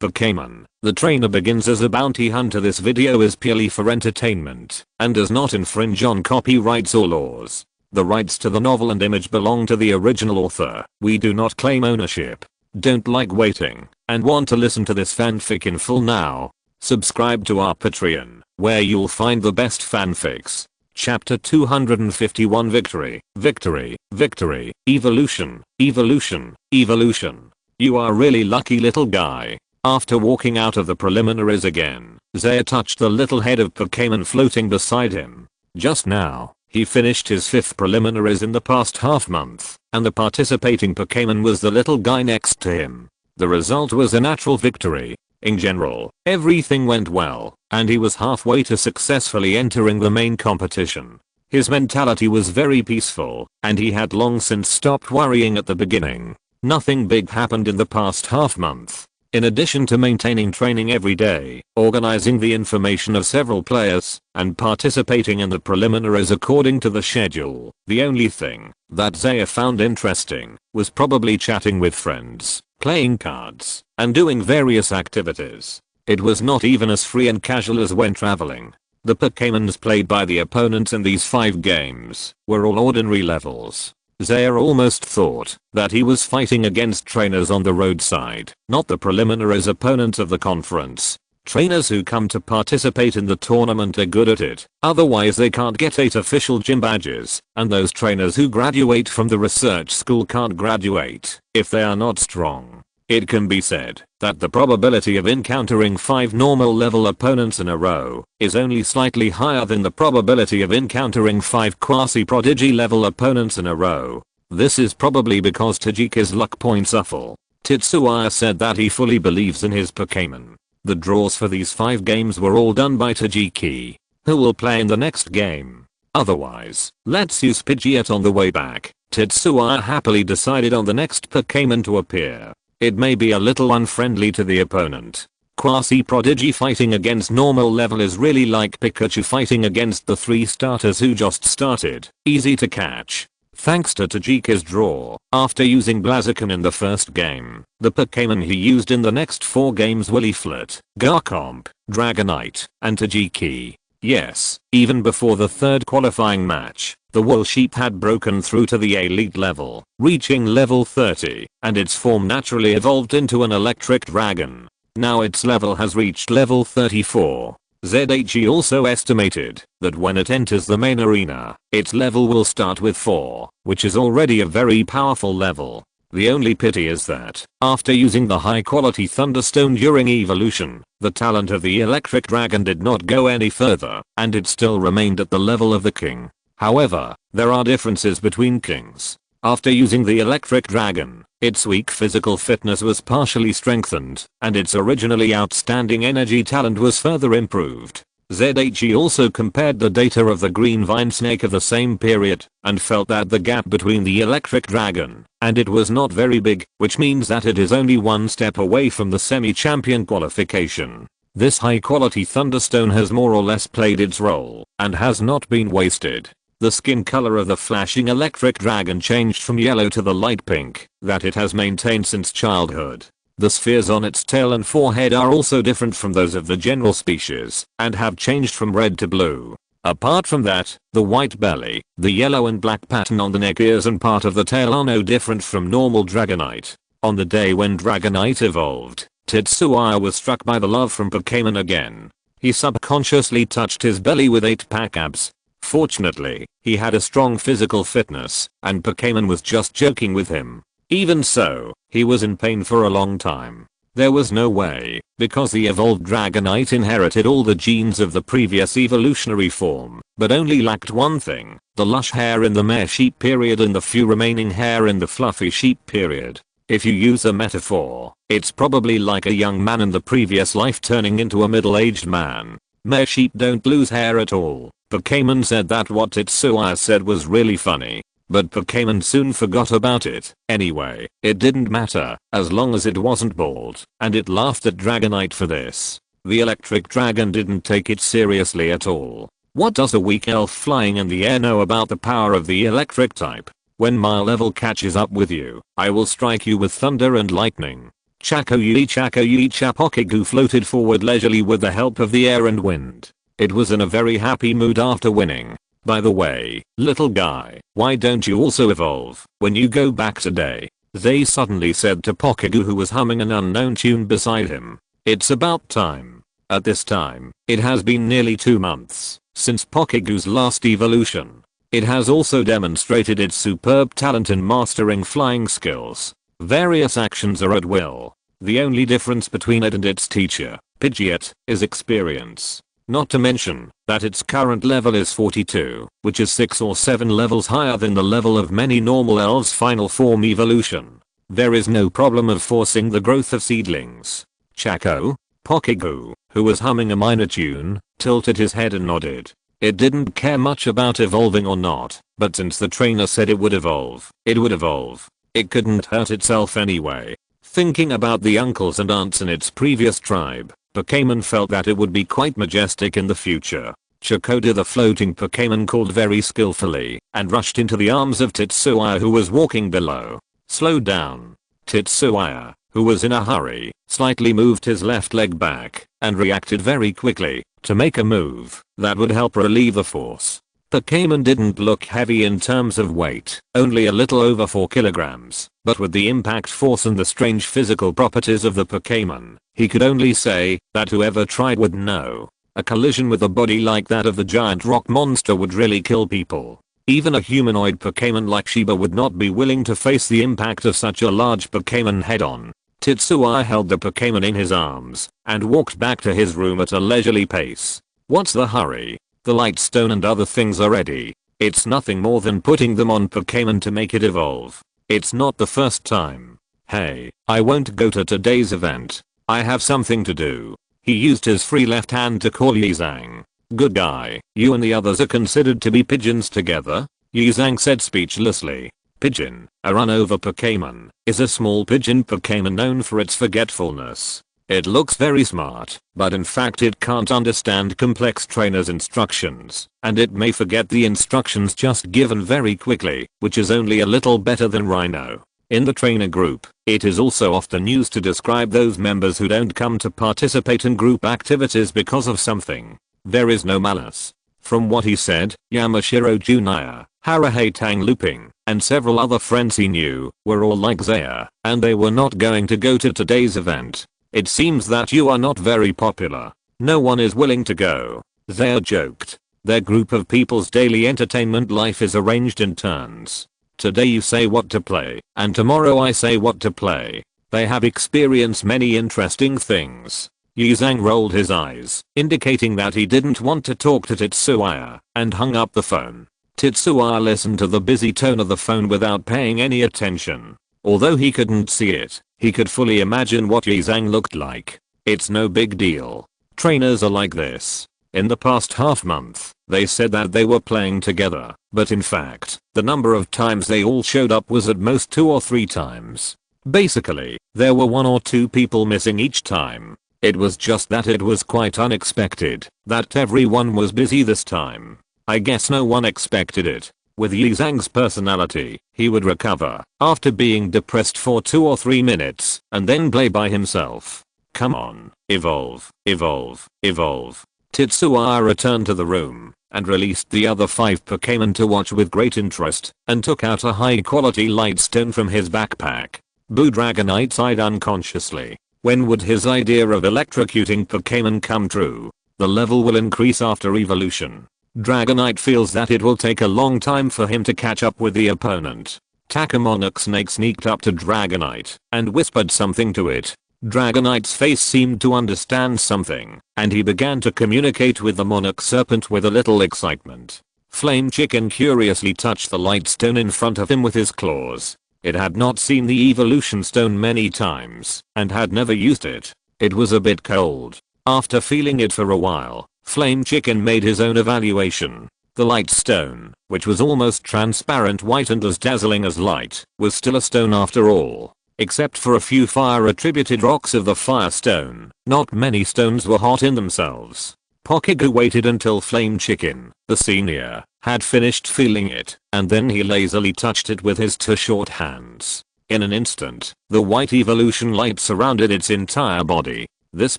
Pokémon. The trainer begins as a bounty hunter. This video is purely for entertainment and does not infringe on copyrights or laws. The rights to the novel and image belong to the original author. We do not claim ownership. Don't like waiting and want to listen to this fanfic in full now? Subscribe to our Patreon, where you'll find the best fanfics. Chapter 251 Victory, Victory, Victory, Evolution, Evolution, Evolution. You are really lucky, little guy. After walking out of the preliminaries again, Zaya touched the little head of Pokémon floating beside him. Just now, he finished his 5th preliminaries in the past half month, and the participating Pokémon was the little guy next to him. The result was a natural victory. In general, everything went well, and he was halfway to successfully entering the main competition. His mentality was very peaceful, and he had long since stopped worrying at the beginning. Nothing big happened in the past half month. In addition to maintaining training every day, organizing the information of several players, and participating in the preliminaries according to the schedule, the only thing that Zaya found interesting was probably chatting with friends, playing cards, and doing various activities. It was not even as free and casual as when traveling. The Pokémons played by the opponents in these 5 games were all ordinary levels. Zaya almost thought that he was fighting against trainers on the roadside, not the preliminaries opponents of the conference. Trainers who come to participate in the tournament are good at it, otherwise they can't get 8 official gym badges, and those trainers who graduate from the research school can't graduate if they are not strong. It can be said that the probability of encountering 5 normal level opponents in a row is only slightly higher than the probability of encountering 5 quasi-prodigy level opponents in a row. This is probably because Tajika's luck points are full. Tetsuya said that he fully believes in his Pokémon. The draws for these 5 games were all done by Tajiki, who will play in the next game. Otherwise, let's use Pidgeot on the way back. Tetsuya happily decided on the next Pokémon to appear. It may be a little unfriendly to the opponent. Quasi-prodigy fighting against normal level is really like Pikachu fighting against the 3 starters who just started. Easy to catch. Thanks to Tajika's draw, after using Blaziken in the first game, the Pokémon he used in the next 4 games Willifleur, Garchomp, Dragonite, and Tajiki. Yes, even before the 3rd qualifying match, the Wool Sheep had broken through to the elite level, reaching level 30, and its form naturally evolved into an electric dragon. Now its level has reached level 34. ZHE also estimated that when it enters the main arena, its level will start with 4, which is already a very powerful level. The only pity is that, after using the high quality Thunderstone during evolution, the talent of the electric dragon did not go any further, and it still remained at the level of the king. However, there are differences between kings. After using the electric dragon, its weak physical fitness was partially strengthened, and its originally outstanding energy talent was further improved. ZHE also compared the data of the green vine snake of the same period, and felt that the gap between the electric dragon and it was not very big, which means that it is only 1 step away from the semi-champion qualification. This high quality Thunderstone has more or less played its role, and has not been wasted. The skin color of the flashing electric dragon changed from yellow to the light pink that it has maintained since childhood. The spheres on its tail and forehead are also different from those of the general species, and have changed from red to blue. Apart from that, the white belly, the yellow and black pattern on the neck, ears and part of the tail are no different from normal Dragonite. On the day when Dragonite evolved, Tetsuya was struck by the love from Pokémon again. He subconsciously touched his belly with 8-pack abs. Fortunately, he had a strong physical fitness, and Pokémon was just joking with him. Even so, he was in pain for a long time. There was no way, because the evolved Dragonite inherited all the genes of the previous evolutionary form, but only lacked one thing: the lush hair in the mare sheep period and the few remaining hair in the fluffy sheep period. If you use a metaphor, it's probably like a young man in the previous life turning into a middle-aged man. Mare sheep don't lose hair at all. Pokémon said that what Tetsuya said was really funny, but Pokémon soon forgot about it. Anyway, it didn't matter, as long as it wasn't bald, and it laughed at Dragonite for this. The electric dragon didn't take it seriously at all. What does a weak elf flying in the air know about the power of the electric type? When my level catches up with you, I will strike you with thunder and lightning. Chako yee Pokigu floated forward leisurely with the help of the air and wind. It was in a very happy mood after winning. By the way, little guy, why don't you also evolve when you go back today? They suddenly said to Pokigu, who was humming an unknown tune beside him. It's about time. At this time, it has been nearly 2 months since Pokigu's last evolution. It has also demonstrated its superb talent in mastering flying skills. Various actions are at will. The only difference between it and its teacher, Pidgeot, is experience. Not to mention that its current level is 42, which is 6 or 7 levels higher than the level of many normal elves' final form evolution. There is no problem of forcing the growth of seedlings. Chako, Pokigu, who was humming a minor tune, tilted his head and nodded. It didn't care much about evolving or not, but since the trainer said it would evolve, it would evolve. It couldn't hurt itself anyway. Thinking about the uncles and aunts in its previous tribe, Pokémon felt that it would be quite majestic in the future. Chakotay, the floating Pokémon, called very skillfully and rushed into the arms of Tetsuya, who was walking below. Slow down. Tetsuya, who was in a hurry, slightly moved his left leg back and reacted very quickly to make a move that would help relieve the force. Pokémon didn't look heavy in terms of weight, only a little over 4 kilograms, but with the impact force and the strange physical properties of the Pokémon, he could only say that whoever tried would know. A collision with a body like that of the giant rock monster would really kill people. Even a humanoid Pokémon like Shiba would not be willing to face the impact of such a large Pokémon head-on. Tetsuya held the Pokémon in his arms and walked back to his room at a leisurely pace. What's the hurry? The light stone and other things are ready. It's nothing more than putting them on Pokémon to make it evolve. It's not the first time. Hey, I won't go to today's event. I have something to do. He used his free left hand to call Yizang. Good guy, you and the others are considered to be pigeons together? Yizang said speechlessly. Pigeon, a run-over Pokémon, is a small pigeon Pokémon known for its forgetfulness. It looks very smart, but in fact it can't understand complex trainer's instructions, and it may forget the instructions just given very quickly, which is only a little better than Rhino. In the trainer group, it is also often used to describe those members who don't come to participate in group activities because of something. There is no malice. From what he said, Yamashiro Junior, Harahei Tang Looping, and several other friends he knew were all like Zaya, and they were not going to go to today's event. It seems that you are not very popular. No one is willing to go. Zaya joked. Their group of people's daily entertainment life is arranged in turns. Today you say what to play, and tomorrow I say what to play. They have experienced many interesting things. Yizang rolled his eyes, indicating that he didn't want to talk to Tetsuya, and hung up the phone. Tetsuya listened to the busy tone of the phone without paying any attention. Although he couldn't see it, he could fully imagine what Yizang looked like. It's no big deal. Trainers are like this. In the past half month, they said that they were playing together, but in fact, the number of times they all showed up was at most 2 or 3 times. Basically, there were 1 or 2 people missing each time. It was just that it was quite unexpected that everyone was busy this time. I guess no one expected it. With Yizang's personality, he would recover after being depressed for 2 or 3 minutes and then play by himself. Come on, evolve, evolve, evolve. Tetsuya returned to the room and released the other 5 Pokémon to watch with great interest and took out a high quality light stone from his backpack. Boo Dragonite sighed unconsciously. When would his idea of electrocuting Pokémon come true? The level will increase after evolution. Dragonite feels that it will take a long time for him to catch up with the opponent. Takamonic Snake sneaked up to Dragonite and whispered something to it. Dragonite's face seemed to understand something, and he began to communicate with the Monarch Serpent with a little excitement. Flame Chicken curiously touched the light stone in front of him with his claws. It had not seen the evolution stone many times, and had never used it. It was a bit cold. After feeling it for a while, Flame Chicken made his own evaluation. The light stone, which was almost transparent white and as dazzling as light, was still a stone after all. Except for a few fire-attributed rocks of the fire stone, not many stones were hot in themselves. Pokigu waited until Flame Chicken, the senior, had finished feeling it, and then he lazily touched it with his 2 short hands. In an instant, the white evolution light surrounded its entire body. This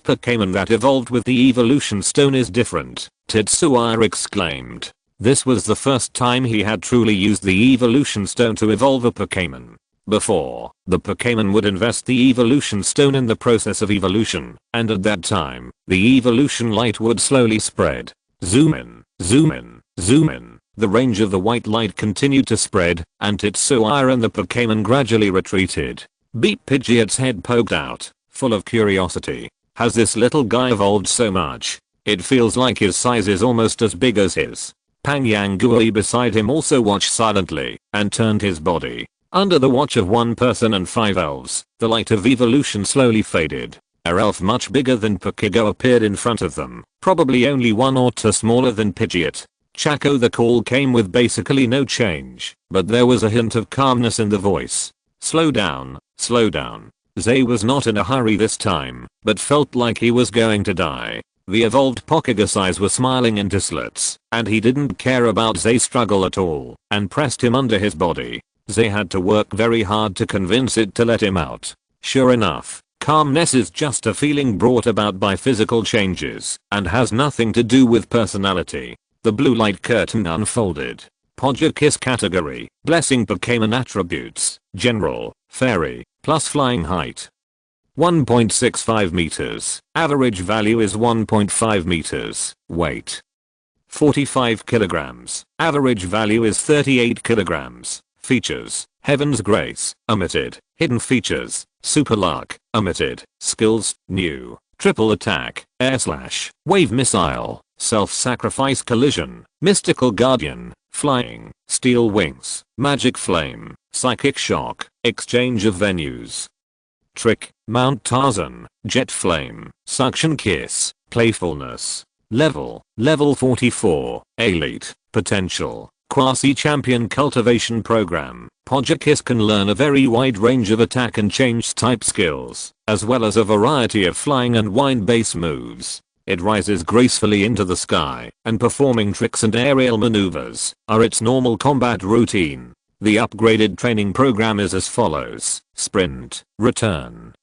Pokémon that evolved with the evolution stone is different, Tetsuya exclaimed. This was the first time he had truly used the evolution stone to evolve a Pokémon. Before, the Pokémon would invest the evolution stone in the process of evolution, and at that time, the evolution light would slowly spread. Zoom in, zoom in, zoom in. The range of the white light continued to spread, and Tetsuya and the Pokémon gradually retreated. Beep Pidgeot's head poked out, full of curiosity. Has this little guy evolved so much? It feels like his size is almost as big as his. Pang Yangui beside him also watched silently, and turned his body. Under the watch of one person and 5 elves, the light of evolution slowly faded. A elf much bigger than Pokégo appeared in front of them, probably only 1 or 2 smaller than Pidgeot. Chaco. The call came with basically no change, but there was a hint of calmness in the voice. Slow down, slow down. Zay was not in a hurry this time, but felt like he was going to die. The evolved Pokégo eyes were smiling into slits, and he didn't care about Zay's struggle at all, and pressed him under his body. Zay had to work very hard to convince it to let him out. Sure enough, calmness is just a feeling brought about by physical changes, and has nothing to do with personality. The blue light curtain unfolded. Podgekiss category, blessing Pokémon attributes, general, fairy, plus flying height. 1.65 meters, average value is 1.5 meters, weight 45 kilograms, average value is 38 kilograms. Features, Heaven's Grace, omitted. Hidden features, Super Luck, omitted. Skills, new. Triple attack, air slash, wave missile, self-sacrifice collision, mystical guardian, flying, steel wings, magic flame, psychic shock, exchange of venues. Trick, Mount Tarzan, jet flame, suction kiss, playfulness. Level 44, elite, potential. Quasi-champion cultivation program. Podgekiss can learn a very wide range of attack and change type skills, as well as a variety of flying and wind base moves. It rises gracefully into the sky, and performing tricks and aerial maneuvers are its normal combat routine. The upgraded training program is as follows: sprint, return.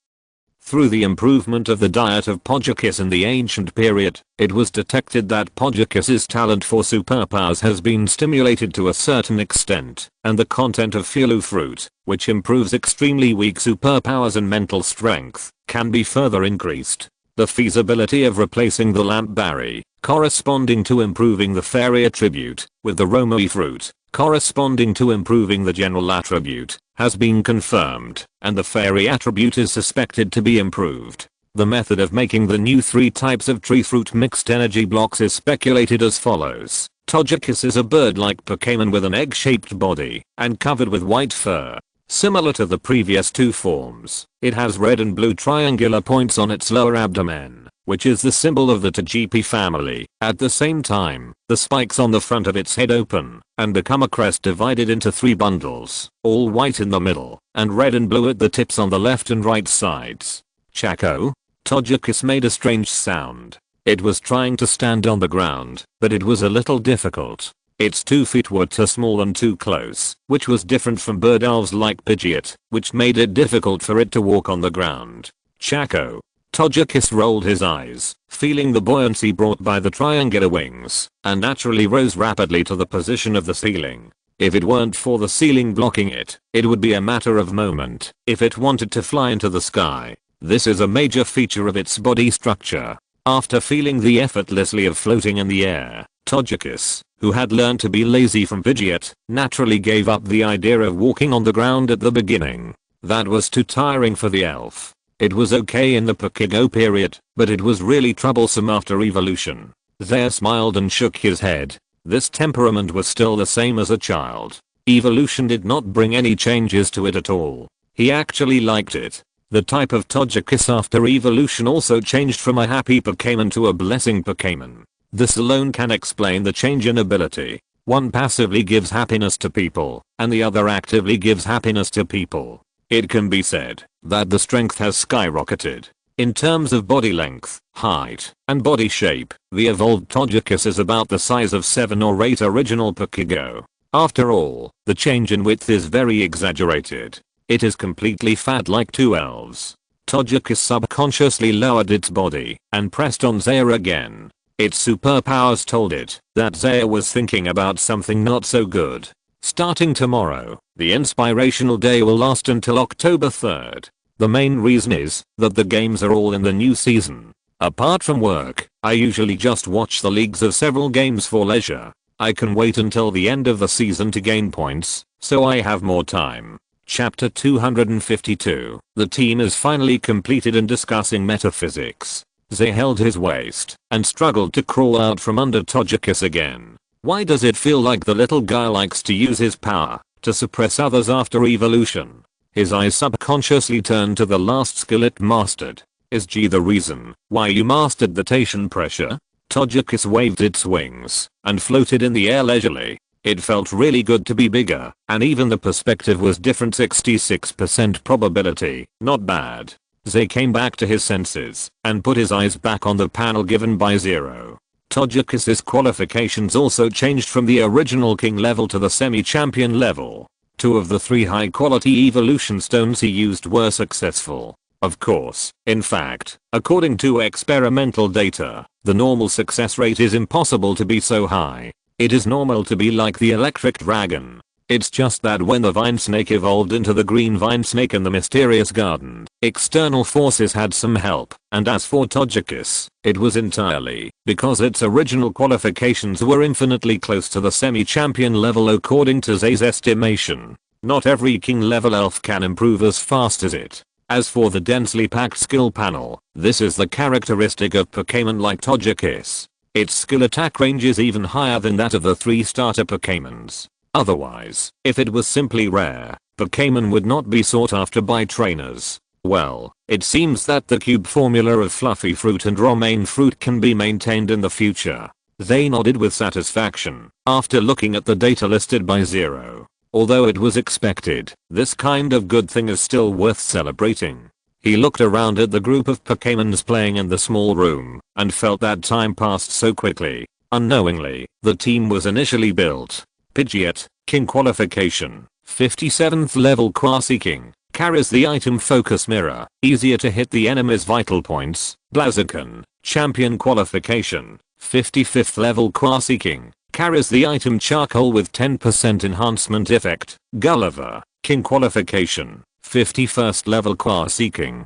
Through the improvement of the diet of Podgekiss in the ancient period, it was detected that Podgekiss's talent for superpowers has been stimulated to a certain extent, and the content of Fielu fruit, which improves extremely weak superpowers and mental strength, can be further increased. The feasibility of replacing the lamp berry, corresponding to improving the fairy attribute, with the Romoi fruit, corresponding to improving the general attribute, has been confirmed, and the fairy attribute is suspected to be improved. The method of making the new 3 types of tree fruit mixed energy blocks is speculated as follows. Podgekiss is a bird-like Pokémon with an egg-shaped body, and covered with white fur. Similar to the previous 2 forms, it has red and blue triangular points on its lower abdomen, which is the symbol of the Tajipi family. At the same time, the spikes on the front of its head open, and become a crest divided into 3 bundles, all white in the middle, and red and blue at the tips on the left and right sides. Chaco? Podgekiss made a strange sound. It was trying to stand on the ground, but it was a little difficult. Its 2 feet were too small and too close, which was different from bird elves like Pidgeot, which made it difficult for it to walk on the ground. Chaco? Podgekiss rolled his eyes, feeling the buoyancy brought by the triangular wings, and naturally rose rapidly to the position of the ceiling. If it weren't for the ceiling blocking it, it would be a matter of moment if it wanted to fly into the sky. This is a major feature of its body structure. After feeling the effortlessly of floating in the air, Podgekiss, who had learned to be lazy from Pidgeot, naturally gave up the idea of walking on the ground at the beginning. That was too tiring for the elf. It was okay in the Pokégo period, but it was really troublesome after evolution. Zaya smiled and shook his head. This temperament was still the same as a child. Evolution did not bring any changes to it at all. He actually liked it. The type of Podgekiss after evolution also changed from a happy Pokémon to a blessing Pokémon. This alone can explain the change in ability. One passively gives happiness to people, and the other actively gives happiness to people. It can be said that the strength has skyrocketed. In terms of body length, height, and body shape, the evolved Podgekiss is about the size of 7 or 8 original Pokégo. After all, the change in width is very exaggerated. It is completely fat like two elves. Togekiss subconsciously lowered its body and pressed on Zaya again. Its superpowers told it that Zaya was thinking about something not so good. Starting tomorrow, the inspirational day will last until October 3rd. The main reason is that the games are all in the new season. Apart from work, I usually just watch the leagues of several games for leisure. I can wait until the end of the season to gain points, so I have more time. Chapter 252. The team is finally completed in discussing metaphysics. Zay held his waist and struggled to crawl out from under Togekiss again. Why does it feel like the little guy likes to use his power to suppress others after evolution? His eyes subconsciously turned to the last skill it mastered. Is G the reason why you mastered the Taitian pressure? Togekiss waved its wings and floated in the air leisurely. It felt really good to be bigger, and even the perspective was different. 66% probability, not bad. Zay came back to his senses and put his eyes back on the panel given by Zero. Togekiss's qualifications also changed from the original king level to the semi-champion level. 2 of the 3 high-quality evolution stones he used were successful. Of course, in fact, according to experimental data, the normal success rate is impossible to be so high. It is normal to be like the electric dragon. It's just that when the vine snake evolved into the green vine snake in the mysterious garden, external forces had some help, and as for Togekiss, it was entirely because its original qualifications were infinitely close to the semi-champion level according to Zay's estimation. Not every king level elf can improve as fast as it. As for the densely packed skill panel, this is the characteristic of Pokémon like Togekiss. Its skill attack range is even higher than that of the 3 starter Pokémons. Otherwise, if it was simply rare, Pokémon would not be sought after by trainers. Well, it seems that the cube formula of Fluffy Fruit and Romaine Fruit can be maintained in the future. They nodded with satisfaction after looking at the data listed by Zero. Although it was expected, this kind of good thing is still worth celebrating. He looked around at the group of Pokémons playing in the small room and felt that time passed so quickly. Unknowingly, the team was initially built. Pidgeot, King qualification, 57th level Quasi King, carries the item Focus Mirror, easier to hit the enemy's vital points. Blaziken, Champion qualification, 55th level Quasi King, carries the item Charcoal with 10% enhancement effect. Gulliver, King qualification, 51st level Quasi King,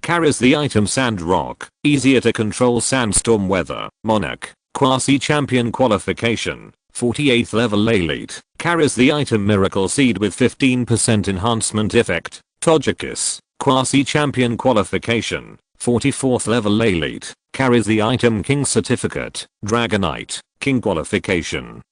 carries the item Sandrock, easier to control sandstorm weather. Monarch, Quasi Champion qualification, 48th level Elite, carries the item Miracle Seed with 15% enhancement effect. Togekiss, Quasi Champion qualification, 44th level Elite, carries the item King Certificate. Dragonite, King qualification,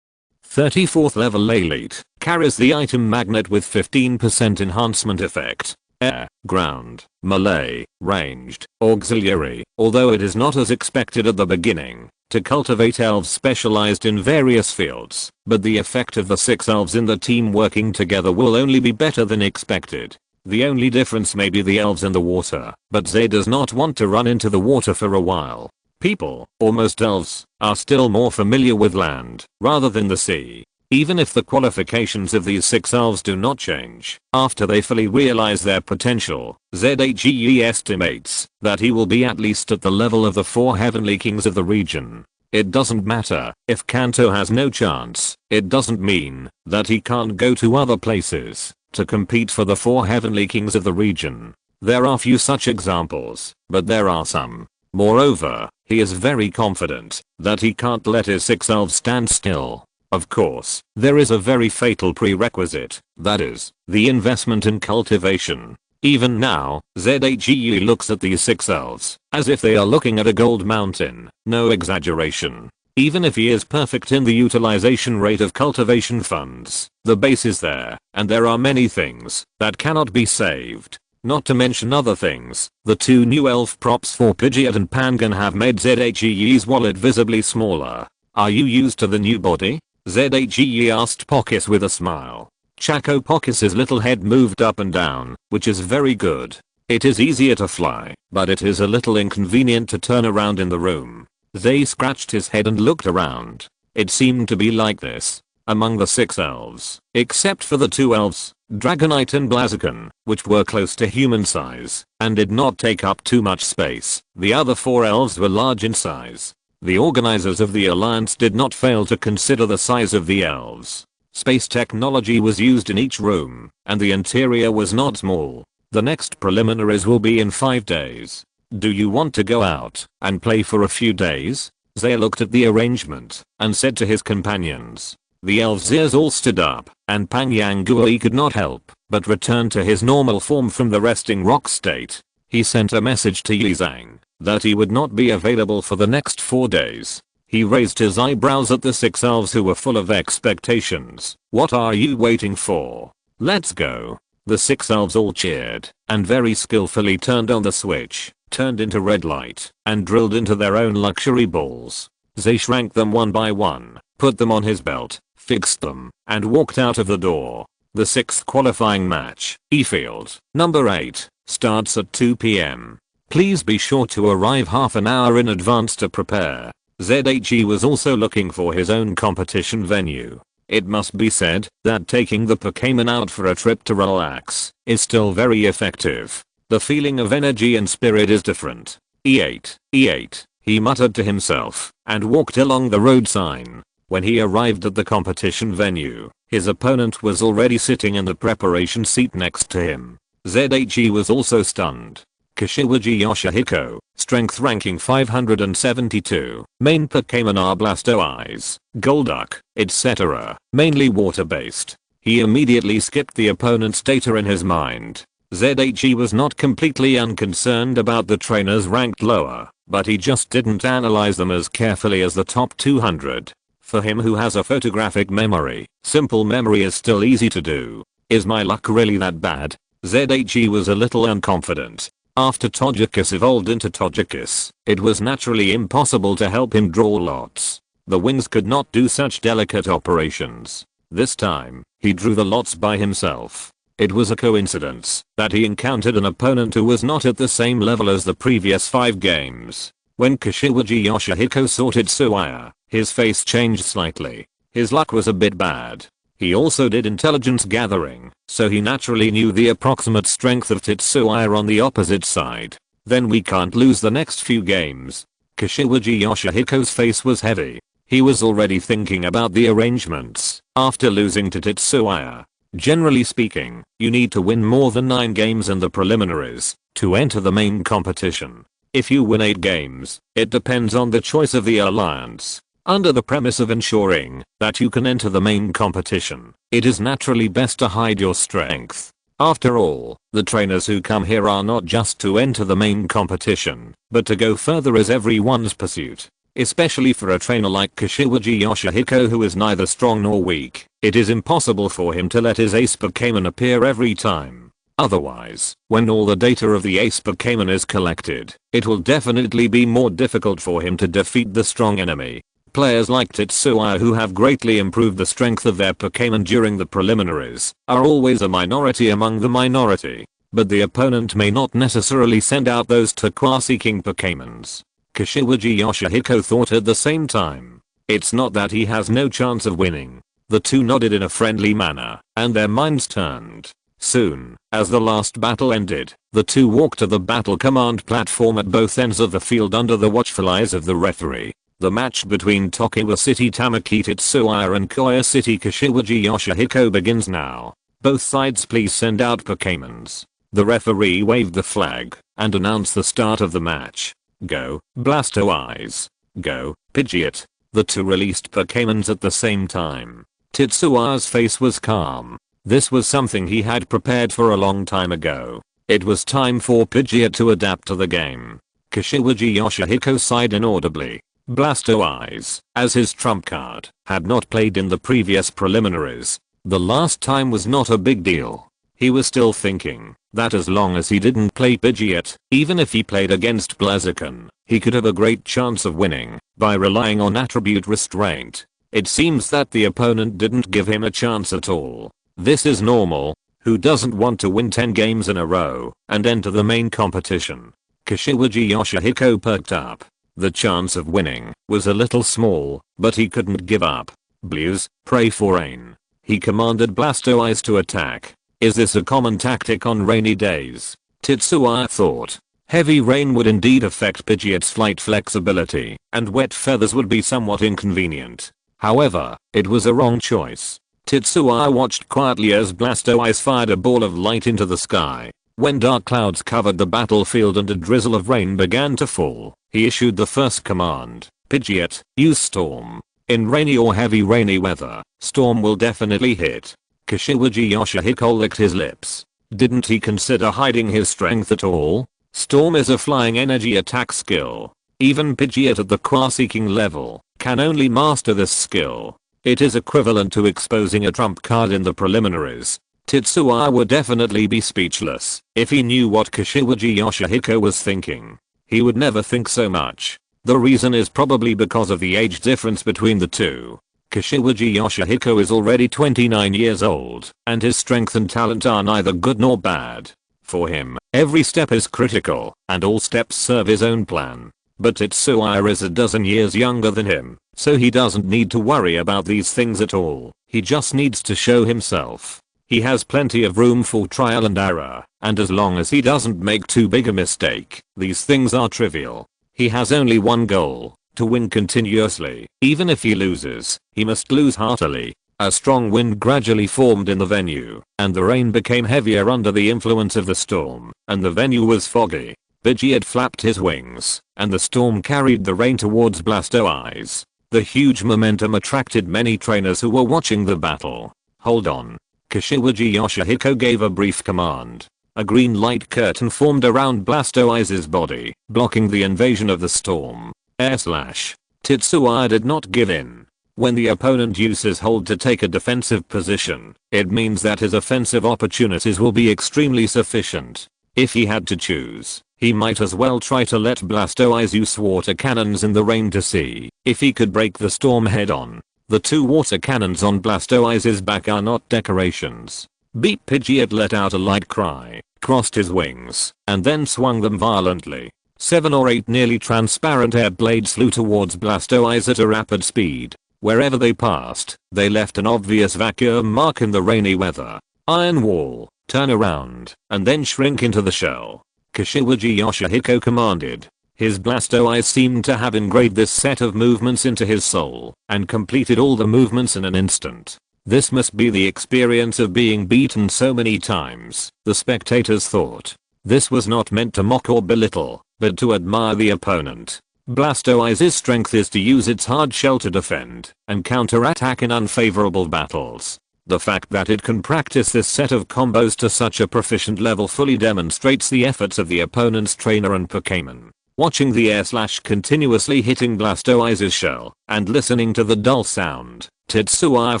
34th level Elite, carries the item Magnet with 15% enhancement effect. Air, Ground, Melee, Ranged, Auxiliary, although it is not as expected at the beginning to cultivate elves specialized in various fields, but the effect of the 6 elves in the team working together will only be better than expected. The only difference may be the elves in the water, but Zay does not want to run into the water for a while. People, or most elves, are still more familiar with land rather than the sea. Even if the qualifications of these 6 elves do not change after they fully realize their potential, ZAGE estimates that he will be at least at the level of the 4 heavenly kings of the region. It doesn't matter if Kanto has no chance. It doesn't mean that he can't go to other places to compete for the 4 heavenly kings of the region. There are few such examples, but there are some. Moreover, he is very confident that he can't let his 6 elves stand still. Of course, there is a very fatal prerequisite, that is, the investment in cultivation. Even now, ZAGE looks at these 6 elves as if they are looking at a gold mountain. No exaggeration. Even if he is perfect in the utilization rate of cultivation funds, the base is there, and there are many things that cannot be saved. Not to mention other things, the 2 new elf props for Pidgeot and Pangan have made ZAGE's wallet visibly smaller. Are you used to the new body? ZAGE asked Pockis with a smile. Chaco Pockis' little head moved up and down, which is very good. It is easier to fly, but it is a little inconvenient to turn around in the room. Zay scratched his head and looked around. It seemed to be like this among the 6 elves, except for the 2 elves Dragonite and Blaziken, which were close to human size and did not take up too much space. The other 4 elves were large in size. The organizers of the alliance did not fail to consider the size of the elves. Space technology was used in each room, and the interior was not small. The next preliminaries will be in 5 days. Do you want to go out and play for a few days? Zay looked at the arrangement and said to his companions. The elves' ears all stood up, and Pangyangui could not help but return to his normal form from the resting rock state. He sent a message to Yizang that he would not be available for the next 4 days. He raised his eyebrows at the 6 elves who were full of expectations. What are you waiting for? Let's go. The 6 elves all cheered and very skillfully turned on the switch, turned into red light, and drilled into their own luxury balls. Zay shrank them one by one, put them on his belt, fixed them, and walked out of the door. The 6th qualifying match, E-Field, number 8, starts at 2 p.m. Please be sure to arrive half an hour in advance to prepare. ZHE was also looking for his own competition venue. It must be said that taking the Pokémon out for a trip to relax is still very effective. The feeling of energy and spirit is different. E8, E8, he muttered to himself and walked along the road sign. When he arrived at the competition venue, his opponent was already sitting in the preparation seat next to him. ZHE was also stunned. Kashiwagi Yoshihiko, strength ranking 572, main Pokémon are Blastoise, Golduck, etc., mainly water-based. He immediately skipped the opponent's data in his mind. ZHE was not completely unconcerned about the trainers ranked lower, but he just didn't analyze them as carefully as the top 200. For him who has a photographic memory, simple memory is still easy to do. Is my luck really that bad? ZHE was a little unconfident. After Togekiss evolved into Togekiss, it was naturally impossible to help him draw lots. The wings could not do such delicate operations. This time, he drew the lots by himself. It was a coincidence that he encountered an opponent who was not at the same level as the previous 5 games. When Kashiwagi Yoshihiko saw Tetsuya, his face changed slightly. His luck was a bit bad. He also did intelligence gathering, so he naturally knew the approximate strength of Tetsuya on the opposite side. Then we can't lose the next few games. Kashiwagi Yoshihiko's face was heavy. He was already thinking about the arrangements after losing to Tetsuya. Generally speaking, you need to win more than 9 games in the preliminaries to enter the main competition. If you win 8 games, it depends on the choice of the alliance. Under the premise of ensuring that you can enter the main competition, it is naturally best to hide your strength. After all, the trainers who come here are not just to enter the main competition, but to go further as everyone's pursuit. Especially for a trainer like Kashiwagi Yoshihiko who is neither strong nor weak, it is impossible for him to let his ace Pokémon appear every time. Otherwise, when all the data of the ace Pokémon is collected, it will definitely be more difficult for him to defeat the strong enemy. Players like Tetsuya who have greatly improved the strength of their Pokémon during the preliminaries are always a minority among the minority, but the opponent may not necessarily send out those turquoise-seeking Pokémons. Kashiwagi Yoshihiko thought at the same time. It's not that he has no chance of winning. The two nodded in a friendly manner, and their minds turned. Soon, as the last battle ended, the two walked to the battle command platform at both ends of the field under the watchful eyes of the referee. The match between Tokiwa City Tamaki Tetsuya and Koya City Kashiwagi Yoshihiko begins now. Both sides please send out Pokémons. The referee waved the flag and announced the start of the match. Go, Blastoise. Go, Pidgeot. The two released Pokémons at the same time. Tetsuya's face was calm. This was something he had prepared for a long time ago. It was time for Pidgeot to adapt to the game. Kashiwagi Yoshihiko sighed inaudibly. Blastoise, as his trump card, had not played in the previous preliminaries. The last time was not a big deal. He was still thinking that as long as he didn't play Pidgeot, even if he played against Blaziken, he could have a great chance of winning by relying on attribute restraint. It seems that the opponent didn't give him a chance at all. This is normal. Who doesn't want to win 10 games in a row and enter the main competition? Kashiwagi Yoshihiko perked up. The chance of winning was a little small, but he couldn't give up. Blues, pray for rain. He commanded Blastoise to attack. Is this a common tactic on rainy days? Tetsuya thought. Heavy rain would indeed affect Pidgeot's flight flexibility, and wet feathers would be somewhat inconvenient. However, it was a wrong choice. Tetsuya watched quietly as Blastoise fired a ball of light into the sky. When dark clouds covered the battlefield and a drizzle of rain began to fall, he issued the first command. Pidgeot, use Storm. In rainy or heavy rainy weather, Storm will definitely hit. Kashiwagi Yoshihiko licked his lips. Didn't he consider hiding his strength at all? Storm is a flying energy attack skill. Even Pidgeot at the Qua-seeking level can only master this skill. It is equivalent to exposing a trump card in the preliminaries. Tetsuya would definitely be speechless if he knew what Kashiwagi Yoshihiko was thinking. He would never think so much. The reason is probably because of the age difference between the two. Kashiwagi Yoshihiko is already 29 years old, and his strength and talent are neither good nor bad. For him, every step is critical, and all steps serve his own plan. But Tetsuya is a dozen years younger than him, so he doesn't need to worry about these things at all. He just needs to show himself. He has plenty of room for trial and error, and as long as he doesn't make too big a mistake, these things are trivial. He has only one goal, to win continuously. Even if he loses, he must lose heartily. A strong wind gradually formed in the venue, and the rain became heavier under the influence of the storm, and the venue was foggy. Pidgeot flapped his wings, and the storm carried the rain towards Blastoise. The huge momentum attracted many trainers who were watching the battle. Hold on. Kashiwagi Yoshihiko gave a brief command. A green light curtain formed around Blastoise's body, blocking the invasion of the storm. Tetsuya did not give in. When the opponent uses hold to take a defensive position, it means that his offensive opportunities will be extremely sufficient. If he had to choose, he might as well try to let Blastoise use water cannons in the rain to see if he could break the storm head on. The two water cannons on Blastoise's back are not decorations. Beep! Pidgeot let out a light cry, crossed his wings, and then swung them violently. 7 or 8 nearly transparent air blades flew towards Blastoise at a rapid speed. Wherever they passed, they left an obvious vacuum mark in the rainy weather. Iron Wall, turn around, and then shrink into the shell. Kashiwagi Yoshihiko commanded. His Blastoise seemed to have engraved this set of movements into his soul, and completed all the movements in an instant. This must be the experience of being beaten so many times, the spectators thought. This was not meant to mock or belittle, but to admire the opponent. Blastoise's strength is to use its hard shell to defend and counterattack in unfavorable battles. The fact that it can practice this set of combos to such a proficient level fully demonstrates the efforts of the opponent's trainer and Pokémon. Watching the air slash continuously hitting Blastoise's shell and listening to the dull sound, Tetsuya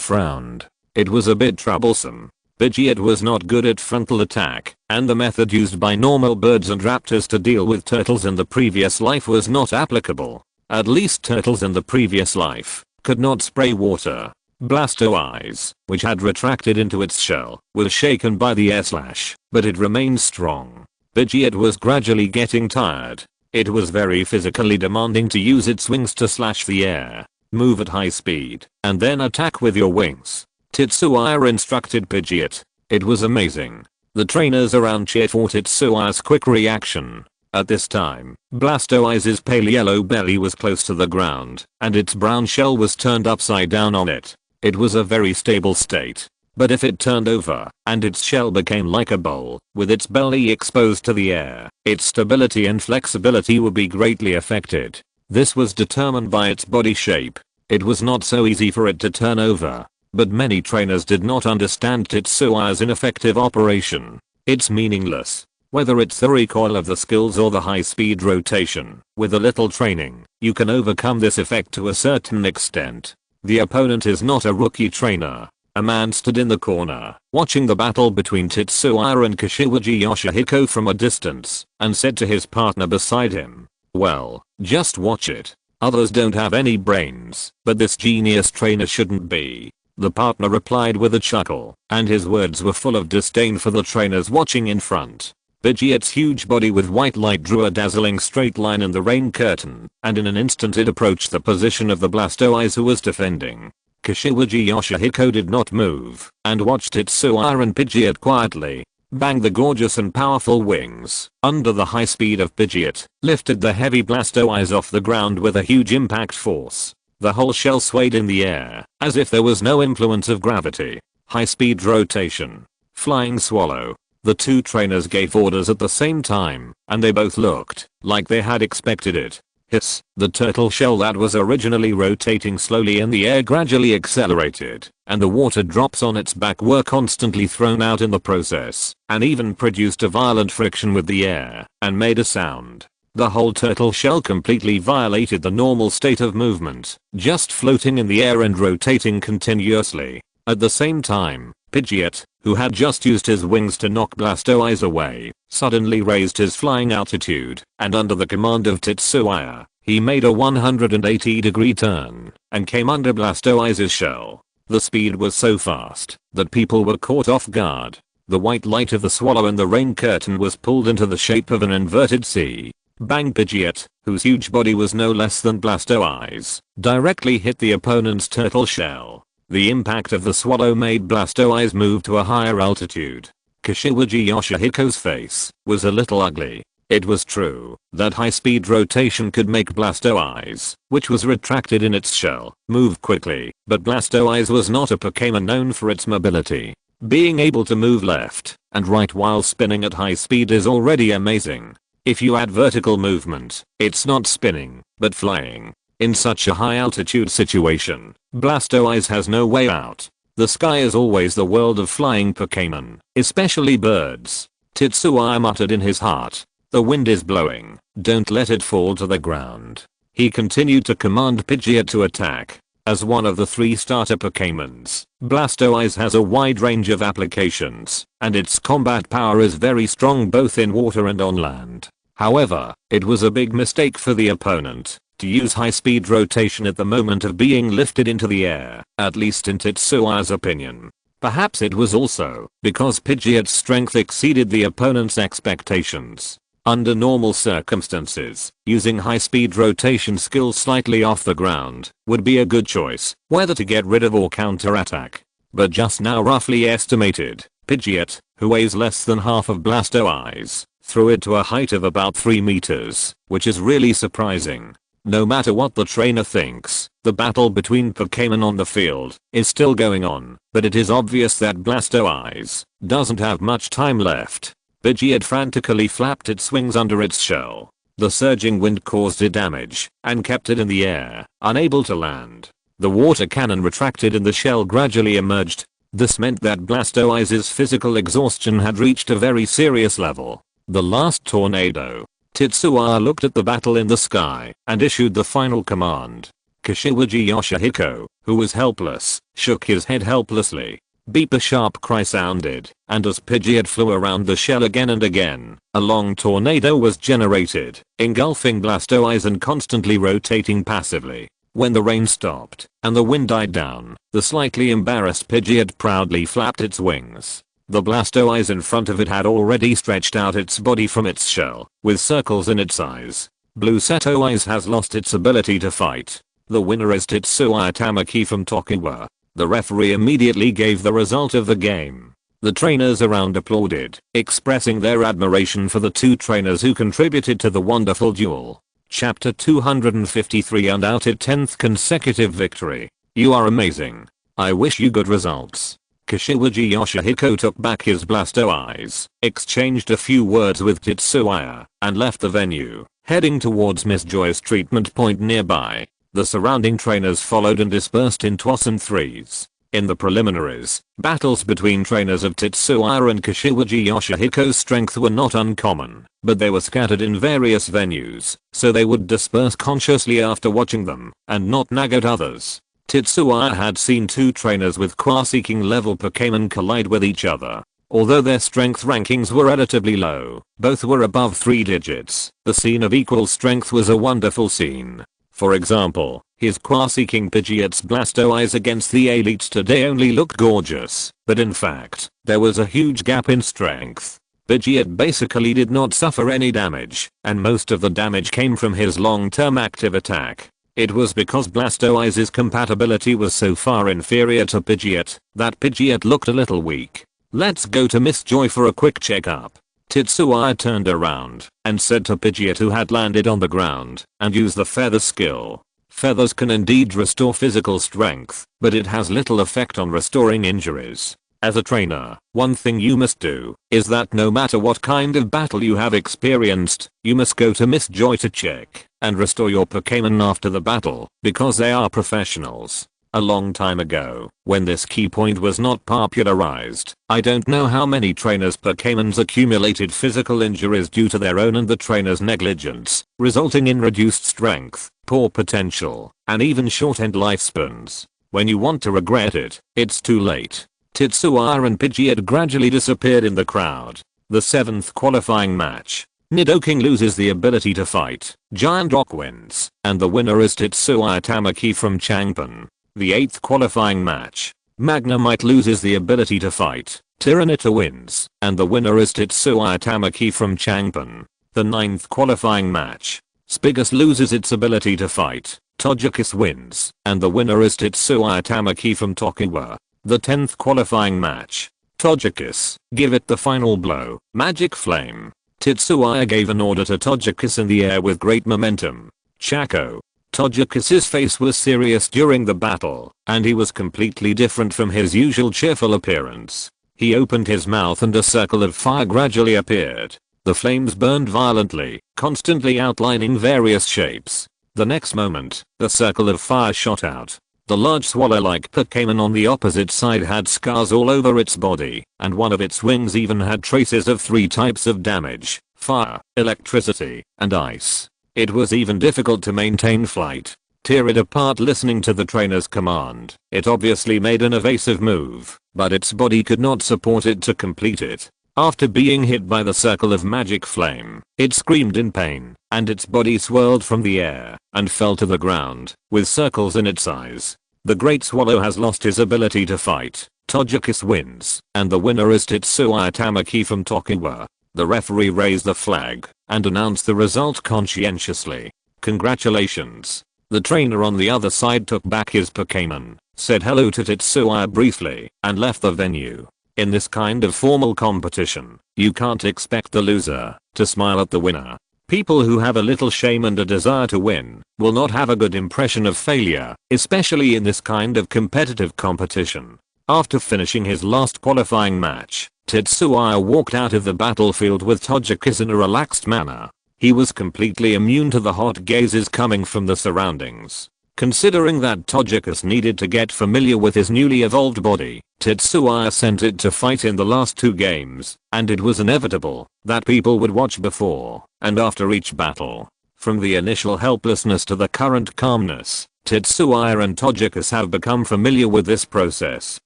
frowned. It was a bit troublesome. Pidgeot was not good at frontal attack, and the method used by normal birds and raptors to deal with turtles in the previous life was not applicable. At least turtles in the previous life could not spray water. Blastoise, which had retracted into its shell, was shaken by the air slash, but it remained strong. Pidgeot was gradually getting tired. It was very physically demanding to use its wings to slash the air, move at high speed, and then attack with your wings. Tetsuya instructed Pidgeot. It was amazing. The trainers around cheered for Tetsuya's quick reaction. At this time, Blastoise's pale yellow belly was close to the ground, and its brown shell was turned upside down on it. It was a very stable state. But if it turned over, and its shell became like a bowl, with its belly exposed to the air, its stability and flexibility would be greatly affected. This was determined by its body shape. It was not so easy for it to turn over. But many trainers did not understand Tetsuya's ineffective operation. It's meaningless. Whether it's the recoil of the skills or the high-speed rotation, with a little training, you can overcome this effect to a certain extent. The opponent is not a rookie trainer. A man stood in the corner, watching the battle between Tetsuya and Kashiwagi Yoshihiko from a distance, and said to his partner beside him, "Well, just watch it. Others don't have any brains, but this genius trainer shouldn't be." The partner replied with a chuckle, and his words were full of disdain for the trainers watching in front. Pidgeot's huge body with white light drew a dazzling straight line in the rain curtain, and in an instant it approached the position of the Blastoise who was defending. Kashiwagi Yoshihiko did not move and watched Tetsuya and Pidgeot quietly bang the gorgeous and powerful wings under the high speed of Pidgeot, lifted the heavy Blastoise off the ground with a huge impact force. The whole shell swayed in the air as if there was no influence of gravity. High speed rotation. Flying swallow. The two trainers gave orders at the same time, and they both looked like they had expected it. Hiss, the turtle shell that was originally rotating slowly in the air gradually accelerated, and the water drops on its back were constantly thrown out in the process, and even produced a violent friction with the air, and made a sound. The whole turtle shell completely violated the normal state of movement, just floating in the air and rotating continuously. At the same time, Pidgeot, who had just used his wings to knock Blastoise away, suddenly raised his flying altitude, and under the command of Tetsuya, he made a 180-degree turn and came under Blastoise's shell. The speed was so fast that people were caught off guard. The white light of the swallow and the rain curtain was pulled into the shape of an inverted C. Bang! Pidgeot, whose huge body was no less than Blastoise, directly hit the opponent's turtle shell. The impact of the swallow made Blastoise move to a higher altitude. Kashiwagi Yoshihiko's face was a little ugly. It was true that high-speed rotation could make Blastoise, which was retracted in its shell, move quickly, but Blastoise was not a Pokémon known for its mobility. Being able to move left and right while spinning at high speed is already amazing. If you add vertical movement, it's not spinning, but flying. In such a high altitude situation, Blastoise has no way out. The sky is always the world of flying Pokémon, especially birds. Tetsuya muttered in his heart. The wind is blowing, don't let it fall to the ground. He continued to command Pidgeot to attack. As one of the 3 starter Pokémons, Blastoise has a wide range of applications, and its combat power is very strong both in water and on land. However, it was a big mistake for the opponent to use high-speed rotation at the moment of being lifted into the air, at least in Tetsuya's opinion. Perhaps it was also because Pidgeot's strength exceeded the opponent's expectations. Under normal circumstances, using high-speed rotation skill slightly off the ground would be a good choice, whether to get rid of or counterattack. But just now roughly estimated, Pidgeot, who weighs less than half of Blastoise, threw it to a height of about 3 meters, which is really surprising. No matter what the trainer thinks, the battle between Pokémon on the field is still going on, but it is obvious that Blastoise doesn't have much time left. Pidgeot frantically flapped its wings under its shell. The surging wind caused it damage and kept it in the air, unable to land. The water cannon retracted and the shell gradually emerged. This meant that Blastoise's physical exhaustion had reached a very serious level. The last tornado. Tetsuya looked at the battle in the sky and issued the final command. Kashiwagi Yoshihiko, who was helpless, shook his head helplessly. Beep! A sharp cry sounded, and as Pidgeot flew around the shell again and again, a long tornado was generated, engulfing Blastoise and constantly rotating passively. When the rain stopped and the wind died down, the slightly embarrassed Pidgeot proudly flapped its wings. The Blastoise in front of it had already stretched out its body from its shell, with circles in its eyes. Blue Setoise has lost its ability to fight. The winner is Tetsuya Tamaki from Tokiwa. The referee immediately gave the result of the game. The trainers around applauded, expressing their admiration for the 2 trainers who contributed to the wonderful duel. Chapter 253 Undoubted 10th consecutive victory. You are amazing. I wish you good results. Kashiwagi Yoshihiko took back his Blastoise, exchanged a few words with Tetsuya, and left the venue, heading towards Miss Joy's treatment point nearby. The surrounding trainers followed and dispersed in 2s and 3s. In the preliminaries, battles between trainers of Tetsuya and Kashiwagi Yoshihiko's strength were not uncommon, but they were scattered in various venues, so they would disperse consciously after watching them, and not nag at others. Tetsuya had seen 2 trainers with Quaseeking level Pokémon collide with each other. Although their strength rankings were relatively low, both were above 3 digits. The scene of equal strength was a wonderful scene. For example, his Quaseeking Pidgeot's Blastoise against the elites today only looked gorgeous, but in fact, there was a huge gap in strength. Pidgeot basically did not suffer any damage, and most of the damage came from his long-term active attack. It was because Blastoise's compatibility was so far inferior to Pidgeot that Pidgeot looked a little weak. "Let's go to Miss Joy for a quick checkup." Tetsuya turned around and said to Pidgeot, who had landed on the ground, and use the feather skill. Feathers can indeed restore physical strength, but it has little effect on restoring injuries. As a trainer, one thing you must do is that no matter what kind of battle you have experienced, you must go to Miss Joy to check and restore your Pokémon after the battle, because they are professionals. A long time ago, when this key point was not popularized, I don't know how many trainers' Pokémons accumulated physical injuries due to their own and the trainer's negligence, resulting in reduced strength, poor potential, and even shortened lifespans. When you want to regret it, it's too late. Tetsuya and Pidgeot gradually disappeared in the crowd. The 7th qualifying match. Nidoking loses the ability to fight, Giant Rock wins, and the winner is Tetsuya Tamaki from Changpon. The 8th qualifying match. Magnemite loses the ability to fight, Tyranitar wins, and the winner is Tetsuya Tamaki from Changpon. The 9th qualifying match. Spigus loses its ability to fight, Togekiss wins, and the winner is Tetsuya Tamaki from Tokiwa. The 10th qualifying match. Togekiss, give it the final blow, Magic Flame. Tetsuya gave an order to Togekiss in the air with great momentum. Chaco. Togekiss's face was serious during the battle, and he was completely different from his usual cheerful appearance. He opened his mouth and a circle of fire gradually appeared. The flames burned violently, constantly outlining various shapes. The next moment, the circle of fire shot out. The large swallow-like Pokémon on the opposite side had scars all over its body, and one of its wings even had traces of 3 types of damage: fire, electricity, and ice. It was even difficult to maintain flight. Tear it apart listening to the trainer's command. It obviously made an evasive move, but its body could not support it to complete it. After being hit by the circle of magic flame, it screamed in pain, and its body swirled from the air and fell to the ground, with circles in its eyes. The great swallow has lost his ability to fight. Togekiss wins, and the winner is Tetsuya Tamaki from Tokiwa. The referee raised the flag and announced the result conscientiously. "Congratulations." The trainer on the other side took back his Pokémon, said hello to Tetsuya briefly, and left the venue. In this kind of formal competition, you can't expect the loser to smile at the winner. People who have a little shame and a desire to win will not have a good impression of failure, especially in this kind of competitive competition. After finishing his last qualifying match, Tetsuya walked out of the battlefield with Togekiss in a relaxed manner. He was completely immune to the hot gazes coming from the surroundings. Considering that Togekiss needed to get familiar with his newly evolved body, Tetsuya sent it to fight in the last 2 games, and it was inevitable that people would watch before and after each battle. From the initial helplessness to the current calmness, Tetsuya and Togekiss have become familiar with this process.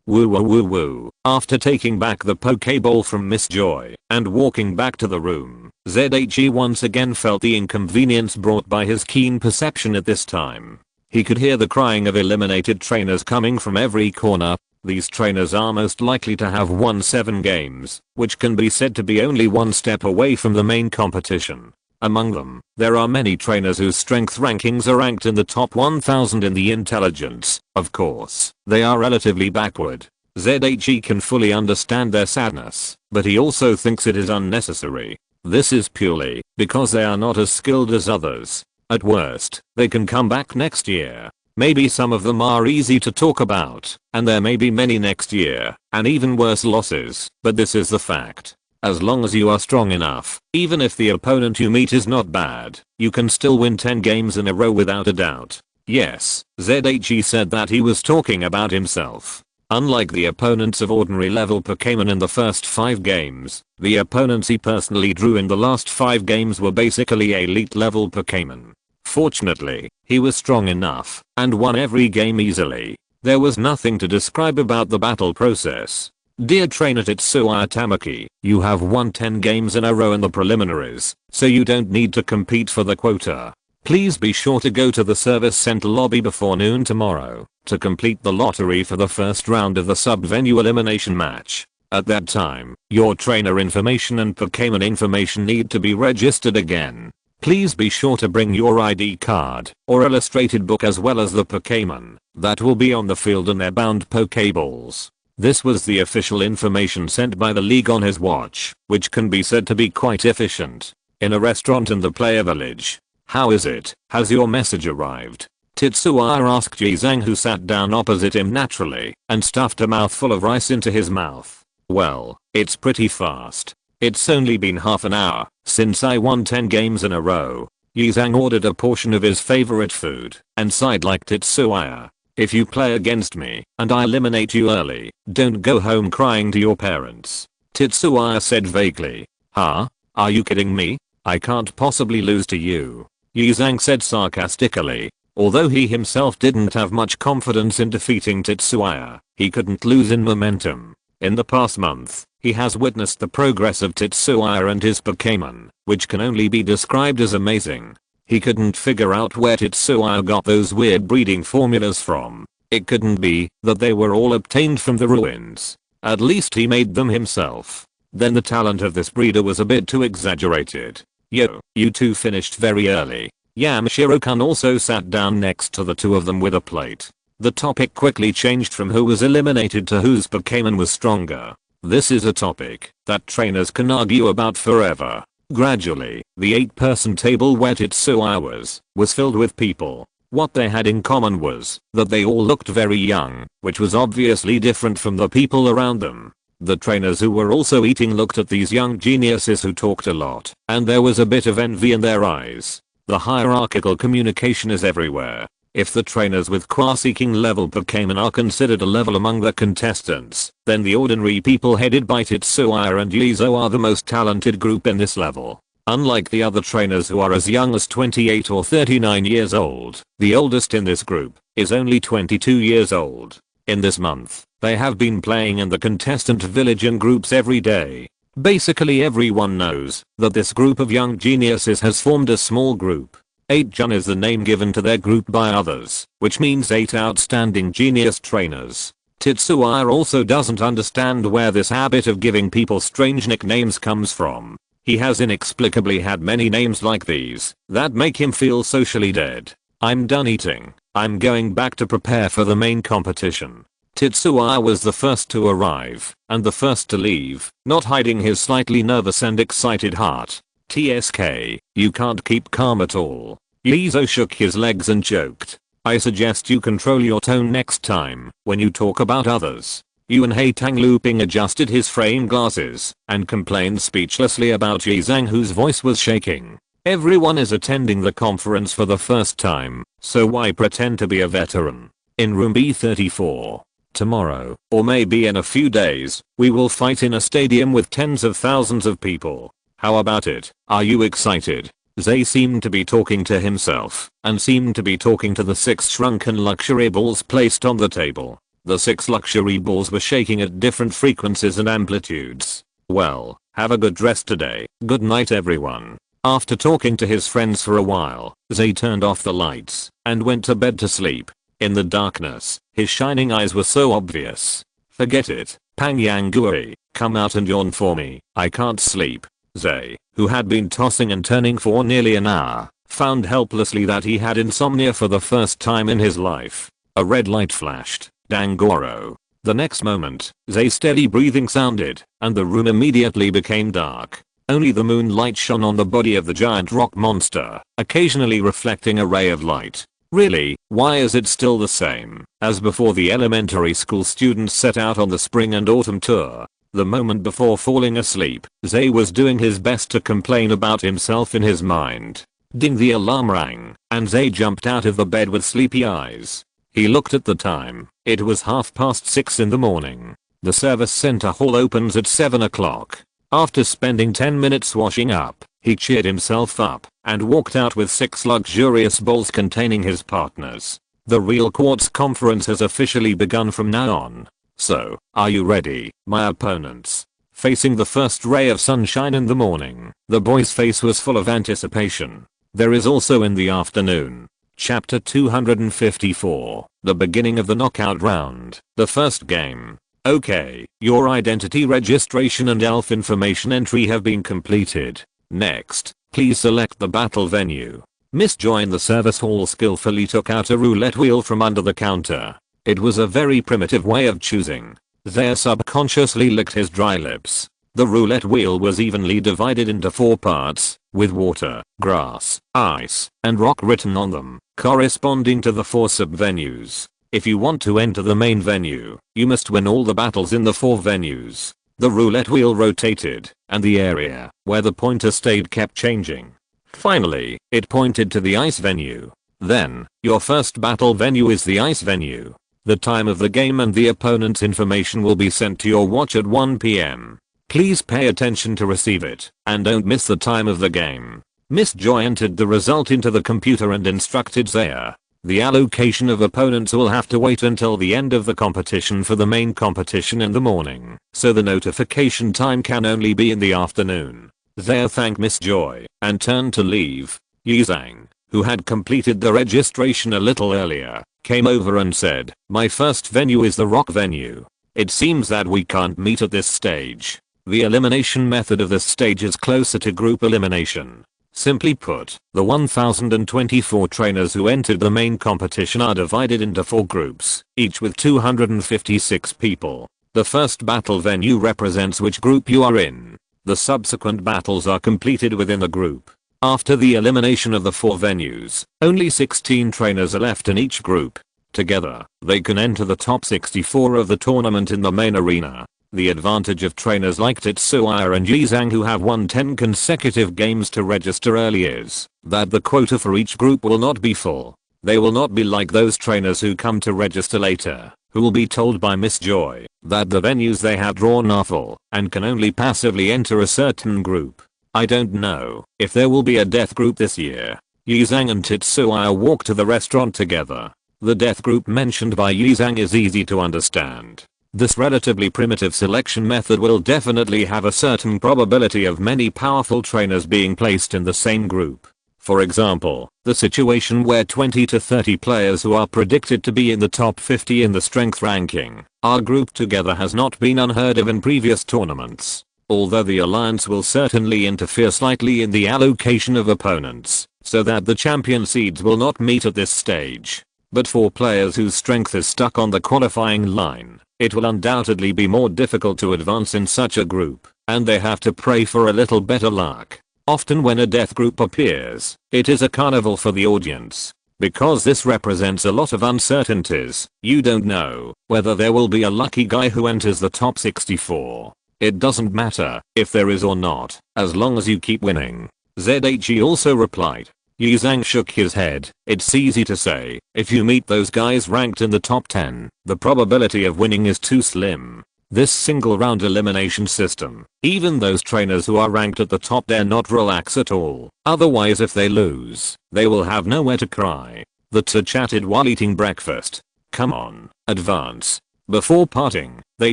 Woo woo woo woo. After taking back the Pokeball from Miss Joy and walking back to the room, ZHE once again felt the inconvenience brought by his keen perception at this time. He could hear the crying of eliminated trainers coming from every corner. These trainers are most likely to have won 7 games, which can be said to be only one step away from the main competition. Among them, there are many trainers whose strength rankings are ranked in the top 1000 in the intelligence. Of course, they are relatively backward. ZHE can fully understand their sadness, but he also thinks it is unnecessary. This is purely because they are not as skilled as others. At worst, they can come back next year. Maybe some of them are easy to talk about, and there may be many next year, and even worse losses, but this is the fact. As long as you are strong enough, even if the opponent you meet is not bad, you can still win 10 games in a row without a doubt. Yes, ZHE said that he was talking about himself. Unlike the opponents of ordinary level Pokémon in the first 5 games, the opponents he personally drew in the last 5 games were basically elite level Pokémon. Fortunately, he was strong enough and won every game easily. There was nothing to describe about the battle process. Dear trainer Tetsuya Tamaki, you have won 10 games in a row in the preliminaries, so you don't need to compete for the quota. Please be sure to go to the service center lobby before noon tomorrow to complete the lottery for the first round of the sub-venue elimination match. At that time, your trainer information and Pokémon information need to be registered again. Please be sure to bring your ID card or illustrated book as well as the Pokémon that will be on the field and their bound Pokéballs. This was the official information sent by the league on his watch, which can be said to be quite efficient. In a restaurant in the player village. How is it? Has your message arrived? Tetsuya asked Jizang, who sat down opposite him naturally and stuffed a mouthful of rice into his mouth. Well, it's pretty fast. It's only been half an hour since I won 10 games in a row. Jizang ordered a portion of his favorite food and sighed like Tetsuya. If you play against me and I eliminate you early, don't go home crying to your parents. Tetsuya said vaguely. Huh? Are you kidding me? I can't possibly lose to you. Jizang said sarcastically. Although he himself didn't have much confidence in defeating Tetsuya, he couldn't lose in momentum. In the past month, he has witnessed the progress of Tetsuya and his Pokémon, which can only be described as amazing. He couldn't figure out where Tetsuya got those weird breeding formulas from. It couldn't be that they were all obtained from the ruins. At least he made them himself. Then the talent of this breeder was a bit too exaggerated. Yo, you two finished very early. Yamashiro-kun also sat down next to the two of them with a plate. The topic quickly changed from who was eliminated to whose Pokémon was stronger. This is a topic that trainers can argue about forever. Gradually, the 8-person table where Tetsuya was filled with people. What they had in common was that they all looked very young, which was obviously different from the people around them. The trainers who were also eating looked at these young geniuses who talked a lot, and there was a bit of envy in their eyes. The hierarchical communication is everywhere. If the trainers with quasi-king level Pokémon are considered a level among the contestants, then the ordinary people headed by Tetsuya and Yizo are the most talented group in this level. Unlike the other trainers who are as young as 28 or 39 years old, the oldest in this group is only 22 years old. In this month, they have been playing in the contestant village in groups every day. Basically everyone knows that this group of young geniuses has formed a small group. 8-jun is the name given to their group by others, which means 8 outstanding genius trainers. Tetsuya also doesn't understand where this habit of giving people strange nicknames comes from. He has inexplicably had many names like these that make him feel socially dead. I'm done eating. I'm going back to prepare for the main competition. Tetsuya was the first to arrive and the first to leave, not hiding his slightly nervous and excited heart. TSK, you can't keep calm at all. Yizo shook his legs and joked. I suggest you control your tone next time when you talk about others. Yuan Haitang looping adjusted his frame glasses and complained speechlessly about Yizang, whose voice was shaking. Everyone is attending the conference for the first time, so why pretend to be a veteran? In room B34. Tomorrow, or maybe in a few days, we will fight in a stadium with tens of thousands of people. How about it? Are you excited? Zay seemed to be talking to himself and seemed to be talking to the 6 shrunken luxury balls placed on the table. The 6 luxury balls were shaking at different frequencies and amplitudes. Well, have a good rest today. Good night everyone. After talking to his friends for a while, Zay turned off the lights and went to bed to sleep. In the darkness, his shining eyes were so obvious. Forget it, Pang Yangui, come out and yawn for me, I can't sleep. Zay, who had been tossing and turning for nearly an hour, found helplessly that he had insomnia for the first time in his life. A red light flashed. Dangoro. The next moment, Zay's steady breathing sounded, and the room immediately became dark. Only the moonlight shone on the body of the giant rock monster, occasionally reflecting a ray of light. Really, why is it still the same as before the elementary school students set out on the spring and autumn tour? The moment before falling asleep, Zay was doing his best to complain about himself in his mind. Ding, the alarm rang, and Zay jumped out of the bed with sleepy eyes. He looked at the time. It was 6:30 in the morning. The service center hall opens at 7 o'clock. After spending 10 minutes washing up, he cheered himself up and walked out with 6 luxurious bowls containing his partners. The real quartz conference has officially begun from now on. So, are you ready, my opponents? Facing the first ray of sunshine in the morning, the boy's face was full of anticipation. There is also in the afternoon. Chapter 254, the beginning of the knockout round, the first game. Okay, your identity registration and elf information entry have been completed. Next, Please select the battle venue. Miss Joy in the service hall skillfully took out a roulette wheel from under the counter. It was a very primitive way of choosing. Zaire subconsciously licked his dry lips. The roulette wheel was evenly divided into 4 parts, with water, grass, ice, and rock written on them, corresponding to the 4 sub-venues. If you want to enter the main venue, you must win all the battles in the 4 venues. The roulette wheel rotated, and the area where the pointer stayed kept changing. Finally, it pointed to the ice venue. Then, your first battle venue is the ice venue. The time of the game and the opponent's information will be sent to your watch at 1 PM. Please pay attention to receive it, and don't miss the time of the game. Miss Joy entered the result into the computer and instructed Zaire. The allocation of opponents will have to wait until the end of the competition for the main competition in the morning, so the notification time can only be in the afternoon. Zaire thanked Miss Joy, and turned to leave. Yi Zhang, who had completed the registration a little earlier, came over and said, "My first venue is the rock venue. It seems that we can't meet at this stage. The elimination method of this stage is closer to group elimination. Simply put, the 1024 trainers who entered the main competition are divided into 4 groups, each with 256 people. The first battle venue represents which group you are in. The subsequent battles are completed within the group. After the elimination of the 4 venues, only 16 trainers are left in each group. Together, they can enter the top 64 of the tournament in the main arena. The advantage of trainers like Tetsuya and Yi Zhang who have won 10 consecutive games to register early is that the quota for each group will not be full. They will not be like those trainers who come to register later, who will be told by Miss Joy that the venues they have drawn are full and can only passively enter a certain group. I don't know if there will be a death group this year." Yi Zhang and Tetsuya walk to the restaurant together. The death group mentioned by Yi Zhang is easy to understand. This relatively primitive selection method will definitely have a certain probability of many powerful trainers being placed in the same group. For example, the situation where 20 to 30 players who are predicted to be in the top 50 in the strength ranking are grouped together has not been unheard of in previous tournaments. Although the alliance will certainly interfere slightly in the allocation of opponents, so that the champion seeds will not meet at this stage. But for players whose strength is stuck on the qualifying line, it will undoubtedly be more difficult to advance in such a group, and they have to pray for a little better luck. Often when a death group appears, it is a carnival for the audience. Because this represents a lot of uncertainties, you don't know whether there will be a lucky guy who enters the top 64. It doesn't matter if there is or not, as long as you keep winning. ZHE also replied. Yi Zhang shook his head. It's easy to say, if you meet those guys ranked in the top 10, the probability of winning is too slim. This single round elimination system, even those trainers who are ranked at the top dare not relax at all. Otherwise if they lose, they will have nowhere to cry. The two chatted while eating breakfast. Come on, advance. Before parting, they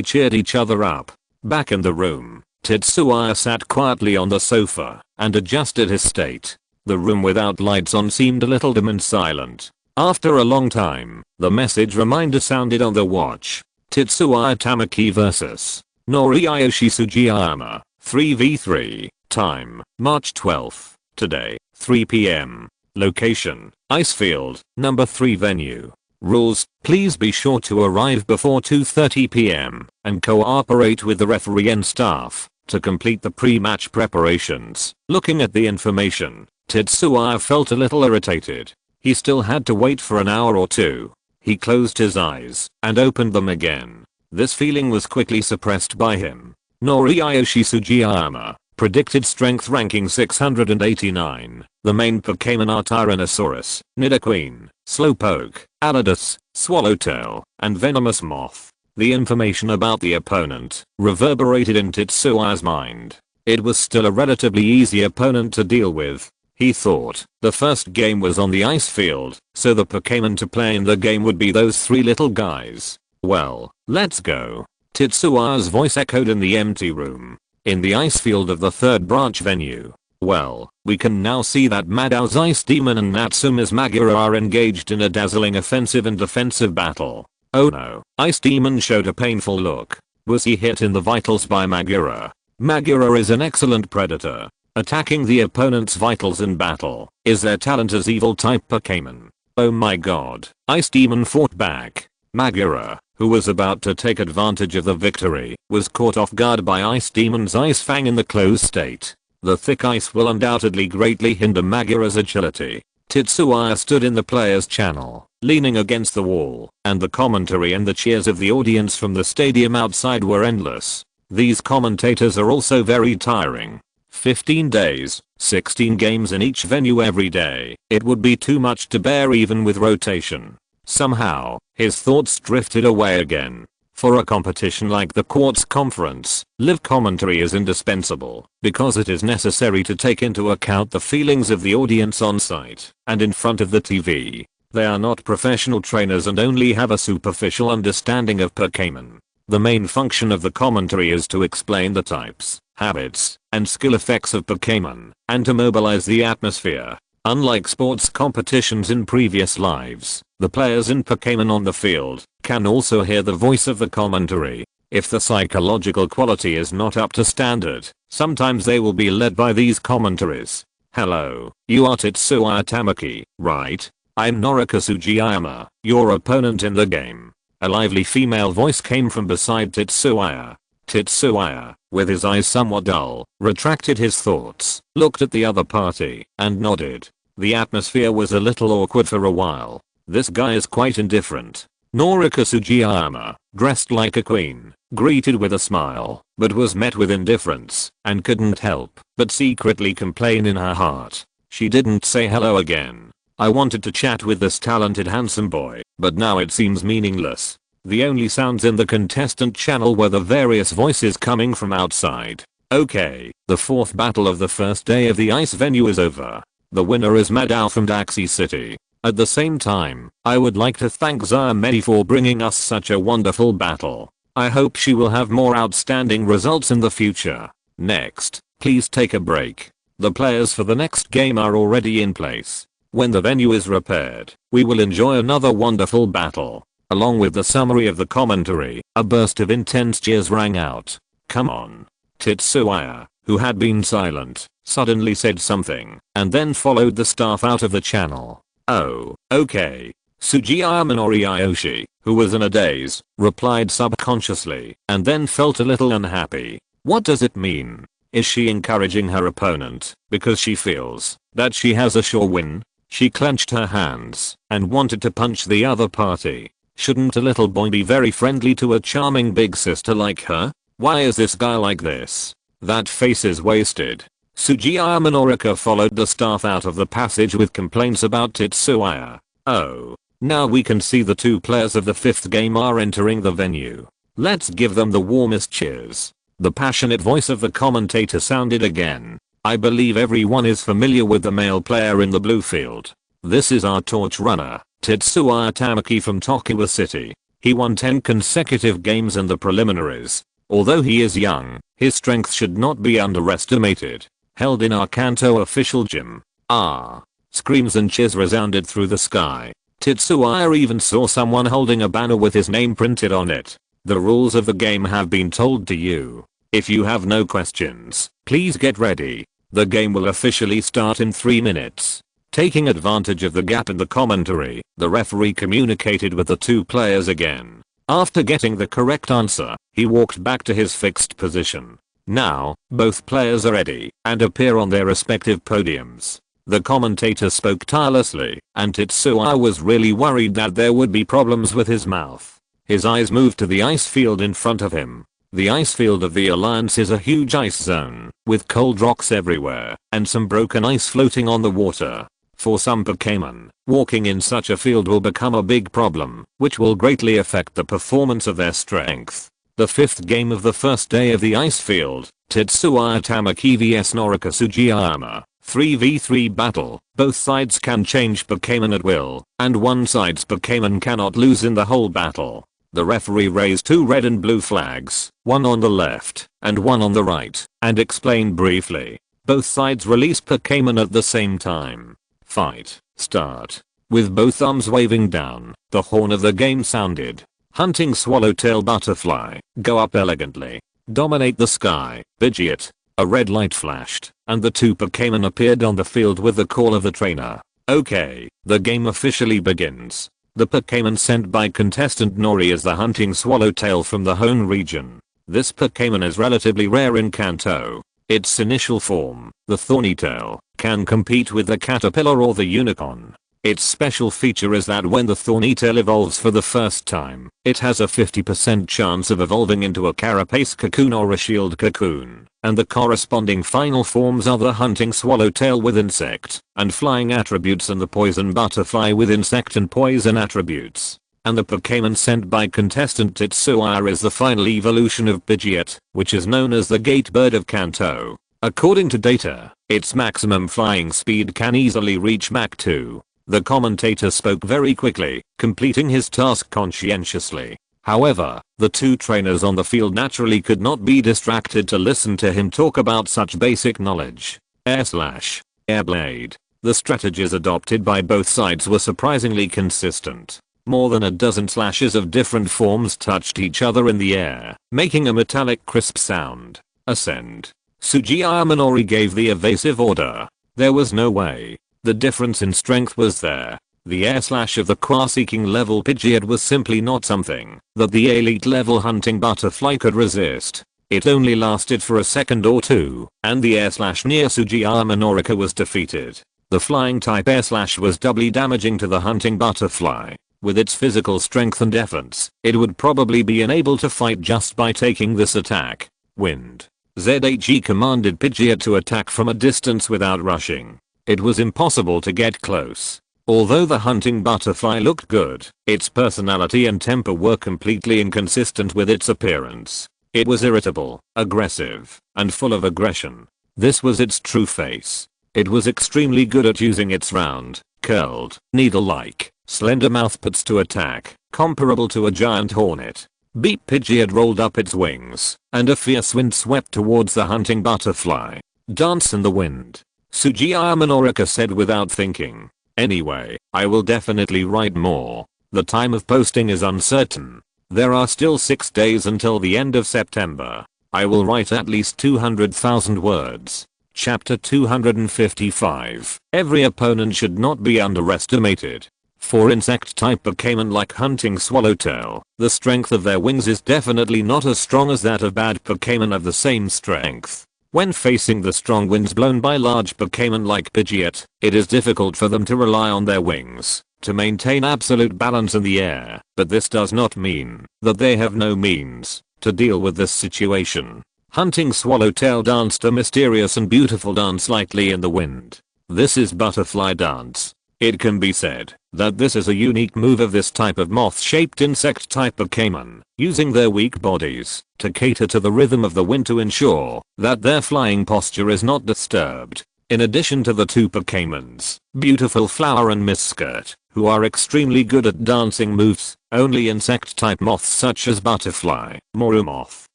cheered each other up. Back in the room, Tetsuya sat quietly on the sofa and adjusted his state. The room without lights on seemed a little dim and silent. After a long time, the message reminder sounded on the watch. Tetsuya Tamaki vs. Noriyoshi Sugiyama, 3v3, time, March 12th, today, 3 PM. Location, Icefield, number 3 venue. Rules, please be sure to arrive before 2:30 PM and cooperate with the referee and staff to complete the pre-match preparations. Looking at the information, Tetsuya felt a little irritated. He still had to wait for an hour or two. He closed his eyes and opened them again. This feeling was quickly suppressed by him. Noriyoshi Sugiyama, predicted strength ranking 689. The main Pokémon are Tyrannosaurus, Nidoqueen, Slowpoke, Aladus, Swallowtail, and Venomous Moth. The information about the opponent reverberated in Tetsuya's mind. It was still a relatively easy opponent to deal with. He thought the first game was on the ice field, so the Pokémon to play in the game would be those 3 little guys. Well, let's go. Tetsuya's voice echoed in the empty room. In the ice field of the 3rd branch venue. Well, we can now see that Madou's Ice Demon and Natsume's Magura are engaged in a dazzling offensive and defensive battle. Oh no, Ice Demon showed a painful look. Was he hit in the vitals by Magura? Magura is an excellent predator. attacking the opponent's vitals in battle. Is their talent as evil type Pokémon? Oh my god. Ice Demon fought back. Magura, who was about to take advantage of the victory, was caught off guard by Ice Demon's Ice Fang in the closed state. The thick ice will undoubtedly greatly hinder Magura's agility. Tetsuya stood in the player's channel, leaning against the wall, and the commentary and the cheers of the audience from the stadium outside were endless. These commentators are also very tiring. 15 days, 16 games in each venue every day. It would be too much to bear even with rotation. Somehow, his thoughts drifted away again. For a competition like the Quartz Conference, live commentary is indispensable because it is necessary to take into account the feelings of the audience on site and in front of the TV. They are not professional trainers and only have a superficial understanding of Pokémon. The main function of the commentary is to explain the types, habits, and skill effects of Pokémon, and to mobilize the atmosphere. Unlike sports competitions in previous lives, the players in Pokémon on the field can also hear the voice of the commentary. If the psychological quality is not up to standard, sometimes they will be led by these commentaries. Hello, you are Tetsuya Tamaki, right? I'm Norika Sugiyama, your opponent in the game. A lively female voice came from beside Tetsuya. Tetsuya, with his eyes somewhat dull, retracted his thoughts, looked at the other party, and nodded. The atmosphere was a little awkward for a while. This guy is quite indifferent. Norika Sugiyama, dressed like a queen, greeted with a smile, but was met with indifference, and couldn't help but secretly complain in her heart. She didn't say hello again. I wanted to chat with this talented handsome boy, but now it seems meaningless. The only sounds in the contestant channel were the various voices coming from outside. Okay, the fourth battle of the first day of the ice venue is over. The winner is Madao from Daxi City. At the same time, I would like to thank Zayamedi for bringing us such a wonderful battle. I hope she will have more outstanding results in the future. Next, please take a break. The players for the next game are already in place. When the venue is repaired, we will enjoy another wonderful battle. Along with the summary of the commentary, a burst of intense cheers rang out. Come on. Tetsuya, who had been silent, suddenly said something, and then followed the staff out of the channel. Oh, okay. Sugiyama Noriyoshi, who was in a daze, replied subconsciously, and then felt a little unhappy. What does it mean? Is she encouraging her opponent because she feels that she has a sure win? She clenched her hands and wanted to punch the other party. Shouldn't a little boy be very friendly to a charming big sister like her? Why is this guy like this? That face is wasted. Sugiyama Norika followed the staff out of the passage with complaints about Tetsuya. Oh. Now we can see the two players of the fifth game are entering the venue. Let's give them the warmest cheers. The passionate voice of the commentator sounded again. I believe everyone is familiar with the male player in the blue field. This is our torch runner, Tetsuya Tamaki from Tokiwa City. He won 10 consecutive games in the preliminaries. Although he is young, his strength should not be underestimated. Held in our Kanto official gym. Ah! Screams and cheers resounded through the sky. Tetsuya even saw someone holding a banner with his name printed on it. The rules of the game have been told to you. If you have no questions, please get ready. The game will officially start in 3 minutes. Taking advantage of the gap in the commentary, the referee communicated with the two players again. After getting the correct answer, he walked back to his fixed position. Now, both players are ready and appear on their respective podiums. The commentator spoke tirelessly, and Tetsuya was really worried that there would be problems with his mouth. His eyes moved to the ice field in front of him. The ice field of the Alliance is a huge ice zone, with cold rocks everywhere, and some broken ice floating on the water. For some Pokémon, walking in such a field will become a big problem, which will greatly affect the performance of their strength. The fifth game of the first day of the ice field, Tetsuya Tamaki vs Norika Sugiyama, 3v3 battle. Both sides can change Pokémon at will, and one side's Pokémon cannot lose in the whole battle. The referee raised 2 red and blue flags, one on the left and one on the right, and explained briefly. Both sides release Pokémon at the same time. Fight, start. With both arms waving down, the horn of the game sounded. Hunting Swallowtail Butterfly, go up elegantly. Dominate the sky, Pidgeot. A red light flashed, and the two Pokémon appeared on the field with the call of the trainer. Okay, the game officially begins. The Pokémon sent by contestant Nori is the hunting swallowtail from the Hone region. This Pokémon is relatively rare in Kanto. Its initial form, the Thornytail, can compete with the caterpillar or the unicorn. Its special feature is that when the Thornytail evolves for the first time, it has a 50% chance of evolving into a carapace cocoon or a shield cocoon, and the corresponding final forms are the hunting swallowtail with insect and flying attributes and the poison butterfly with insect and poison attributes. And the Pokémon sent by contestant Tetsuya is the final evolution of Pidgeot, which is known as the Gate Bird of Kanto. According to data, its maximum flying speed can easily reach Mach 2. The commentator spoke very quickly, completing his task conscientiously. However, the two trainers on the field naturally could not be distracted to listen to him talk about such basic knowledge. Airblade. The strategies adopted by both sides were surprisingly consistent. More than a dozen slashes of different forms touched each other in the air, making a metallic crisp sound. Ascend. Sugiyama Minori gave the evasive order. There was no way. The difference in strength was there. The air slash of the Qua-seeking level Pidgeot was simply not something that the elite level hunting butterfly could resist. It only lasted for a second or two, and the air slash near Sugiyama Norika was defeated. The flying type air slash was doubly damaging to the hunting butterfly. With its physical strength and defense, it would probably be unable to fight just by taking this attack. Wind. ZHE commanded Pidgeot to attack from a distance without rushing. It was impossible to get close. Although the hunting butterfly looked good, its personality and temper were completely inconsistent with its appearance. It was irritable, aggressive, and full of aggression. This was its true face. It was extremely good at using its round, curled, needle-like, slender mouthparts to attack, comparable to a giant hornet. Beep Pidgeot rolled up its wings, and a fierce wind swept towards the hunting butterfly. Dance in the wind. Sugiyama Norika said without thinking. Anyway, I will definitely write more. The time of posting is uncertain. There are still 6 days until the end of September. I will write at least 200,000 words. Chapter 255. Every opponent should not be underestimated. For insect-type Pokémon like hunting swallowtail, the strength of their wings is definitely not as strong as that of bad Pokémon of the same strength. When facing the strong winds blown by large Pokémon like Pidgeot, it is difficult for them to rely on their wings to maintain absolute balance in the air, but this does not mean that they have no means to deal with this situation. Hunting swallowtail danced a mysterious and beautiful dance lightly in the wind. This is butterfly dance. It can be said that this is a unique move of this type of moth-shaped insect-type Pokémon, using their weak bodies to cater to the rhythm of the wind to ensure that their flying posture is not disturbed. In addition to the two Pokémons, Beautiful Flower and Miss Skirt, who are extremely good at dancing moves, only insect-type moths such as Butterfly, Morumoth,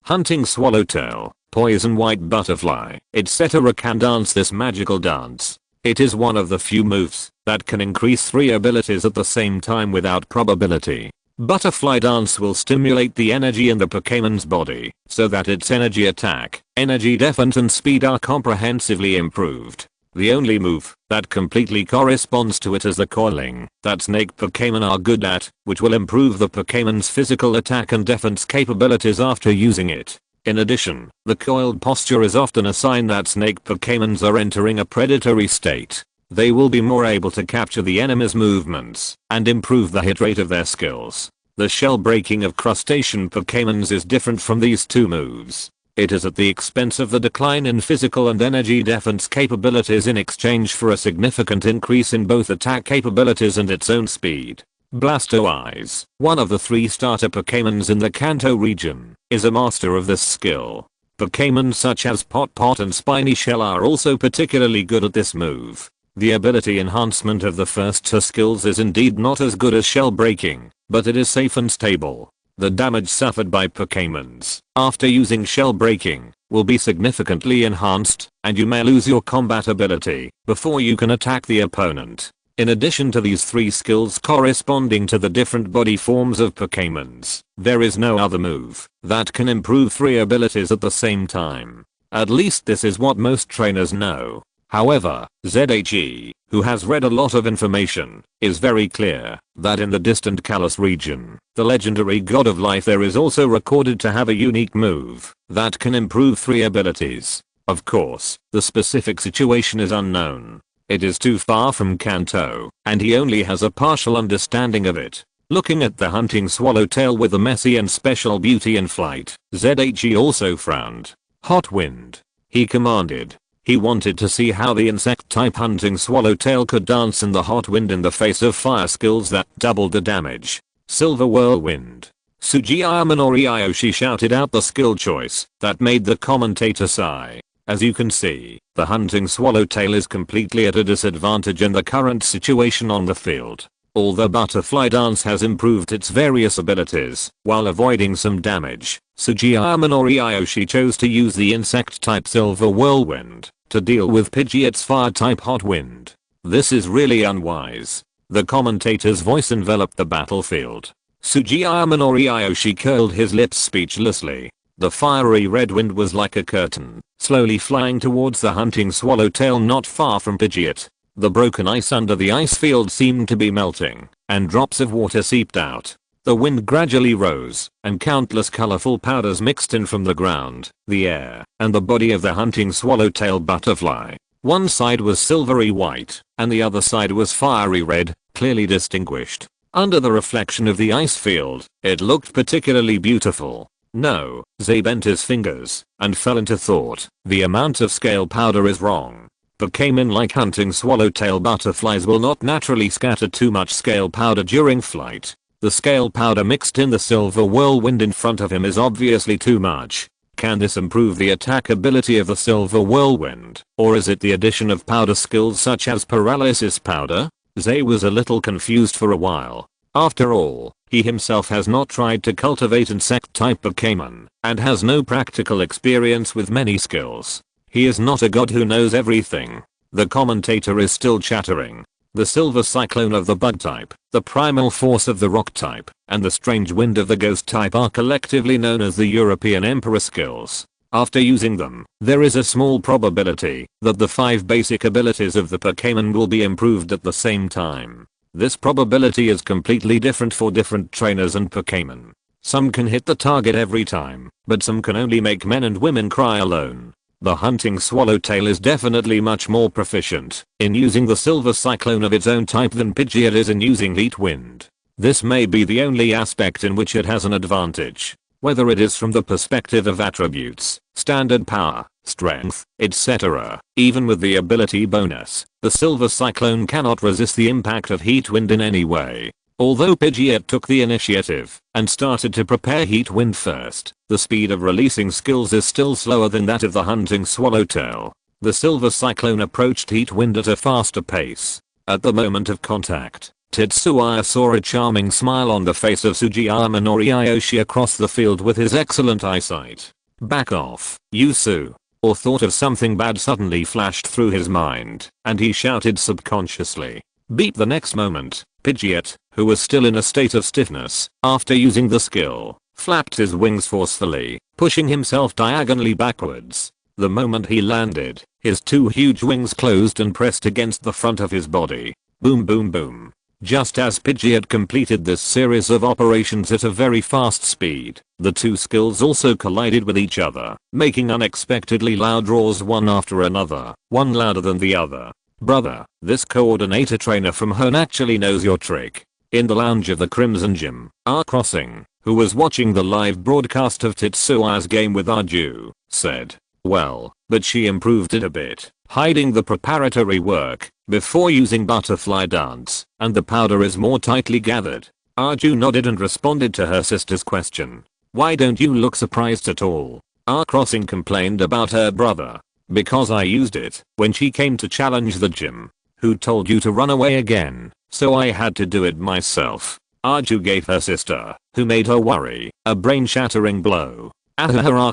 Hunting Swallowtail, Poison White Butterfly, etc. can dance this magical dance. It is one of the few moves that can increase 3 abilities at the same time without probability. Butterfly dance will stimulate the energy in the Pokémon's body so that its energy attack, energy defense and speed are comprehensively improved. The only move that completely corresponds to it is the coiling that snake Pokémon are good at, which will improve the Pokémon's physical attack and defense capabilities after using it. In addition, the coiled posture is often a sign that snake Pokémons are entering a predatory state. They will be more able to capture the enemy's movements and improve the hit rate of their skills. The shell breaking of crustacean Pokémons is different from these two moves. It is at the expense of the decline in physical and energy defense capabilities in exchange for a significant increase in both attack capabilities and its own speed. Blastoise, one of the 3 starter Pokémons in the Kanto region, is a master of this skill. Pokémon such as Pot and Spiny Shell are also particularly good at this move. The ability enhancement of the first 2 skills is indeed not as good as shell breaking, but it is safe and stable. The damage suffered by Pokémons after using shell breaking will be significantly enhanced, and you may lose your combat ability before you can attack the opponent. In addition to these 3 skills corresponding to the different body forms of Pokémons, there is no other move that can improve 3 abilities at the same time. At least this is what most trainers know. However, ZHE, who has read a lot of information, is very clear that in the distant Kalos region, the legendary god of life there is also recorded to have a unique move that can improve 3 abilities. Of course, the specific situation is unknown. It is too far from Kanto, and he only has a partial understanding of it. Looking at the hunting swallowtail with the messy and special beauty in flight, ZHE also frowned. Hot wind. He commanded. He wanted to see how the insect-type hunting swallowtail could dance in the hot wind in the face of fire skills that doubled the damage. Silver whirlwind. Sugiyama Noriyoshi shouted out the skill choice that made the commentator sigh. As you can see, the hunting swallowtail is completely at a disadvantage in the current situation on the field. Although Butterfly Dance has improved its various abilities while avoiding some damage, Sugiyama Noriyoshi chose to use the insect-type Silver Whirlwind to deal with Pidgeot's fire-type Hot Wind. This is really unwise. The commentator's voice enveloped the battlefield. Sugiyama Noriyoshi curled his lips speechlessly. The fiery red wind was like a curtain, slowly flying towards the hunting swallowtail not far from Pidgeot. The broken ice under the ice field seemed to be melting, and drops of water seeped out. The wind gradually rose, and countless colorful powders mixed in from the ground, the air, and the body of the hunting swallowtail butterfly. One side was silvery white, and the other side was fiery red, clearly distinguished. Under the reflection of the ice field, it looked particularly beautiful. No, Zay bent his fingers, and fell into thought. The amount of scale powder is wrong. Pokémon like hunting swallowtail butterflies will not naturally scatter too much scale powder during flight. The scale powder mixed in the silver whirlwind in front of him is obviously too much. Can this improve the attack ability of the silver whirlwind, or is it the addition of powder skills such as paralysis powder? Zay was a little confused for a while. After all, he himself has not tried to cultivate insect-type Pokémon, and has no practical experience with many skills. He is not a god who knows everything. The commentator is still chattering. The silver cyclone of the bug type, the primal force of the rock type, and the strange wind of the ghost type are collectively known as the European Emperor skills. After using them, there is a small probability that the 5 basic abilities of the Pokémon will be improved at the same time. This probability is completely different for different trainers and Pokémon. Some can hit the target every time, but some can only make men and women cry alone. The hunting swallowtail is definitely much more proficient in using the silver cyclone of its own type than Pidgeot is in using heat wind. This may be the only aspect in which it has an advantage. Whether it is from the perspective of attributes, standard power, strength, etc. Even with the ability bonus, the silver cyclone cannot resist the impact of heat wind in any way. Although Pidgeot took the initiative and started to prepare heat wind first, the speed of releasing skills is still slower than that of the hunting swallowtail. The silver cyclone approached heat wind at a faster pace. At the moment of contact, Tetsuya saw a charming smile on the face of Sugiyama Noriyoshi across the field with his excellent eyesight. Back off, Yusu. Or thought of something bad suddenly flashed through his mind, and he shouted subconsciously. Beep. The next moment, Pidgeot, who was still in a state of stiffness after using the skill, flapped his wings forcefully, pushing himself diagonally backwards. The moment he landed, his 2 huge wings closed and pressed against the front of his body. Boom boom boom. Just as Pidgeot completed this series of operations at a very fast speed, the 2 skills also collided with each other, making unexpectedly loud roars one after another, one louder than the other. Brother, this coordinator trainer from Hone actually knows your trick. In the lounge of the Crimson Gym, Crossing, who was watching the live broadcast of Tetsuya's game with Arju, said, well, but she improved it a bit, hiding the preparatory work before using Butterfly Dance, and the powder is more tightly gathered. Arju nodded and responded to her sister's question. Why don't you look surprised at all? Crossing complained about her brother. Because I used it when she came to challenge the gym. Who told you to run away again? So I had to do it myself. Arju gave her sister, who made her worry, a brain-shattering blow.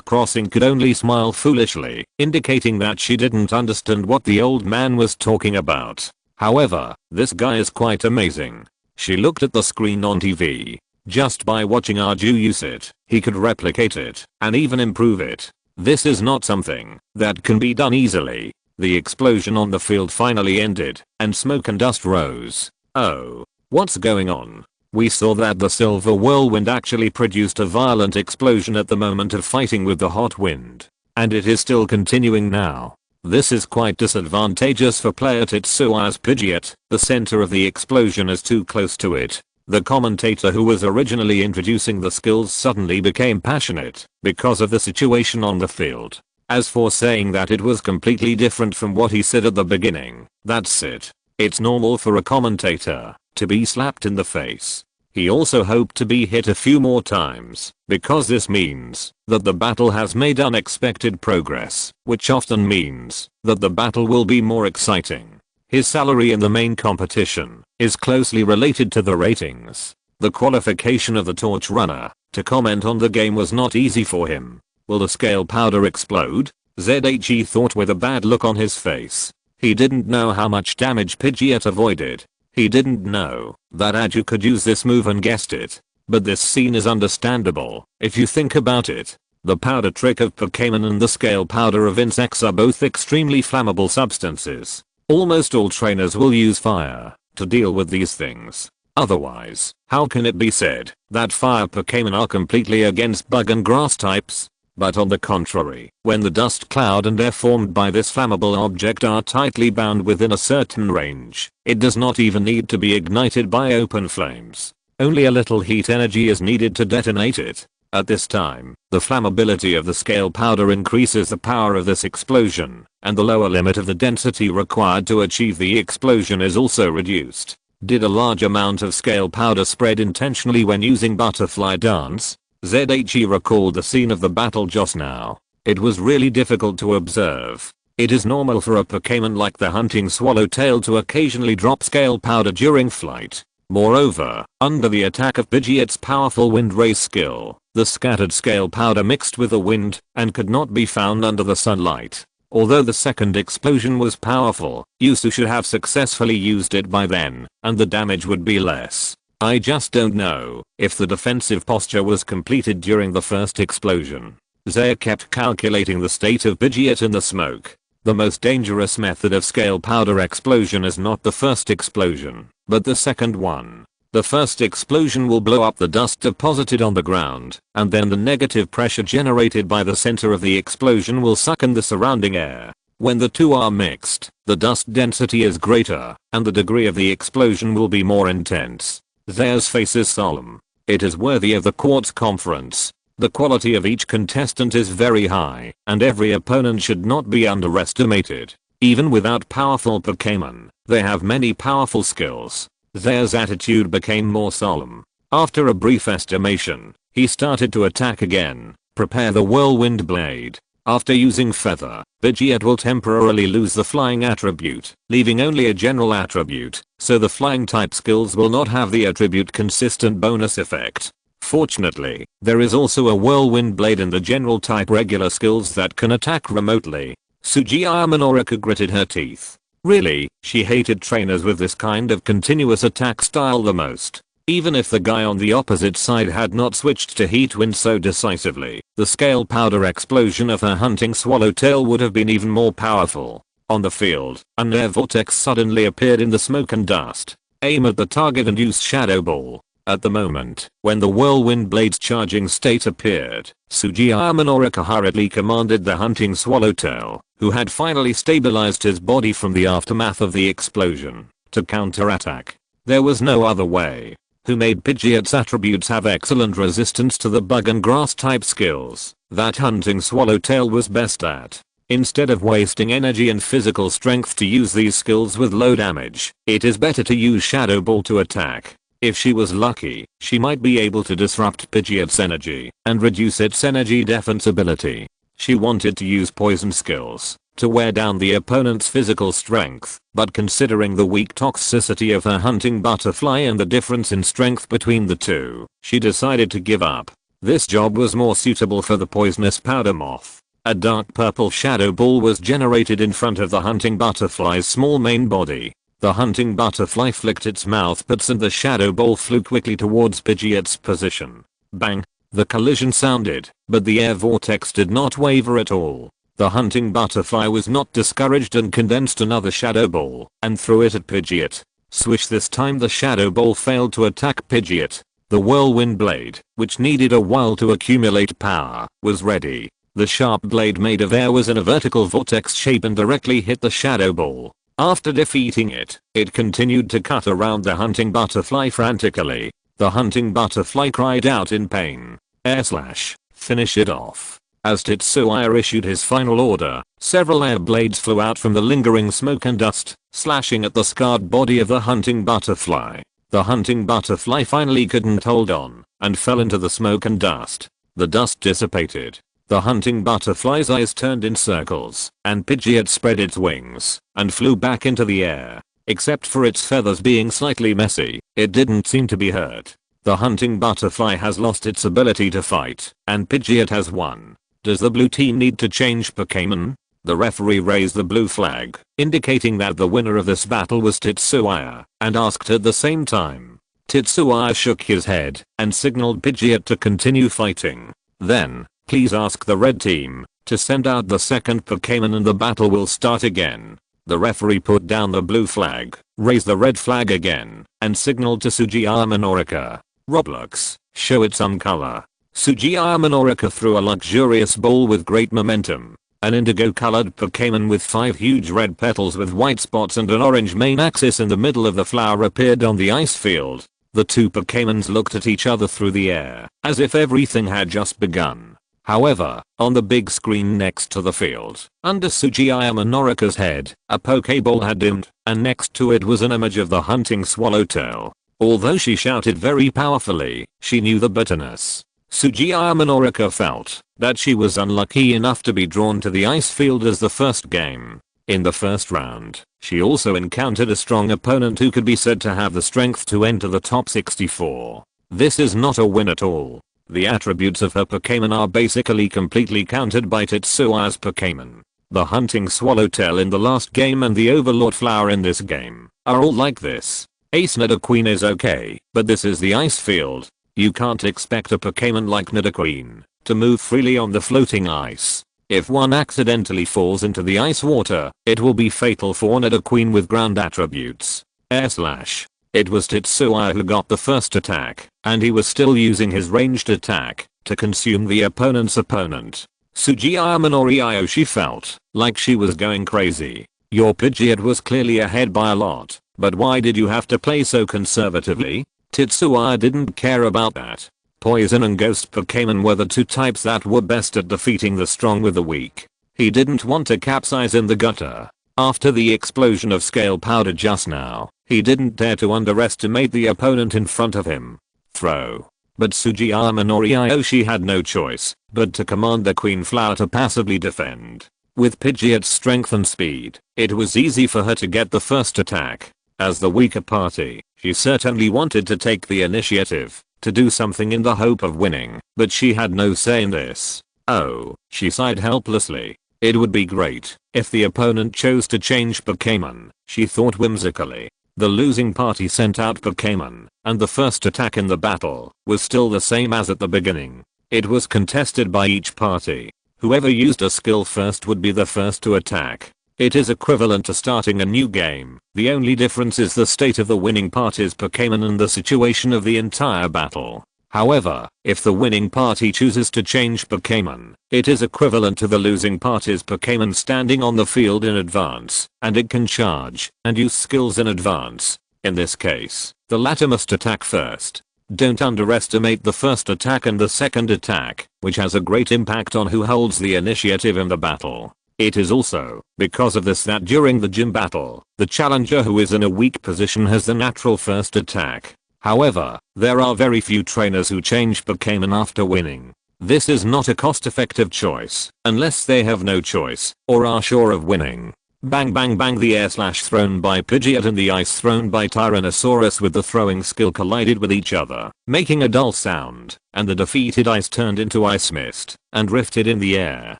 Crossing could only smile foolishly, indicating that she didn't understand what the old man was talking about. However, this guy is quite amazing. She looked at the screen on TV. Just by watching Arju use it, he could replicate it, and even improve it. This is not something that can be done easily. The explosion on the field finally ended, and smoke and dust rose. Oh, what's going on? We saw that the silver whirlwind actually produced a violent explosion at the moment of fighting with the hot wind. And it is still continuing now. This is quite disadvantageous for player Tetsuo as Pidgeot. The center of the explosion is too close to it. The commentator who was originally introducing the skills suddenly became passionate because of the situation on the field. As for saying that it was completely different from what he said at the beginning, that's it. It's normal for a commentator to be slapped in the face. He also hoped to be hit a few more times, because this means that the battle has made unexpected progress, which often means that the battle will be more exciting. His salary in the main competition is closely related to the ratings. The qualification of the torch runner to comment on the game was not easy for him. Will the scale powder explode? ZHE thought with a bad look on his face. He didn't know how much damage Pidgeot avoided. He didn't know that Aju could use this move and guessed it. But this scene is understandable if you think about it. The powder trick of Pokémon and the scale powder of insects are both extremely flammable substances. Almost all trainers will use fire to deal with these things. Otherwise, how can it be said that fire Pokémon are completely against bug and grass types? But on the contrary, when the dust cloud and air formed by this flammable object are tightly bound within a certain range, it does not even need to be ignited by open flames. Only a little heat energy is needed to detonate it. At this time, the flammability of the scale powder increases the power of this explosion, and the lower limit of the density required to achieve the explosion is also reduced. Did a large amount of scale powder spread intentionally when using butterfly dance? ZHE recalled the scene of the battle just now. It was really difficult to observe. It is normal for a Pokémon like the hunting swallowtail to occasionally drop scale powder during flight. Moreover, under the attack of Pidgeot's powerful wind race skill, the scattered scale powder mixed with the wind and could not be found under the sunlight. Although the second explosion was powerful, Yusu should have successfully used it by then, and the damage would be less. I just don't know if the defensive posture was completed during the first explosion. Zaya kept calculating the state of Pidgeot in the smoke. The most dangerous method of scale powder explosion is not the first explosion, but the second one. The first explosion will blow up the dust deposited on the ground, and then the negative pressure generated by the center of the explosion will suck in the surrounding air. When the two are mixed, the dust density is greater, and the degree of the explosion will be more intense. Zaya's face is solemn. It is worthy of the quartz conference. The quality of each contestant is very high, and every opponent should not be underestimated. Even without powerful Pokémon, they have many powerful skills. Zaya's attitude became more solemn. After a brief estimation, he started to attack again. Prepare the whirlwind blade. After using feather, Pidgeot will temporarily lose the flying attribute, leaving only a general attribute, so the flying type skills will not have the attribute consistent bonus effect. Fortunately, there is also a whirlwind blade in the general type regular skills that can attack remotely. Sugiyama Minorika gritted her teeth. Really, she hated trainers with this kind of continuous attack style the most. Even if the guy on the opposite side had not switched to Heat Wind so decisively, the scale powder explosion of her hunting swallowtail would have been even more powerful. On the field, an air vortex suddenly appeared in the smoke and dust. Aim at the target and use Shadow Ball. At the moment, when the whirlwind blade's charging state appeared, Sugiyama Minorika hurriedly commanded the hunting swallowtail, who had finally stabilized his body from the aftermath of the explosion, to counterattack. There was no other way. Who made Pidgeot's attributes have excellent resistance to the bug and grass type skills that hunting swallowtail was best at. Instead of wasting energy and physical strength to use these skills with low damage, it is better to use Shadow Ball to attack. If she was lucky, she might be able to disrupt Pidgeot's energy and reduce its energy defensibility. She wanted to use poison skills to wear down the opponent's physical strength, but considering the weak toxicity of her hunting butterfly and the difference in strength between the two, she decided to give up. This job was more suitable for the poisonous powder moth. A dark purple shadow ball was generated in front of the hunting butterfly's small main body. The hunting butterfly flicked its mouthparts and the shadow ball flew quickly towards Pidgeot's position. Bang! The collision sounded, but the air vortex did not waver at all. The hunting butterfly was not discouraged and condensed another shadow ball and threw it at Pidgeot. Swish, this time the shadow ball failed to attack Pidgeot. The whirlwind blade, which needed a while to accumulate power, was ready. The sharp blade made of air was in a vertical vortex shape and directly hit the shadow ball. After defeating it, it continued to cut around the hunting butterfly frantically. The hunting butterfly cried out in pain. Air slash, finish it off. As Tetsuya issued his final order, several air blades flew out from the lingering smoke and dust, slashing at the scarred body of the hunting butterfly. The hunting butterfly finally couldn't hold on and fell into the smoke and dust. The dust dissipated. The hunting butterfly's eyes turned in circles, and Pidgeot spread its wings and flew back into the air. Except for its feathers being slightly messy, it didn't seem to be hurt. The hunting butterfly has lost its ability to fight, and Pidgeot has won. Does the blue team need to change Pokémon? The referee raised the blue flag, indicating that the winner of this battle was Tetsuya, and asked at the same time. Tetsuya shook his head and signaled Pidgeot to continue fighting. Then, please ask the red team to send out the second Pokémon and the battle will start again. The referee put down the blue flag, raised the red flag again, and signaled to Sugiyama Norika. Roblox, show it some color. Sugiyama Norika threw a luxurious ball with great momentum. An indigo-colored Pokémon with 5 huge red petals with white spots and an orange main axis in the middle of the flower appeared on the ice field. The two Pokémons looked at each other through the air, as if everything had just begun. However, on the big screen next to the field, under Sugiyama Norika's head, a Pokéball had dimmed, and next to it was an image of the hunting swallowtail. Although she shouted very powerfully, she knew the bitterness. Sugiyama Norika felt that she was unlucky enough to be drawn to the ice field as the first game. In the first round, she also encountered a strong opponent who could be said to have the strength to enter the top 64. This is not a win at all. The attributes of her Pokémon are basically completely countered by Tetsuya's Pokémon. The hunting swallowtail in the last game and the overlord flower in this game are all like this. Ace Nidoqueen is okay, but this is the ice field. You can't expect a Pokémon like Nidoqueen to move freely on the floating ice. If one accidentally falls into the ice water, it will be fatal for Nidoqueen with ground attributes. Air slash. It was Tetsuya who got the first attack, and he was still using his ranged attack to consume the opponent's opponent. Sugiyama Norika felt like she was going crazy. Your Pidgeot was clearly ahead by a lot, but why did you have to play so conservatively? Tetsuya didn't care about that. Poison and Ghost Pokémon were the two types that were best at defeating the strong with the weak. He didn't want to capsize in the gutter. After the explosion of scale powder just now, he didn't dare to underestimate the opponent in front of him. Throw. But Sugiyama Norika had no choice but to command the Queen Flower to passively defend. With Pidgeot's strength and speed, it was easy for her to get the first attack. As the weaker party, she certainly wanted to take the initiative, to do something in the hope of winning, but she had no say in this. Oh, she sighed helplessly. It would be great if the opponent chose to change Pokémon, she thought whimsically. The losing party sent out Pokémon, and the first attack in the battle was still the same as at the beginning. It was contested by each party. Whoever used a skill first would be the first to attack. It is equivalent to starting a new game. The only difference is the state of the winning party's Pokémon and the situation of the entire battle. However, if the winning party chooses to change Pokémon, it is equivalent to the losing party's Pokémon standing on the field in advance, and it can charge and use skills in advance. In this case, the latter must attack first. Don't underestimate the first attack and the second attack, which has a great impact on who holds the initiative in the battle. It is also because of this that during the gym battle, the challenger who is in a weak position has the natural first attack. However, there are very few trainers who change Pokémon after winning. This is not a cost-effective choice, unless they have no choice, or are sure of winning. Bang bang bang, the air slash thrown by Pidgeot and the ice thrown by Tyrannosaurus with the throwing skill collided with each other, making a dull sound, and the defeated ice turned into ice mist, and rifted in the air.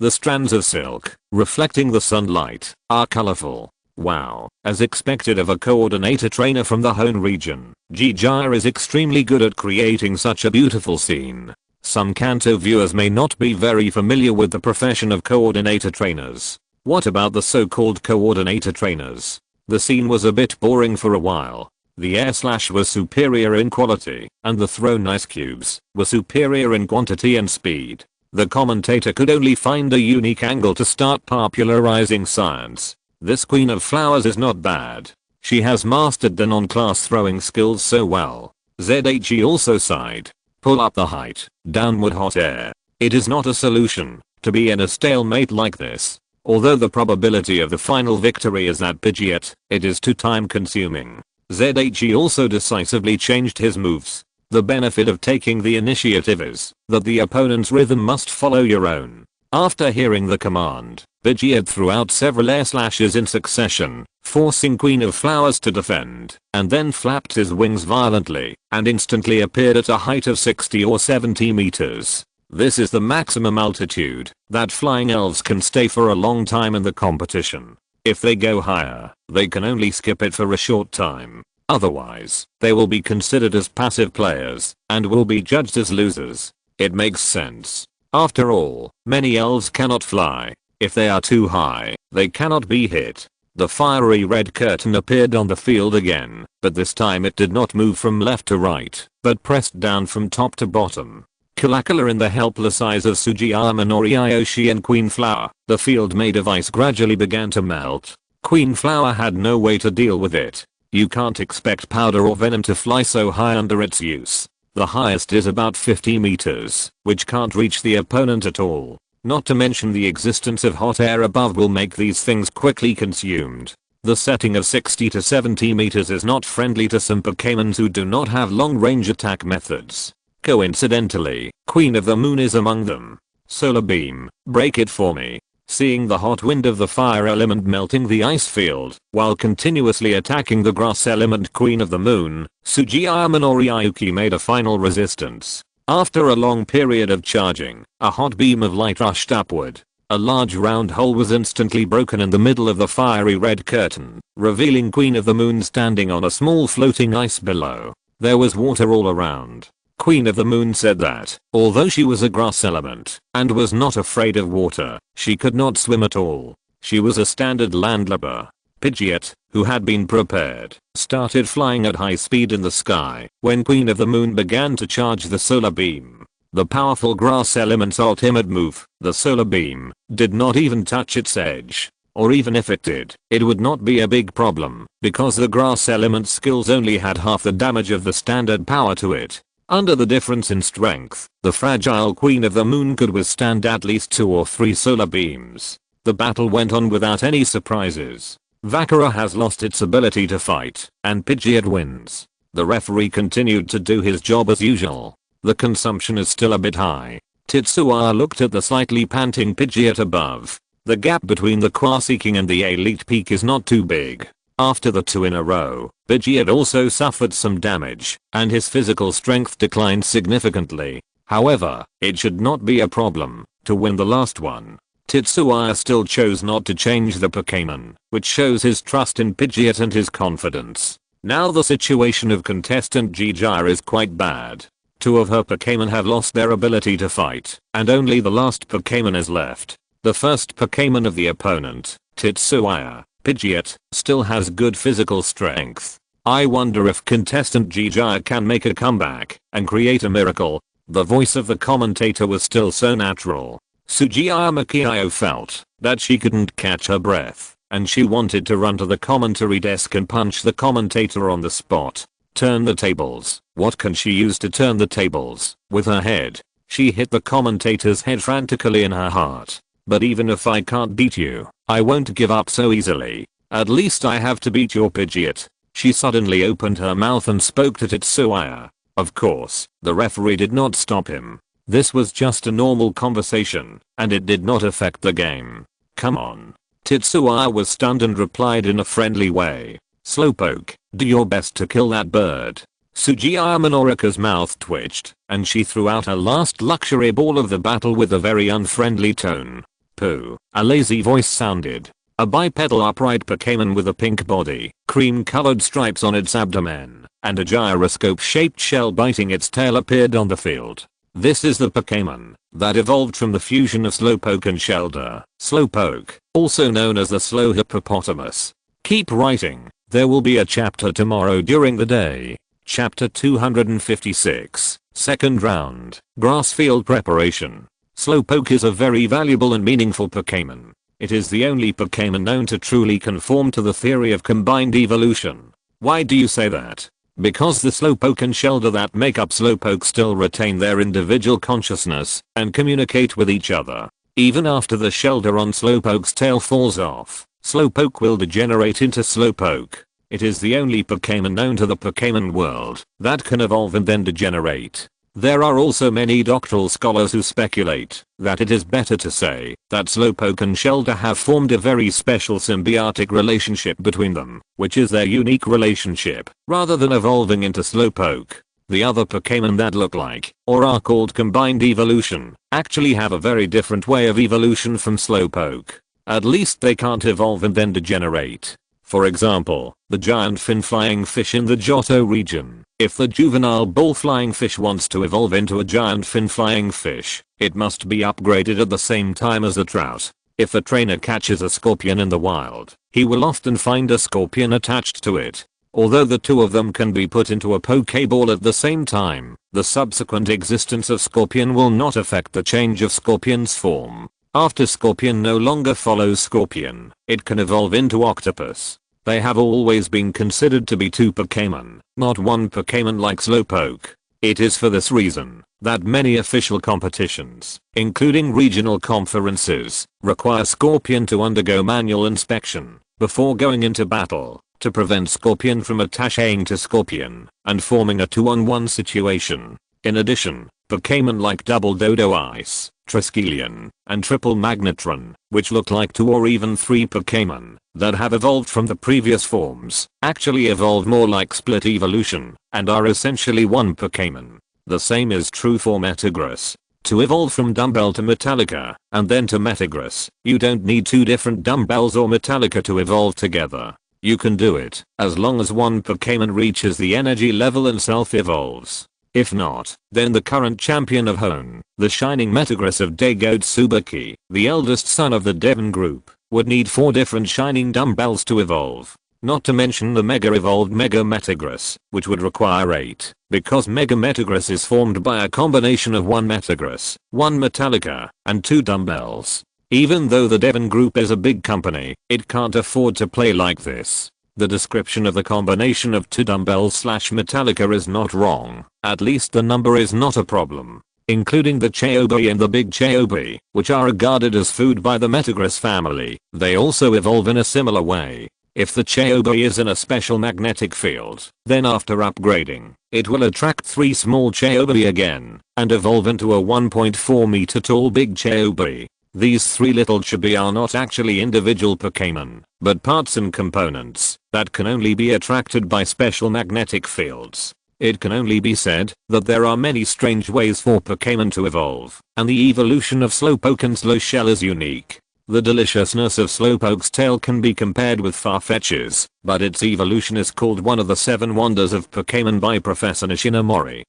The strands of silk, reflecting the sunlight, are colorful. Wow, as expected of a coordinator trainer from the Hoenn region, G-Gyre is extremely good at creating such a beautiful scene. Some Kanto viewers may not be very familiar with the profession of coordinator trainers. What about the so-called coordinator trainers? The scene was a bit boring for a while. The air slash was superior in quality, and the thrown ice cubes were superior in quantity and speed. The commentator could only find a unique angle to start popularizing science. This Queen of Flowers is not bad. She has mastered the non-class throwing skills so well. ZHE also sighed. Pull up the height, downward hot air. It is not a solution to be in a stalemate like this. Although the probability of the final victory is that Pidgeot, it is too time consuming. ZHE also decisively changed his moves. The benefit of taking the initiative is that the opponent's rhythm must follow your own. After hearing the command, Pidgeot threw out several air slashes in succession, forcing Queen of Flowers to defend, and then flapped his wings violently, and instantly appeared at a height of 60 or 70 meters. This is the maximum altitude that flying elves can stay for a long time in the competition. If they go higher, they can only skip it for a short time. Otherwise, they will be considered as passive players, and will be judged as losers. It makes sense. After all, many elves cannot fly. If they are too high, they cannot be hit. The fiery red curtain appeared on the field again, but this time it did not move from left to right, but pressed down from top to bottom. Kalakala in the helpless eyes of Sugiyama Noriyoshi and Queen Flower, the field made of ice gradually began to melt. Queen Flower had no way to deal with it. You can't expect powder or venom to fly so high under its use. The highest is about 50 meters, which can't reach the opponent at all. Not to mention the existence of hot air above will make these things quickly consumed. The setting of 60 to 70 meters is not friendly to some Pokémon who do not have long-range attack methods. Coincidentally, Queen of the Moon is among them. Solar Beam, break it for me. Seeing the hot wind of the fire element melting the ice field, while continuously attacking the grass element Queen of the Moon, Sugiyama Noriyuki made a final resistance. After a long period of charging, a hot beam of light rushed upward. A large round hole was instantly broken in the middle of the fiery red curtain, revealing Queen of the Moon standing on a small floating ice below. There was water all around. Queen of the Moon said that, although she was a grass element, and was not afraid of water, she could not swim at all. She was a standard landlubber. Pidgeot, who had been prepared, started flying at high speed in the sky when Queen of the Moon began to charge the solar beam. The powerful grass element's ultimate move, the solar beam, did not even touch its edge. Or even if it did, it would not be a big problem, because the grass element's skills only had half the damage of the standard power to it. Under the difference in strength, the fragile Queen of the Moon could withstand at least 2 or 3 solar beams. The battle went on without any surprises. Vakura has lost its ability to fight, and Pidgeot wins. The referee continued to do his job as usual. The consumption is still a bit high. Tetsuya looked at the slightly panting Pidgeot above. The gap between the Quasi King and the Elite Peak is not too big. After the 2 in a row, Pidgeot also suffered some damage, and his physical strength declined significantly. However, it should not be a problem to win the last one. Tetsuya still chose not to change the Pokémon, which shows his trust in Pidgeot and his confidence. Now the situation of contestant Gijira is quite bad. 2 of her Pokémon have lost their ability to fight, and only the last Pokémon is left. The first Pokémon of the opponent, Tetsuya, Pidgeot, still has good physical strength. I wonder if contestant Gijira can make a comeback and create a miracle. The voice of the commentator was still so natural. Sugiyama Kyo felt that she couldn't catch her breath, and she wanted to run to the commentary desk and punch the commentator on the spot. Turn the tables. What can she use to turn the tables? With her head. She hit the commentator's head frantically in her heart. But even if I can't beat you, I won't give up so easily. At least I have to beat your Pidgeot. She suddenly opened her mouth and spoke to Tetsuya. Of course, the referee did not stop him. This was just a normal conversation, and it did not affect the game. Come on. Tetsuya was stunned and replied in a friendly way. Slowpoke, do your best to kill that bird. Sugiyama Norika's mouth twitched, and she threw out her last luxury ball of the battle with a very unfriendly tone. Pooh, a lazy voice sounded. A bipedal upright Pokémon with a pink body, cream-colored stripes on its abdomen, and a gyroscope-shaped shell biting its tail appeared on the field. This is the Pokémon that evolved from the fusion of Slowpoke and Shelder. Slowpoke, also known as the slow hippopotamus. Keep writing. There will be a chapter tomorrow during the day. Chapter 256. Second round. Grass field preparation. Slowpoke is a very valuable and meaningful Pokémon. It is the only Pokémon known to truly conform to the theory of combined evolution. Why do you say that? Because the Slowpoke and Shelder that make up Slowpoke still retain their individual consciousness and communicate with each other. Even after the Shelder on Slowpoke's tail falls off, Slowpoke will degenerate into Slowpoke. It is the only Pokémon known to the Pokémon world that can evolve and then degenerate. There are also many doctoral scholars who speculate that it is better to say that Slowpoke and Shelder have formed a very special symbiotic relationship between them, which is their unique relationship, rather than evolving into Slowpoke. The other Pokémon that look like, or are called combined evolution, actually have a very different way of evolution from Slowpoke. At least they can't evolve and then degenerate. For example, the giant fin flying fish in the Johto region. If the juvenile bull flying fish wants to evolve into a giant fin flying fish, it must be upgraded at the same time as the trout. If a trainer catches a scorpion in the wild, he will often find a scorpion attached to it. Although the two of them can be put into a Pokeball at the same time, the subsequent existence of Scorpion will not affect the change of Scorpion's form. After Scorpion no longer follows Scorpion, it can evolve into Octopus. They have always been considered to be two Pokémon, not one Pokémon like Slowpoke. It is for this reason that many official competitions, including regional conferences, require Scorpion to undergo manual inspection before going into battle to prevent Scorpion from attaching to Scorpion and forming a 2-on-1 situation. In addition, Pokémon like Double Dodo Ice, Triskelion, and Triple Magnetron, which look like 2 or even 3 Pokémon that have evolved from the previous forms, actually evolve more like split evolution and are essentially one Pokémon. The same is true for Metagross. To evolve from Dumbbell to Metallica and then to Metagross, you don't need 2 different Dumbbells or Metallica to evolve together. You can do it as long as one Pokémon reaches the energy level and self-evolves. If not, then the current champion of Hone, the shining Metagross of Daigo Tsubuki, the eldest son of the Devon group, would need 4 different shining Dumbbells to evolve. Not to mention the Mega Evolved Mega Metagross, which would require 8, because Mega Metagross is formed by a combination of 1 Metagross, 1 Metallica, and 2 Dumbbells. Even though the Devon group is a big company, it can't afford to play like this. The description of the combination of 2 Dumbbells / Metallica is not wrong, at least the number is not a problem. Including the Cheobi and the Big Cheobi, which are regarded as food by the Metagross family, they also evolve in a similar way. If the Cheobi is in a special magnetic field, then after upgrading, it will attract 3 small Cheobi again, and evolve into a 1.4 meter tall Big Cheobi. These 3 little chibi are not actually individual Pokémon, but parts and components that can only be attracted by special magnetic fields. It can only be said that there are many strange ways for Pokémon to evolve, and the evolution of Slowpoke and Slowshell is unique. The deliciousness of Slowpoke's tail can be compared with Farfetch's, but its evolution is called one of the 7 wonders of Pokémon by Professor Nishinomori.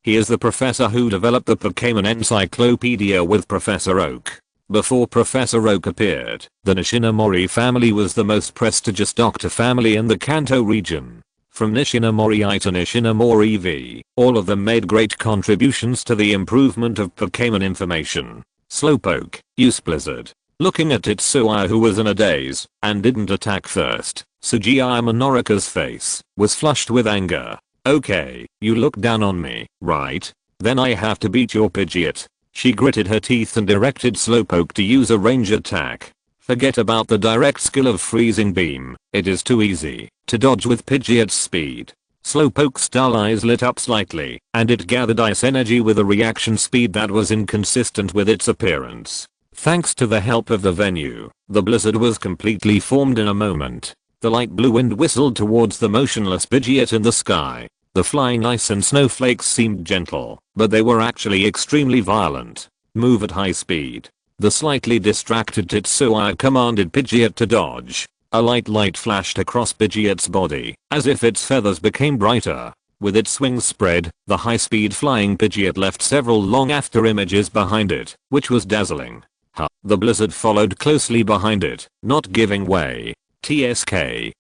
He is the professor who developed the Pokémon Encyclopedia with Professor Oak. Before Professor Oak appeared, the Nishinomori family was the most prestigious doctor family in the Kanto region. From Nishinomori I to Nishinomori V, all of them made great contributions to the improvement of Pokémon information. Slowpoke, use Blizzard. Looking at Tetsuya, who was in a daze and didn't attack first, Sugiyama Norika's face was flushed with anger. Okay, you look down on me, right? Then I have to beat your Pidgeot. She gritted her teeth and directed Slowpoke to use a range attack. Forget about the direct skill of Freezing Beam, it is too easy to dodge with Pidgeot's speed. Slowpoke's dull eyes lit up slightly, and it gathered ice energy with a reaction speed that was inconsistent with its appearance. Thanks to the help of the venue, the blizzard was completely formed in a moment. The light blue wind whistled towards the motionless Pidgeot in the sky. The flying ice and snowflakes seemed gentle, but they were actually extremely violent. Move at high speed. The slightly distracted Tetsuya commanded Pidgeot to dodge. A light flashed across Pidgeot's body, as if its feathers became brighter. With its wings spread, the high-speed flying Pidgeot left several long after images behind it, which was dazzling. The blizzard followed closely behind it, not giving way. TSK,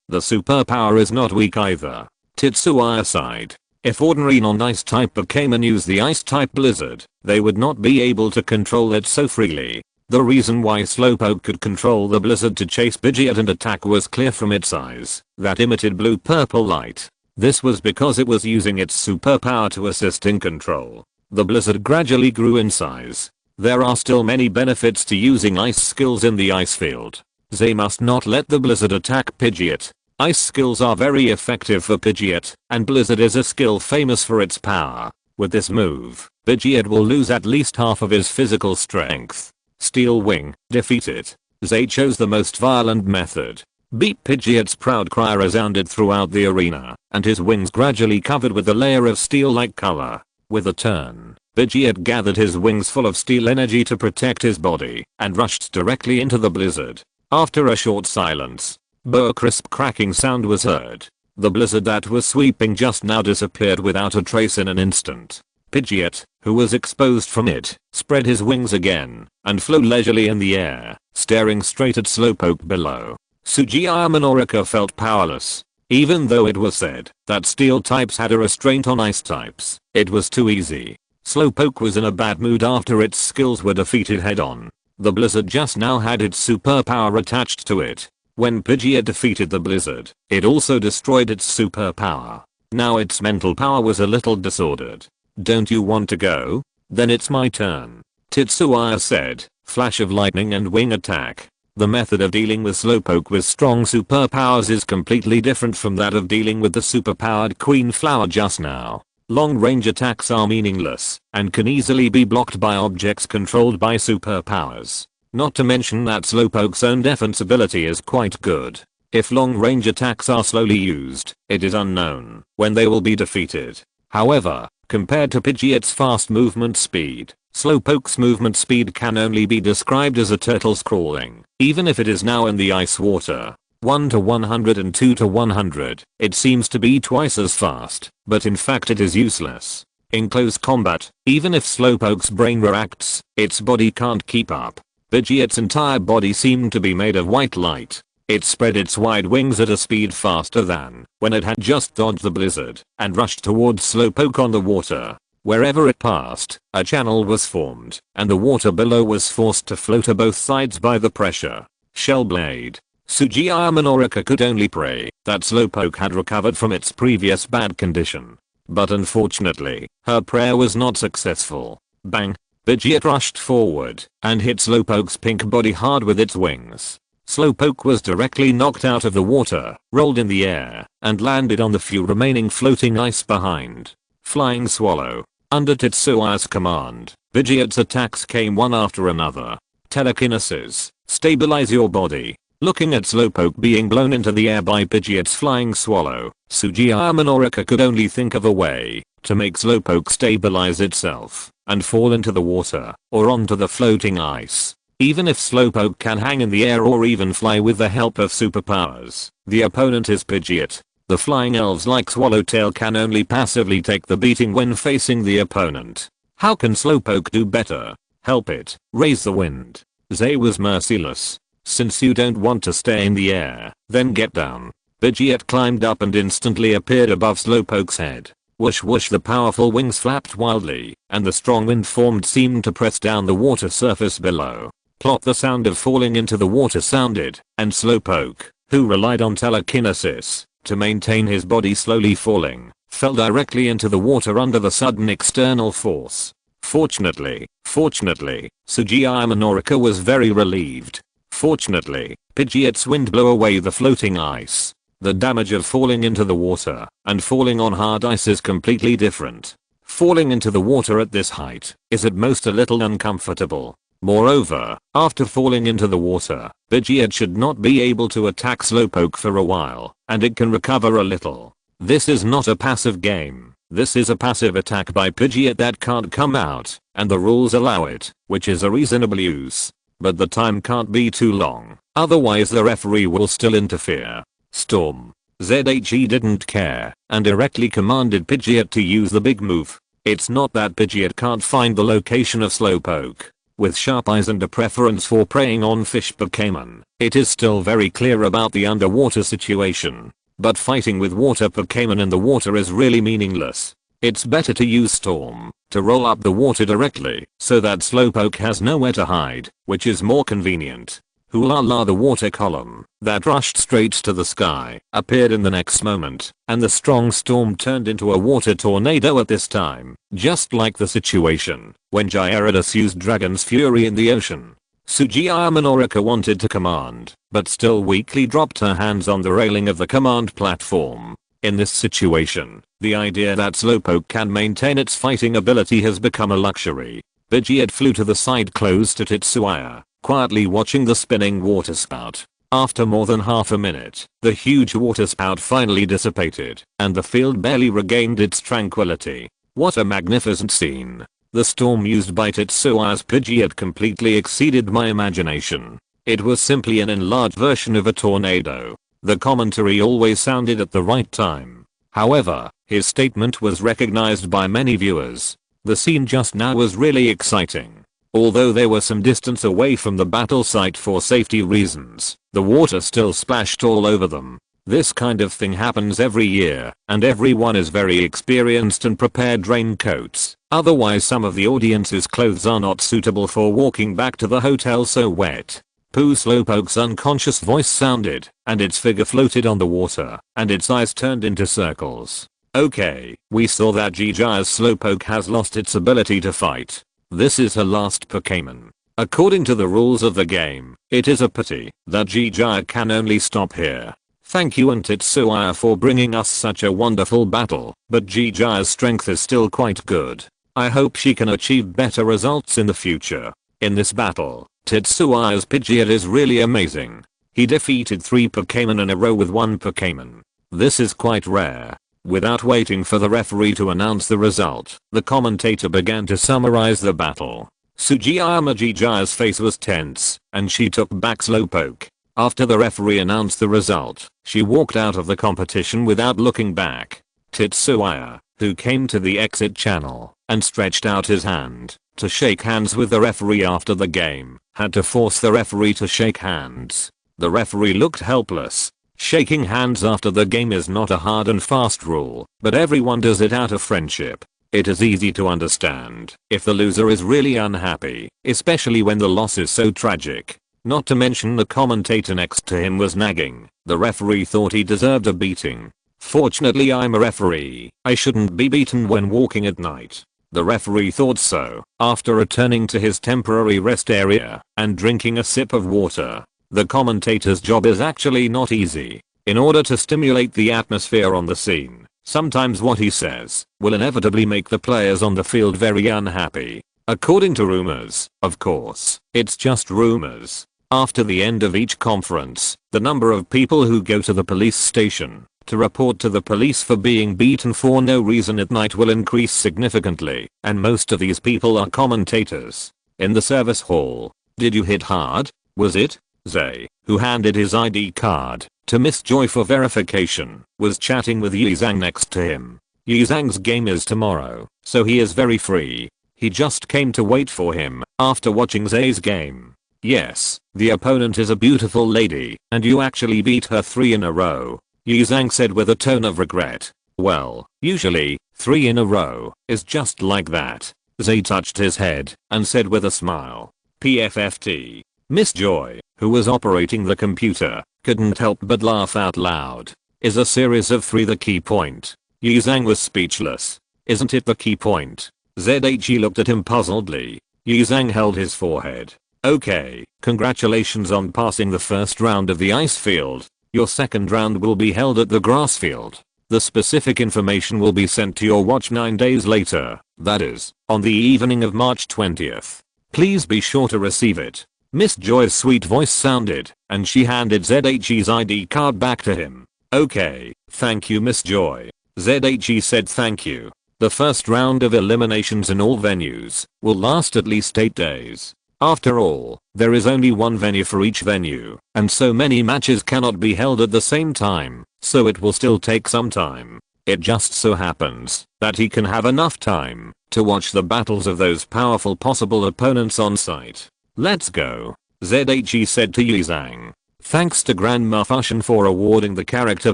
the superpower is not weak either. Tetsuya sighed. If ordinary non-ice type Pokémon and use the ice type blizzard, they would not be able to control it so freely. The reason why Slowpoke could control the blizzard to chase Pidgeot and attack was clear from its eyes, that emitted blue-purple light. This was because it was using its superpower to assist in control. The blizzard gradually grew in size. There are still many benefits to using ice skills in the ice field. They must not let the blizzard attack Pidgeot. Ice skills are very effective for Pidgeot, and blizzard is a skill famous for its power. With this move, Pidgeot will lose at least half of his physical strength. Steel Wing, defeat it. They chose the most violent method. Beat Pidgeot's proud cry resounded throughout the arena, and his wings gradually covered with a layer of steel-like color. With a turn, Pidgeot gathered his wings full of steel energy to protect his body, and rushed directly into the blizzard. After a short silence, a crisp cracking sound was heard. The blizzard that was sweeping just now disappeared without a trace in an instant. Pidgeot, who was exposed from it, spread his wings again, and flew leisurely in the air, staring straight at Slowpoke below. Sugiyama Norika felt powerless. Even though it was said that steel types had a restraint on ice types, it was too easy. Slowpoke was in a bad mood after its skills were defeated head-on. The blizzard just now had its superpower attached to it. When Pidgeot defeated the blizzard, it also destroyed its superpower. Now its mental power was a little disordered. Don't you want to go? Then it's my turn. Tetsuya said, flash of lightning and wing attack. The method of dealing with Slowpoke with strong superpowers is completely different from that of dealing with the superpowered Queen Flower just now. Long-range attacks are meaningless, and can easily be blocked by objects controlled by superpowers. Not to mention that Slowpoke's own defense ability is quite good. If long-range attacks are slowly used, it is unknown when they will be defeated. However, compared to Pidgeot's fast movement speed, Slowpoke's movement speed can only be described as a turtle's crawling. Even if it is now in the ice water, 1 to 100 and 2 to 100, it seems to be twice as fast, but in fact it is useless. In close combat, even if Slowpoke's brain reacts, its body can't keep up. Pidgeot's entire body seemed to be made of white light. It spread its wide wings at a speed faster than when it had just dodged the blizzard and rushed towards Slowpoke on the water. Wherever it passed, a channel was formed, and the water below was forced to flow to both sides by the pressure. Shellblade. Sugiyama Norika could only pray that Slowpoke had recovered from its previous bad condition. But unfortunately, her prayer was not successful. Bang! Pidgeot rushed forward and hit Slowpoke's pink body hard with its wings. Slowpoke was directly knocked out of the water, rolled in the air, and landed on the few remaining floating ice behind. Flying Swallow. Under Tetsuya's command, Pidgeot's attacks came one after another. Telekinesis. Stabilize your body. Looking at Slowpoke being blown into the air by Pidgeot's Flying Swallow, Sugiyama Norika could only think of a way to make Slowpoke stabilize itself and fall into the water or onto the floating ice. Even if Slowpoke can hang in the air or even fly with the help of superpowers, the opponent is Pidgeot. The flying elves like Swallowtail can only passively take the beating when facing the opponent. How can Slowpoke do better? Help it, raise the wind. Zay was merciless. Since you don't want to stay in the air, then get down. Pidgeot climbed up and instantly appeared above Slowpoke's head. Whoosh whoosh, the powerful wings flapped wildly, and the strong wind formed seemed to press down the water surface below. Plop, the sound of falling into the water sounded, and Slowpoke, who relied on telekinesis to maintain his body slowly falling, fell directly into the water under the sudden external force. Fortunately, Sugiyama Norika was very relieved. Fortunately, Pidgeot's wind blew away the floating ice. The damage of falling into the water and falling on hard ice is completely different. Falling into the water at this height is at most a little uncomfortable. Moreover, after falling into the water, Pidgeot should not be able to attack Slowpoke for a while, and it can recover a little. This is not a passive game. This is a passive attack by Pidgeot that can't come out, and the rules allow it, which is a reasonable use. But the time can't be too long, otherwise the referee will still interfere. Storm. ZHE didn't care and directly commanded Pidgeot to use the big move. It's not that Pidgeot can't find the location of Slowpoke. With sharp eyes and a preference for preying on fish Pokémon, it is still very clear about the underwater situation. But fighting with water Pokémon in the water is really meaningless. It's better to use Storm to roll up the water directly so that Slowpoke has nowhere to hide, which is more convenient. Hoola la, the water column that rushed straight to the sky appeared in the next moment, and the strong storm turned into a water tornado at this time, just like the situation when Gyarados used Dragon's Fury in the ocean. Sugiyama Minorika wanted to command, but still weakly dropped her hands on the railing of the command platform. In this situation, the idea that Slowpoke can maintain its fighting ability has become a luxury. Pidgeot flew to the side close to Tetsuya, quietly watching the spinning waterspout. After more than half a minute, the huge waterspout finally dissipated, and the field barely regained its tranquility. What a magnificent scene. The storm used by Tetsuya's Pidgeot completely exceeded my imagination. It was simply an enlarged version of a tornado. The commentary always sounded at the right time. However, his statement was recognized by many viewers. The scene just now was really exciting. Although they were some distance away from the battle site for safety reasons, the water still splashed all over them. This kind of thing happens every year, and everyone is very experienced and prepared raincoats. Otherwise some of the audience's clothes are not suitable for walking back to the hotel so wet. Pooh Slowpoke's unconscious voice sounded, and its figure floated on the water, and its eyes turned into circles. Okay, we saw that Gigi's Slowpoke has lost its ability to fight. This is her last Pokémon. According to the rules of the game, it is a pity that Gigi can only stop here. Thank you and Tetsuya for bringing us such a wonderful battle, but Gigi's strength is still quite good. I hope she can achieve better results in the future. In this battle, Tetsuya's Pidgeot is really amazing. He defeated 3 Pokémon in a row with 1 Pokémon. This is quite rare. Without waiting for the referee to announce the result, the commentator began to summarize the battle. Sugiyama Gigi's face was tense, and she took back Slowpoke. After the referee announced the result, she walked out of the competition without looking back. Tetsuya, who came to the exit channel and stretched out his hand to shake hands with the referee after the game, had to force the referee to shake hands. The referee looked helpless. Shaking hands after the game is not a hard and fast rule, but everyone does it out of friendship. It is easy to understand if the loser is really unhappy, especially when the loss is so tragic. Not to mention the commentator next to him was nagging. The referee thought he deserved a beating. Fortunately I'm a referee, I shouldn't be beaten when walking at night. The referee thought so, after returning to his temporary rest area and drinking a sip of water. The commentator's job is actually not easy. In order to stimulate the atmosphere on the scene, sometimes what he says will inevitably make the players on the field very unhappy. According to rumors, of course, it's just rumors. After the end of each conference, the number of people who go to the police station to report to the police for being beaten for no reason at night will increase significantly, and most of these people are commentators. In the service hall, did you hit hard? Was it? Zay, who handed his ID card to Miss Joy for verification, was chatting with Yizang next to him. Yizang's game is tomorrow, so he is very free. He just came to wait for him after watching Zay's game. Yes, the opponent is a beautiful lady, and you actually beat her 3 in a row. Yizang said with a tone of regret. Well, usually, 3 in a row is just like that. Zay touched his head and said with a smile. PFFT. Miss Joy, who was operating the computer, couldn't help but laugh out loud. Is a series of 3 the key point? Yizang was speechless. Isn't it the key point? ZHE looked at him puzzledly. Yizang held his forehead. Okay, congratulations on passing the first round of the ice field. Your second round will be held at the grass field. The specific information will be sent to your watch 9 days later, that is, on the evening of March 20th. Please be sure to receive it. Miss Joy's sweet voice sounded, and she handed ZHE's ID card back to him. Okay, thank you Miss Joy. ZHE said thank you. The first round of eliminations in all venues will last at least 8 days. After all, there is only one venue for each venue, and so many matches cannot be held at the same time, so it will still take some time. It just so happens that he can have enough time to watch the battles of those powerful possible opponents on site. Let's go, ZHE said to Yizang. Thanks to Grandma Fushin for awarding the character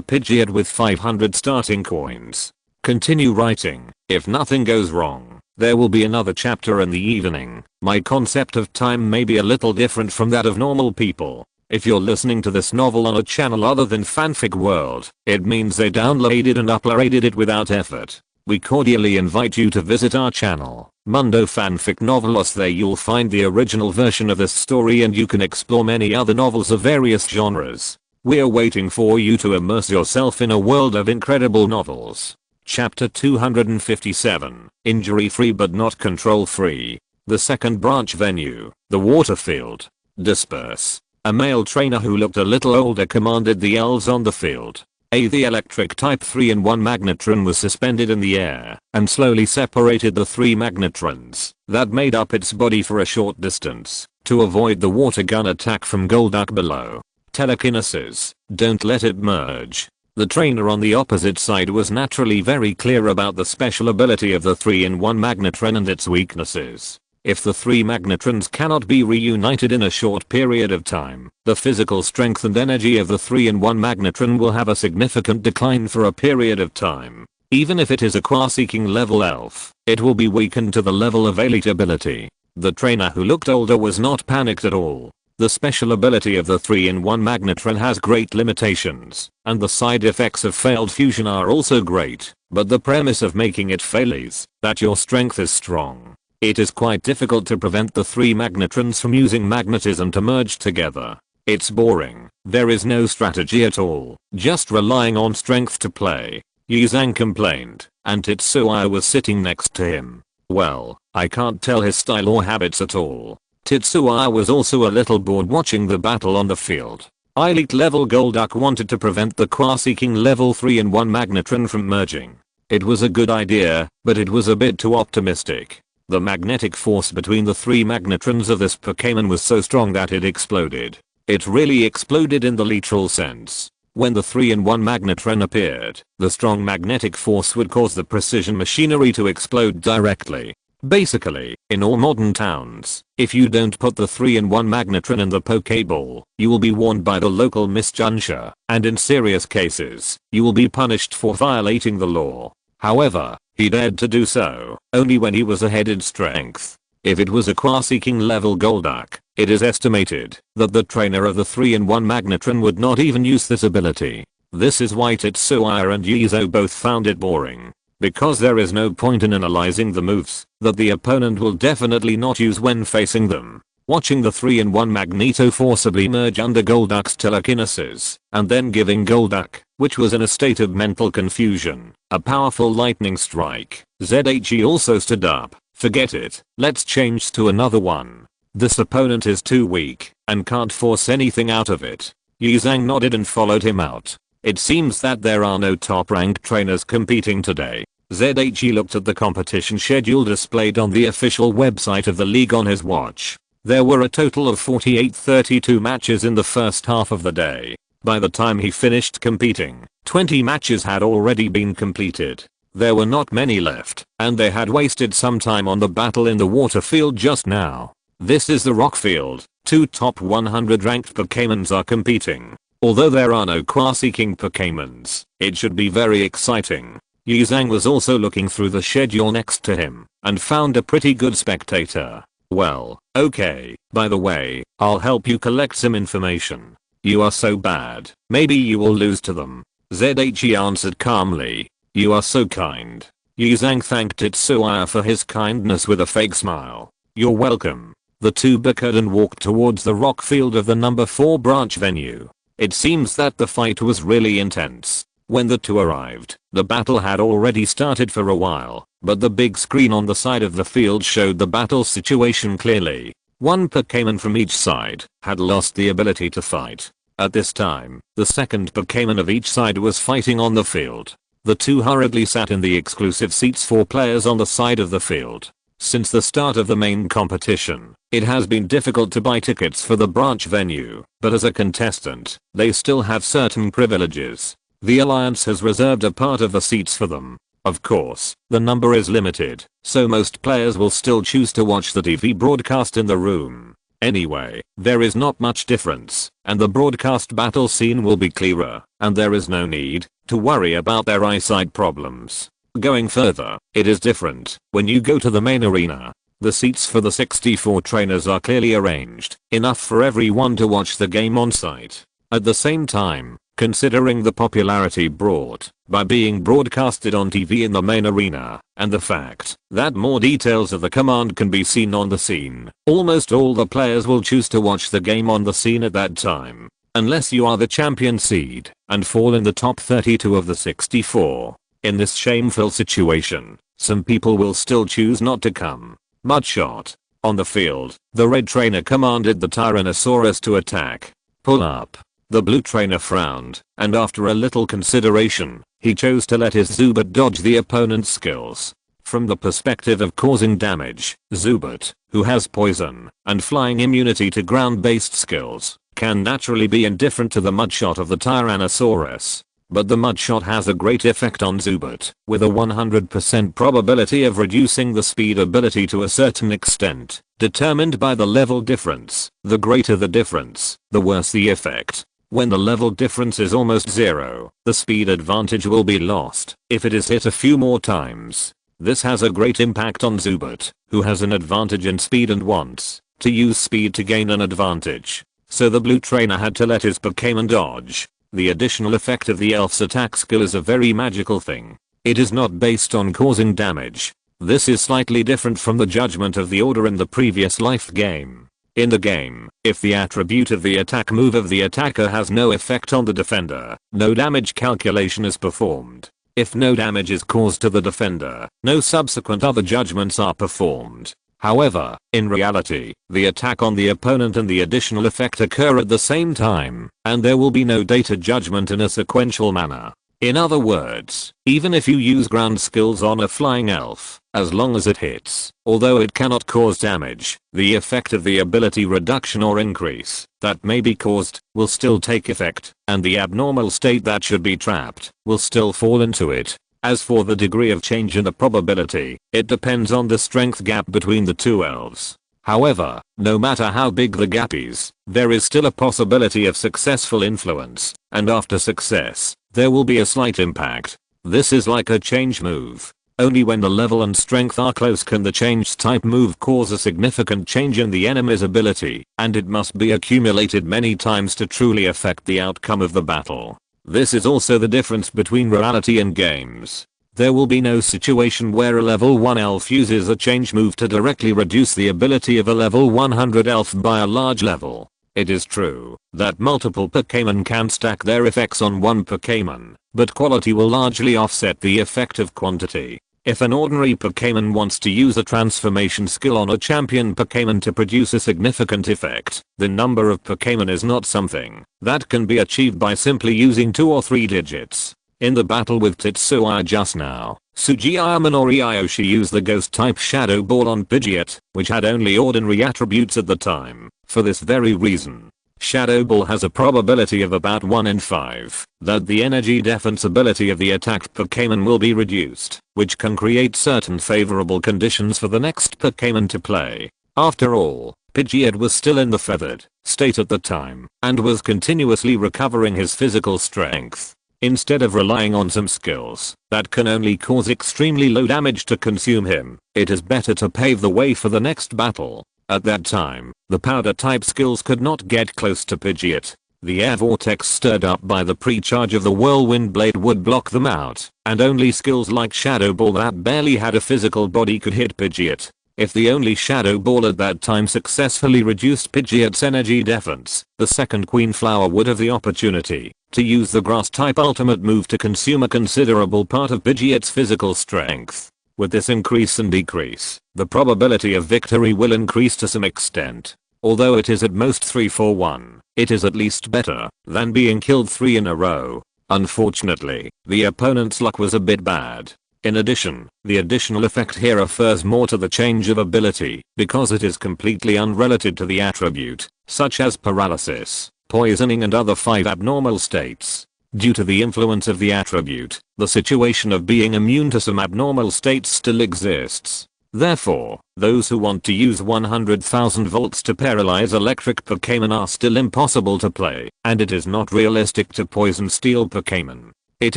Pidgeot with 500 starting coins. Continue writing. If nothing goes wrong, there will be another chapter in the evening. My concept of time may be a little different from that of normal people. If you're listening to this novel on a channel other than Fanfic World, it means they downloaded and uploaded it without effort. We cordially invite you to visit our channel, Mundo Fanfic Novelos. There you'll find the original version of this story and you can explore many other novels of various genres. We're waiting for you to immerse yourself in a world of incredible novels. Chapter 257, Injury-free but not control-free. The second branch venue, the Waterfield. Disperse. A male trainer who looked a little older commanded the elves on the field. The electric type 3-in-1 magnetron was suspended in the air and slowly separated the 3 magnetrons that made up its body for a short distance to avoid the water gun attack from Golduck below. Telekinesis, don't let it merge. The trainer on the opposite side was naturally very clear about the special ability of the 3-in-1 magnetron and its weaknesses. If the 3 magnetrons cannot be reunited in a short period of time, the physical strength and energy of the 3-in-1 magnetron will have a significant decline for a period of time. Even if it is a qua-seeking level elf, it will be weakened to the level of elite ability. The trainer who looked older was not panicked at all. The special ability of the 3-in-1 magnetron has great limitations, and the side effects of failed fusion are also great, but the premise of making it fail is that your strength is strong. It is quite difficult to prevent the 3 magnetrons from using magnetism to merge together. It's boring. There is no strategy at all, just relying on strength to play. Yizang complained, and Tetsuya was sitting next to him. Well, I can't tell his style or habits at all. Tetsuya was also a little bored watching the battle on the field. Elite level Golduck wanted to prevent the qua-seeking level 3-in-1 magnetron from merging. It was a good idea, but it was a bit too optimistic. The magnetic force between the 3 magnetrons of this Pokémon was so strong that it exploded. It really exploded in the literal sense. When the 3-in-1 magnetron appeared, the strong magnetic force would cause the precision machinery to explode directly. Basically, in all modern towns, if you don't put the 3-in-1 magnetron in the Pokéball, you will be warned by the local misjuncture, and in serious cases, you will be punished for violating the law. However, he dared to do so only when he was ahead in strength. If it was a qua-seeking level Golduck, it is estimated that the trainer of the 3-in-1 magnetron would not even use this ability. This is why Tetsuya and Yizo both found it boring. Because there is no point in analyzing the moves that the opponent will definitely not use when facing them. Watching the 3-in-1 Magneto forcibly merge under Golduck's telekinesis, and then giving Golduck, which was in a state of mental confusion, a powerful lightning strike. ZHE also stood up. Forget it, let's change to another one. This opponent is too weak, and can't force anything out of it. Yizang nodded and followed him out. It seems that there are no top-ranked trainers competing today. ZHE looked at the competition schedule displayed on the official website of the league on his watch. There were a total of 48-32 matches in the first half of the day. By the time he finished competing, 20 matches had already been completed. There were not many left, and they had wasted some time on the battle in the Waterfield just now. This is the Rockfield. 2 top 100 ranked Pokémons are competing. Although there are no qua-seeking Pokémons, it should be very exciting. Yizang was also looking through the schedule next to him, and found a pretty good spectator. Well, okay, by the way, I'll help you collect some information. You are so bad, maybe you will lose to them. ZHE answered calmly. You are so kind. Yizang thanked Tetsuya for his kindness with a fake smile. You're welcome. The two bickered and walked towards the rock field of the number 4 branch venue. It seems that the fight was really intense. When the two arrived, the battle had already started for a while, but the big screen on the side of the field showed the battle situation clearly. One Pokémon from each side had lost the ability to fight. At this time, the second Pokémon of each side was fighting on the field. The two hurriedly sat in the exclusive seats for players on the side of the field. Since the start of the main competition, it has been difficult to buy tickets for the branch venue, but as a contestant, they still have certain privileges. The Alliance has reserved a part of the seats for them. Of course, the number is limited, so most players will still choose to watch the TV broadcast in the room. Anyway, there is not much difference, and the broadcast battle scene will be clearer, and there is no need to worry about their eyesight problems. Going further, it is different when you go to the main arena. The seats for the 64 trainers are clearly arranged, enough for everyone to watch the game on site. At the same time, considering the popularity brought by being broadcasted on TV in the main arena, and the fact that more details of the command can be seen on the scene, almost all the players will choose to watch the game on the scene at that time. Unless you are the champion seed and fall in the top 32 of the 64. In this shameful situation, some people will still choose not to come. Mudshot. On the field, the red trainer commanded the Tyrannosaurus to attack. Pull up. The blue trainer frowned, and after a little consideration, he chose to let his Zubat dodge the opponent's skills. From the perspective of causing damage, Zubat, who has poison and flying immunity to ground-based skills, can naturally be indifferent to the Mudshot of the Tyrannosaurus. But the Mudshot has a great effect on Zubat, with a 100% probability of reducing the speed ability to a certain extent, determined by the level difference. The greater the difference, the worse the effect. When the level difference is almost zero, the speed advantage will be lost if it is hit a few more times. This has a great impact on Zubat, who has an advantage in speed and wants to use speed to gain an advantage. So the blue trainer had to let his Pokémon dodge. The additional effect of the elf's attack skill is a very magical thing. It is not based on causing damage. This is slightly different from the judgment of the order in the previous life game. In the game, if the attribute of the attack move of the attacker has no effect on the defender, no damage calculation is performed. If no damage is caused to the defender, no subsequent other judgments are performed. However, in reality, the attack on the opponent and the additional effect occur at the same time, and there will be no data judgment in a sequential manner. In other words, even if you use ground skills on a flying elf, as long as it hits, although it cannot cause damage, the effect of the ability reduction or increase that may be caused will still take effect, and the abnormal state that should be trapped will still fall into it. As for the degree of change in the probability, it depends on the strength gap between the two elves. However, no matter how big the gap is, there is still a possibility of successful influence, and after success, there will be a slight impact. This is like a change move. Only when the level and strength are close can the change type move cause a significant change in the enemy's ability, and it must be accumulated many times to truly affect the outcome of the battle. This is also the difference between reality and games. There will be no situation where a level 1 elf uses a change move to directly reduce the ability of a level 100 elf by a large level. It is true that multiple Pokémon can stack their effects on one Pokémon, but quality will largely offset the effect of quantity. If an ordinary Pokémon wants to use a transformation skill on a champion Pokémon to produce a significant effect, the number of Pokémon is not something that can be achieved by simply using 2 or 3 digits. In the battle with Tetsuya just now, Sugiyama Noriyoshi used the ghost-type Shadow Ball on Pidgeot, which had only ordinary attributes at the time. For this very reason, Shadow Ball has a probability of about 1 in 5 that the energy defense ability of the attacked Pokémon will be reduced, which can create certain favorable conditions for the next Pokémon to play. After all, Pidgeot was still in the feathered state at the time and was continuously recovering his physical strength. Instead of relying on some skills that can only cause extremely low damage to consume him, it is better to pave the way for the next battle. At that time, the powder type skills could not get close to Pidgeot. The air vortex stirred up by the pre-charge of the whirlwind blade would block them out, and only skills like Shadow Ball that barely had a physical body could hit Pidgeot. If the only Shadow Ball at that time successfully reduced Pidgeot's energy defense, the second Queen Flower would have the opportunity to use the grass type ultimate move to consume a considerable part of Pidgeot's physical strength. With this increase and decrease, the probability of victory will increase to some extent. Although it is at most 3-4-1, it is at least better than being killed 3 in a row. Unfortunately, the opponent's luck was a bit bad. In addition, the additional effect here refers more to the change of ability, because it is completely unrelated to the attribute, such as paralysis, poisoning and other 5 abnormal states. Due to the influence of the attribute, the situation of being immune to some abnormal states still exists. Therefore, those who want to use 100,000 volts to paralyze electric Pokémon are still impossible to play, and it is not realistic to poison steel Pokémon. It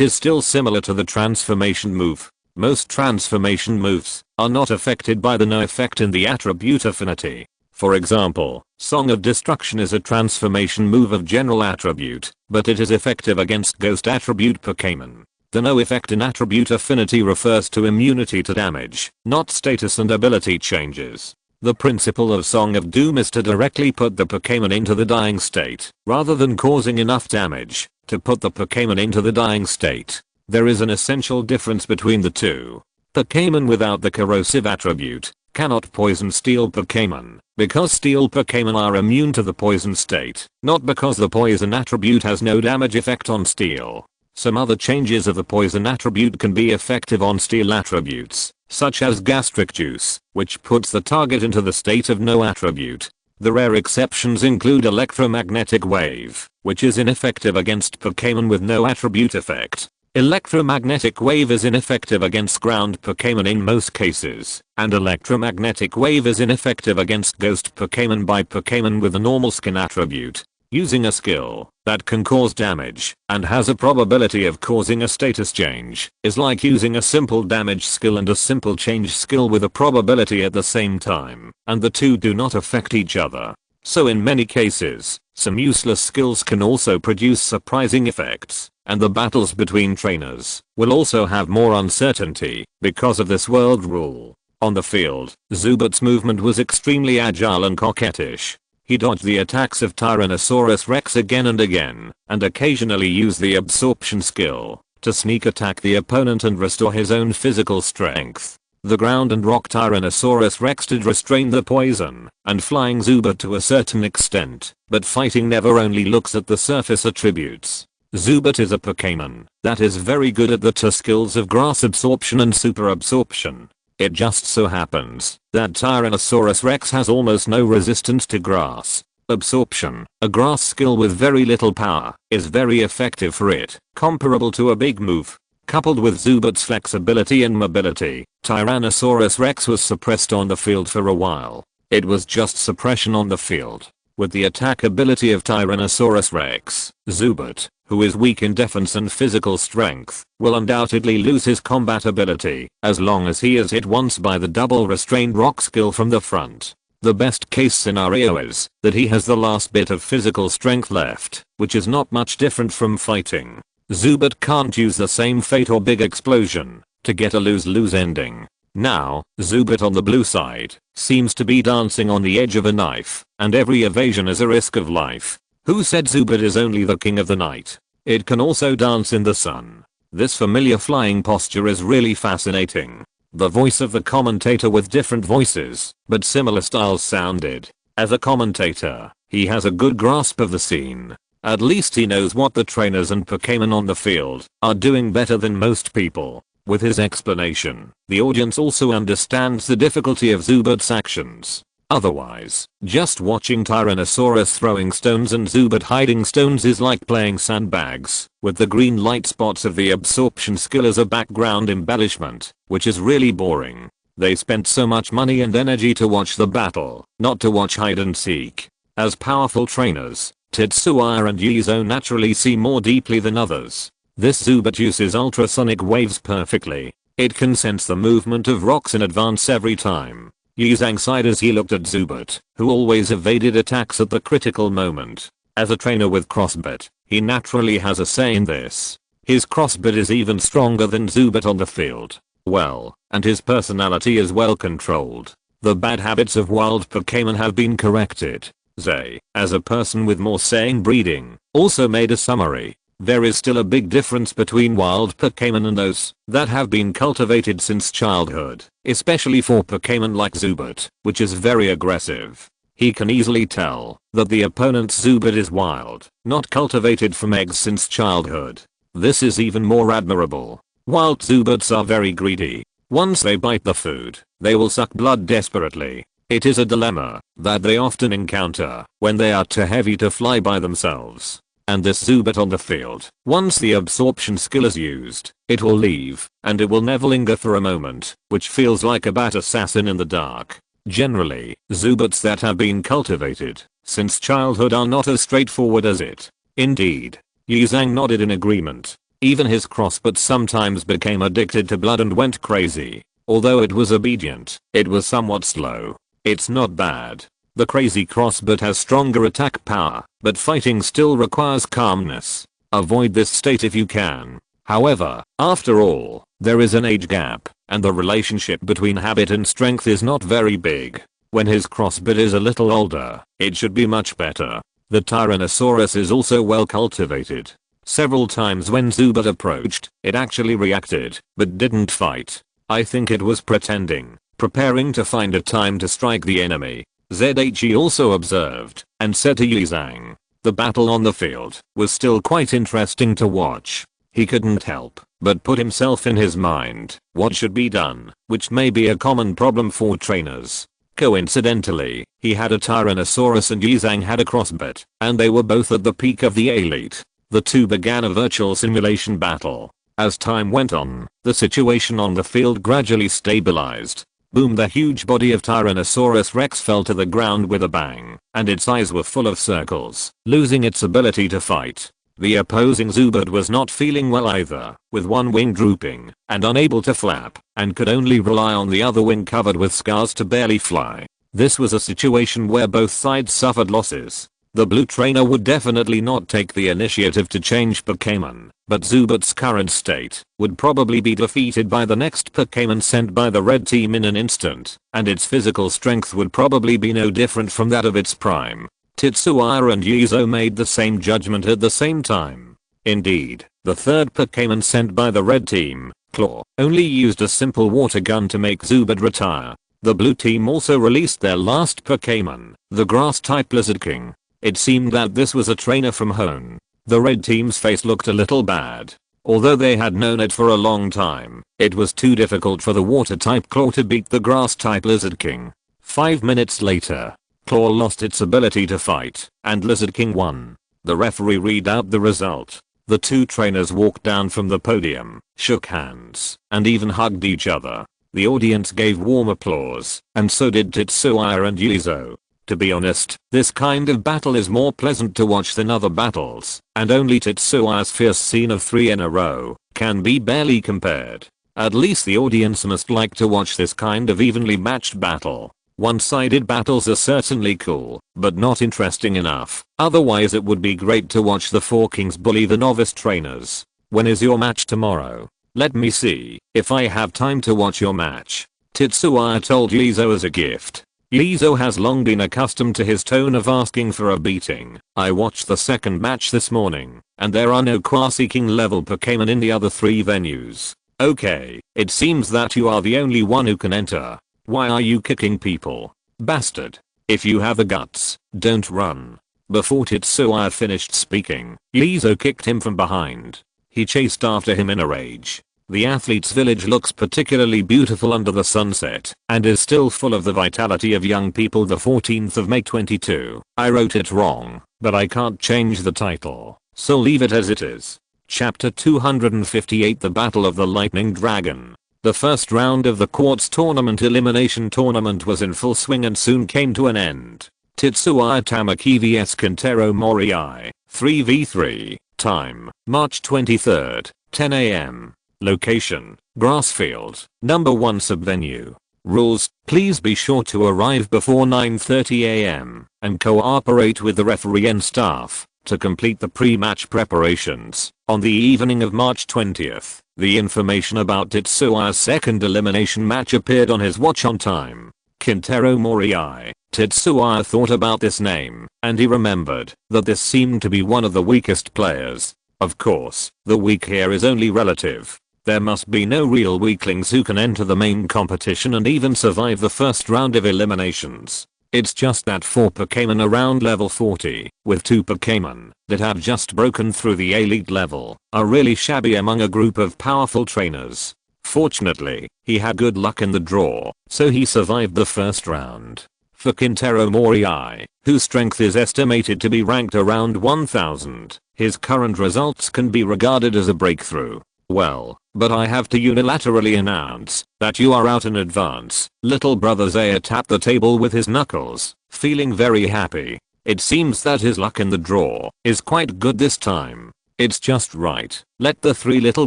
is still similar to the transformation move. Most transformation moves are not affected by the no effect in the attribute affinity. For example, Song of Destruction is a transformation move of general attribute, but it is effective against ghost attribute Pokémon. The no effect in attribute affinity refers to immunity to damage, not status and ability changes. The principle of Song of Doom is to directly put the Pokémon into the dying state, rather than causing enough damage to put the Pokémon into the dying state. There is an essential difference between the two. Pokémon without the corrosive attribute cannot poison steel Pokémon, because steel Pokémon are immune to the poison state, not because the poison attribute has no damage effect on steel. Some other changes of the poison attribute can be effective on steel attributes, such as gastric juice, which puts the target into the state of no attribute. The rare exceptions include electromagnetic wave, which is ineffective against Pokémon with no attribute effect. Electromagnetic wave is ineffective against ground Pokémon in most cases, and electromagnetic wave is ineffective against ghost Pokémon by Pokémon with a normal skin attribute. Using a skill that can cause damage and has a probability of causing a status change is like using a simple damage skill and a simple change skill with a probability at the same time, and the two do not affect each other. So in many cases, some useless skills can also produce surprising effects, and the battles between trainers will also have more uncertainty because of this world rule. On the field, Zubat's movement was extremely agile and coquettish. He dodged the attacks of Tyrannosaurus Rex again and again, and occasionally used the absorption skill to sneak attack the opponent and restore his own physical strength. The ground and rock Tyrannosaurus Rex did restrain the poison and flying Zubat to a certain extent, but fighting never only looks at the surface attributes. Zubat is a Pokémon that is very good at the two skills of grass absorption and super absorption. It just so happens that Tyrannosaurus Rex has almost no resistance to grass absorption. A grass skill with very little power is very effective for it, comparable to a big move. Coupled with Zubat's flexibility and mobility, Tyrannosaurus Rex was suppressed on the field for a while. It was just suppression on the field. With the attack ability of Tyrannosaurus Rex, Zubat, who is weak in defense and physical strength, will undoubtedly lose his combat ability as long as he is hit once by the double restrained rock skill from the front. The best case scenario is that he has the last bit of physical strength left, which is not much different from fighting. Zubat can't use the same fate or big explosion to get a lose-lose ending. Now, Zubat on the blue side seems to be dancing on the edge of a knife, and every evasion is a risk of life. Who said Zubat is only the king of the night? It can also dance in the sun. This familiar flying posture is really fascinating. The voice of the commentator with different voices, but similar styles sounded. As a commentator, he has a good grasp of the scene. At least he knows what the trainers and Pokémon on the field are doing better than most people. With his explanation, the audience also understands the difficulty of Zubat's actions. Otherwise, just watching Tyrannosaurus throwing stones and Zubat hiding stones is like playing sandbags, with the green light spots of the absorption skill as a background embellishment, which is really boring. They spent so much money and energy to watch the battle, not to watch hide and seek. As powerful trainers, Tetsuya and Yizo naturally see more deeply than others. This Zubat uses ultrasonic waves perfectly. It can sense the movement of rocks in advance every time. Yizang sighed as he looked at Zubat, who always evaded attacks at the critical moment. As a trainer with Crossbit, he naturally has a say in this. His Crossbit is even stronger than Zubat on the field. Well, and his personality is well controlled. The bad habits of wild Pokémon have been corrected. Zay, as a person with more say in breeding, also made a summary. There is still a big difference between wild Pokémon and those that have been cultivated since childhood, especially for Pokémon like Zubat, which is very aggressive. He can easily tell that the opponent's Zubat is wild, not cultivated from eggs since childhood. This is even more admirable. Wild Zubats are very greedy. Once they bite the food, they will suck blood desperately. It is a dilemma that they often encounter when they are too heavy to fly by themselves. and this Zubat on the field. Once the absorption skill is used, it will leave, and it will never linger for a moment, which feels like a bat assassin in the dark. Generally, Zubats that have been cultivated since childhood are not as straightforward as it. Indeed. Yizang nodded in agreement. Even his crossbot sometimes became addicted to blood and went crazy. Although it was obedient, it was somewhat slow. It's not bad. The crazy crossbot has stronger attack power, but fighting still requires calmness. Avoid this state if you can. However, after all, there is an age gap, and the relationship between habit and strength is not very big. When his crossbot is a little older, it should be much better. The Tyrannosaurus is also well cultivated. Several times when Zubat approached, it actually reacted, but didn't fight. I think it was pretending, preparing to find a time to strike the enemy. ZHE also observed, and said to Yizang, the battle on the field was still quite interesting to watch. He couldn't help but put himself in his mind what should be done, which may be a common problem for trainers. Coincidentally, he had a Tyrannosaurus and Yizang had a crossbot, and they were both at the peak of the elite. The two began a virtual simulation battle. As time went on, the situation on the field gradually stabilized. Boom, the huge body of Tyrannosaurus Rex fell to the ground with a bang, and its eyes were full of circles, losing its ability to fight. The opposing Zubat was not feeling well either, with one wing drooping, and unable to flap, and could only rely on the other wing covered with scars to barely fly. This was a situation where both sides suffered losses. The blue trainer would definitely not take the initiative to change Pokémon, but Zubat's current state would probably be defeated by the next Pokémon sent by the red team in an instant, and its physical strength would probably be no different from that of its prime. Tetsuya and Yizo made the same judgment at the same time. Indeed, the third Pokémon sent by the red team, Claw, only used a simple water gun to make Zubat retire. The blue team also released their last Pokémon, the grass-type Lizard King. It seemed that this was a trainer from Hone. The red team's face looked a little bad. Although they had known it for a long time, it was too difficult for the water-type Claw to beat the grass-type Lizard King. 5 minutes later, Claw lost its ability to fight, and Lizard King won. The referee read out the result. The two trainers walked down from the podium, shook hands, and even hugged each other. The audience gave warm applause, and so did Tetsuya and Yizo. To be honest, this kind of battle is more pleasant to watch than other battles, and only Tetsuya's fierce scene of 3 in a row can be barely compared. At least the audience must like to watch this kind of evenly matched battle. One-sided battles are certainly cool, but not interesting enough. Otherwise it would be great to watch the four kings bully the novice trainers. When is your match tomorrow? Let me see if I have time to watch your match. Tetsuya told Yizo as a gift. Yizo has long been accustomed to his tone of asking for a beating. I watched the second match this morning, and there are no Quasi-King level Pokémon in the other 3 venues. Okay, it seems that you are the only one who can enter. Why are you kicking people? Bastard. If you have the guts, don't run. Before Tetsuya finished speaking, Yizo kicked him from behind. He chased after him in a rage. The athlete's village looks particularly beautiful under the sunset, and is still full of the vitality of young people. The 14th of May 22. I wrote it wrong, but I can't change the title, so leave it as it is. Chapter 258, The Battle of the Lightning Dragon. The first round of the Quartz Tournament Elimination Tournament was in full swing and soon came to an end. Tetsuya Tamaki vs Kentaro Moriai, 3v3, time, March 23rd, 10 AM. Location, Grassfield, number 1 subvenue. Rules, please be sure to arrive before 9:30 AM and cooperate with the referee and staff to complete the pre-match preparations. On the evening of March 20th, the information about Tetsuya's second elimination match appeared on his watch on time. Kentaro Moriai. Tetsuya thought about this name, and he remembered that this seemed to be one of the weakest players. Of course, the weak here is only relative. There must be no real weaklings who can enter the main competition and even survive the first round of eliminations. It's just that 4 Pokémon around level 40, with 2 Pokémon that have just broken through the elite level, are really shabby among a group of powerful trainers. Fortunately, he had good luck in the draw, so he survived the first round. For Kentaro Moriai, whose strength is estimated to be ranked around 1000, His current results can be regarded as a breakthrough. Well, but I have to unilaterally announce that you are out in advance. Little brother Zaya tapped the table with his knuckles, feeling very happy. It seems that his luck in the draw is quite good this time. It's just right. Let the three little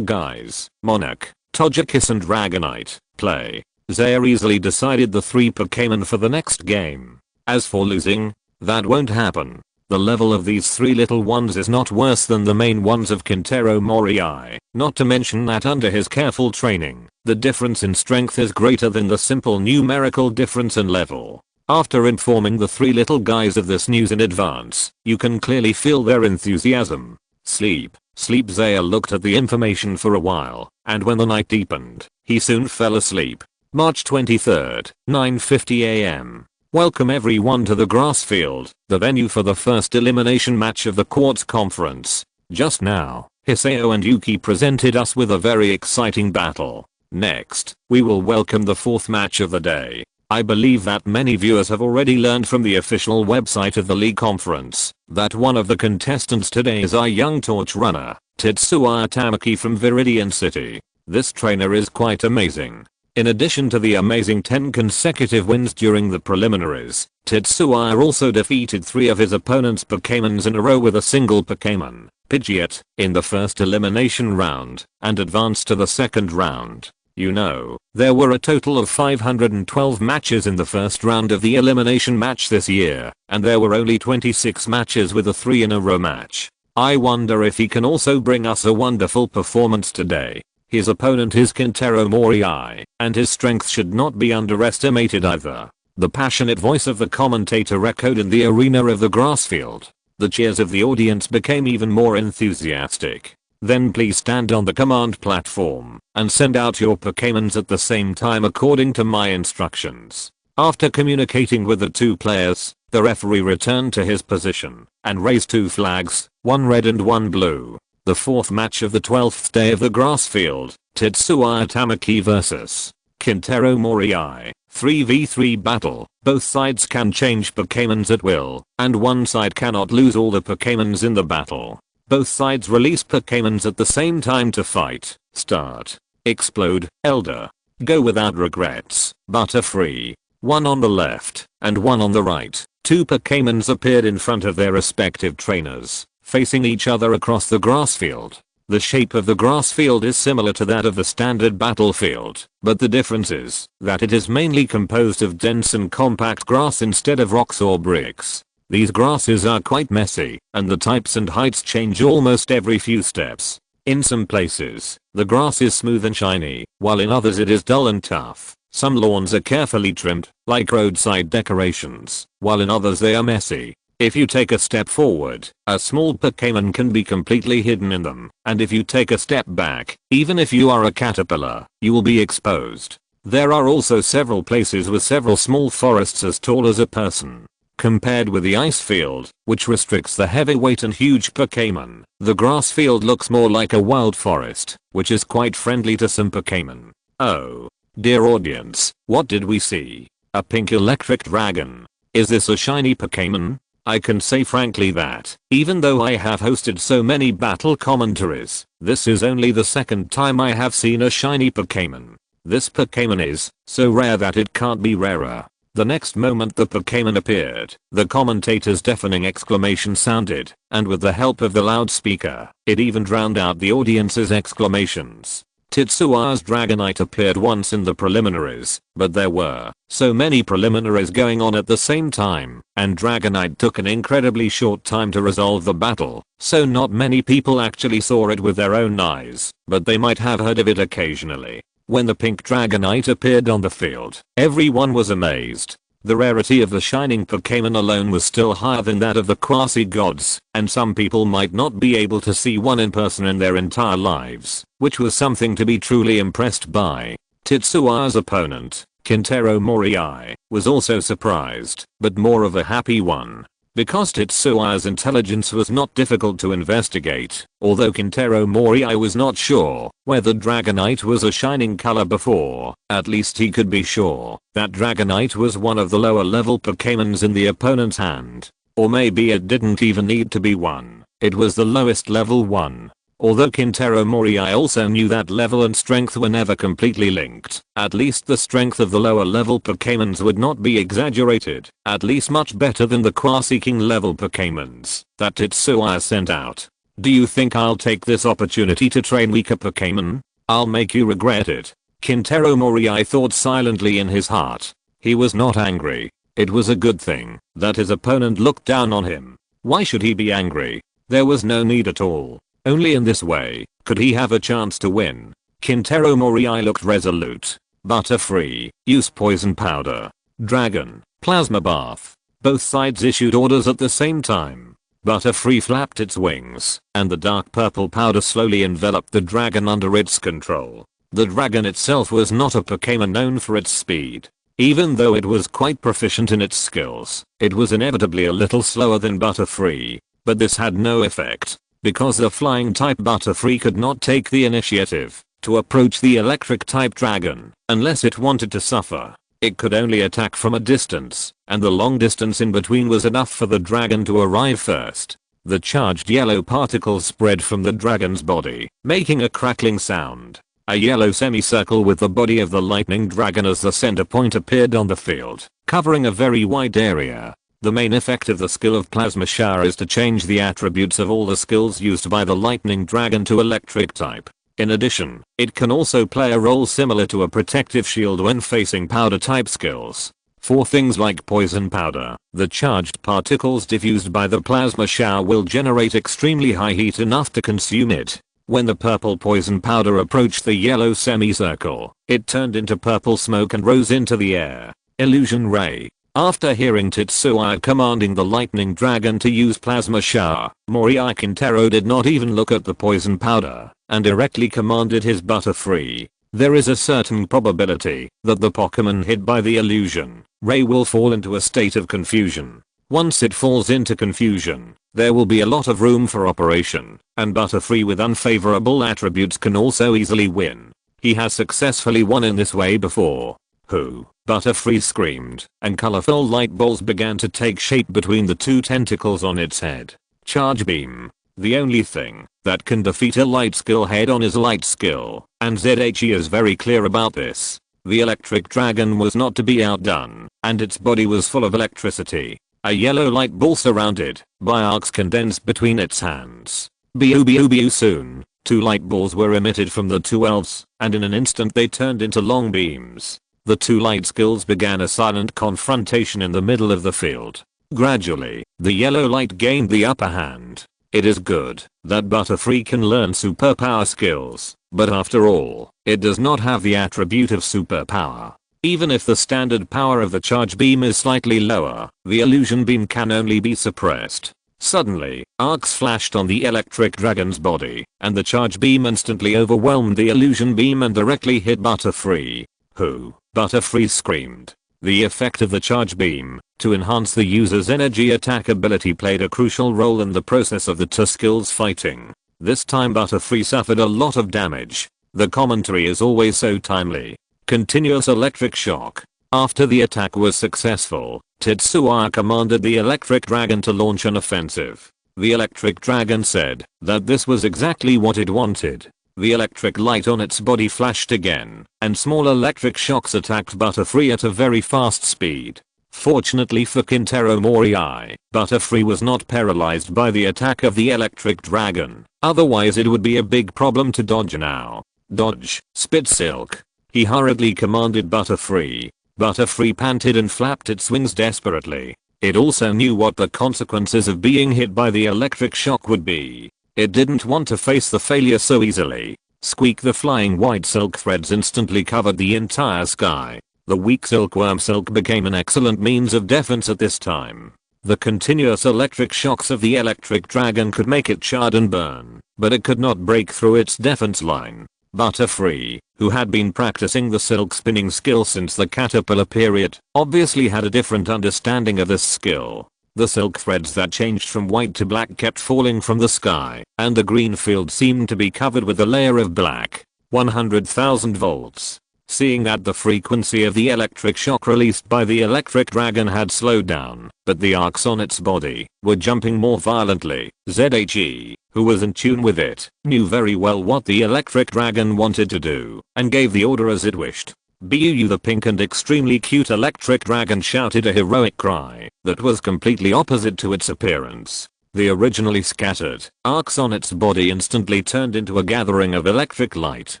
guys, Monarch, Togekiss and Dragonite, play. Zaya easily decided the three Pokémon for the next game. As for losing, that won't happen. The level of these three little ones is not worse than the main ones of Kintaro Morii, not to mention that under his careful training, the difference in strength is greater than the simple numerical difference in level. After informing the three little guys of this news in advance, you can clearly feel their enthusiasm. Sleep. Zaya looked at the information for a while, and when the night deepened, he soon fell asleep. March 23rd, 9:50 AM. Welcome everyone to the grass field, the venue for the first elimination match of the Quartz Conference. Just now, Hiseo and Yuki presented us with a very exciting battle. Next, we will welcome the fourth match of the day. I believe that many viewers have already learned from the official website of the league conference that one of the contestants today is our young torch runner, Tetsuya Tamaki from Viridian City. This trainer is quite amazing. In addition to the amazing 10 consecutive wins during the preliminaries, Tetsuya also defeated 3 of his opponent's Pokémons in a row with a single Pokémon, Pidgeot, in the first elimination round, and advanced to the second round. You know, there were a total of 512 matches in the first round of the elimination match this year, and there were only 26 matches with a 3-in-a-row match. I wonder if he can also bring us a wonderful performance today. His opponent is Kintaro Morii, and his strength should not be underestimated either. The passionate voice of the commentator echoed in the arena of the grass field. The cheers of the audience became even more enthusiastic. Then please stand on the command platform and send out your Pokémons at the same time according to my instructions. After communicating with the two players, the referee returned to his position and raised 2 flags, one red and one blue. The fourth match of the 12th day of the grass field, Tetsuya Tamaki vs. Kintaro Morii, 3v3 battle. Both sides can change Pokémons at will, and one side cannot lose all the Pokémons in the battle. Both sides release Pokémons at the same time to fight. Start. Explode, Elder. Go without regrets, Butterfree. One on the left, and one on the right. 2 Pokémons appeared in front of their respective trainers, facing each other across the grass field. The shape of the grass field is similar to that of the standard battlefield, but the difference is that it is mainly composed of dense and compact grass instead of rocks or bricks. These grasses are quite messy, and the types and heights change almost every few steps. In some places, the grass is smooth and shiny, while in others it is dull and tough. Some lawns are carefully trimmed, like roadside decorations, while in others they are messy. If you take a step forward, a small Pokémon can be completely hidden in them, and if you take a step back, even if you are a caterpillar, you will be exposed. There are also several places with several small forests as tall as a person. Compared with the ice field, which restricts the heavyweight and huge Pokémon, the grass field looks more like a wild forest, which is quite friendly to some Pokémon. Oh, dear audience, what did we see? A pink electric dragon. Is this a shiny Pokémon? I can say frankly that, even though I have hosted so many battle commentaries, this is only the second time I have seen a shiny Pokémon. This Pokémon is so rare that it can't be rarer. The next moment the Pokémon appeared, the commentator's deafening exclamation sounded, and with the help of the loudspeaker, it even drowned out the audience's exclamations. Tetsuya's Dragonite appeared once in the preliminaries, but there were so many preliminaries going on at the same time, and Dragonite took an incredibly short time to resolve the battle, so not many people actually saw it with their own eyes, but they might have heard of it occasionally. When the pink Dragonite appeared on the field, everyone was amazed. The rarity of the shining Pokémon alone was still higher than that of the quasi-gods, and some people might not be able to see one in person in their entire lives, which was something to be truly impressed by. Tetsuya's opponent, Kintaro Morii, was also surprised, but more of a happy one. Because Tetsuya's intelligence was not difficult to investigate, although Kintaro Morii was not sure whether Dragonite was a shining color before, at least he could be sure that Dragonite was one of the lower level Pokémons in the opponent's hand. Or maybe it didn't even need to be one. It was the lowest level one. Although Kintaro Moriai also knew that level and strength were never completely linked, at least the strength of the lower level Pokémons would not be exaggerated, at least much better than the Quasi-King level Pokémons that Tetsuya sent out. Do you think I'll take this opportunity to train weaker Pokémon? I'll make you regret it. Kintaro Moriai thought silently in his heart. He was not angry. It was a good thing that his opponent looked down on him. Why should he be angry? There was no need at all. Only in this way could he have a chance to win. Kintaro Moriai looked resolute. Butterfree, use poison powder. Dragon, plasma bath. Both sides issued orders at the same time. Butterfree flapped its wings, and the dark purple powder slowly enveloped the dragon under its control. The dragon itself was not a Pokémon known for its speed. Even though it was quite proficient in its skills, it was inevitably a little slower than Butterfree. But this had no effect, because the flying type Butterfree could not take the initiative to approach the electric type dragon unless it wanted to suffer. It could only attack from a distance, and the long distance in between was enough for the dragon to arrive first. The charged yellow particles spread from the dragon's body, making a crackling sound. A yellow semicircle with the body of the lightning dragon as the center point appeared on the field, covering a very wide area. The main effect of the skill of Plasma Shower is to change the attributes of all the skills used by the lightning dragon to electric type. In addition, it can also play a role similar to a protective shield when facing powder type skills. For things like poison powder, the charged particles diffused by the plasma shower will generate extremely high heat enough to consume it. When the purple poison powder approached the yellow semicircle, it turned into purple smoke and rose into the air. Illusion Ray. After hearing Tetsuya commanding the lightning dragon to use plasma shower, Moriai Kintaro did not even look at the poison powder, and directly commanded his Butterfree. There is a certain probability that the Pokémon hit by the illusion ray will fall into a state of confusion. Once it falls into confusion, there will be a lot of room for operation, and Butterfree with unfavorable attributes can also easily win. He has successfully won in this way before. Who? Butterfree screamed, and colorful light balls began to take shape between the two tentacles on its head. Charge Beam. The only thing that can defeat a light skill head on is light skill, and ZHE is very clear about this. The electric dragon was not to be outdone, and its body was full of electricity. A yellow light ball surrounded by arcs condensed between its hands. Biu soon, two light balls were emitted from the two elves, and in an instant they turned into long beams. The two light skills began a silent confrontation in the middle of the field. Gradually, the yellow light gained the upper hand. It is good that Butterfree can learn superpower skills, but after all, it does not have the attribute of superpower. Even if the standard power of the charge beam is slightly lower, the illusion beam can only be suppressed. Suddenly, arcs flashed on the electric dragon's body, and the charge beam instantly overwhelmed the illusion beam and directly hit Butterfree. Who? Butterfree screamed. The effect of the charge beam to enhance the user's energy attack ability played a crucial role in the process of the two skills fighting. This time Butterfree suffered a lot of damage. The commentary is always so timely. Continuous electric shock. After the attack was successful, Tetsuya commanded the electric dragon to launch an offensive. The electric dragon said that this was exactly what it wanted. The electric light on its body flashed again, and small electric shocks attacked Butterfree at a very fast speed. Fortunately for Kintaro Moriai, Butterfree was not paralyzed by the attack of the electric dragon, otherwise it would be a big problem to dodge now. Dodge, Spit Silk. He hurriedly commanded Butterfree. Butterfree panted and flapped its wings desperately. It also knew what the consequences of being hit by the electric shock would be. It didn't want to face the failure so easily. Squeak. The flying white silk threads instantly covered the entire sky. The weak silkworm silk became an excellent means of defense at this time. The continuous electric shocks of the electric dragon could make it charred and burn, but it could not break through its defense line. Butterfree, who had been practicing the silk spinning skill since the caterpillar period, obviously had a different understanding of this skill. The silk threads that changed from white to black kept falling from the sky, and the green field seemed to be covered with a layer of black. 100,000 volts. Seeing that the frequency of the electric shock released by the electric dragon had slowed down, but the arcs on its body were jumping more violently, ZHE, who was in tune with it, knew very well what the electric dragon wanted to do, and gave the order as it wished. Buu, the pink and extremely cute electric dragon, shouted a heroic cry that was completely opposite to its appearance. The originally scattered arcs on its body instantly turned into a gathering of electric light,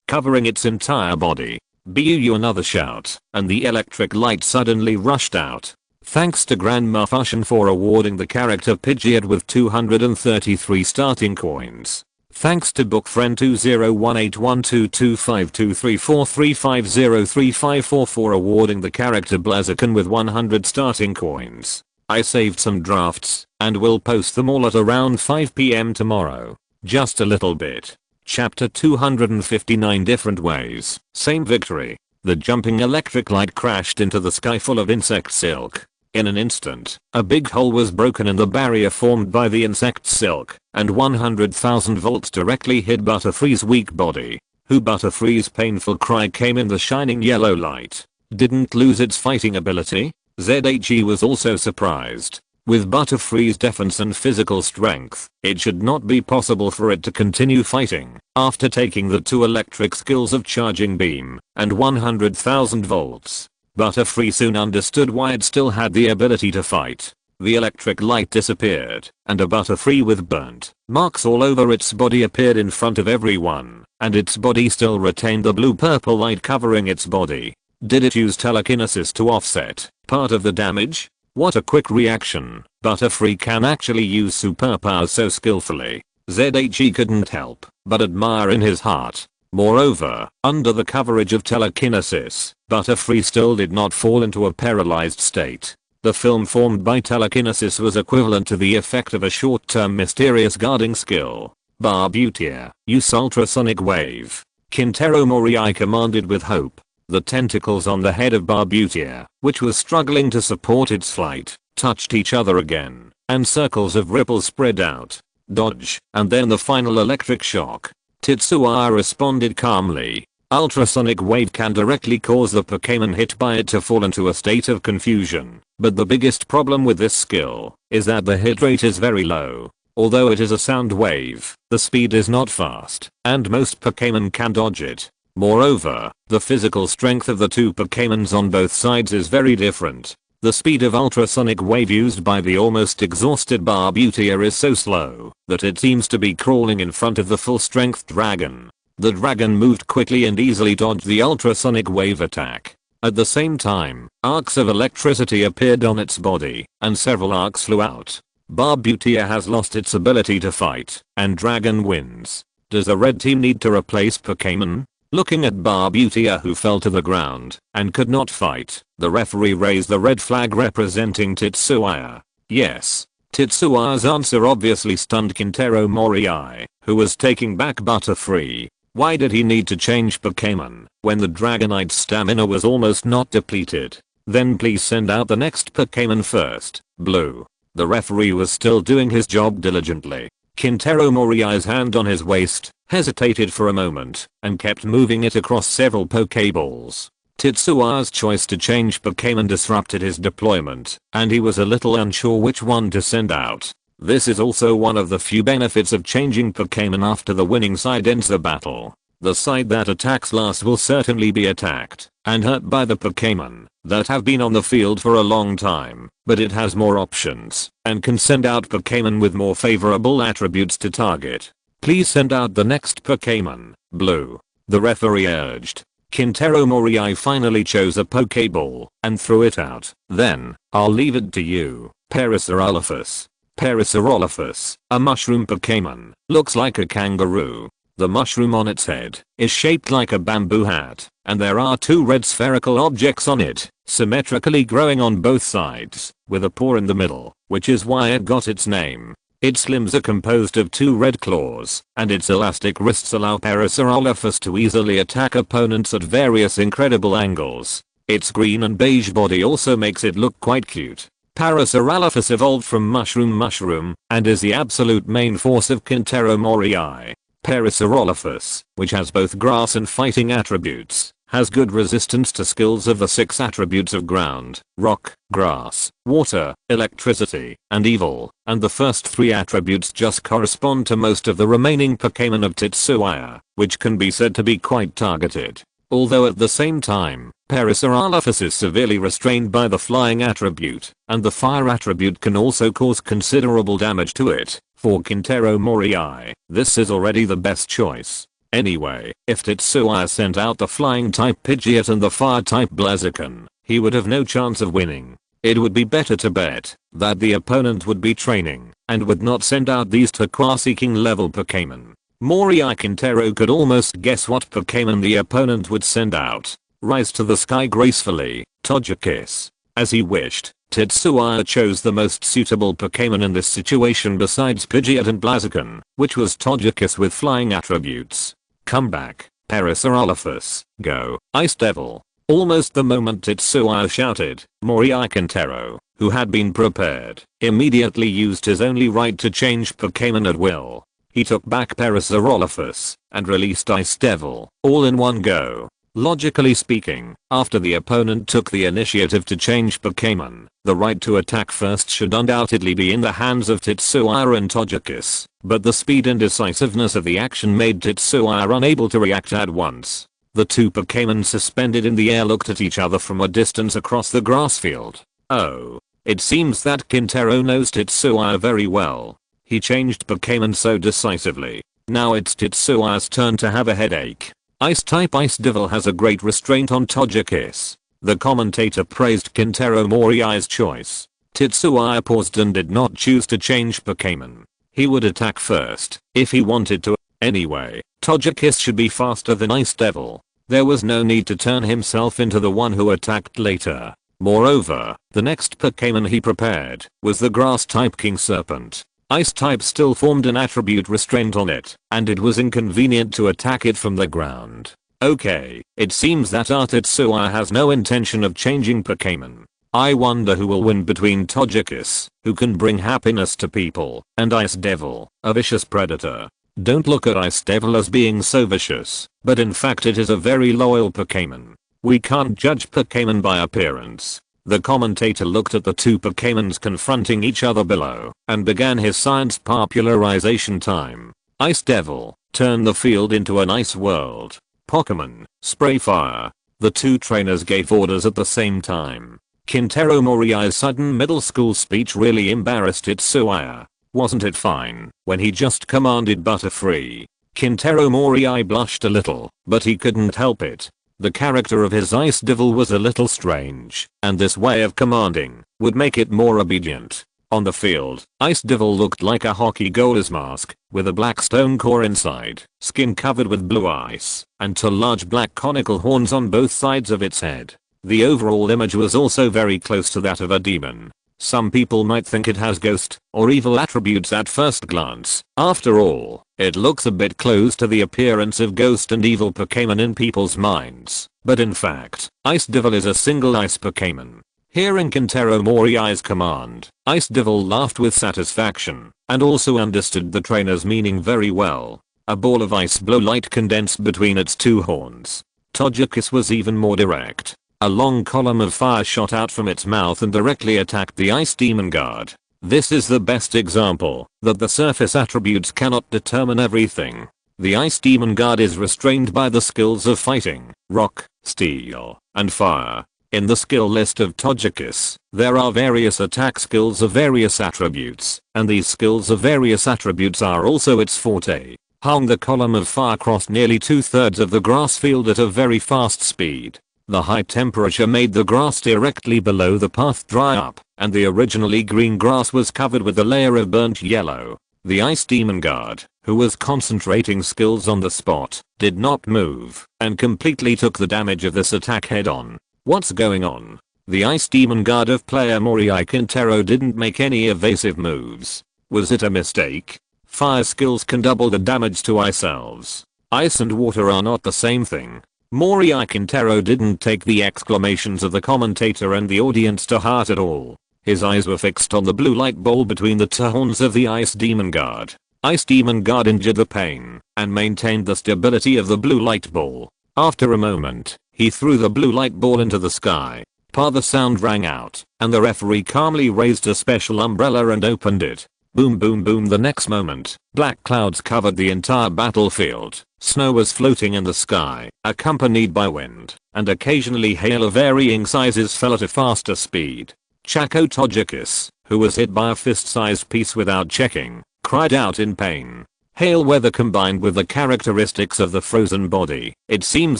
covering its entire body. Buu, another shout, and the electric light suddenly rushed out. Thanks to Grandma Fusion for awarding the character Pidgeot with 233 starting coins. Thanks to Bookfriend 201812252343503544 for awarding the character Blaziken with 100 starting coins. I saved some drafts, and will post them all at around 5 PM tomorrow. Just a little bit. Chapter 259 Different Ways. Same victory. The jumping electric light crashed into the sky full of insect silk. In an instant, a big hole was broken in the barrier formed by the insect silk, and 100,000 volts directly hit Butterfree's weak body. Butterfree's painful cry came in the shining yellow light. Didn't lose its fighting ability? ZHE was also surprised. With Butterfree's defense and physical strength, it should not be possible for it to continue fighting. After taking the two electric skills of Charging Beam and 100,000 volts, Butterfree soon understood why it still had the ability to fight. The electric light disappeared, and a Butterfree with burnt marks all over its body appeared in front of everyone, and its body still retained the blue-purple light covering its body. Did it use telekinesis to offset part of the damage? What a quick reaction. Butterfree can actually use superpowers so skillfully. ZHE couldn't help but admire in his heart. Moreover, under the coverage of telekinesis, Butterfree still did not fall into a paralyzed state. The film formed by telekinesis was equivalent to the effect of a short-term mysterious guarding skill. Barbutia, use ultrasonic wave. Kintaro Morii commanded with hope. The tentacles on the head of Barbutia, which was struggling to support its flight, touched each other again, and circles of ripples spread out. Dodge, and then the final electric shock. Tetsuya responded calmly. Ultrasonic wave can directly cause the Pokémon hit by it to fall into a state of confusion, but the biggest problem with this skill is that the hit rate is very low. Although it is a sound wave, the speed is not fast, and most Pokémon can dodge it. Moreover, the physical strength of the two Pokémons on both sides is very different. The speed of ultrasonic wave used by the almost exhausted Barbutia is so slow that it seems to be crawling in front of the full-strength dragon. The dragon moved quickly and easily dodged the ultrasonic wave attack. At the same time, arcs of electricity appeared on its body, and several arcs flew out. Barbutia has lost its ability to fight, and dragon wins. Does the red team need to replace Pokémon? Looking at Barbutia, who fell to the ground and could not fight, the referee raised the red flag representing Tetsuya. Yes. Tetsuya's answer obviously stunned Kintaro Morii, who was taking back Butterfree. Why did he need to change Pokémon when the Dragonite's stamina was almost not depleted? Then please send out the next Pokémon first. Blue. The referee was still doing his job diligently. Kintaro Morii's hand on his waist hesitated for a moment and kept moving it across several Pokeballs. Tetsuya's choice to change Pokémon disrupted his deployment, and he was a little unsure which one to send out. This is also one of the few benefits of changing Pokémon after the winning side ends the battle. The side that attacks last will certainly be attacked and hurt by the Pokémon that have been on the field for a long time, but it has more options and can send out Pokémon with more favorable attributes to target. Please send out the next Pokémon, Blue. The referee urged. Kintaro Morii finally chose a Pokeball and threw it out. Then, I'll leave it to you, Parasaurolophus. Parasaurolophus, a mushroom Pokémon, looks like a kangaroo. The mushroom on its head is shaped like a bamboo hat, and there are two red spherical objects on it, symmetrically growing on both sides, with a paw in the middle, which is why it got its name. Its limbs are composed of two red claws, and its elastic wrists allow Parasaurolophus to easily attack opponents at various incredible angles. Its green and beige body also makes it look quite cute. Parasaurolophus evolved from Mushroom and is the absolute main force of Kintaro Morii. Parasaurolophus, which has both grass and fighting attributes, Has good resistance to skills of the 6 attributes of ground, rock, grass, water, electricity, and evil, and the first 3 attributes just correspond to most of the remaining Pokémon of Tetsuya, which can be said to be quite targeted. Although at the same time, Parasaurolophus is severely restrained by the flying attribute, and the fire attribute can also cause considerable damage to it. For Kintaro Morii, this is already the best choice. Anyway, if Tetsuya sent out the flying type Pidgeot and the fire type Blaziken, he would have no chance of winning. It would be better to bet that the opponent would be training and would not send out these turquoise-seeking level Pokémon. Morii Kintaro could almost guess what Pokémon the opponent would send out. Rise to the sky gracefully, Togekiss. As he wished, Tetsuya chose the most suitable Pokémon in this situation besides Pidgeot and Blaziken, which was Togekiss with flying attributes. Come back, Parasaurolophus, go, Ice Devil. Almost the moment Tetsuya shouted, Morii Kintaro, who had been prepared, immediately used his only right to change Pokémon at will. He took back Parasaurolophus and released Ice Devil, all in one go. Logically speaking, after the opponent took the initiative to change Pokémon, the right to attack first should undoubtedly be in the hands of Tetsuya and Togekiss, but the speed and decisiveness of the action made Tetsuya unable to react at once. The 2 Pokémon suspended in the air looked at each other from a distance across the grass field. Oh. It seems that Kintaro knows Tetsuya very well. He changed Pokémon so decisively. Now it's Tetsuya's turn to have a headache. Ice-type Ice Devil has a great restraint on Togekiss. The commentator praised Kintaro Morii's choice. Tetsuya paused and did not choose to change Pokémon. He would attack first, if he wanted to. Anyway, Togekiss should be faster than Ice Devil. There was no need to turn himself into the one who attacked later. Moreover, the next Pokémon he prepared was the Grass-type King Serpent. Ice-type still formed an attribute restraint on it, and it was inconvenient to attack it from the ground. Okay, it seems that Tetsuya has no intention of changing Pokémon. I wonder who will win between Togekiss, who can bring happiness to people, and Ice Devil, a vicious predator. Don't look at Ice Devil as being so vicious, but in fact it is a very loyal Pokémon. We can't judge Pokémon by appearance. The commentator looked at the 2 Pokémons confronting each other below and began his science popularization time. Ice Devil, turn the field into an ice world. Pokémon, spray fire. The 2 trainers gave orders at the same time. Kintaro Morii's sudden middle school speech really embarrassed Tetsuya. Wasn't it fine when he just commanded Butterfree? Kintaro Morii blushed a little, but he couldn't help it. The character of his Ice Devil was a little strange, and this way of commanding would make it more obedient. On the field, Ice Devil looked like a hockey goalie's mask, with a black stone core inside, skin covered with blue ice, and 2 large black conical horns on both sides of its head. The overall image was also very close to that of a demon. Some people might think it has ghost or evil attributes at first glance. After all, it looks a bit close to the appearance of ghost and evil Pokémon in people's minds. But in fact, Ice Devil is a single ice Pokémon. Hearing Kintaro Morii's command, Ice Devil laughed with satisfaction and also understood the trainer's meaning very well. A ball of ice blow light condensed between its 2 horns. Togekiss was even more direct. A long column of fire shot out from its mouth and directly attacked the Ice Demon Guard. This is the best example that the surface attributes cannot determine everything. The Ice Demon Guard is restrained by the skills of fighting, rock, steel, and fire. In the skill list of Togekiss, there are various attack skills of various attributes, and these skills of various attributes are also its forte. The column of fire crossed nearly 2/3 of the grass field at a very fast speed. The high temperature made the grass directly below the path dry up, and the originally green grass was covered with a layer of burnt yellow. The Ice Demon Guard, who was concentrating skills on the spot, did not move, and completely took the damage of this attack head on. What's going on? The Ice Demon Guard of player Morii Kintaro didn't make any evasive moves. Was it a mistake? Fire skills can double the damage to ice elves. Ice and water are not the same thing. Morii Kintaro didn't take the exclamations of the commentator and the audience to heart at all. His eyes were fixed on the blue light ball between the 2 horns of the Ice Demon Guard. Ice Demon Guard endured the pain and maintained the stability of the blue light ball. After a moment, He threw the blue light ball into the sky. The sound rang out, and the referee calmly raised a special umbrella and opened it. Boom boom boom. The next moment, black clouds covered the entire battlefield. Snow was floating in the sky, accompanied by wind, and occasionally hail of varying sizes fell at a faster speed. Chaco Tojikis, who was hit by a fist-sized piece without checking, cried out in pain. Hail weather combined with the characteristics of the frozen body. It seems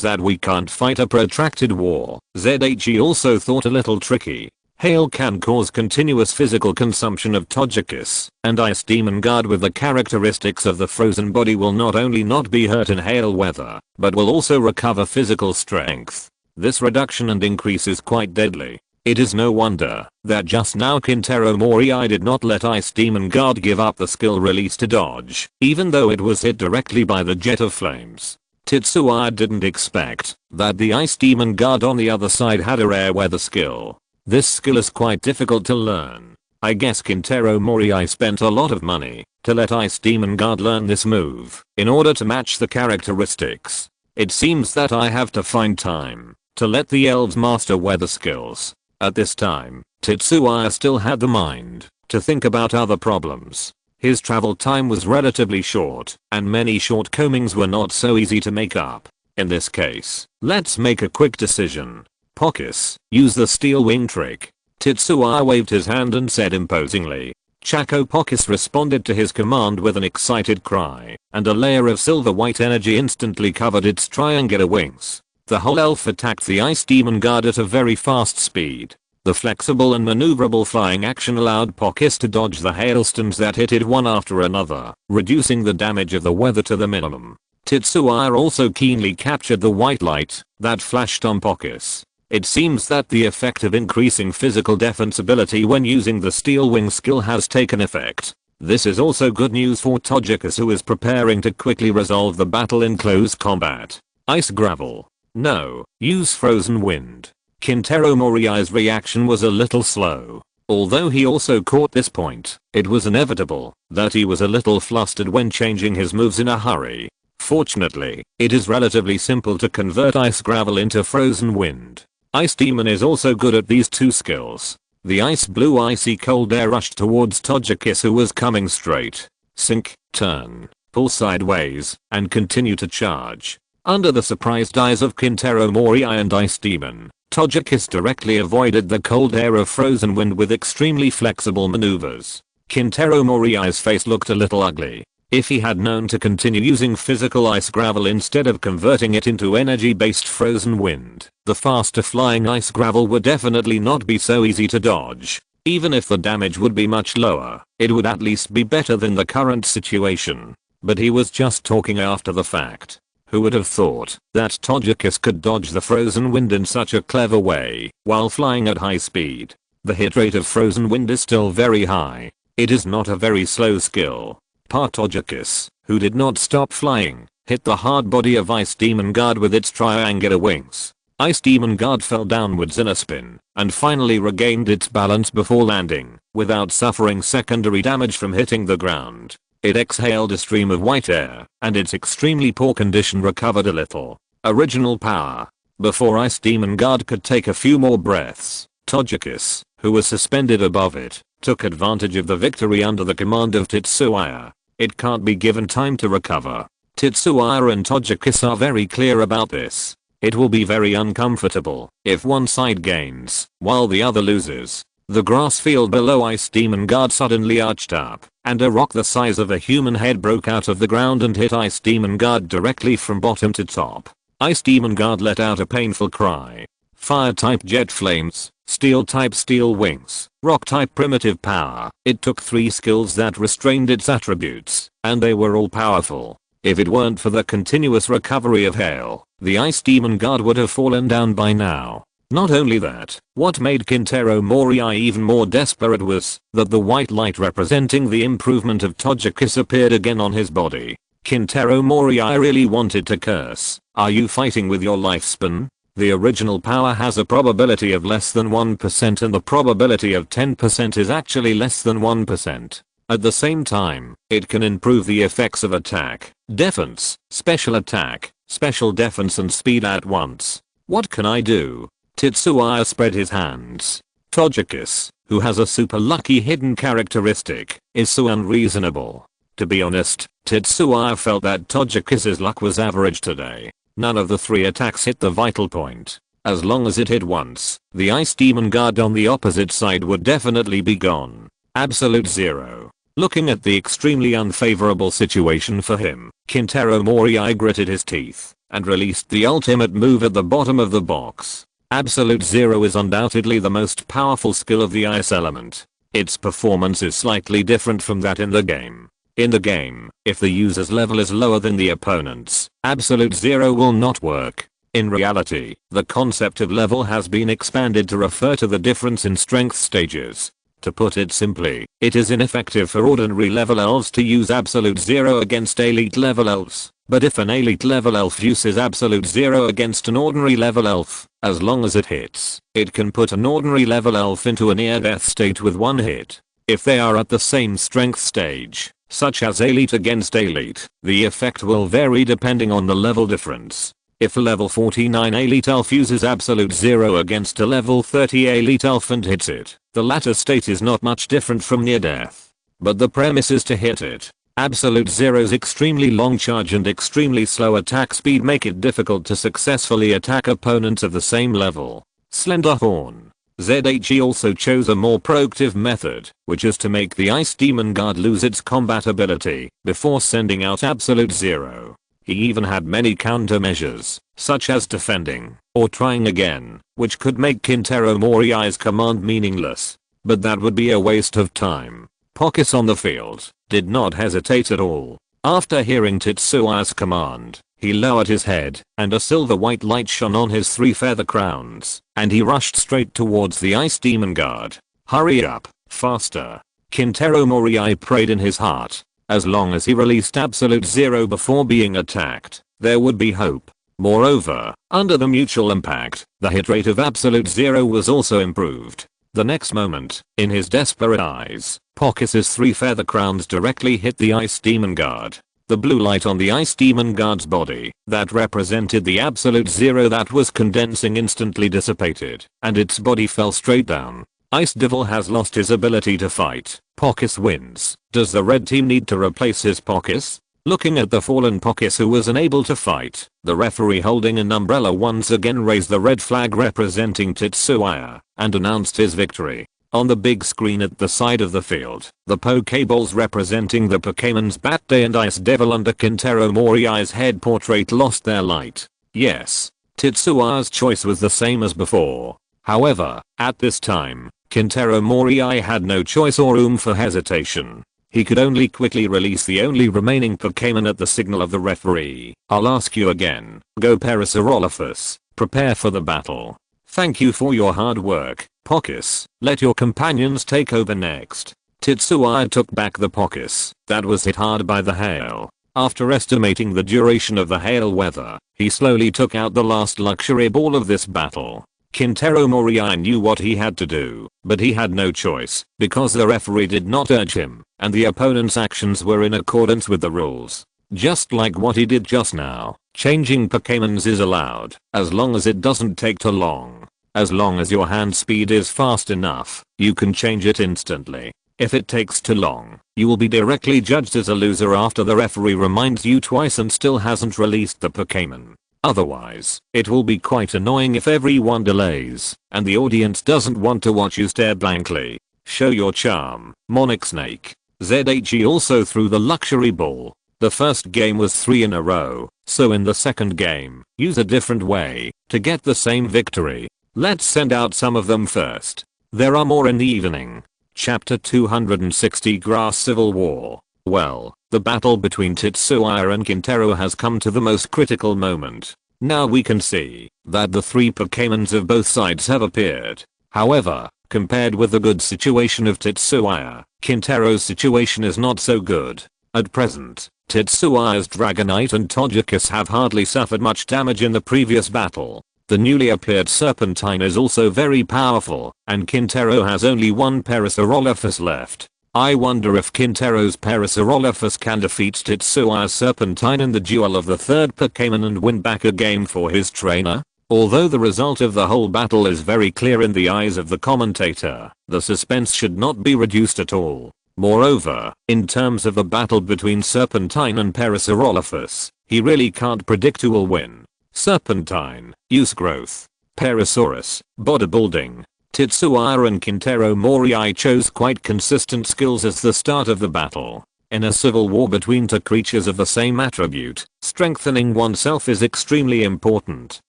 that we can't fight a protracted war. ZHE also thought a little tricky. Hail can cause continuous physical consumption of Tojikis, and Ice Demon Guard with the characteristics of the frozen body will not only not be hurt in hail weather, but will also recover physical strength. This reduction and increase is quite deadly. It is no wonder that just now Kintaro Moriai did not let Ice Demon Guard give up the skill release to dodge, even though it was hit directly by the jet of flames. Tetsuya didn't expect that the Ice Demon Guard on the other side had a rare weather skill. This skill is quite difficult to learn. I guess Kintaro Moriai spent a lot of money to let Ice Demon Guard learn this move in order to match the characteristics. It seems that I have to find time to let the elves master weather skills. At this time, Tetsuya still had the mind to think about other problems. His travel time was relatively short, and many shortcomings were not so easy to make up. In this case, let's make a quick decision. Pocus, use the steel wing trick. Tetsuya waved his hand and said imposingly. Chaco Pocus responded to his command with an excited cry, and a layer of silver-white energy instantly covered its triangular wings. The whole elf attacked the Ice Demon Guard at a very fast speed. The flexible and maneuverable flying action allowed Pocus to dodge the hailstones that hit it one after another, reducing the damage of the weather to the minimum. Tetsuya also keenly captured the white light that flashed on Pocus. It seems that the effect of increasing physical defensibility when using the steel wing skill has taken effect. This is also good news for Tojikis, who is preparing to quickly resolve the battle in close combat. Ice gravel. No, use frozen wind. Kintaro Moriai's reaction was a little slow. Although he also caught this point, it was inevitable that he was a little flustered when changing his moves in a hurry. Fortunately, it is relatively simple to convert ice gravel into frozen wind. Ice Demon is also good at these two skills. The ice blue icy cold air rushed towards Tojikis, who was coming straight. Sink, turn, pull sideways, and continue to charge. Under the surprised eyes of Kintaro Moriai and Ice Demon, Tojikis directly avoided the cold air of frozen wind with extremely flexible maneuvers. Kintaro Moriai's face looked a little ugly. If he had known to continue using physical ice gravel instead of converting it into energy-based frozen wind, the faster flying ice gravel would definitely not be so easy to dodge. Even if the damage would be much lower, it would at least be better than the current situation. But he was just talking after the fact. Who would have thought that Tojikis could dodge the frozen wind in such a clever way while flying at high speed? The hit rate of frozen wind is still very high. It is not a very slow skill. Tojikis, who did not stop flying, hit the hard body of Ice Demon Guard with its triangular wings. Ice Demon Guard fell downwards in a spin and finally regained its balance before landing without suffering secondary damage from hitting the ground. It exhaled a stream of white air, and its extremely poor condition recovered a little. Original power. Before Ice Demon Guard could take a few more breaths, Tojikis, who was suspended above it, took advantage of the victory under the command of Tetsuya. It can't be given time to recover. Tetsuya and Tojikis are very clear about this. It will be very uncomfortable if one side gains while the other loses. The grass field below Ice Demon Guard suddenly arched up, and a rock the size of a human head broke out of the ground and hit Ice Demon Guard directly from bottom to top. Ice Demon Guard let out a painful cry. Fire type jet flames, steel type steel wings, rock type primitive power. It took 3 skills that restrained its attributes, and they were all powerful. If it weren't for the continuous recovery of hail, the Ice Demon Guard would have fallen down by now. Not only that, what made Kintaro Moriai even more desperate was that the white light representing the improvement of Tojikis appeared again on his body. Kintaro Moriai really wanted to curse. Are you fighting with your lifespan? The original power has a probability of less than 1% and the probability of 10% is actually less than 1%. At the same time, it can improve the effects of attack, defense, special attack, special defense and speed at once. What can I do? Tetsuya spread his hands. Togekiss, who has a super lucky hidden characteristic, is so unreasonable. To be honest, Tetsuya felt that Togekiss' luck was average today. None of the 3 attacks hit the vital point. As long as it hit once, the Ice Demon Guard on the opposite side would definitely be gone. Absolute zero. Looking at the extremely unfavorable situation for him, Kintaro Moriai gritted his teeth and released the ultimate move at the bottom of the box. Absolute Zero is undoubtedly the most powerful skill of the ice element. Its performance is slightly different from that in the game. In the game, if the user's level is lower than the opponent's, Absolute Zero will not work. In reality, the concept of level has been expanded to refer to the difference in strength stages. To put it simply, it is ineffective for ordinary level elves to use Absolute Zero against elite level elves. But if an elite level elf uses Absolute Zero against an ordinary level elf, as long as it hits, it can put an ordinary level elf into a near-death state with one hit. If they are at the same strength stage, such as elite against elite, the effect will vary depending on the level difference. If a level 49 elite elf uses Absolute Zero against a level 30 elite elf and hits it, the latter state is not much different from near death. But the premise is to hit it. Absolute Zero's extremely long charge and extremely slow attack speed make it difficult to successfully attack opponents of the same level. Slenderhorn. ZHE also chose a more proactive method, which is to make the Ice Demon Guard lose its combat ability before sending out Absolute Zero. He even had many countermeasures, such as defending or trying again, which could make Kintaro Moriai's command meaningless. But that would be a waste of time. Pockets on the field did not hesitate at all. After hearing Tetsuya's command, he lowered his head and a silver-white light shone on his 3 feather crowns, and he rushed straight towards the Ice Demon Guard. Hurry up, faster. Kintaro Moriai prayed in his heart. As long as he released Absolute Zero before being attacked, there would be hope. Moreover, under the mutual impact, the hit rate of Absolute Zero was also improved. The next moment, in his desperate eyes, Pockets' 3 feather crowns directly hit the Ice Demon Guard. The blue light on the Ice Demon Guard's body, that represented the Absolute Zero that was condensing, instantly dissipated, and its body fell straight down. Ice Devil has lost his ability to fight. Pockets wins. Does the red team need to replace his Pockets? Looking at the fallen Pockets who was unable to fight, the referee holding an umbrella once again raised the red flag representing Tetsuya and announced his victory. On the big screen at the side of the field, the Pokeballs representing the Pokemon's Bat Day and Ice Devil under Kintaro Moriai's head portrait lost their light. Yes, Tetsuya's choice was the same as before. However, at this time, Kintaro Moriai had no choice or room for hesitation. He could only quickly release the only remaining Pokemon at the signal of the referee. I'll ask you again. Go Parasaurolophus. Prepare for the battle. Thank you for your hard work, Pockets. Let your companions take over next. Tetsuya took back the Pockets that was hit hard by the hail. After estimating the duration of the hail weather, he slowly took out the last luxury ball of this battle. Kintaro Moriai knew what he had to do, but he had no choice, because the referee did not urge him, and the opponent's actions were in accordance with the rules. Just like what he did just now, changing Pokemons is allowed, as long as it doesn't take too long. As long as your hand speed is fast enough, you can change it instantly. If it takes too long, you will be directly judged as a loser after the referee reminds you twice and still hasn't released the Pokemon. Otherwise, it will be quite annoying if everyone delays, and the audience doesn't want to watch you stare blankly. Show your charm, Monarch Snake. ZHE also threw the luxury ball. The first game was 3 in a row, so in the second game, use a different way to get the same victory. Let's send out some of them first. There are more in the evening. Chapter 260 Grass Civil War. Well, the battle between Tetsuya and Kintaro has come to the most critical moment. Now we can see that the 3 Pokemons of both sides have appeared. However, compared with the good situation of Tetsuya, Kintaro's situation is not so good. At present, Tetsuya's Dragonite and Togekiss have hardly suffered much damage in the previous battle. The newly appeared Serpentine is also very powerful, and Kintaro has only 1 Parasaurolophus left. I wonder if Kintaro's Parasaurolophus can defeat Tetsuya's Serpentine in the duel of the 3rd Pokemon and win back a game for his trainer? Although the result of the whole battle is very clear in the eyes of the commentator, the suspense should not be reduced at all. Moreover, in terms of the battle between Serpentine and Parasaurolophus, he really can't predict who will win. Serpentine, use growth. Parasaurus, bodybuilding. Tetsuya and Kintaro Morii chose quite consistent skills as the start of the battle. In a civil war between two creatures of the same attribute, strengthening oneself is extremely important,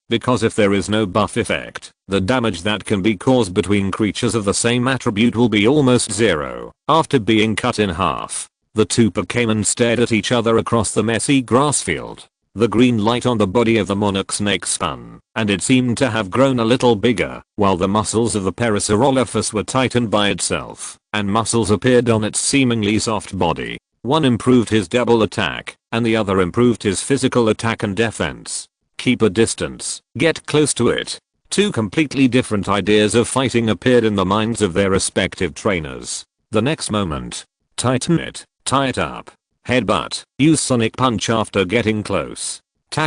because if there is no buff effect, the damage that can be caused between creatures of the same attribute will be almost zero. After being cut in half, the two Pokémon stared at each other across the messy grass field. The green light on the body of the monarch snake spun, and it seemed to have grown a little bigger, while the muscles of the Parasaurolophus were tightened by itself, and muscles appeared on its seemingly soft body. One improved his double attack, and the other improved his physical attack and defense. Keep a distance, get close to it. Two completely different ideas of fighting appeared in the minds of their respective trainers. The next moment, tighten it, tie it up. Headbutt, use sonic punch after getting close.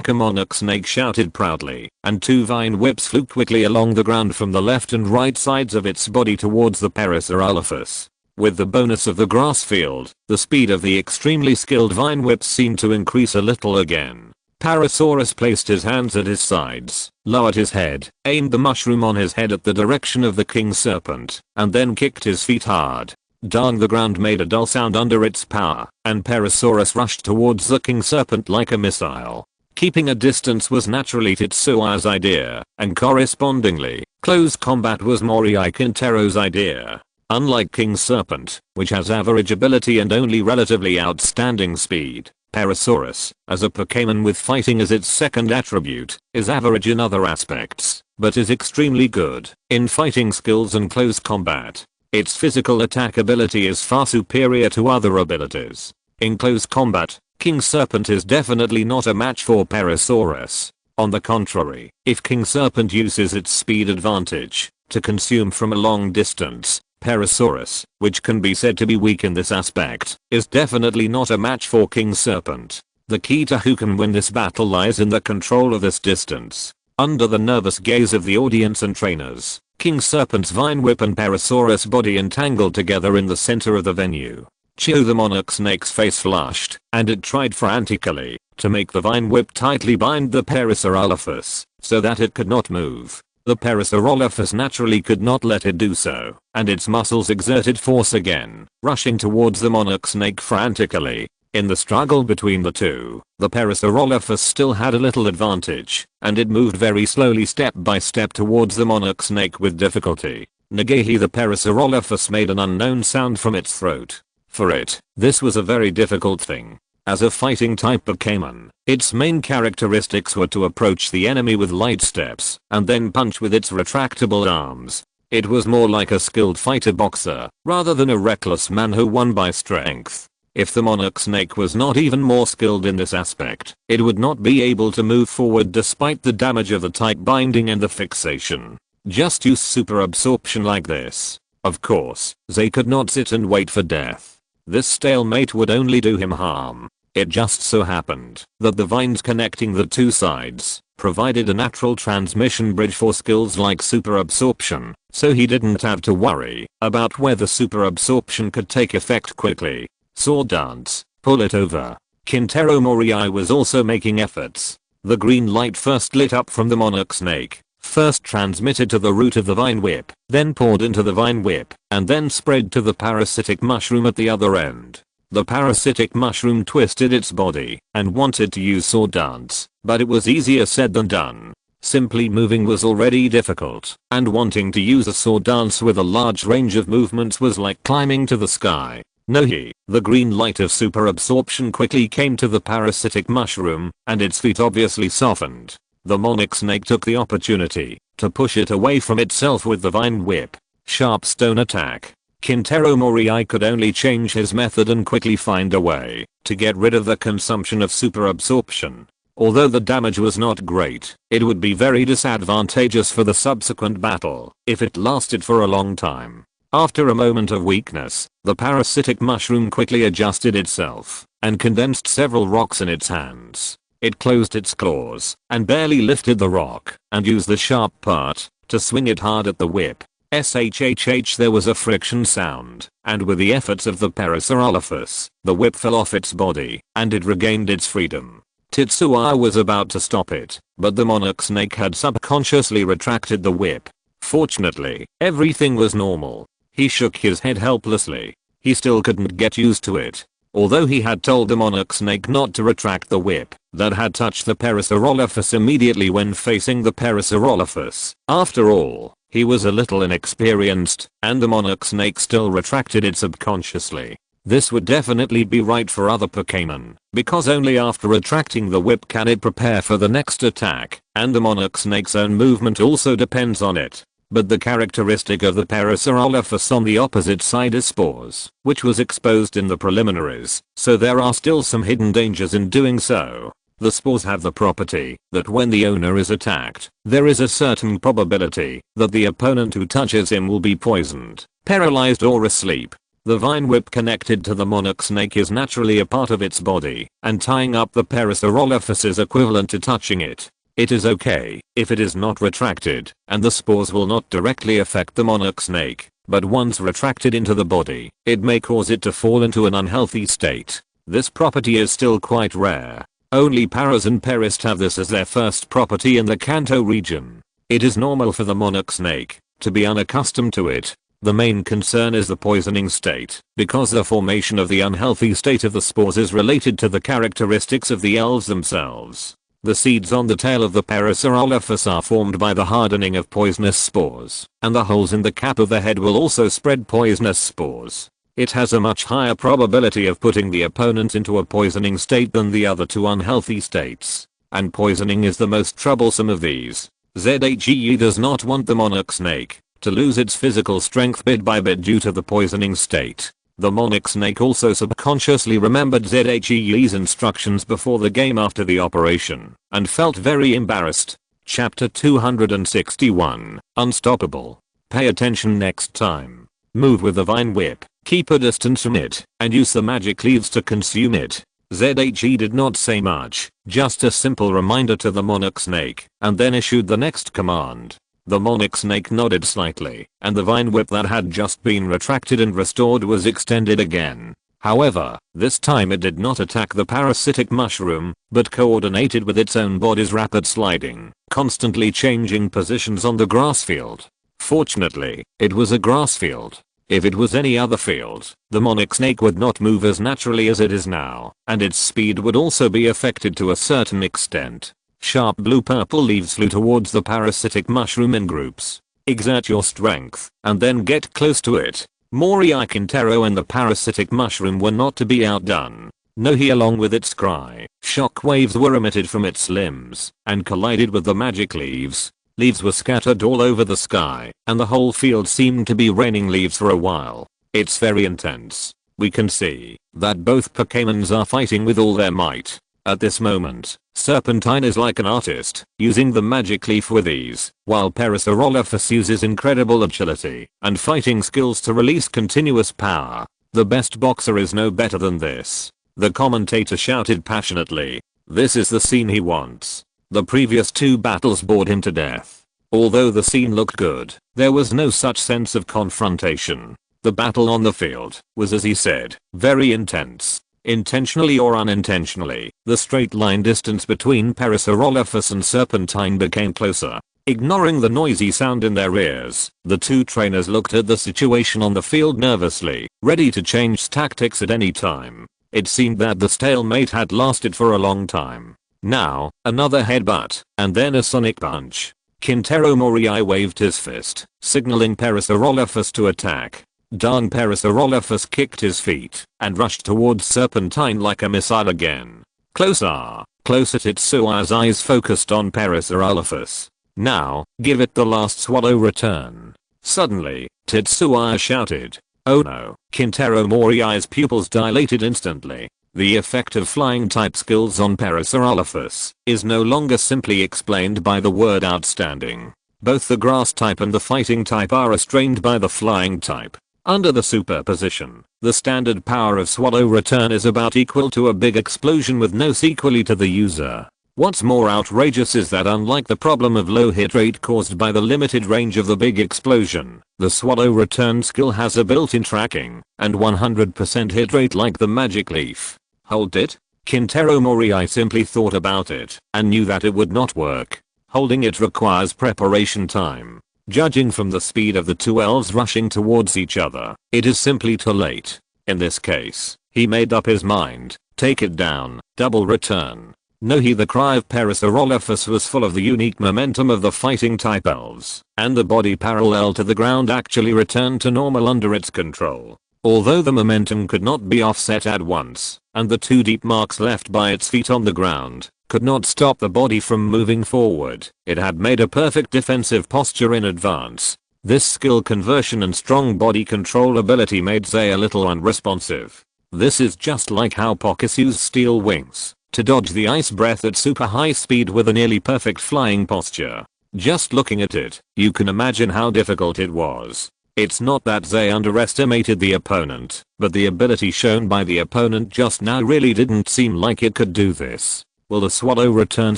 Monarch Snake shouted proudly, and two vine whips flew quickly along the ground from the left and right sides of its body towards the Parasaurolophus. With the bonus of the grass field, the speed of the extremely skilled vine whips seemed to increase a little again. Parasaurus placed his hands at his sides, lowered his head, aimed the mushroom on his head at the direction of the king serpent, and then kicked his feet hard. Darn, the ground made a dull sound under its power, and Parasaurus rushed towards the king serpent like a missile. Keeping a distance was naturally Tetsuya's idea, and correspondingly, close combat was Morii Kintaro's idea. Unlike King Serpent, which has average ability and only relatively outstanding speed, Parasaurus, as a Pokémon with fighting as its second attribute, is average in other aspects, but is extremely good in fighting skills and close combat. Its physical attack ability is far superior to other abilities. In close combat, King Serpent is definitely not a match for Parasaurus. On the contrary, if King Serpent uses its speed advantage to consume from a long distance, Parasaurus, which can be said to be weak in this aspect, is definitely not a match for King Serpent. The key to who can win this battle lies in the control of this distance. Under the nervous gaze of the audience and trainers, King Serpent's vine whip and Parasaurus body entangled together in the center of the venue. Chio the monarch snake's face flushed, and it tried frantically to make the vine whip tightly bind the Parasaurolophus so that it could not move. The Parasaurolophus naturally could not let it do so, and its muscles exerted force again, rushing towards the monarch snake frantically. In the struggle between the two, the Parasaurolophus still had a little advantage, and it moved very slowly step by step towards the monarch snake with difficulty. Nagahi the Parasaurolophus made an unknown sound from its throat. For it, this was a very difficult thing. As a fighting type Pokémon, its main characteristics were to approach the enemy with light steps, and then punch with its retractable arms. It was more like a skilled fighter boxer, rather than a reckless man who won by strength. If the monarch snake was not even more skilled in this aspect, it would not be able to move forward despite the damage of the tight binding and the fixation. Just use super absorption like this. Of course, they could not sit and wait for death. This stalemate would only do him harm. It just so happened that the vines connecting the two sides provided a natural transmission bridge for skills like super absorption, so he didn't have to worry about whether super absorption could take effect quickly. Sword dance, pull it over. Kintaro Morii was also making efforts. The green light first lit up from the monarch snake, first transmitted to the root of the vine whip, then poured into the vine whip, and then spread to the parasitic mushroom at the other end. The parasitic mushroom twisted its body and wanted to use sword dance, but it was easier said than done. Simply moving was already difficult, and wanting to use a sword dance with a large range of movements was like climbing to the sky. Nohi, the green light of super absorption quickly came to the parasitic mushroom, and its feet obviously softened. The monarch snake took the opportunity to push it away from itself with the vine whip. Sharp stone attack. Kintaro Morii could only change his method and quickly find a way to get rid of the consumption of super absorption. Although the damage was not great, it would be very disadvantageous for the subsequent battle if it lasted for a long time. After a moment of weakness, the parasitic mushroom quickly adjusted itself and condensed several rocks in its hands. It closed its claws and barely lifted the rock and used the sharp part to swing it hard at the whip. Shhh, there was a friction sound, and with the efforts of the Parasaurolophus, the whip fell off its body and it regained its freedom. Tetsuya was about to stop it, but the monarch snake had subconsciously retracted the whip. Fortunately, everything was normal. He shook his head helplessly. He still couldn't get used to it. Although he had told the monarch snake not to retract the whip that had touched the Parasaurolophus immediately when facing the Parasaurolophus. After all, he was a little inexperienced, and the monarch snake still retracted it subconsciously. This would definitely be right for other Pokémon, because only after retracting the whip can it prepare for the next attack, and the monarch snake's own movement also depends on it. But the characteristic of the Parasaurolophus on the opposite side is spores, which was exposed in the preliminaries, so there are still some hidden dangers in doing so. The spores have the property that when the owner is attacked, there is a certain probability that the opponent who touches him will be poisoned, paralyzed or asleep. The vine whip connected to the monarch snake is naturally a part of its body, and tying up the Parasaurolophus is equivalent to touching it. It is okay if it is not retracted, and the spores will not directly affect the monarch snake, but once retracted into the body, it may cause it to fall into an unhealthy state. This property is still quite rare. Only Paras and Perist have this as their first property in the Kanto region. It is normal for the monarch snake to be unaccustomed to it. The main concern is the poisoning state, because the formation of the unhealthy state of the spores is related to the characteristics of the elves themselves. The seeds on the tail of the Parasaurolophus are formed by the hardening of poisonous spores, and the holes in the cap of the head will also spread poisonous spores. It has a much higher probability of putting the opponent into a poisoning state than the other two unhealthy states, and poisoning is the most troublesome of these. Zhe does not want the monarch snake to lose its physical strength bit by bit due to the poisoning state. The monarch snake also subconsciously remembered Zhe's instructions before the game after the operation, and felt very embarrassed. Chapter 261, Unstoppable. Pay attention next time. Move with the vine whip, keep a distance from it, and use the magic leaves to consume it. Zhe did not say much, just a simple reminder to the monarch snake, and then issued the next command. The monarch snake nodded slightly, and the vine whip that had just been retracted and restored was extended again. However, this time it did not attack the parasitic mushroom, but coordinated with its own body's rapid sliding, constantly changing positions on the grass field. Fortunately, it was a grass field. If it was any other field, the monarch snake would not move as naturally as it is now, and its speed would also be affected to a certain extent. Sharp blue-purple leaves flew towards the parasitic mushroom in groups. Exert your strength, and then get close to it. Morii Kintaro and the parasitic mushroom were not to be outdone. Nohi along with its cry, shock waves were emitted from its limbs, and collided with the magic leaves. Leaves were scattered all over the sky, and the whole field seemed to be raining leaves for a while. It's very intense. We can see that both Pokémons are fighting with all their might. At this moment, Serpentine is like an artist, using the magic leaf with ease, while Parasaurolophus uses incredible agility and fighting skills to release continuous power. The best boxer is no better than this. The commentator shouted passionately. This is the scene he wants. The previous two battles bored him to death. Although the scene looked good, there was no such sense of confrontation. The battle on the field was, as he said, very intense. Intentionally or unintentionally, the straight line distance between Parasaurolophus and Serpentine became closer. Ignoring the noisy sound in their ears, the two trainers looked at the situation on the field nervously, ready to change tactics at any time. It seemed that the stalemate had lasted for a long time. Now, another headbutt, and then a sonic punch. Kintaro Morii waved his fist, signaling Parasaurolophus to attack. Darn, Parasaurolophus kicked his feet and rushed towards Serpentine like a missile again. Closer, closer. Tetsuya's eyes focused on Parasaurolophus. Now, give it the last swallow return. Suddenly, Tetsuya shouted. Oh no. Kintaro Morii's pupils dilated instantly. The effect of flying type skills on Parasaurolophus is no longer simply explained by the word outstanding. Both the grass type and the fighting type are restrained by the flying type. Under the superposition, the standard power of swallow return is about equal to a big explosion with no sequelae to the user. What's more outrageous is that unlike the problem of low hit rate caused by the limited range of the big explosion, the swallow return skill has a built-in tracking and 100% hit rate like the magic leaf. Hold it? Kintaro Morii simply thought about it and knew that it would not work. Holding it requires preparation time. Judging from the speed of the two elves rushing towards each other, it is simply too late. In this case, he made up his mind. Take it down, double return. No, the cry of Parasaurolophus was full of the unique momentum of the fighting type elves, and the body parallel to the ground actually returned to normal under its control. Although the momentum could not be offset at once, and the two deep marks left by its feet on the ground could not stop the body from moving forward, it had made a perfect defensive posture in advance. This skill conversion and strong body control ability made Zay a little unresponsive. This is just like how Pockets used steel wings to dodge the ice breath at super high speed with a nearly perfect flying posture. Just looking at it, you can imagine how difficult it was. It's not that Zay underestimated the opponent, but the ability shown by the opponent just now really didn't seem like it could do this. Will the swallow return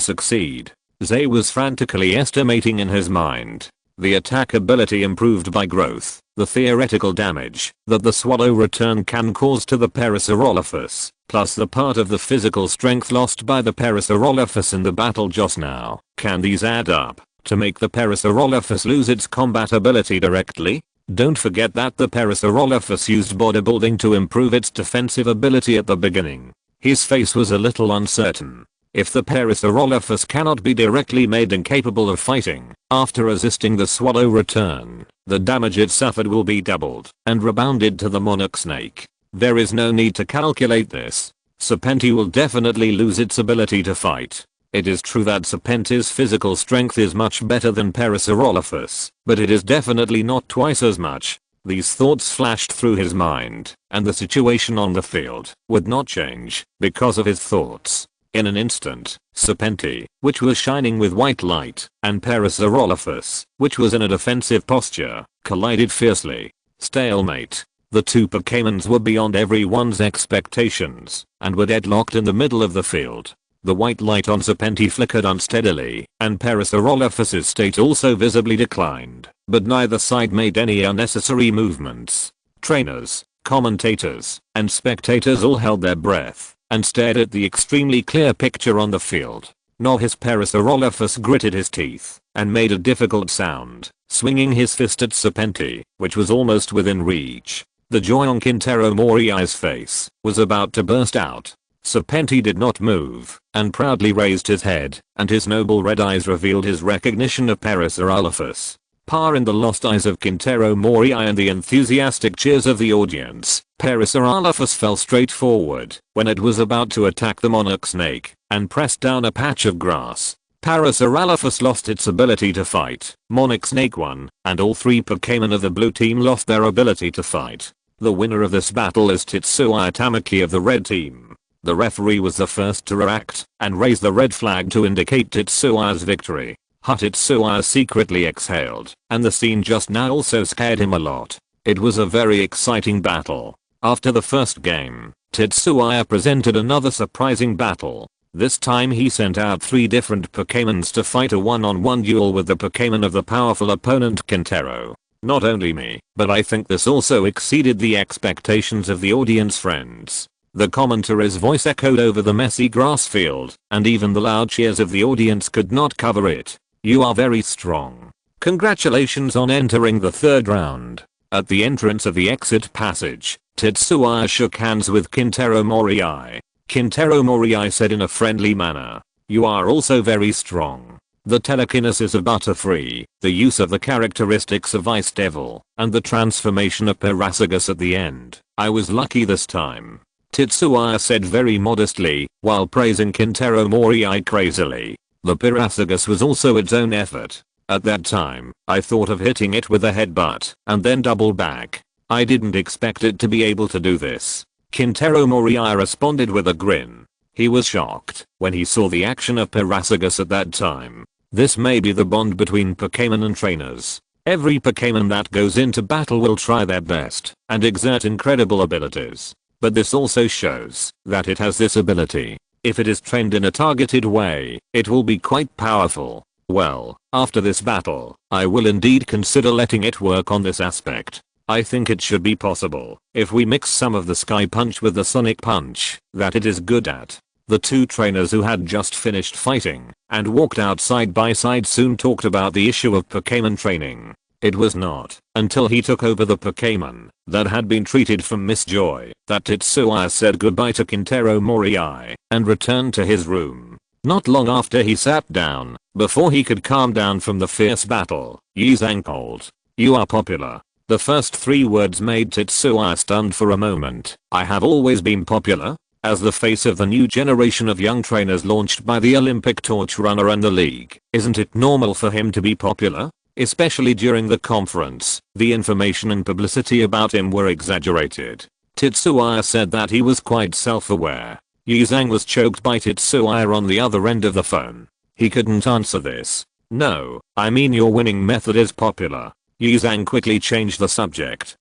succeed? Zay was frantically estimating in his mind. The attack ability improved by growth, the theoretical damage that the swallow return can cause to the Parasaurolophus, plus the part of the physical strength lost by the Parasaurolophus in the battle just now. Can these add up to make the Parasaurolophus lose its combat ability directly? Don't forget that the Parasaurolophus used bodybuilding to improve its defensive ability at the beginning. His face was a little uncertain. If the Parasaurolophus cannot be directly made incapable of fighting after resisting the swallow return, the damage it suffered will be doubled and rebounded to the monarch snake. There is no need to calculate this. Serpenti will definitely lose its ability to fight. It is true that Serpenti's physical strength is much better than Parasaurolophus, but it is definitely not twice as much. These thoughts flashed through his mind, and the situation on the field would not change because of his thoughts. In an instant, Serpenti, which was shining with white light, and Parasaurolophus, which was in a defensive posture, collided fiercely. Stalemate. The two Pokémons were beyond everyone's expectations, and were deadlocked in the middle of the field. The white light on Serpenti flickered unsteadily, and Parasaurolophus's state also visibly declined, but neither side made any unnecessary movements. Trainers, commentators, and spectators all held their breath and stared at the extremely clear picture on the field. Novice Parasaurolophus gritted his teeth and made a difficult sound, swinging his fist at Serpenti, which was almost within reach. The joy on Kintaro Morii's face was about to burst out. Serpenti did not move and proudly raised his head, and his noble red eyes revealed his recognition of Parasaurolophus. Par in the lost eyes of Kintaro Morii and the enthusiastic cheers of the audience, Parasaurolophus fell straight forward when it was about to attack the monarch snake and pressed down a patch of grass. Parasaurolophus lost its ability to fight, monarch snake won, and all three Pokémon of the blue team lost their ability to fight. The winner of this battle is Tetsuya Tamaki of the red team. The referee was the first to react and raise the red flag to indicate Tetsuya's victory. Tetsuya secretly exhaled, and the scene just now also scared him a lot. It was a very exciting battle. After the first game, Tetsuya presented another surprising battle. This time he sent out 3 different Pokémons to fight a one-on-one duel with the Pokémon of the powerful opponent Kintaro. Not only me, but I think this also exceeded the expectations of the audience friends. The commentator's voice echoed over the messy grass field, and even the loud cheers of the audience could not cover it. You are very strong. Congratulations on entering the 3rd round. At the entrance of the exit passage, Tetsuya shook hands with Kintaro Morii. Kintaro Morii said in a friendly manner, "You are also very strong. The telekinesis of Butterfree, the use of the characteristics of Ice Devil, and the transformation of Parasaurus at the end. I was lucky this time." Tetsuya said very modestly, while praising Kintaro Morii crazily. The Parasaurus was also its own effort. At that time, I thought of hitting it with a headbutt, and then double back. I didn't expect it to be able to do this. Kintaro Morii responded with a grin. He was shocked when he saw the action of Parasaurus at that time. This may be the bond between Pokémon and trainers. Every Pokémon that goes into battle will try their best and exert incredible abilities. But this also shows that it has this ability. If it is trained in a targeted way, it will be quite powerful. Well, after this battle, I will indeed consider letting it work on this aspect. I think it should be possible, if we mix some of the Sky Punch with the Sonic Punch, that it is good at. The two trainers who had just finished fighting and walked out side by side soon talked about the issue of Pokémon training. It was not until he took over the Pokémon that had been treated from Miss Joy that Tetsuya said goodbye to Kintaro Moriai and returned to his room. Not long after he sat down, before he could calm down from the fierce battle, Yuzang called, "You are popular." The first 3 words made Tetsuya stunned for a moment. I have always been popular? As the face of the new generation of young trainers launched by the Olympic torch runner and the league, isn't it normal for him to be popular? Especially during the conference, the information and publicity about him were exaggerated. Tetsuya said that he was quite self-aware. Yuzang was choked by Tetsuya on the other end of the phone. He couldn't answer this. "No, I mean your winning method is popular." Yuzang quickly changed the subject.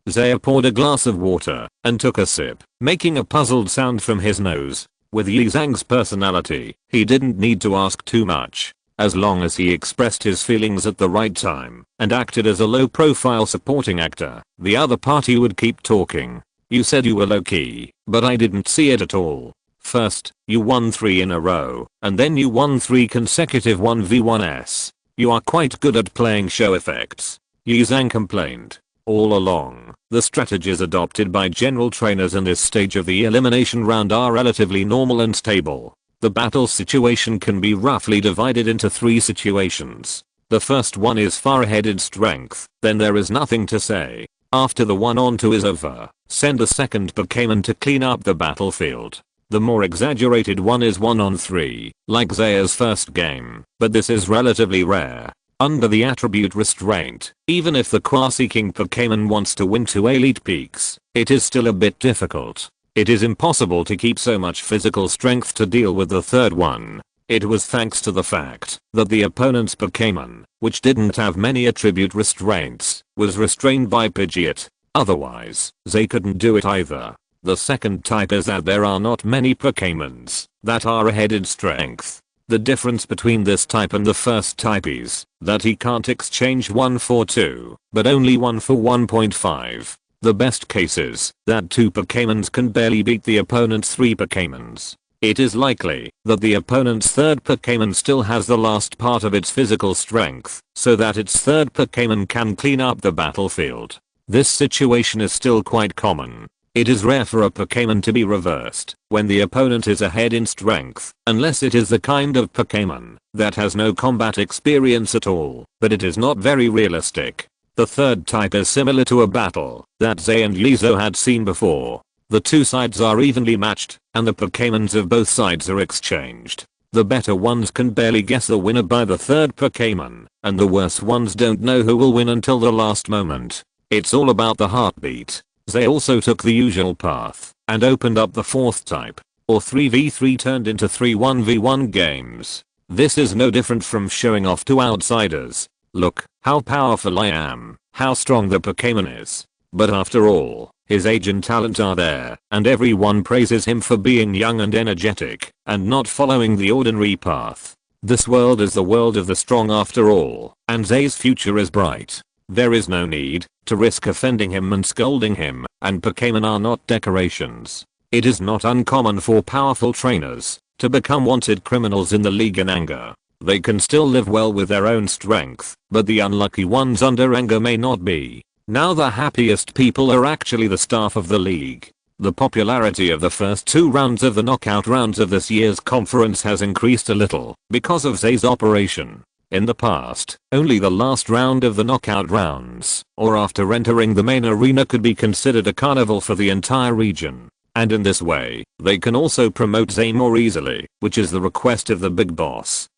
Zaya poured a glass of water and took a sip, making a puzzled sound from his nose. With Yuzang's personality, he didn't need to ask too much. As long as he expressed his feelings at the right time and acted as a low-profile supporting actor, the other party would keep talking. "You said you were low-key, but I didn't see it at all. First, you won 3 in a row, and then you won 3 consecutive 1v1s. You are quite good at playing show effects," Yuzang complained. All along, the strategies adopted by general trainers in this stage of the elimination round are relatively normal and stable. The battle situation can be roughly divided into 3 situations. The first one is far ahead in strength, then there is nothing to say. After the 1-on-2 is over, send the second Pokémon to clean up the battlefield. The more exaggerated one is 1-on-3, like Zaya's first game, but this is relatively rare. Under the attribute restraint, even if the Quasi-King Pokémon wants to win 2 elite peaks, it is still a bit difficult. It is impossible to keep so much physical strength to deal with the third one. It was thanks to the fact that the opponent's Pokémon, which didn't have many attribute restraints, was restrained by Pidgeot. Otherwise, they couldn't do it either. The second type is that there are not many Pokémons that are ahead in strength. The difference between this type and the first type is that he can't exchange 1 for 2, but only 1 for 1.5. The best case is that 2 Pokémons can barely beat the opponent's 3 Pokémons. It is likely that the opponent's third Pokémon still has the last part of its physical strength, so that its third Pokémon can clean up the battlefield. This situation is still quite common. It is rare for a Pokémon to be reversed when the opponent is ahead in strength, unless it is the kind of Pokémon that has no combat experience at all, but it is not very realistic. The third type is similar to a battle that Zay and Lizo had seen before. The 2 sides are evenly matched, and the Pokémons of both sides are exchanged. The better ones can barely guess the winner by the third Pokémon, and the worse ones don't know who will win until the last moment. It's all about the heartbeat. They also took the usual path and opened up the 4th type, or 3v3 turned into 3 1v1 games. This is no different from showing off to outsiders. "Look how powerful I am, how strong the Pokémon is." But after all, his age and talent are there, and everyone praises him for being young and energetic and not following the ordinary path. This world is the world of the strong after all, and Zay's future is bright. There is no need to risk offending him and scolding him, and Pokémon are not decorations. It is not uncommon for powerful trainers to become wanted criminals in the league in anger. They can still live well with their own strength, but the unlucky ones under anger may not be. Now the happiest people are actually the staff of the league. The popularity of the first 2 rounds of the knockout rounds of this year's conference has increased a little because of Zay's operation. In the past, only the last round of the knockout rounds, or after entering the main arena, could be considered a carnival for the entire region. And in this way, they can also promote Zay more easily, which is the request of the big boss.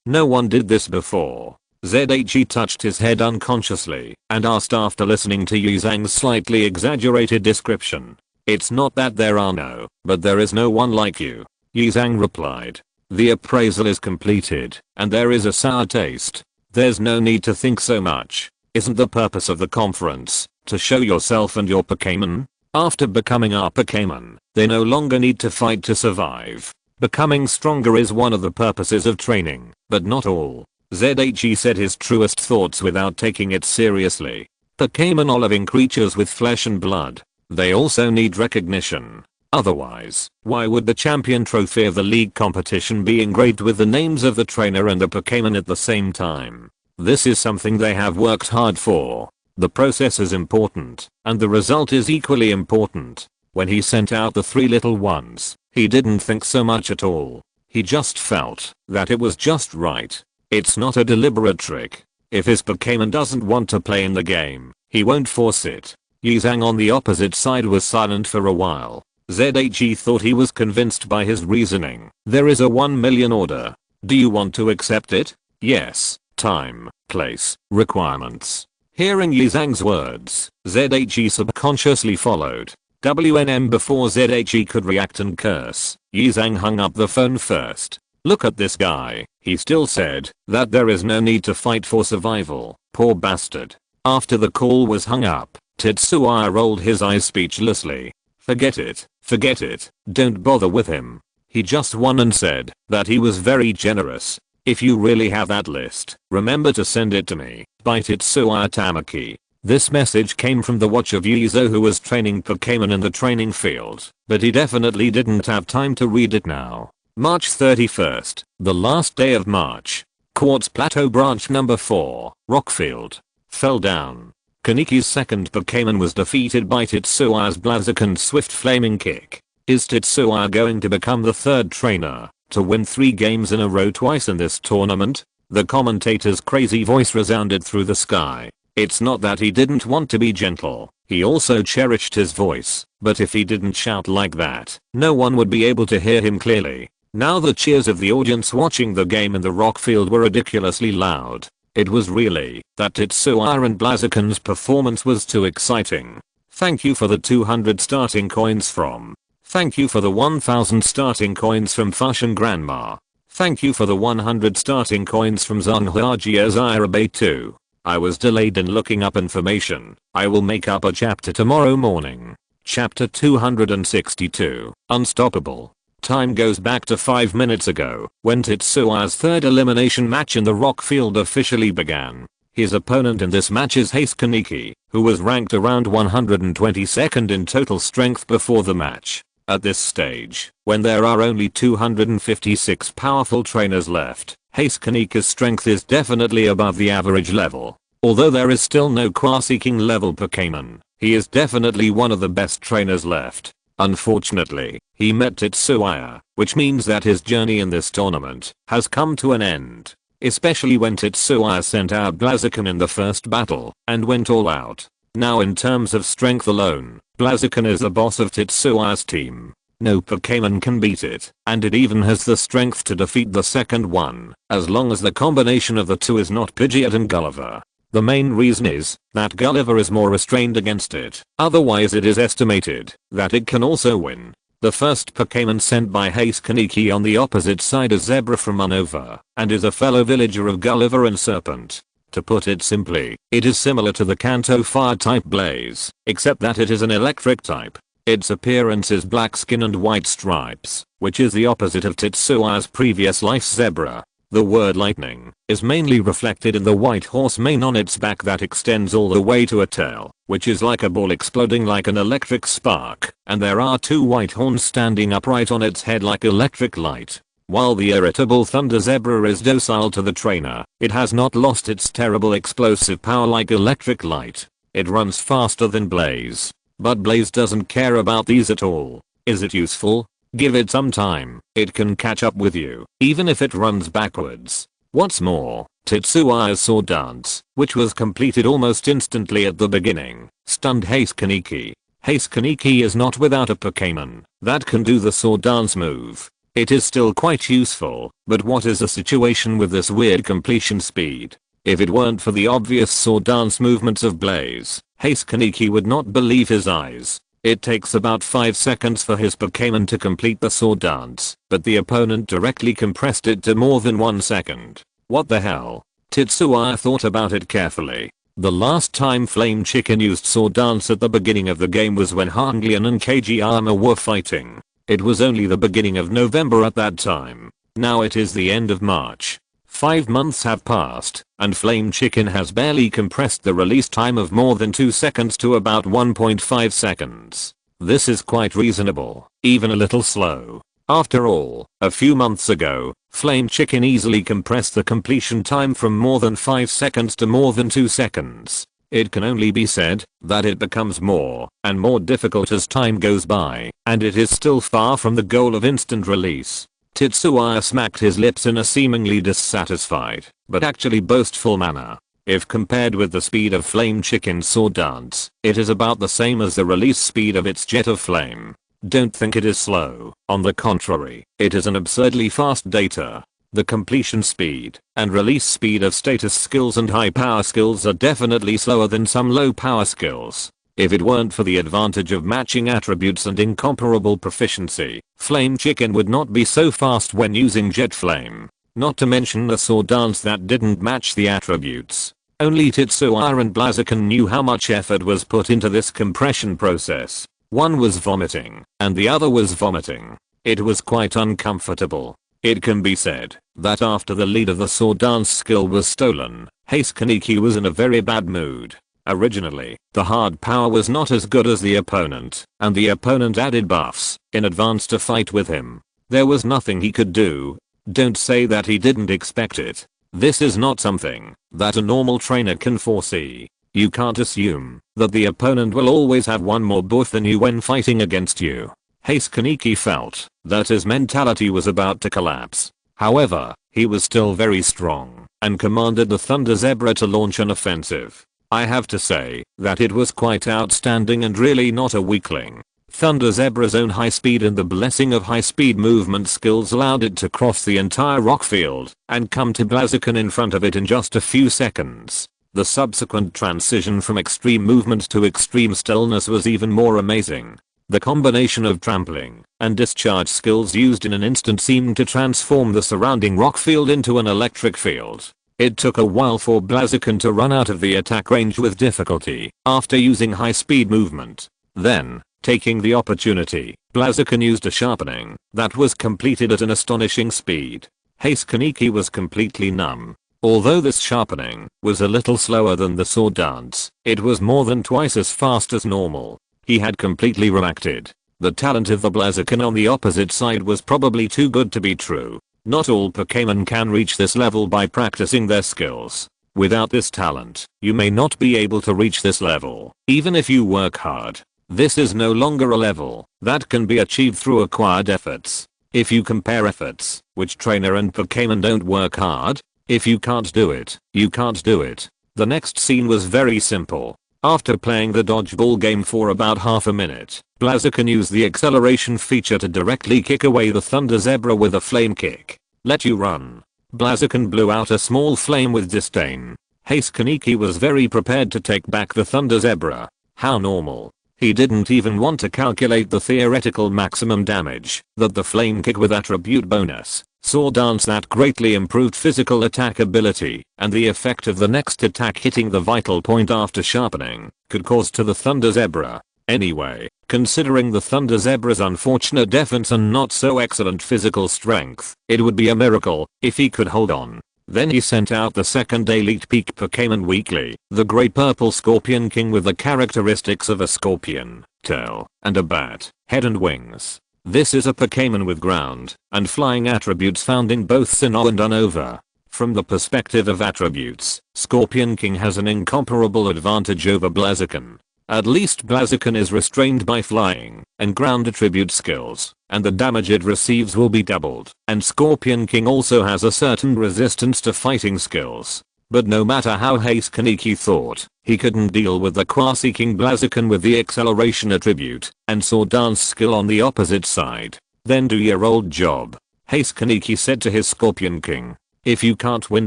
No one did this before. ZHE touched his head unconsciously and asked after listening to Yuzang's slightly exaggerated description. "It's not that there are no, but there is no one like you," Yuzang replied. "The appraisal is completed, and there is a sour taste. There's no need to think so much. Isn't the purpose of the conference to show yourself and your Pokémon? After becoming a Pokémon, they no longer need to fight to survive. Becoming stronger is one of the purposes of training, but not all. ZHE said his truest thoughts without taking it seriously. Pokémon are living creatures with flesh and blood. They also need recognition. Otherwise, why would the champion trophy of the league competition be engraved with the names of the trainer and the Pokémon at the same time? This is something they have worked hard for. The process is important, and the result is equally important. When he sent out the 3 little ones, he didn't think so much at all. He just felt that it was just right. It's not a deliberate trick. If his Pokémon doesn't want to play in the game, he won't force it. Yizang on the opposite side was silent for a while. ZHE thought he was convinced by his reasoning. There is a 1 million order. Do you want to accept it? Yes. Time, place, requirements. Hearing Yizang's words, ZHE subconsciously followed. WNM before ZHE could react and curse. Yizang hung up the phone first. Look at this guy. He still said that there is no need to fight for survival. Poor bastard. After the call was hung up, Tetsuya rolled his eyes speechlessly. Forget it. Forget it. Don't bother with him. He just won and said that he was very generous. If you really have that list, remember to send it to me. By Tetsuya Tamaki. This message came from the watch of Yuzo, who was training Pokémon in the training field, but he definitely didn't have time to read it now. March 31st, the last day of March. Quartz Plateau Branch number 4, Rockfield. Fell down. Kaniki's second Pokémon was defeated by Tetsuya's Blaziken's swift flaming kick. Is Tetsuya going to become the 3rd trainer to win 3 games in a row twice in this tournament? The commentator's crazy voice resounded through the sky. It's not that he didn't want to be gentle, he also cherished his voice, but if he didn't shout like that, no one would be able to hear him clearly. Now the cheers of the audience watching the game in the rock field were ridiculously loud. It was really that Tetsuya and Blaziken's performance was too exciting. Thank you for the 200 starting coins from. Thank you for the 1000 starting coins from Fusion Grandma. Thank you for the 100 starting coins from Zhanghuajia Zirabe 2. I was delayed in looking up information. I will make up a chapter tomorrow morning. Chapter 262. Unstoppable. Time goes back to 5 minutes ago, when Tetsuya's 3rd elimination match in the rock field officially began. His opponent in this match is Haze Kaneki, who was ranked around 122nd in total strength before the match. At this stage, when there are only 256 powerful trainers left, Haze Kaneki's strength is definitely above the average level. Although there is still no Quasi-King level Pokémon, he is definitely one of the best trainers left. Unfortunately, he met Tetsuya, which means that his journey in this tournament has come to an end. Especially when Tetsuya sent out Blaziken in the first battle and went all out. Now in terms of strength alone, Blaziken is the boss of Tetsuya's team. No Pokémon can beat it, and it even has the strength to defeat the second one, as long as the combination of the two is not Pidgeot and Gulliver. The main reason is that Gulliver is more restrained against it, otherwise it is estimated that it can also win. The first Pokémon sent by Haze Kaneki on the opposite side is Zebra from Unova, and is a fellow villager of Gulliver and Serpent. To put it simply, it is similar to the Kanto Fire-type Blaze, except that it is an electric type. Its appearance is black skin and white stripes, which is the opposite of Tetsuya's previous life Zebra. The word lightning is mainly reflected in the white horse mane on its back that extends all the way to a tail, which is like a ball exploding like an electric spark, and there are 2 white horns standing upright on its head like electric light. While the irritable Thunder Zebra is docile to the trainer, it has not lost its terrible explosive power like electric light. It runs faster than Blaze. But Blaze doesn't care about these at all. Is it useful? Give it some time, it can catch up with you, even if it runs backwards. What's more, Tetsuya's sword dance, which was completed almost instantly at the beginning, stunned Haze Kaneki. Haze Kaneki is not without a Pokémon that can do the sword dance move. It is still quite useful, but what is the situation with this weird completion speed? If it weren't for the obvious sword dance movements of Blaze, Haze Kaneki would not believe his eyes. It takes about 5 seconds for his Pokémon to complete the sword dance, but the opponent directly compressed it to more than 1 second. What the hell? Tetsuya thought about it carefully. The last time Flame Chicken used Sword Dance at the beginning of the game was when Hanglian and Kageyama were fighting. It was only the beginning of November at that time. Now it is the end of March. 5 months have passed, and Flame Chicken has barely compressed the release time of more than 2 seconds to about 1.5 seconds. This is quite reasonable, even a little slow. After all, a few months ago, Flame Chicken easily compressed the completion time from more than 5 seconds to more than 2 seconds. It can only be said that it becomes more and more difficult as time goes by, and it is still far from the goal of instant release. Tetsuya smacked his lips in a seemingly dissatisfied, but actually boastful manner. If compared with the speed of Flame Chicken's Sword Dance, it is about the same as the release speed of its Jet of Flame. Don't think it is slow. On the contrary, it is an absurdly fast data. The completion speed and release speed of status skills and high power skills are definitely slower than some low power skills. If it weren't for the advantage of matching attributes and incomparable proficiency, Flame Chicken would not be so fast when using Jet Flame. Not to mention the Sword Dance that didn't match the attributes. Only Tetsuya and Blaziken knew how much effort was put into this compression process. One was vomiting, and the other was vomiting. It was quite uncomfortable. It can be said that after the lead of the Sword Dance skill was stolen, Haze Kaneki was in a very bad mood. Originally, the hard power was not as good as the opponent, and the opponent added buffs in advance to fight with him. There was nothing he could do. Don't say that he didn't expect it. This is not something that a normal trainer can foresee. You can't assume that the opponent will always have one more buff than you when fighting against you. Haze Kaneki felt that his mentality was about to collapse. However, he was still very strong and commanded the Thunder Zebra to launch an offensive. I have to say that it was quite outstanding and really not a weakling. Thunder Zebra's own high speed and the blessing of high speed movement skills allowed it to cross the entire rock field and come to Blaziken in front of it in just a few seconds. The subsequent transition from extreme movement to extreme stillness was even more amazing. The combination of trampling and discharge skills used in an instant seemed to transform the surrounding rock field into an electric field. It took a while for Blaziken to run out of the attack range with difficulty after using high speed movement. Then, taking the opportunity, Blaziken used a sharpening that was completed at an astonishing speed. Haze Kaneki was completely numb. Although this sharpening was a little slower than the Sword Dance, it was more than twice as fast as normal. He had completely reacted. The talent of the Blaziken on the opposite side was probably too good to be true. Not all Pokémon can reach this level by practicing their skills. Without this talent, you may not be able to reach this level, even if you work hard. This is no longer a level that can be achieved through acquired efforts. If you compare efforts, which trainer and Pokémon don't work hard? If you can't do it, you can't do it. The next scene was very simple. After playing the dodgeball game for about half a minute, Blaziken used the acceleration feature to directly kick away the Thunder Zebra with a flame kick. Let you run. Blaziken blew out a small flame with disdain. Haze Kaneki was very prepared to take back the Thunder Zebra. How normal. He didn't even want to calculate the theoretical maximum damage that the flame kick with attribute bonus, Sword Dance that greatly improved physical attack ability, and the effect of the next attack hitting the vital point after sharpening, could cause to the Thunder Zebra. Anyway, considering the Thunder Zebra's unfortunate defense and not so excellent physical strength, it would be a miracle if he could hold on. Then he sent out the second Elite Peak Pokémon weekly, the Grey Purple Scorpion King with the characteristics of a scorpion, tail, and a bat, head and wings. This is a Pokémon with ground and flying attributes found in both Sinnoh and Unova. From the perspective of attributes, Scorpion King has an incomparable advantage over Blaziken. At least Blaziken is restrained by flying and ground attribute skills, and the damage it receives will be doubled, and Scorpion King also has a certain resistance to fighting skills. But no matter how Haze Kaneki thought, he couldn't deal with the Quasi-King Blaziken with the acceleration attribute and Sword Dance skill on the opposite side. Then do your old job, Haze Kaneki said to his Scorpion King. If you can't win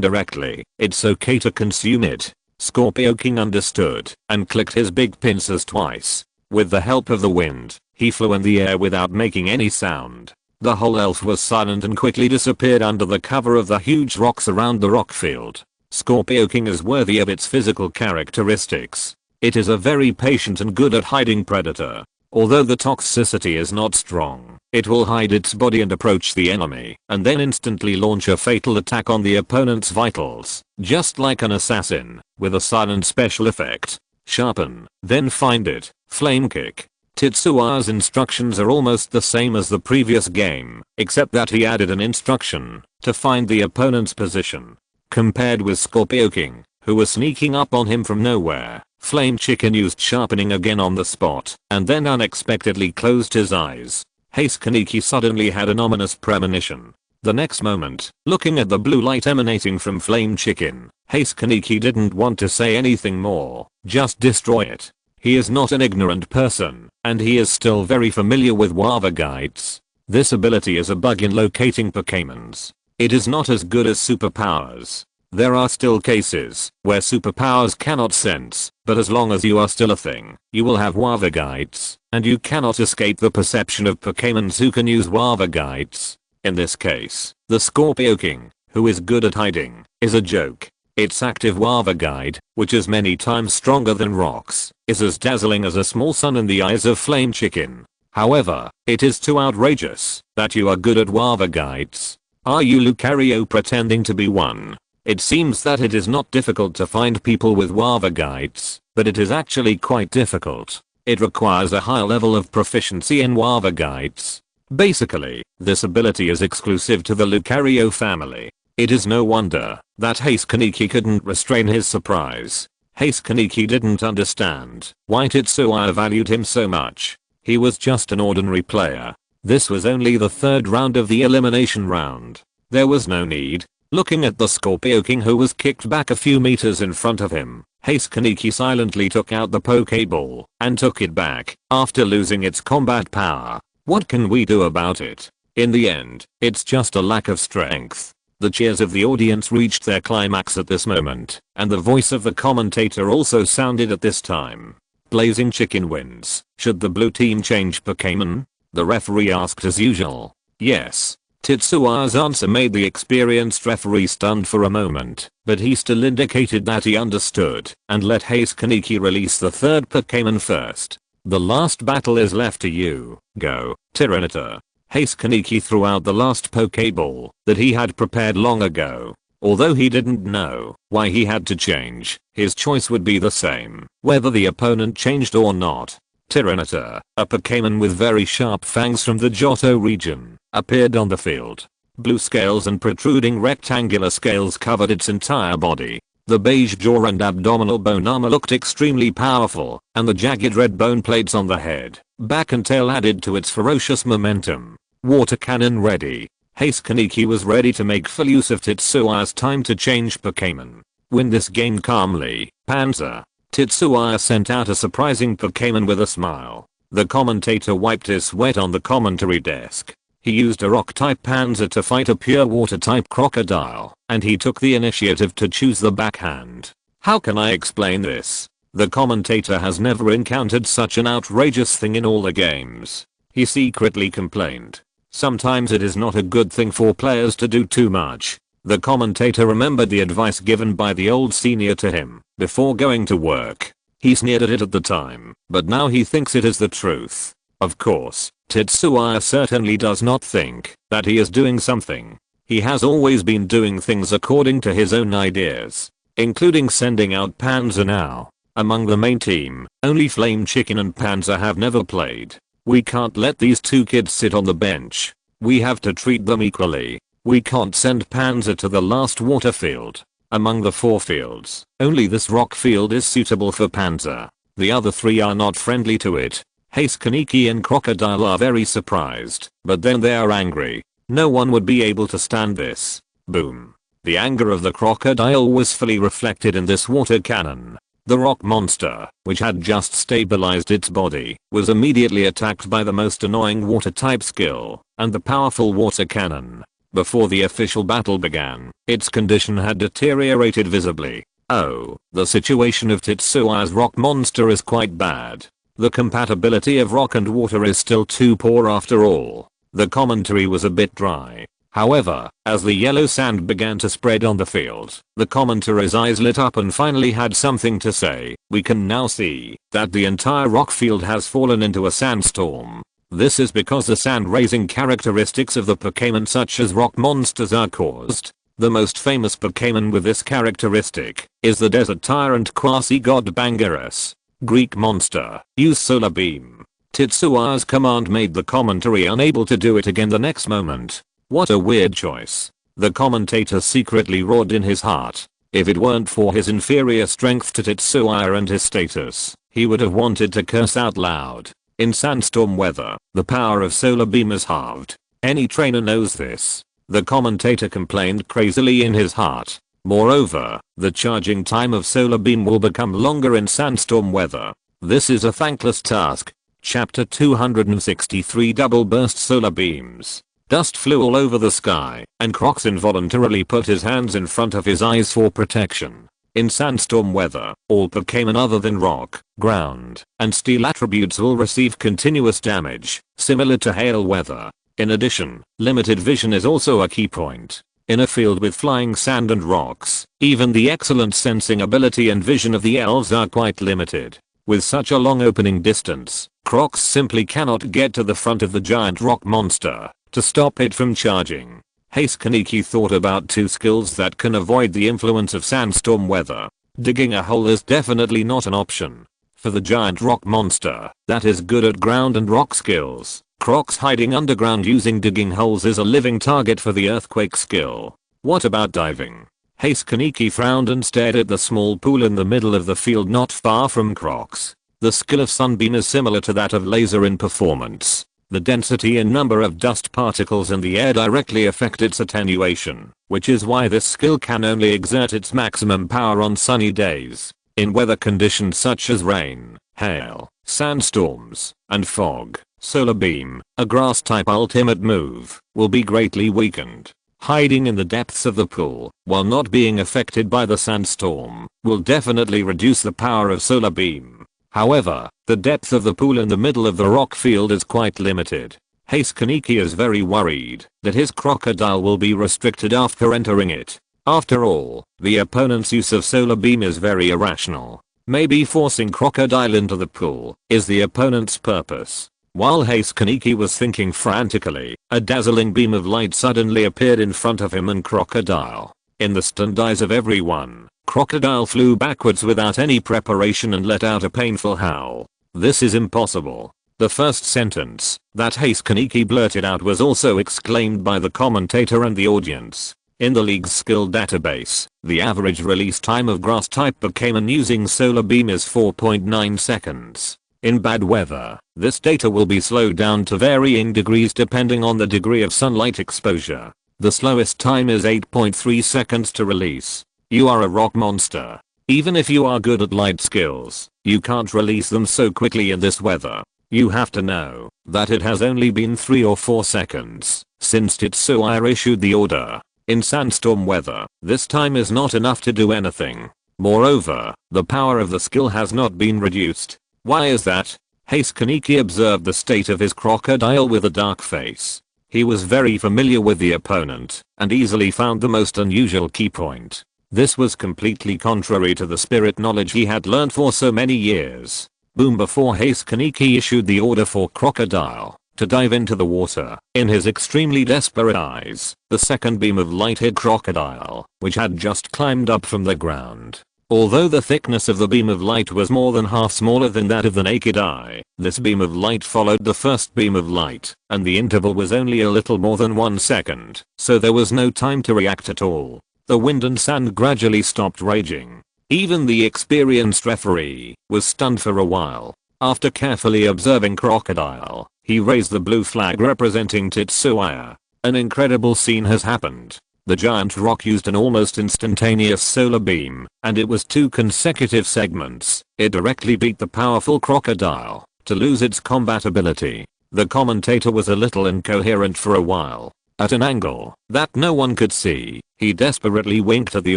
directly, it's okay to consume it. Scorpio King understood and clicked his big pincers twice. With the help of the wind, he flew in the air without making any sound. The whole elf was silent and quickly disappeared under the cover of the huge rocks around the rock field. Scorpio King is worthy of its physical characteristics. It is a very patient and good at hiding predator. Although the toxicity is not strong, it will hide its body and approach the enemy, and then instantly launch a fatal attack on the opponent's vitals, just like an assassin, with a silent special effect. Sharpen, then find it, flame kick. Tetsua's instructions are almost the same as the previous game, except that he added an instruction to find the opponent's position. Compared with Scorpio King, who was sneaking up on him from nowhere, Flame Chicken used sharpening again on the spot, and then unexpectedly closed his eyes. Haze Kaneki suddenly had an ominous premonition. The next moment, looking at the blue light emanating from Flame Chicken, Haze Kaneki didn't want to say anything more, just destroy it. He is not an ignorant person, and he is still very familiar with Wava Guides. This ability is a bug in locating Pokémons. It is not as good as superpowers. There are still cases where superpowers cannot sense, but as long as you are still a thing, you will have Wava Guides, and you cannot escape the perception of Pokémons who can use Wava Guides. In this case, the Scorpio King, who is good at hiding, is a joke. Its active Wava Guide, which is many times stronger than rocks, is as dazzling as a small sun in the eyes of Flame Chicken. However, it is too outrageous that you are good at Wava Guides. Are you Lucario pretending to be one? It seems that it is not difficult to find people with Wava Guides, but it is actually quite difficult. It requires a high level of proficiency in Wava Guides. Basically, this ability is exclusive to the Lucario family. It is no wonder that Haze Kaneki couldn't restrain his surprise. Haze Kaneki didn't understand why Tetsuya valued him so much. He was just an ordinary player. This was only the third round of the elimination round. There was no need. Looking at the Scorpio King who was kicked back a few meters in front of him, Haze Kaneki silently took out the Pokeball and took it back after losing its combat power. What can we do about it? In the end, it's just a lack of strength. The cheers of the audience reached their climax at this moment, and the voice of the commentator also sounded at this time. Blazing Chicken wins. Should the blue team change Pokémon? The referee asked as usual. Yes. Tetsuya's answer made the experienced referee stunned for a moment, but he still indicated that he understood and let Haze Kaneki release the third Pokémon first. The last battle is left to you. Go, Tyranitar. Haze Kaneki threw out the last Pokeball that he had prepared long ago. Although he didn't know why he had to change, his choice would be the same, whether the opponent changed or not. Tyranitar, a Pokémon with very sharp fangs from the Johto region, appeared on the field. Blue scales and protruding rectangular scales covered its entire body. The beige jaw and abdominal bone armor looked extremely powerful, and the jagged red bone plates on the head, back and tail added to its ferocious momentum. Water cannon ready. Haze Kaneki was ready to make full use of Tetsuya's time to change Pokémon. Win this game calmly, Panzer. Tetsuya sent out a surprising Pokémon with a smile. The commentator wiped his sweat on the commentary desk. He used a rock-type Panzer to fight a pure water-type crocodile, and he took the initiative to choose the backhand. How can I explain this? The commentator has never encountered such an outrageous thing in all the games. He secretly complained. Sometimes it is not a good thing for players to do too much. The commentator remembered the advice given by the old senior to him before going to work. He sneered at it at the time, but now he thinks it is the truth. Of course, Tetsuya certainly does not think that he is doing something. He has always been doing things according to his own ideas, including sending out Panzer now. Among the main team, only Flame Chicken and Panzer have never played. We can't let these two kids sit on the bench. We have to treat them equally. We can't send Panzer to the last water field. Among the 4 fields, only this rock field is suitable for Panzer. The other 3 are not friendly to it. Haze Kaneki and Crocodile are very surprised, but then they are angry. No one would be able to stand this. Boom. The anger of the crocodile was fully reflected in this water cannon. The rock monster, which had just stabilized its body, was immediately attacked by the most annoying water type skill, and the powerful water cannon. Before the official battle began, its condition had deteriorated visibly. Oh, the situation of Tetsuya's rock monster is quite bad. The compatibility of rock and water is still too poor after all. The commentary was a bit dry. However, as the yellow sand began to spread on the field, the commentator's eyes lit up and finally had something to say. We can now see that the entire rock field has fallen into a sandstorm. This is because the sand-raising characteristics of the Pokémon such as rock monsters are caused. The most famous Pokémon with this characteristic is the desert tyrant quasi-god Bangaras. Greek monster, use solar beam. Tetsuya's command made the commentary unable to do it again the next moment. What a weird choice. The commentator secretly roared in his heart. If it weren't for his inferior strength to Tetsuya and his status, he would have wanted to curse out loud. In sandstorm weather, the power of solar beam is halved. Any trainer knows this. The commentator complained crazily in his heart. Moreover, the charging time of solar beam will become longer in sandstorm weather. This is a thankless task. Chapter 263 Double burst solar beams. Dust flew all over the sky, and Crocs involuntarily put his hands in front of his eyes for protection. In sandstorm weather, all Pokémon other than rock, ground, and steel attributes will receive continuous damage, similar to hail weather. In addition, limited vision is also a key point. In a field with flying sand and rocks, even the excellent sensing ability and vision of the elves are quite limited. With such a long opening distance, Crocs simply cannot get to the front of the giant rock monster to stop it from charging. Haste Kaneki thought about two skills that can avoid the influence of sandstorm weather. Digging a hole is definitely not an option. For the giant rock monster that is good at ground and rock skills, Crocs hiding underground using digging holes is a living target for the earthquake skill. What about diving? Haste Kaneki frowned and stared at the small pool in the middle of the field not far from Crocs. The skill of Sunbeam is similar to that of Laser in performance. The density and number of dust particles in the air directly affect its attenuation, which is why this skill can only exert its maximum power on sunny days. In weather conditions such as rain, hail, sandstorms, and fog, Solar Beam, a grass-type ultimate move, will be greatly weakened. Hiding in the depths of the pool, while not being affected by the sandstorm, will definitely reduce the power of Solar Beam. However, the depth of the pool in the middle of the rock field is quite limited. Haste Kaneki is very worried that his crocodile will be restricted after entering it. After all, the opponent's use of Solar Beam is very irrational. Maybe forcing crocodile into the pool is the opponent's purpose. While Haste Kaneki was thinking frantically, a dazzling beam of light suddenly appeared in front of him and crocodile. In the stunned eyes of everyone, crocodile flew backwards without any preparation and let out a painful howl. This is impossible. The first sentence that Haste Kaneki blurted out was also exclaimed by the commentator and the audience. In the league's skill database, the average release time of grass-type Pokémon using Solar Beam is 4.9 seconds. In bad weather, this data will be slowed down to varying degrees depending on the degree of sunlight exposure. The slowest time is 8.3 seconds to release. You are a rock monster. Even if you are good at light skills, you can't release them so quickly in this weather. You have to know that it has only been 3 or 4 seconds since Tetsuya issued the order. In sandstorm weather, this time is not enough to do anything. Moreover, the power of the skill has not been reduced. Why is that? Haste Kaneki observed the state of his crocodile with a dark face. He was very familiar with the opponent and easily found the most unusual key point. This was completely contrary to the spirit knowledge he had learned for so many years. Boom! Before Haste Kaneki issued the order for crocodile to dive into the water, in his extremely desperate eyes, the second beam of light hit crocodile, which had just climbed up from the ground. Although the thickness of the beam of light was more than half smaller than that of the naked eye, this beam of light followed the first beam of light, and the interval was only a little more than 1 second, so there was no time to react at all. The wind and sand gradually stopped raging. Even the experienced referee was stunned for a while. After carefully observing crocodile, he raised the blue flag representing Tetsuya. An incredible scene has happened. The giant rock used an almost instantaneous solar beam, and it was 2 consecutive segments. It directly beat the powerful crocodile to lose its combat ability. The commentator was a little incoherent for a while. At an angle that no one could see, he desperately winked at the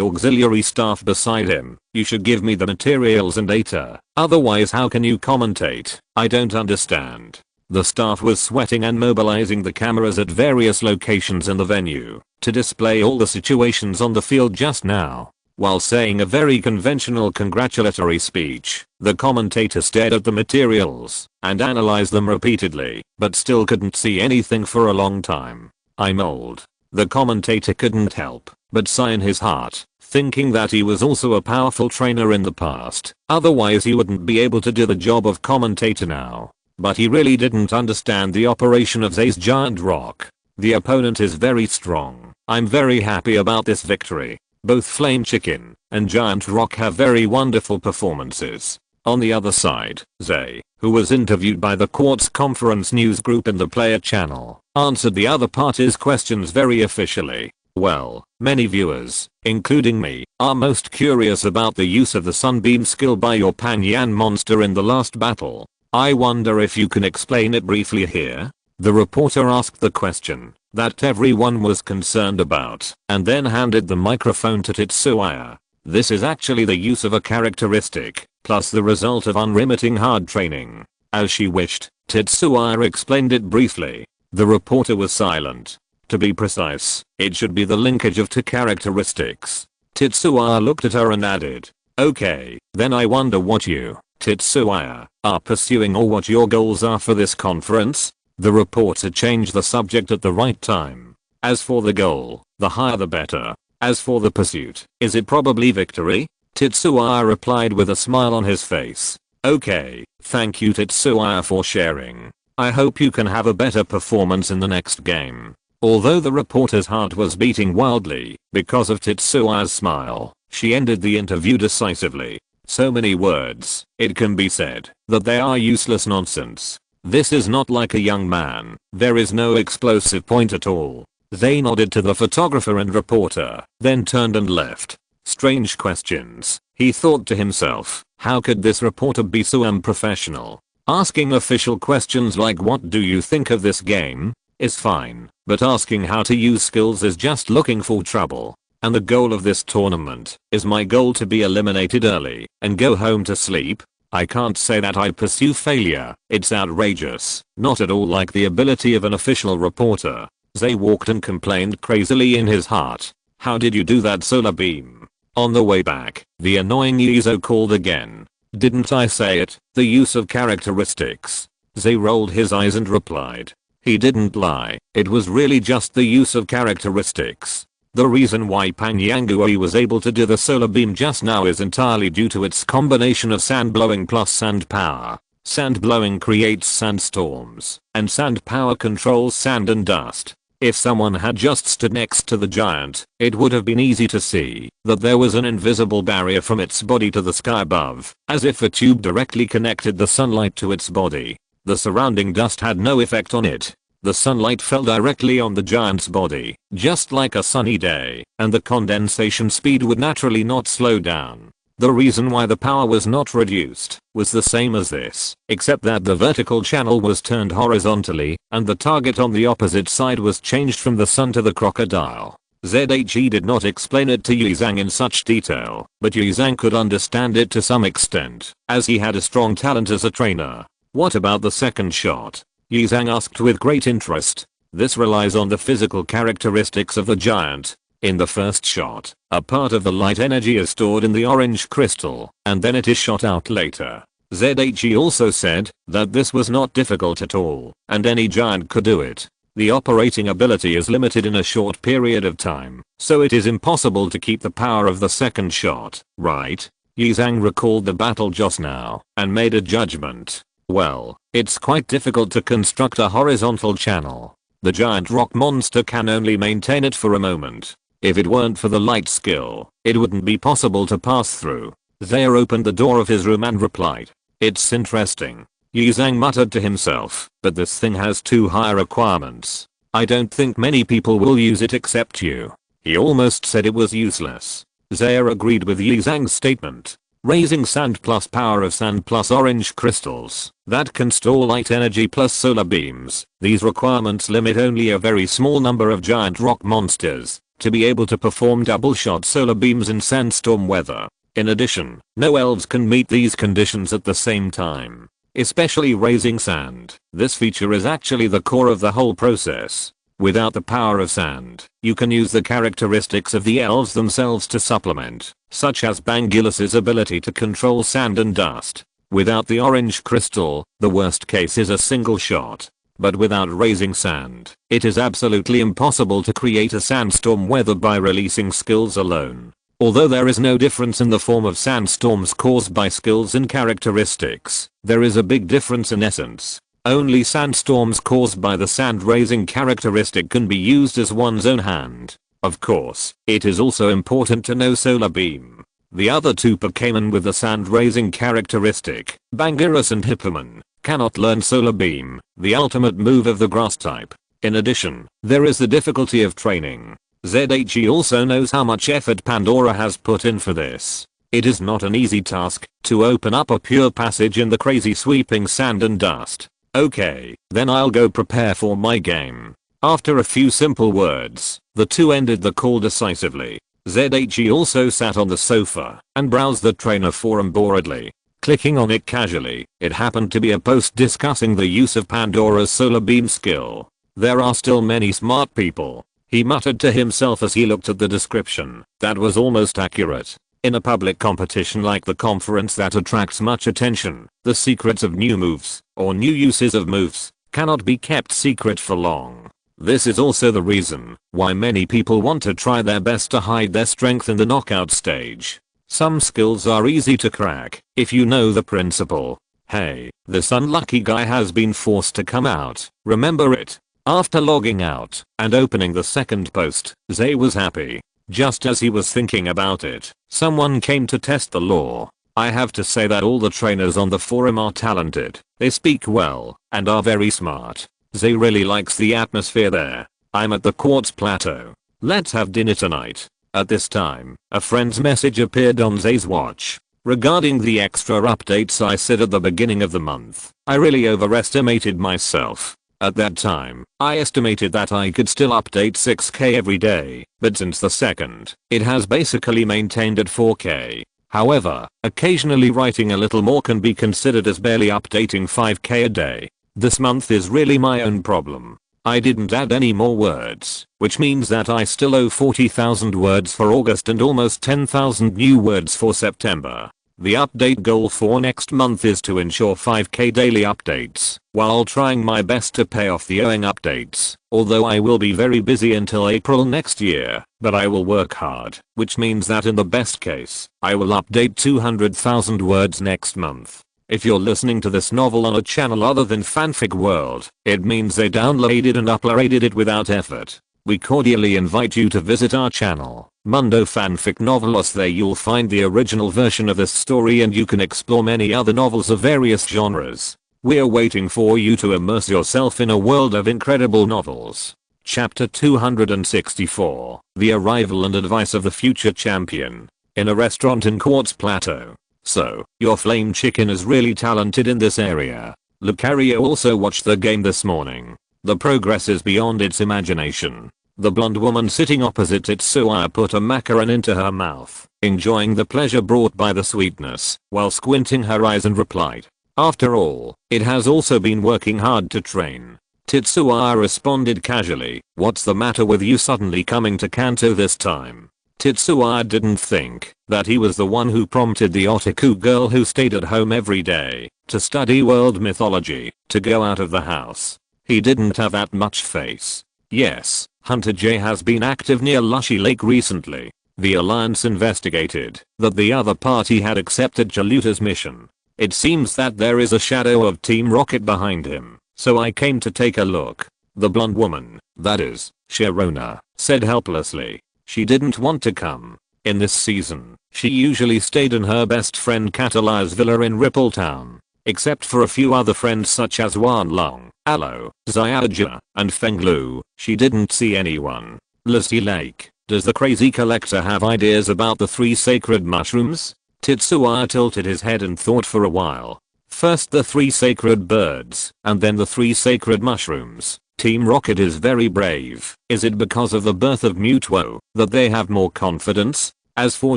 auxiliary staff beside him. You should give me the materials and data, otherwise how can you commentate? I don't understand. The staff was sweating and mobilizing the cameras at various locations in the venue to display all the situations on the field just now. While saying a very conventional congratulatory speech, the commentator stared at the materials and analyzed them repeatedly, but still couldn't see anything for a long time. "I'm old." The commentator couldn't help but sigh in his heart, thinking that he was also a powerful trainer in the past, otherwise he wouldn't be able to do the job of commentator now. But he really didn't understand the operation of Zay's giant rock. "The opponent is very strong. I'm very happy about this victory. Both Flame Chicken and Giant Rock have very wonderful performances." On the other side, Zay, who was interviewed by the Quartz Conference news group in the player channel, answered the other party's questions very officially. "Well, many viewers, including me, are most curious about the use of the Sunbeam skill by your Panyan monster in the last battle. I wonder if you can explain it briefly here?" The reporter asked the question that everyone was concerned about and then handed the microphone to Tetsuya. "This is actually the use of a characteristic, plus the result of unremitting hard training." As she wished, Tetsuya explained it briefly. The reporter was silent. "To be precise, it should be the linkage of two characteristics." Tetsuya looked at her and added, "Okay, then I wonder what you, Tetsuya, are pursuing or what your goals are for this conference?" The reporter changed the subject at the right time. "As for the goal, the higher the better. As for the pursuit, is it probably victory?" Tetsuya replied with a smile on his face. "Okay, thank you Tetsuya for sharing. I hope you can have a better performance in the next game." Although the reporter's heart was beating wildly because of Tetsuya's smile, she ended the interview decisively. "So many words, it can be said that they are useless nonsense. This is not like a young man. There is no explosive point at all." They nodded to the photographer and reporter, then turned and left. Strange questions, he thought to himself. How could this reporter be so unprofessional? Asking official questions like "what do you think of this game?" is fine, but asking how to use skills is just looking for trouble. And the goal of this tournament is my goal to be eliminated early and go home to sleep. I can't say that I pursue failure. It's outrageous. Not at all like the ability of an official reporter. Zay walked and complained crazily in his heart. "How did you do that solar beam?" On the way back, the annoying Izo called again. "Didn't I say it? The use of characteristics." Zay rolled his eyes and replied. He didn't lie. It was really just the use of characteristics. The reason why Panyangui was able to do the solar beam just now is entirely due to its combination of sand blowing plus sand power. Sand blowing creates sandstorms, and sand power controls sand and dust. If someone had just stood next to the giant, it would have been easy to see that there was an invisible barrier from its body to the sky above, as if a tube directly connected the sunlight to its body. The surrounding dust had no effect on it. The sunlight fell directly on the giant's body, just like a sunny day, and the condensation speed would naturally not slow down. The reason why the power was not reduced was the same as this, except that the vertical channel was turned horizontally, and the target on the opposite side was changed from the sun to the crocodile. ZHE did not explain it to Yizang in such detail, but Yizang could understand it to some extent, as he had a strong talent as a trainer. "What about the second shot?" Yizang asked with great interest. "This relies on the physical characteristics of the giant. In the first shot, a part of the light energy is stored in the orange crystal, and then it is shot out later." ZHE also said that this was not difficult at all, and any giant could do it. The operating ability is limited in a short period of time, so it is impossible to keep the power of the second shot, right? Yizang recalled the battle just now, and made a judgment. "Well, it's quite difficult to construct a horizontal channel. The giant rock monster can only maintain it for a moment. If it weren't for the light skill, it wouldn't be possible to pass through." Zaire opened the door of his room and replied. "It's interesting." Yizang muttered to himself, "but this thing has too high requirements. I don't think many people will use it except you." He almost said it was useless. Zaire agreed with Yizang's statement. Raising sand plus power of sand plus orange crystals that can store light energy plus solar beams. These requirements limit only a very small number of giant rock monsters to be able to perform double shot solar beams in sandstorm weather. In addition, no elves can meet these conditions at the same time. especially raising sand. This feature is actually the core of the whole process. Without the power of sand, you can use the characteristics of the elves themselves to supplement, such as Bangulus's ability to control sand and dust. Without the orange crystal, the worst case is a single shot. But without raising sand, it is absolutely impossible to create a sandstorm weather by releasing skills alone. Although there is no difference in the form of sandstorms caused by skills and characteristics, there is a big difference in essence. Only sandstorms caused by the sand raising characteristic can be used as one's own hand. Of course, it is also important to know Solar Beam. The other two Pokémon with the sand raising characteristic, Bangirus and Hippomon, cannot learn Solar Beam, the ultimate move of the grass type. In addition, there is the difficulty of training. ZHE also knows how much effort Pandora has put in for this. It is not an easy task to open up a pure passage in the crazy sweeping sand and dust. Okay, then I'll go prepare for my game. After a few simple words, the two ended the call decisively. ZHE also sat on the sofa and browsed the trainer forum boredly. Clicking on it casually, it happened to be a post discussing the use of Pandora's Solar Beam skill. There are still many smart people, he muttered to himself as he looked at the description. That was almost accurate. In a public competition like the conference that attracts much attention, the secrets of new moves, or new uses of moves, cannot be kept secret for long. This is also the reason why many people want to try their best to hide their strength in the knockout stage. Some skills are easy to crack if you know the principle. Hey, this unlucky guy has been forced to come out, remember it? After logging out and opening the second post, Zay was happy. Just as he was thinking about it, someone came to test the law. I have to say that all the trainers on the forum are talented, they speak well, and are very smart. Zay really likes the atmosphere there. I'm at the Quartz Plateau. Let's have dinner tonight. At this time, a friend's message appeared on Zay's watch. Regarding the extra updates I said at the beginning of the month, I really overestimated myself. At that time, I estimated that I could still update 6K every day, but since the second, it has basically maintained at 4K. However, occasionally writing a little more can be considered as barely updating 5K a day. This month is really my own problem. I didn't add any more words, which means that I still owe 40,000 words for August and almost 10,000 new words for September. The update goal for next month is to ensure 5K daily updates, while trying my best to pay off the owing updates, although I will be very busy until April next year, but I will work hard, which means that in the best case, I will update 200,000 words next month. If you're listening to this novel on a channel other than Fanfic World, it means they downloaded and uploaded it without effort. We cordially invite you to visit our channel, Mundo Fanfic Novelos. There you'll find the original version of this story and you can explore many other novels of various genres. We're waiting for you to immerse yourself in a world of incredible novels. Chapter 264, The Arrival and Advice of the Future Champion. In a restaurant in Quartz Plateau. So, your flame chicken is really talented in this area. Lucario also watched the game this morning. The progress is beyond its imagination. The blonde woman sitting opposite Tetsuya put a macaron into her mouth, enjoying the pleasure brought by the sweetness, while squinting her eyes and replied, "After all, it has also been working hard to train." Tetsuya responded casually, "What's the matter with you suddenly coming to Kanto this time?" Tetsuya didn't think that he was the one who prompted the otaku girl who stayed at home every day to study world mythology to go out of the house. He didn't have that much face. Yes, Hunter J has been active near Lushy Lake recently. The Alliance investigated that the other party had accepted Chaluta's mission. It seems that there is a shadow of Team Rocket behind him, so I came to take a look. The blonde woman, that is, Sharona, said helplessly. She didn't want to come. In this season, she usually stayed in her best friend Catala's villa in Rippletown. Except for a few other friends such as Wanlong, Aloe, Xiaoja, and Fenglu, she didn't see anyone. Lusty Lake, does the crazy collector have ideas about the 3 sacred mushrooms? Tetsuya tilted his head and thought for a while. First the 3 sacred birds, and then the 3 sacred mushrooms. Team Rocket is very brave. Is it because of the birth of Mutuo that they have more confidence? As for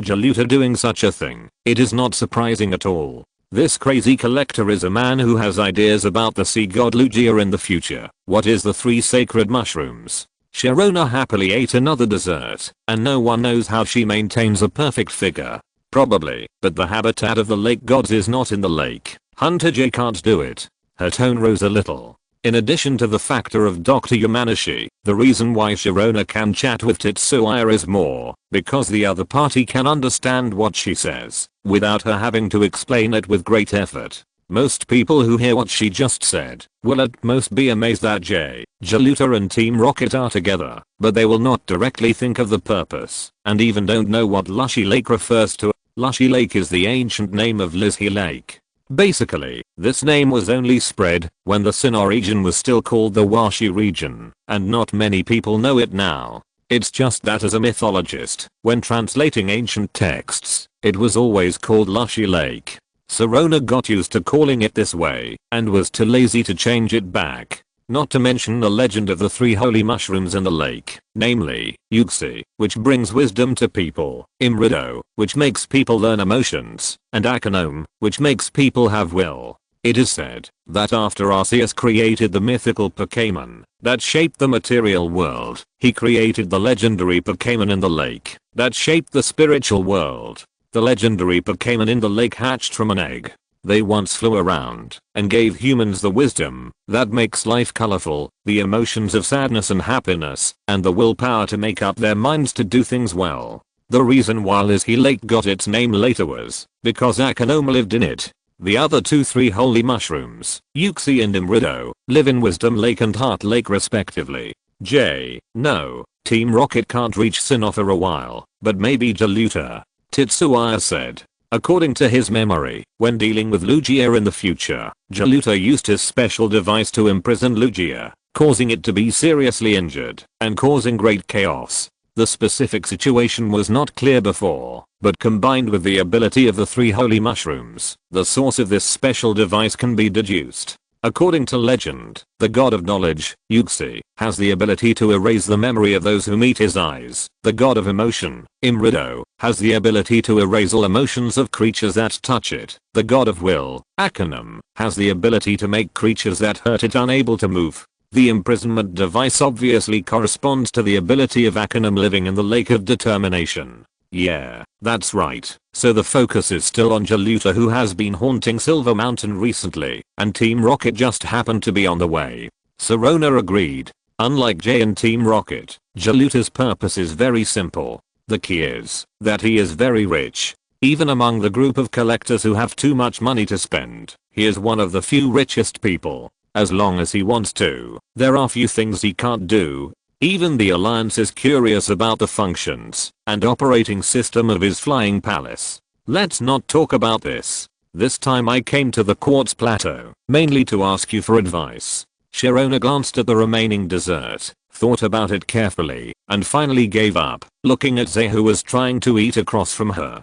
Jaluta doing such a thing, it is not surprising at all. This crazy collector is a man who has ideas about the sea god Lugia in the future. What is the 3 sacred mushrooms? Sharona happily ate another dessert, and no one knows how she maintains a perfect figure. Probably, but the habitat of the lake gods is not in the lake. Hunter J can't do it. Her tone rose a little. In addition to the factor of Dr. Yamanashi, the reason why Sharona can chat with Tetsuya is more because the other party can understand what she says without her having to explain it with great effort. Most people who hear what she just said will at most be amazed that Jaluta and Team Rocket are together, but they will not directly think of the purpose and even don't know what Lushy Lake refers to. Lushy Lake is the ancient name of Lizhi Lake. Basically, this name was only spread when the Sinnoh region was still called the Washi region, and not many people know it now. It's just that as a mythologist, when translating ancient texts, it was always called Lushy Lake. Sharona got used to calling it this way, and was too lazy to change it back. Not to mention the legend of the 3 holy mushrooms in the lake, namely, Yuxi, which brings wisdom to people, Imrido, which makes people learn emotions, and Akonome, which makes people have will. It is said that after Arceus created the mythical Pokémon that shaped the material world, he created the legendary Pokémon in the lake that shaped the spiritual world. The legendary Pokémon in the lake hatched from an egg. They once flew around and gave humans the wisdom that makes life colorful, the emotions of sadness and happiness, and the willpower to make up their minds to do things well. The reason why Lizhi Lake got its name later was because Akonome lived in it. The other 3 holy mushrooms, Yuxi and Imrido, live in Wisdom Lake and Heart Lake respectively. No, Team Rocket can't reach Sinnoh for a while, but maybe Jaluta. Tetsuya said. According to his memory, when dealing with Lugia in the future, Jaluta used his special device to imprison Lugia, causing it to be seriously injured and causing great chaos. The specific situation was not clear before, but combined with the ability of the 3 holy mushrooms, the source of this special device can be deduced. According to legend, the god of knowledge, Yuxi, has the ability to erase the memory of those who meet his eyes. The god of emotion, Imrido, has the ability to erase all emotions of creatures that touch it. The god of will, Akonome, has the ability to make creatures that hurt it unable to move. The imprisonment device obviously corresponds to the ability of Akonome living in the Lake of Determination. Yeah, that's right. So the focus is still on Jaluta, who has been haunting Silver Mountain recently, and Team Rocket just happened to be on the way. Sharona agreed. Unlike Jay and Team Rocket, Jaluta's purpose is very simple. The key is that he is very rich. Even among the group of collectors who have too much money to spend, he is one of the few richest people. As long as he wants to, there are few things he can't do. Even the Alliance is curious about the functions and operating system of his flying palace. Let's not talk about this. This time I came to the Quartz Plateau, mainly to ask you for advice. Sharona glanced at the remaining dessert, thought about it carefully, and finally gave up, looking at Zay, who was trying to eat across from her.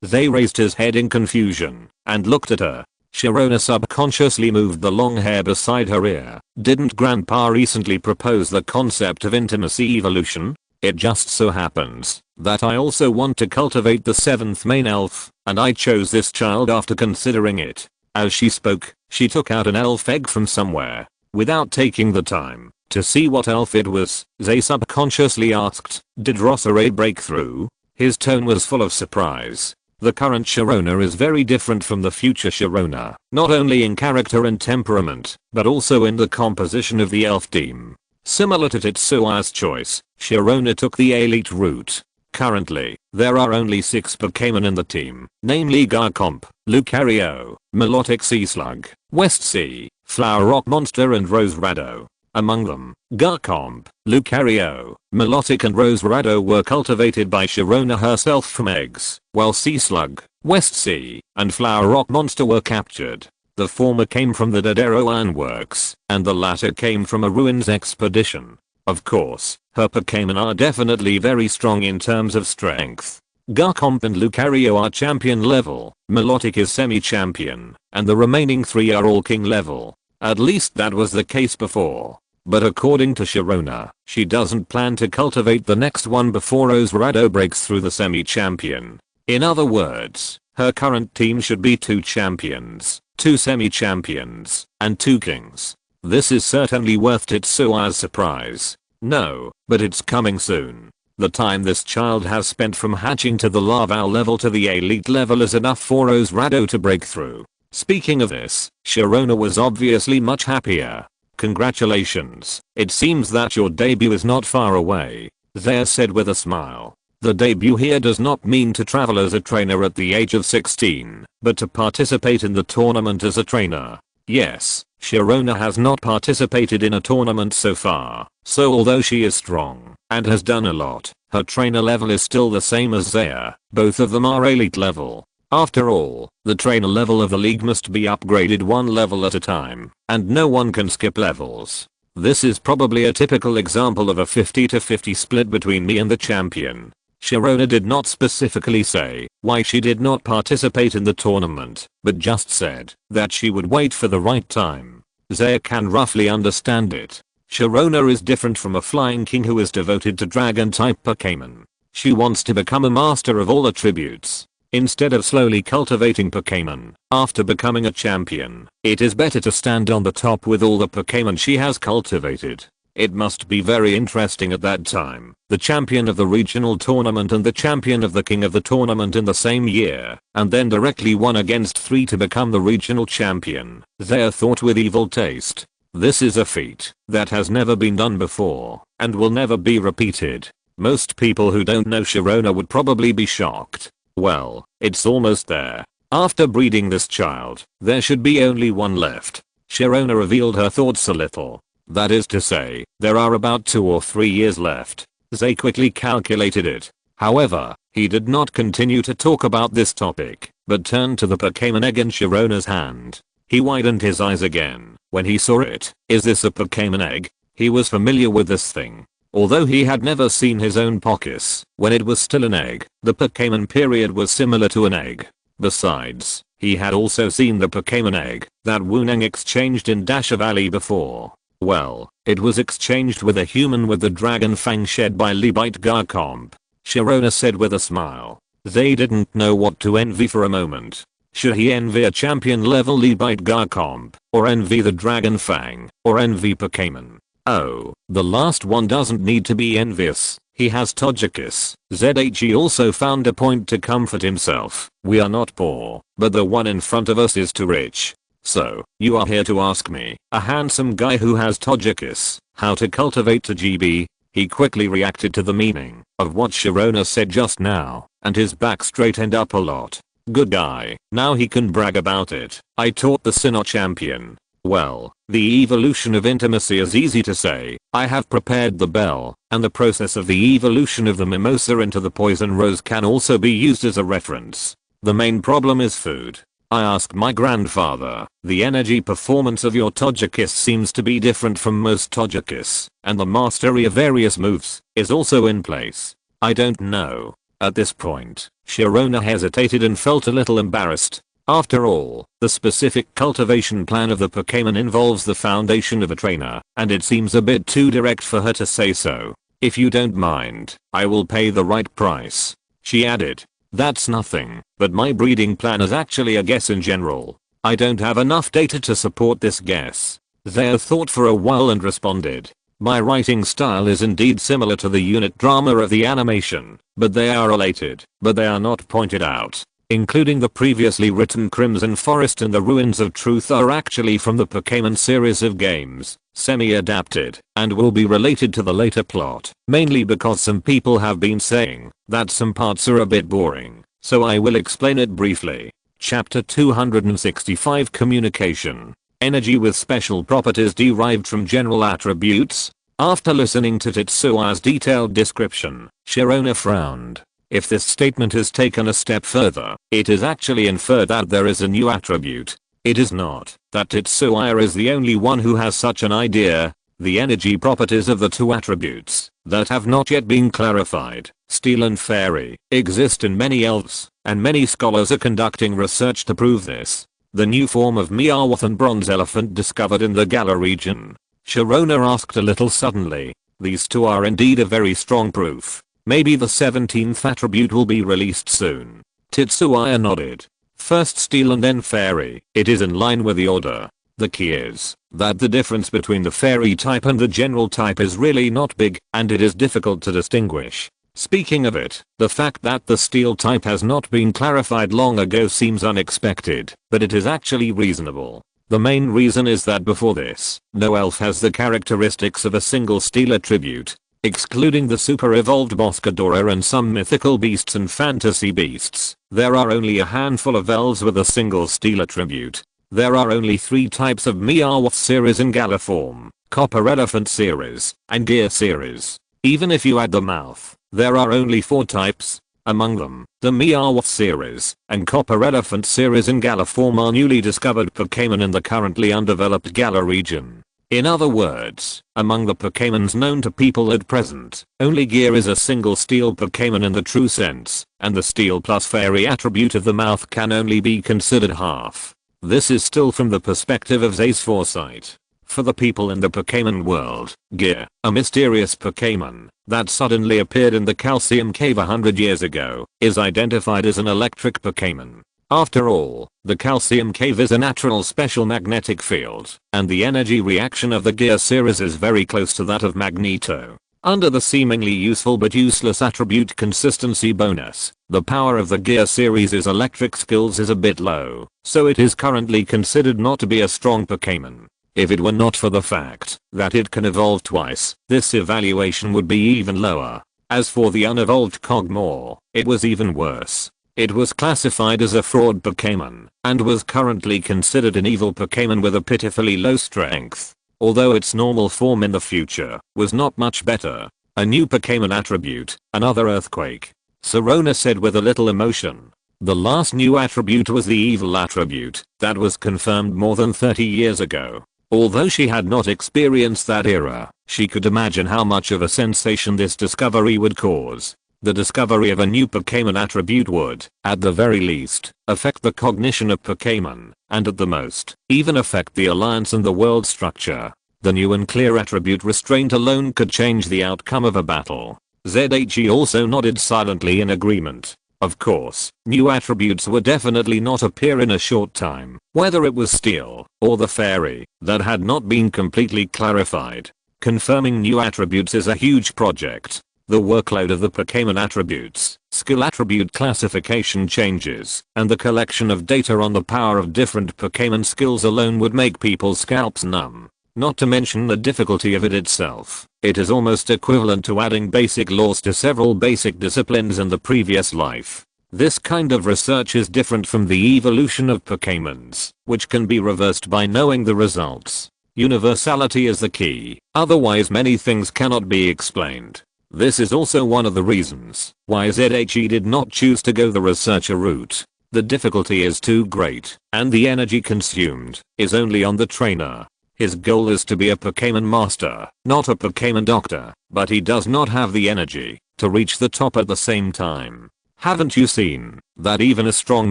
Zay raised his head in confusion and looked at her. Sharona subconsciously moved the long hair beside her ear. Didn't Grandpa recently propose the concept of intimacy evolution? It just so happens that I also want to cultivate the 7th main elf, and I chose this child after considering it. As she spoke, she took out an elf egg from somewhere. Without taking the time to see what elf it was, Zay subconsciously asked, "Did Rossere break through?" His tone was full of surprise. The current Sharona is very different from the future Sharona, not only in character and temperament, but also in the composition of the elf team. Similar to Tetsuya's choice, Sharona took the elite route. Currently, there are only 6 Pokémon in the team, namely Garchomp, Lucario, Milotic Sea Slug, West Sea, Flower Rock Monster and Roserado. Among them, Garchomp, Lucario, Milotic and Roserado were cultivated by Sharona herself from eggs, while Sea Slug, West Sea, and Flower Rock Monster were captured. The former came from the Dodero Ironworks, and the latter came from a ruins expedition. Of course, her Pokémon are definitely very strong in terms of strength. Garchomp and Lucario are champion level, Milotic is semi-champion, and the remaining 3 are all king level. At least that was the case before. But according to Sharona, she doesn't plan to cultivate the next one before Roserado breaks through the semi-champion. In other words, her current team should be 2 champions, 2 semi-champions, and 2 kings. This is certainly worth Tetsua's surprise. No, but it's coming soon. The time this child has spent from hatching to the larval level to the elite level is enough for Rado to break through. Speaking of this, Sharona was obviously much happier. Congratulations, it seems that your debut is not far away, Zaya said with a smile. The debut here does not mean to travel as a trainer at the age of 16, but to participate in the tournament as a trainer. Yes, Sharona has not participated in a tournament so far, so although she is strong and has done a lot, her trainer level is still the same as Zaya. Both of them are elite level. After all, the trainer level of the league must be upgraded 1 level at a time, and no one can skip levels. This is probably a typical example of a 50-50 split between me and the champion. Sharona did not specifically say why she did not participate in the tournament, but just said that she would wait for the right time. Zaya can roughly understand it. Sharona is different from a flying king who is devoted to dragon type Pokémon. She wants to become a master of all attributes. Instead of slowly cultivating Pokémon after becoming a champion, it is better to stand on the top with all the Pokémon she has cultivated. It must be very interesting at that time. The champion of the regional tournament and the champion of the king of the tournament in the same year, and then directly 1 against 3 to become the regional champion. Zaya thought with evil taste. This is a feat that has never been done before, and will never be repeated. Most people who don't know Sharona would probably be shocked. Well, it's almost there. After breeding this child, there should be only 1 left. Sharona revealed her thoughts a little. That is to say, there are about 2 or 3 years left. Zay quickly calculated it. However, he did not continue to talk about this topic, but turned to the Pokémon egg in Sharona's hand. He widened his eyes again when he saw it. Is this a Pokémon egg? He was familiar with this thing. Although he had never seen his own Pokémon when it was still an egg, the Pokémon period was similar to an egg. Besides, he had also seen the Pokémon egg that Wuneng exchanged in Dasha Valley before. Well, it was exchanged with a human with the dragon fang shed by Libite Garcomp. Sharona said with a smile. They didn't know what to envy for a moment. Should he envy a champion level Libite Garcomp, or envy the dragon fang, or envy Pokémon? Oh, the last one doesn't need to be envious. He has Togekiss. ZHE also found a point to comfort himself. We are not poor, but the one in front of us is too rich. So, you are here to ask me, a handsome guy who has Togekiss, how to cultivate a GB? He quickly reacted to the meaning of what Sharona said just now, and his back straightened up a lot. Good guy, now he can brag about it. I taught the Sinnoh champion. Well, the evolution of intimacy is easy to say. I have prepared the bell, and the process of the evolution of the mimosa into the poison rose can also be used as a reference. The main problem is food. I asked my grandfather, the energy performance of your Togekiss seems to be different from most Togekiss, and the mastery of various moves is also in place. I don't know. At this point, Sharona hesitated and felt a little embarrassed. After all, the specific cultivation plan of the Pokémon involves the foundation of a trainer, and it seems a bit too direct for her to say so. If you don't mind, I will pay the right price. She added. That's nothing, but my breeding plan is actually a guess in general. I don't have enough data to support this guess. Zaya thought for a while and responded. My writing style is indeed similar to the unit drama of the animation, but they are related, but they are not pointed out. Including the previously written Crimson Forest and the Ruins of Truth are actually from the Pokémon series of games, semi-adapted, and will be related to the later plot, mainly because some people have been saying that some parts are a bit boring, so I will explain it briefly. Chapter 265 Communication. Energy with special properties derived from general attributes. After listening to Tetsua's detailed description, Sharona frowned. If this statement is taken a step further, it is actually inferred that there is a new attribute. It is not that Tetsua is the only one who has such an idea. The energy properties of the 2 attributes that have not yet been clarified, Steel and Fairy, exist in many elves, and many scholars are conducting research to prove this. The new form of Meowth and Bronze Elephant discovered in the Galar region. Sharona asked a little suddenly. These 2 are indeed a very strong proof. Maybe the 17th attribute will be released soon. Tetsuya nodded. First steel and then fairy. It is in line with the order. The key is that the difference between the fairy type and the general type is really not big, and it is difficult to distinguish. Speaking of it, the fact that the steel type has not been clarified long ago seems unexpected, but it is actually reasonable. The main reason is that before this, no elf has the characteristics of a single steel attribute. Excluding the super evolved Boscadora and some mythical beasts and fantasy beasts, there are only a handful of elves with a single steel attribute. There are only 3 types of Meowth series in Gala form, Copper Elephant series, and Gear series. Even if you add the mouth, there are only 4 types. Among them, the Meowth series and Copper Elephant series in Gala form are newly discovered Pokémon in the currently undeveloped Gala region. In other words, among the Pokémons known to people at present, only Gear is a single steel Pokémon in the true sense, and the steel plus fairy attribute of the mouth can only be considered half. This is still from the perspective of Zay's foresight. For the people in the Pokémon world, Gear, a mysterious Pokémon that suddenly appeared in the Calcium Cave 100 years ago, is identified as an electric Pokémon. After all, the Calcium Cave is a natural special magnetic field, and the energy reaction of the Gear series is very close to that of Magneto. Under the seemingly useful but useless attribute consistency bonus, the power of the Gear series' electric skills is a bit low, so it is currently considered not to be a strong Pokémon. If it were not for the fact that it can evolve twice, this evaluation would be even lower. As for the unevolved Cogmore, it was even worse. It was classified as a fraud Pokémon, and was currently considered an evil Pokémon with a pitifully low strength. Although its normal form in the future was not much better. A new Pokémon attribute, another earthquake. Sirona said with a little emotion. The last new attribute was the evil attribute that was confirmed more than 30 years ago. Although she had not experienced that era, she could imagine how much of a sensation this discovery would cause. The discovery of a new Pokémon attribute would, at the very least, affect the cognition of Pokémon, and at the most, even affect the alliance and the world structure. The new and clear attribute restraint alone could change the outcome of a battle. ZHE also nodded silently in agreement. Of course, new attributes would definitely not appear in a short time, whether it was Steel or the Fairy, that had not been completely clarified. Confirming new attributes is a huge project. The workload of the Pokémon attributes, skill attribute classification changes, and the collection of data on the power of different Pokémon skills alone would make people's scalps numb. Not to mention the difficulty of it itself. It is almost equivalent to adding basic laws to several basic disciplines in the previous life. This kind of research is different from the evolution of Pokémons, which can be reversed by knowing the results. Universality is the key, otherwise many things cannot be explained. This is also one of the reasons why ZHE did not choose to go the researcher route. The difficulty is too great, and the energy consumed is only on the trainer. His goal is to be a Pokémon master, not a Pokémon doctor, but he does not have the energy to reach the top at the same time. Haven't you seen that even a strong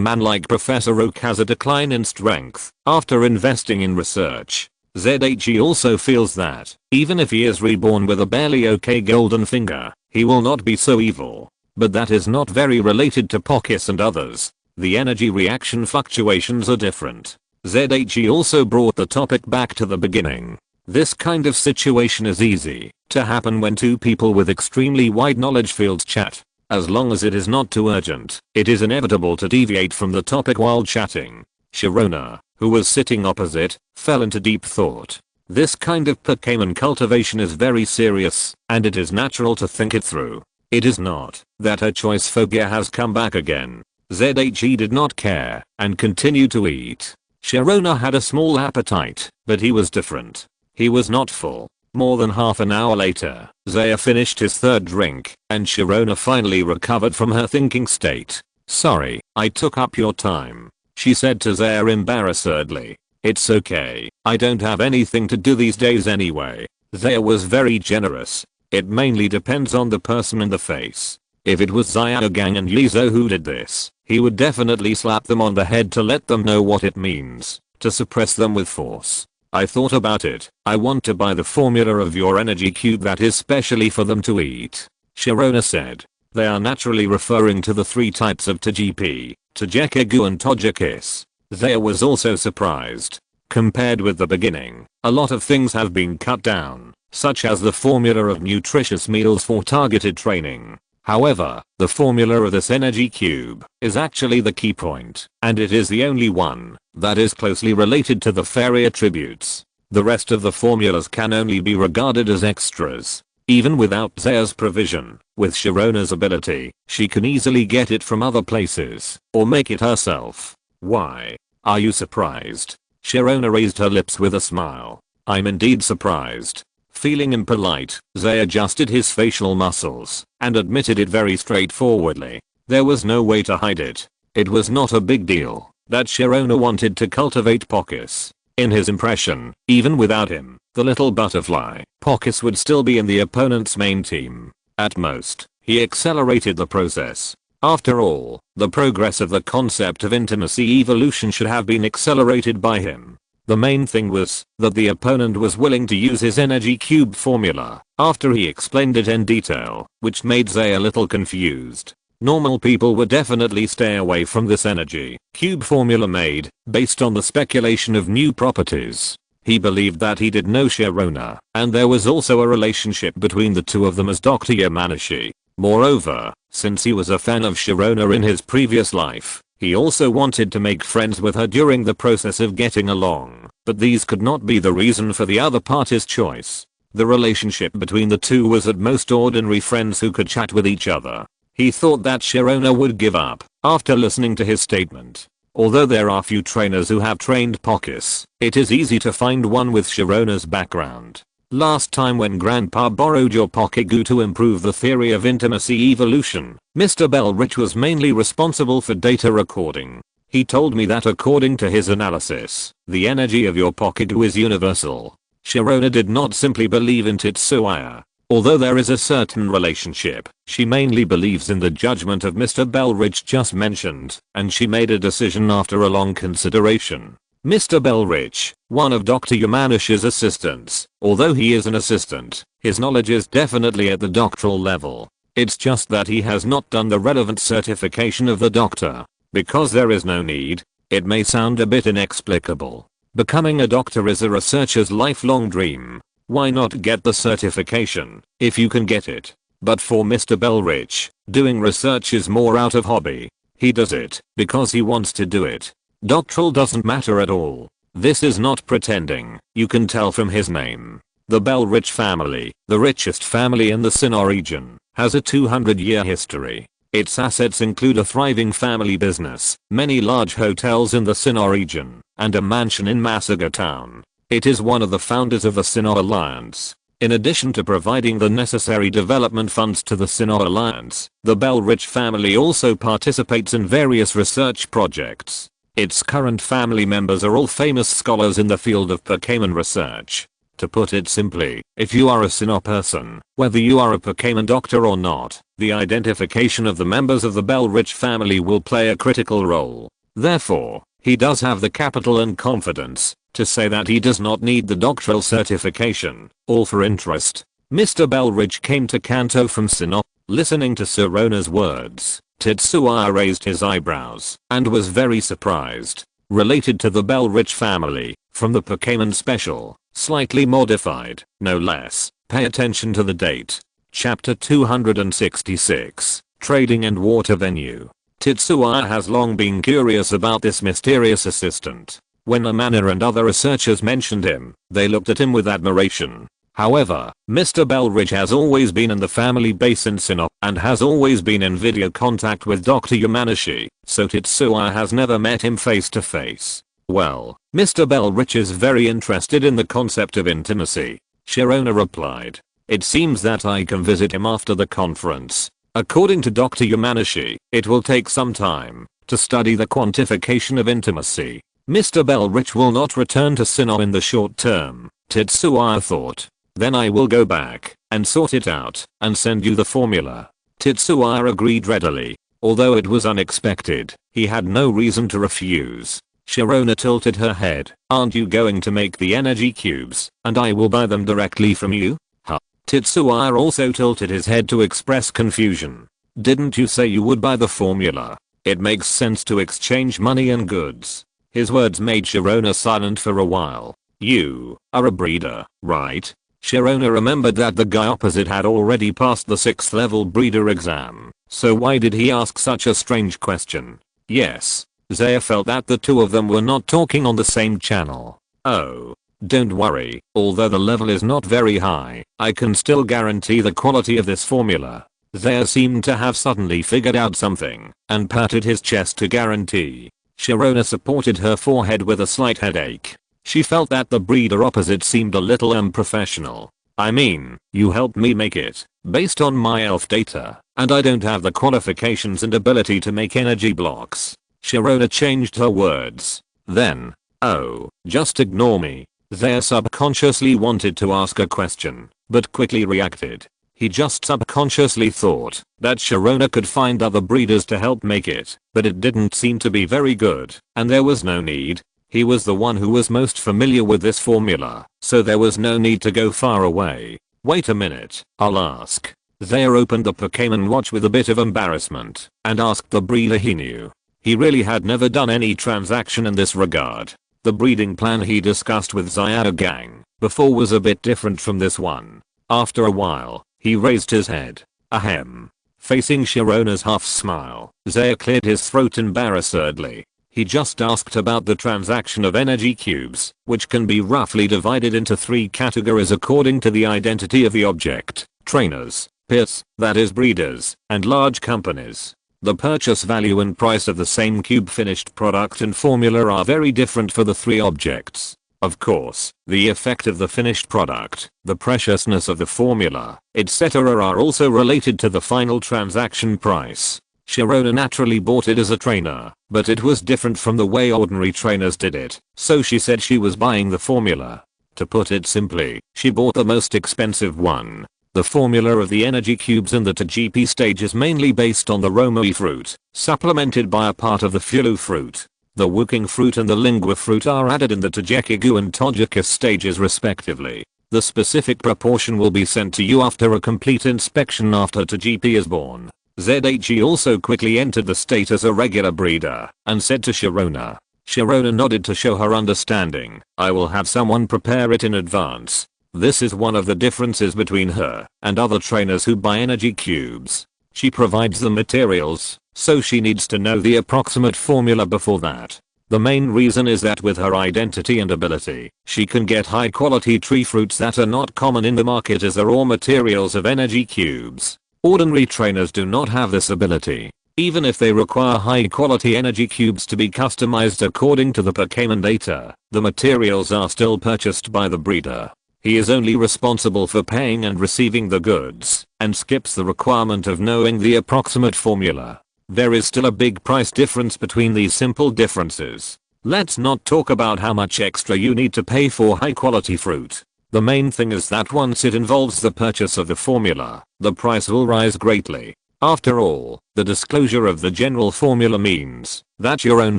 man like Professor Oak has a decline in strength after investing in research? ZHE also feels that, even if he is reborn with a barely okay golden finger, he will not be so evil. But that is not very related to Pockets and others. The energy reaction fluctuations are different. ZHE also brought the topic back to the beginning. This kind of situation is easy to happen when two people with extremely wide knowledge fields chat. As long as it is not too urgent, it is inevitable to deviate from the topic while chatting. Sharona, who was sitting opposite, fell into deep thought. This kind of Pokémon cultivation is very serious, and it is natural to think it through. It is not that her choice phobia has come back again. ZHE did not care and continued to eat. Sharona had a small appetite, but he was different. He was not full. More than half an hour later, Zaya finished his third drink, and Sharona finally recovered from her thinking state. "Sorry, I took up your time," she said to Zaya embarrassedly. "It's okay, I don't have anything to do these days anyway." Zaya was very generous. It mainly depends on the person in the face. If it was Xiaogang and Yizo who did this, he would definitely slap them on the head to let them know what it means to suppress them with force. "I thought about it. I want to buy the formula of your energy cube that is specially for them to eat," Sharona said. They are naturally referring to the three types of Togepi, Togekigu and Togekiss. Zaya was also surprised. Compared with the beginning, a lot of things have been cut down, such as the formula of nutritious meals for targeted training. However, the formula of this energy cube is actually the key point, and it is the only one that is closely related to the fairy attributes. The rest of the formulas can only be regarded as extras. Even without Zaya's provision, with Sharona's ability, she can easily get it from other places, or make it herself. Why? Are you surprised? Sharona raised her lips with a smile. I'm indeed surprised. Feeling impolite, Zaya adjusted his facial muscles, and admitted it very straightforwardly. There was no way to hide it. It was not a big deal that Sharona wanted to cultivate Pockets. In his impression, even without him, the little butterfly, Pockets would still be in the opponent's main team. At most, he accelerated the process. After all, the progress of the concept of intimacy evolution should have been accelerated by him. The main thing was that the opponent was willing to use his energy cube formula after he explained it in detail, which made Zay a little confused. Normal people would definitely stay away from this energy cube formula made based on the speculation of new properties. He believed that he did know Sharona, and there was also a relationship between the two of them as Dr. Yamanashi. Moreover, since he was a fan of Sharona in his previous life, he also wanted to make friends with her during the process of getting along, but these could not be the reason for the other party's choice. The relationship between the two was at most ordinary friends who could chat with each other. He thought that Sharona would give up after listening to his statement. Although there are few trainers who have trained Pockets, it is easy to find one with Sharona's background. Last time when Grandpa borrowed your Pokégoo to improve the theory of intimacy evolution, Mr. Bellrich was mainly responsible for data recording. He told me that according to his analysis, the energy of your Pokégoo is universal. Sharona did not simply believe in Tetsuya. Although there is a certain relationship, she mainly believes in the judgment of Mr. Bellrich just mentioned, and she made a decision after a long consideration. Mr. Bellrich, one of Dr. Yamanish's assistants, although he is an assistant, his knowledge is definitely at the doctoral level. It's just that he has not done the relevant certification of the doctor. Because there is no need, it may sound a bit inexplicable. Becoming a doctor is a researcher's lifelong dream. Why not get the certification, if you can get it? But for Mr. Bellrich, doing research is more out of hobby. He does it because he wants to do it. Doctoral doesn't matter at all. This is not pretending, you can tell from his name. The Bellrich family, the richest family in the Sinnoh region, has a 200-year history. Its assets include a thriving family business, many large hotels in the Sinnoh region, and a mansion in Masuga town. It is one of the founders of the Sinnoh Alliance. In addition to providing the necessary development funds to the Sinnoh Alliance, the Bellrich family also participates in various research projects. Its current family members are all famous scholars in the field of Pokémon research. To put it simply, if you are a Sinnoh person, whether you are a Pokémon doctor or not, the identification of the members of the Bellrich family will play a critical role. Therefore, he does have the capital and confidence to say that he does not need the doctoral certification, all for interest. Mr. Bellrich came to Kanto from Sinnoh. Listening to Sharona's words, Tetsuya raised his eyebrows and was very surprised. Related to the Bellrich family, from the Pokémon special, slightly modified, no less. Pay attention to the date. Chapter 266, Trading and Water Venue. Tetsuya has long been curious about this mysterious assistant. When Amana and other researchers mentioned him, they looked at him with admiration. However, Mr. Bellrich has always been in the family base in Sinnoh and has always been in video contact with Dr. Yamanashi, so Tetsuya has never met him face to face. Well, Mr. Bellrich is very interested in the concept of intimacy. Sharona replied. It seems that I can visit him after the conference. According to Dr. Yamanashi, it will take some time to study the quantification of intimacy. Mr. Bellrich will not return to Sinnoh in the short term, Tetsuya thought. Then I will go back and sort it out and send you the formula. Tetsuya agreed readily. Although it was unexpected, he had no reason to refuse. Sharona tilted her head. Aren't you going to make the energy cubes, and I will buy them directly from you? Huh. Tetsuya also tilted his head to express confusion. Didn't you say you would buy the formula? It makes sense to exchange money and goods. His words made Sharona silent for a while. You are a breeder, right? Sharona remembered that the guy opposite had already passed the 6th level breeder exam, so why did he ask such a strange question? Yes. Zaya felt that the two of them were not talking on the same channel. Oh. Don't worry, although the level is not very high, I can still guarantee the quality of this formula. Zaya seemed to have suddenly figured out something, and patted his chest to guarantee. Sharona supported her forehead with a slight headache. She felt that the breeder opposite seemed a little unprofessional. I mean, you helped me make it, based on my elf data, and I don't have the qualifications and ability to make energy blocks. Sharona changed her words. Then, oh, just ignore me. Zaya subconsciously wanted to ask a question, but quickly reacted. He just subconsciously thought that Sharona could find other breeders to help make it, but it didn't seem to be very good, and there was no need. He was the one who was most familiar with this formula, so there was no need to go far away. Wait a minute, I'll ask. Zaya opened the Pokémon watch with a bit of embarrassment, and asked the breeder he knew. He really had never done any transaction in this regard. The breeding plan he discussed with Zaya gang before was a bit different from this one. After a while, he raised his head. Ahem. Facing Sharona's half smile, Zaya cleared his throat embarrassedly. He just asked about the transaction of energy cubes, which can be roughly divided into 3 categories according to the identity of the object: trainers, peers, that is breeders, and large companies. The purchase value and price of the same cube finished product and formula are very different for the 3 objects. Of course, the effect of the finished product, the preciousness of the formula, etc. are also related to the final transaction price. Sharona naturally bought it as a trainer, but it was different from the way ordinary trainers did it, so she said she was buying the formula. To put it simply, she bought the most expensive one. The formula of the energy cubes in the TGP stage is mainly based on the Romoi fruit, supplemented by a part of the Fulu fruit. The Wooking fruit and the Lingua fruit are added in the Tajekigu and Tojikus stages respectively. The specific proportion will be sent to you after a complete inspection after TGP is born. ZHE also quickly entered the state as a regular breeder, and said to Sharona. Sharona nodded to show her understanding. I will have someone prepare it in advance. This is one of the differences between her and other trainers who buy energy cubes. She provides the materials, so she needs to know the approximate formula before that. The main reason is that with her identity and ability, she can get high quality tree fruits that are not common in the market as the raw materials of energy cubes. Ordinary trainers do not have this ability. Even if they require high quality energy cubes to be customized according to the Pokémon data, the materials are still purchased by the breeder. He is only responsible for paying and receiving the goods, and skips the requirement of knowing the approximate formula. There is still a big price difference between these simple differences. Let's not talk about how much extra you need to pay for high quality fruit. The main thing is that once it involves the purchase of the formula, the price will rise greatly. After all, the disclosure of the general formula means that your own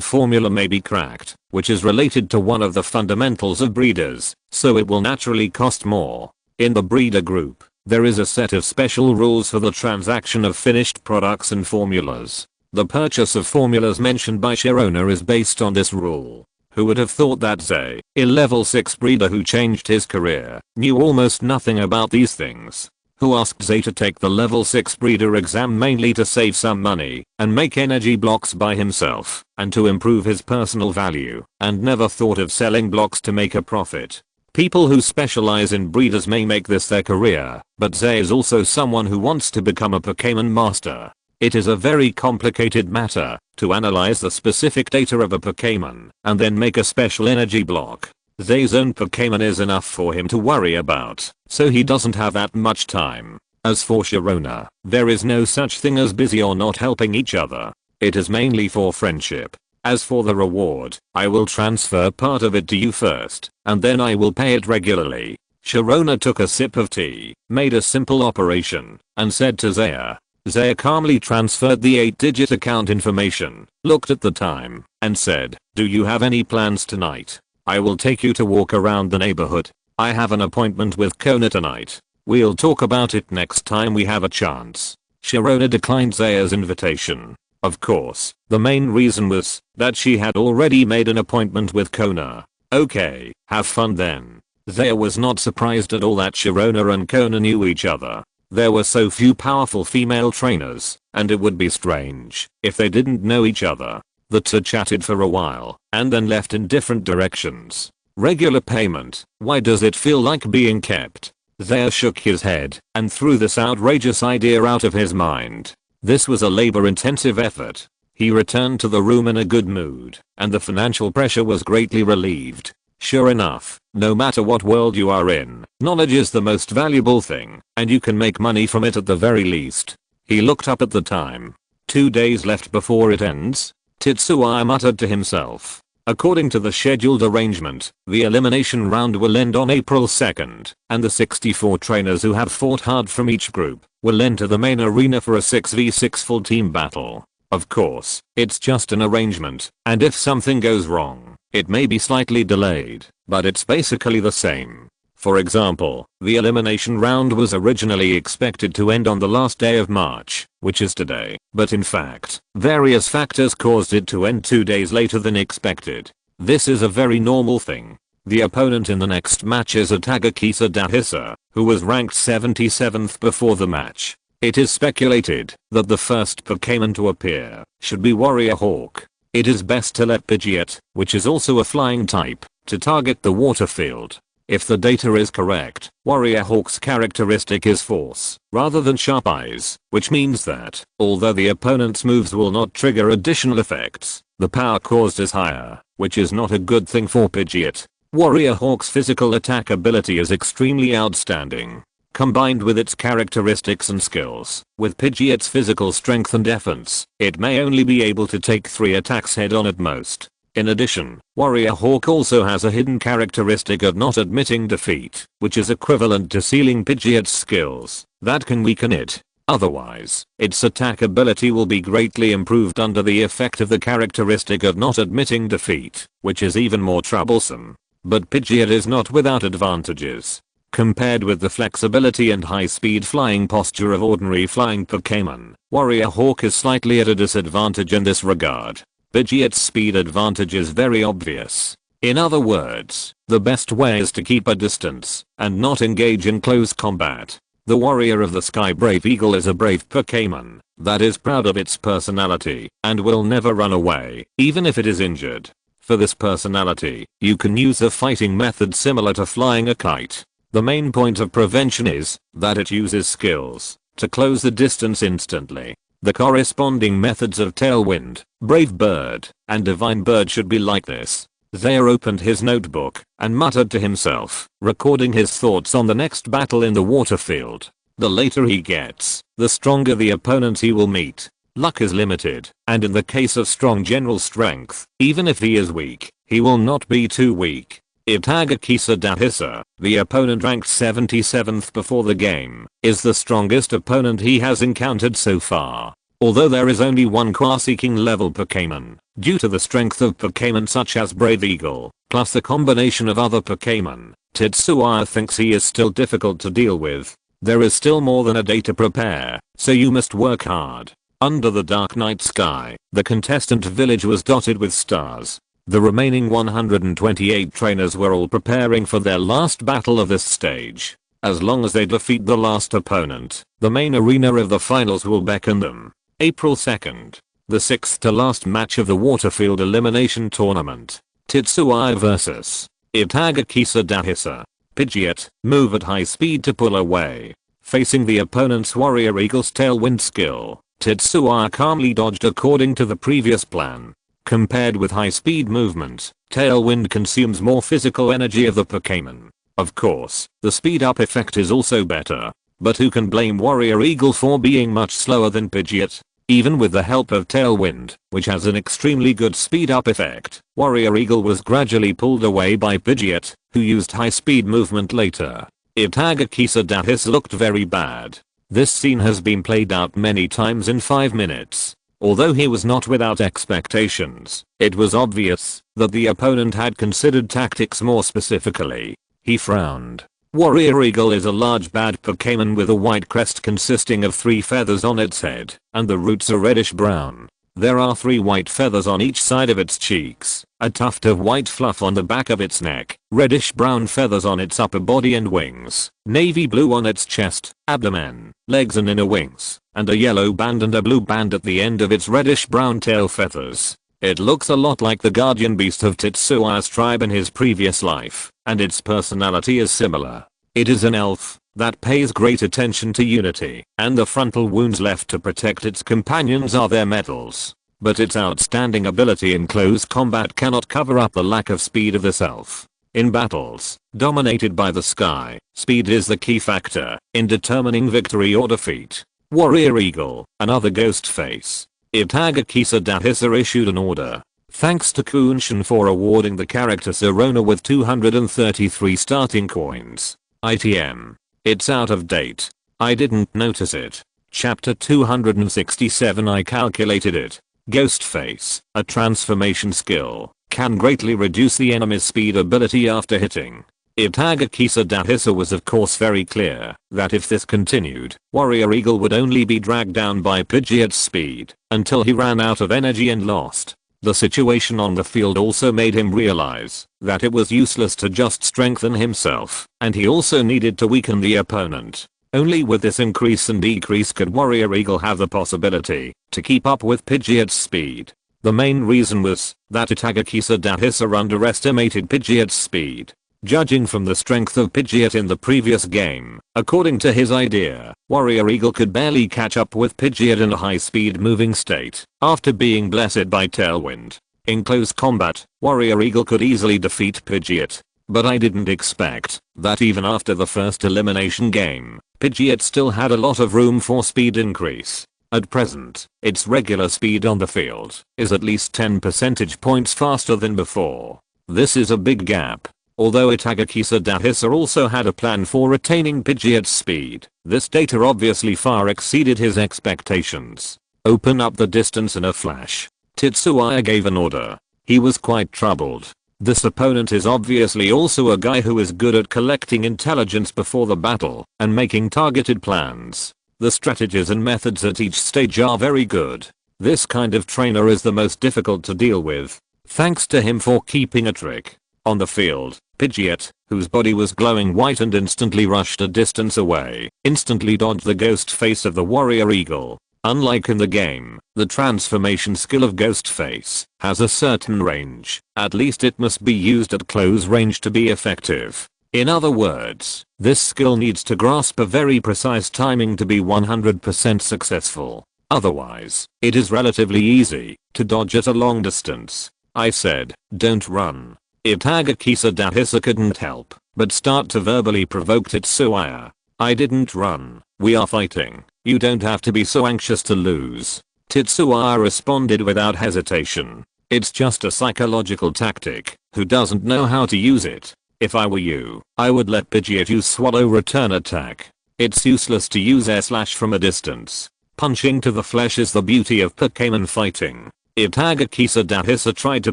formula may be cracked, which is related to one of the fundamentals of breeders, so it will naturally cost more. In the breeder group, there is a set of special rules for the transaction of finished products and formulas. The purchase of formulas mentioned by Sharona is based on this rule. Who would have thought that Zay, a level 6 breeder who changed his career, knew almost nothing about these things? Who asked Zay to take the level 6 breeder exam mainly to save some money and make energy blocks by himself and to improve his personal value, and never thought of selling blocks to make a profit. People who specialize in breeders may make this their career, but Zay is also someone who wants to become a Pokémon master. It is a very complicated matter to analyze the specific data of a Pokémon and then make a special energy block. Zay's own Pokémon is enough for him to worry about, so he doesn't have that much time. As for Sharona, there is no such thing as busy or not helping each other. It is mainly for friendship. As for the reward, I will transfer part of it to you first, and then I will pay it regularly. Sharona took a sip of tea, made a simple operation, and said to Zaya. Zaya calmly transferred the 8-digit account information, looked at the time, and said, do you have any plans tonight? I will take you to walk around the neighborhood. I have an appointment with Kona tonight. We'll talk about it next time we have a chance. Sharona declined Zaya's invitation. Of course, the main reason was that she had already made an appointment with Kona. Okay, have fun then. Zaya was not surprised at all that Sharona and Kona knew each other. There were so few powerful female trainers, and it would be strange if they didn't know each other. The two chatted for a while, and then left in different directions. Regular payment, why does it feel like being kept? Zaya shook his head and threw this outrageous idea out of his mind. This was a labor-intensive effort. He returned to the room in a good mood, and the financial pressure was greatly relieved. Sure enough, no matter what world you are in, knowledge is the most valuable thing, and you can make money from it at the very least. He looked up at the time. 2 days left before it ends? Tetsuya muttered to himself. According to the scheduled arrangement, the elimination round will end on April 2nd, and the 64 trainers who have fought hard from each group will enter the main arena for a 6v6 full team battle. Of course, it's just an arrangement, and if something goes wrong, it may be slightly delayed, but it's basically the same. For example, the elimination round was originally expected to end on the last day of March, which is today, but in fact, various factors caused it to end 2 days later than expected. This is a very normal thing. The opponent in the next match is Atagakisa Dahisa, who was ranked 77th before the match. It is speculated that the first Pokémon to appear should be Warrior Hawk. It is best to let Pidgeot, which is also a flying type, to target the water field. If the data is correct, Warrior Hawk's characteristic is force, rather than sharp eyes, which means that, although the opponent's moves will not trigger additional effects, the power caused is higher, which is not a good thing for Pidgeot. Warrior Hawk's physical attack ability is extremely outstanding. Combined with its characteristics and skills, with Pidgeot's physical strength and defense, it may only be able to take 3 attacks head on at most. In addition, Warrior Hawk also has a hidden characteristic of not admitting defeat, which is equivalent to sealing Pidgeot's skills that can weaken it. Otherwise, its attack ability will be greatly improved under the effect of the characteristic of not admitting defeat, which is even more troublesome. But Pidgeot is not without advantages. Compared with the flexibility and high-speed flying posture of ordinary flying Pokémon, Warrior Hawk is slightly at a disadvantage in this regard. Pidgeot's speed advantage is very obvious. In other words, the best way is to keep a distance and not engage in close combat. The Warrior of the Sky Brave Eagle is a brave Pokémon that is proud of its personality and will never run away, even if it is injured. For this personality, you can use a fighting method similar to flying a kite. The main point of prevention is that it uses skills to close the distance instantly. The corresponding methods of Tailwind, Brave Bird, and Divine Bird should be like this. Zaya opened his notebook and muttered to himself, recording his thoughts on the next battle in the water field. The later he gets, the stronger the opponent he will meet. Luck is limited, and in the case of strong general strength, even if he is weak, he will not be too weak. Itagakisa Dahisa, the opponent ranked 77th before the game, is the strongest opponent he has encountered so far. Although there is only one Quaseking level Pokémon, due to the strength of Pokémon such as Brave Eagle, plus the combination of other Pokémon, Tetsuya thinks he is still difficult to deal with. There is still more than a day to prepare, so you must work hard. Under the dark night sky, the contestant village was dotted with stars. The remaining 128 trainers were all preparing for their last battle of this stage. As long as they defeat the last opponent, the main arena of the finals will beckon them. April 2nd. The 6th to last match of the Waterfield Elimination Tournament. Tetsuya vs. Itagakisa Dahisa. Pidgeot, move at high speed to pull away. Facing the opponent's Warrior Eagle's Tailwind skill, Tetsuya calmly dodged according to the previous plan. Compared with high-speed movement, Tailwind consumes more physical energy of the Pokémon. Of course, the speed-up effect is also better, but who can blame Warrior Eagle for being much slower than Pidgeot? Even with the help of Tailwind, which has an extremely good speed-up effect, Warrior Eagle was gradually pulled away by Pidgeot, who used high-speed movement later. Itagakisa Dahisa looked very bad. This scene has been played out many times in 5 minutes. Although he was not without expectations, it was obvious that the opponent had considered tactics more specifically. He frowned. Warrior Eagle is a large bad Pokémon with a white crest consisting of 3 feathers on its head, and the roots are reddish brown. There are 3 white feathers on each side of its cheeks, a tuft of white fluff on the back of its neck, reddish brown feathers on its upper body and wings, navy blue on its chest, abdomen, legs and inner wings, and a yellow band and a blue band at the end of its reddish brown tail feathers. It looks a lot like the guardian beast of Tetsua's tribe in his previous life, and its personality is similar. It is an elf that pays great attention to unity, and the frontal wounds left to protect its companions are their medals. But its outstanding ability in close combat cannot cover up the lack of speed of this elf. In battles dominated by the sky, speed is the key factor in determining victory or defeat. Warrior Eagle, another ghost face. Itagakisa Dahisa issued an order. Thanks to Kunshin for awarding the character Sirona with 233 starting coins. ITM. It's out of date. I didn't notice it. Chapter 267 I calculated it. Ghostface, a transformation skill, can greatly reduce the enemy's speed ability after hitting. Itagakisa Dahisa was of course very clear that if this continued, Warrior Eagle would only be dragged down by Pidgeot's speed until he ran out of energy and lost. The situation on the field also made him realize that it was useless to just strengthen himself, and he also needed to weaken the opponent. Only with this increase and decrease could Warrior Eagle have the possibility to keep up with Pidgeot's speed. The main reason was that Itagakisa Dahisa underestimated Pidgeot's speed. Judging from the strength of Pidgeot in the previous game, according to his idea, Warrior Eagle could barely catch up with Pidgeot in a high-speed moving state after being blessed by Tailwind. In close combat, Warrior Eagle could easily defeat Pidgeot, but I didn't expect that even after the first elimination game, Pidgeot still had a lot of room for speed increase. At present, its regular speed on the field is at least 10 percentage points faster than before. This is a big gap. Although Itagakisa Dahisa also had a plan for retaining Pidgeot's speed, this data obviously far exceeded his expectations. Open up the distance in a flash. Tetsuya gave an order. He was quite troubled. This opponent is obviously also a guy who is good at collecting intelligence before the battle and making targeted plans. The strategies and methods at each stage are very good. This kind of trainer is the most difficult to deal with. Thanks to him for keeping a trick. On the field, Pidgeot, whose body was glowing white and instantly rushed a distance away, instantly dodged the ghost face of the Warrior Eagle. Unlike in the game, the transformation skill of Ghostface has a certain range. At least it must be used at close range to be effective. In other words, this skill needs to grasp a very precise timing to be 100% successful. Otherwise, it is relatively easy to dodge at a long distance. I said, don't run. Itagakisa Dahisa couldn't help but start to verbally provoke Tetsuya. I didn't run. We are fighting. You don't have to be so anxious to lose. Tetsuya responded without hesitation. It's just a psychological tactic. Who doesn't know how to use it? If I were you, I would let Pidgeot use swallow return attack. It's useless to use air slash from a distance. Punching to the flesh is the beauty of Pokémon fighting. Itagakisa Dahisa tried to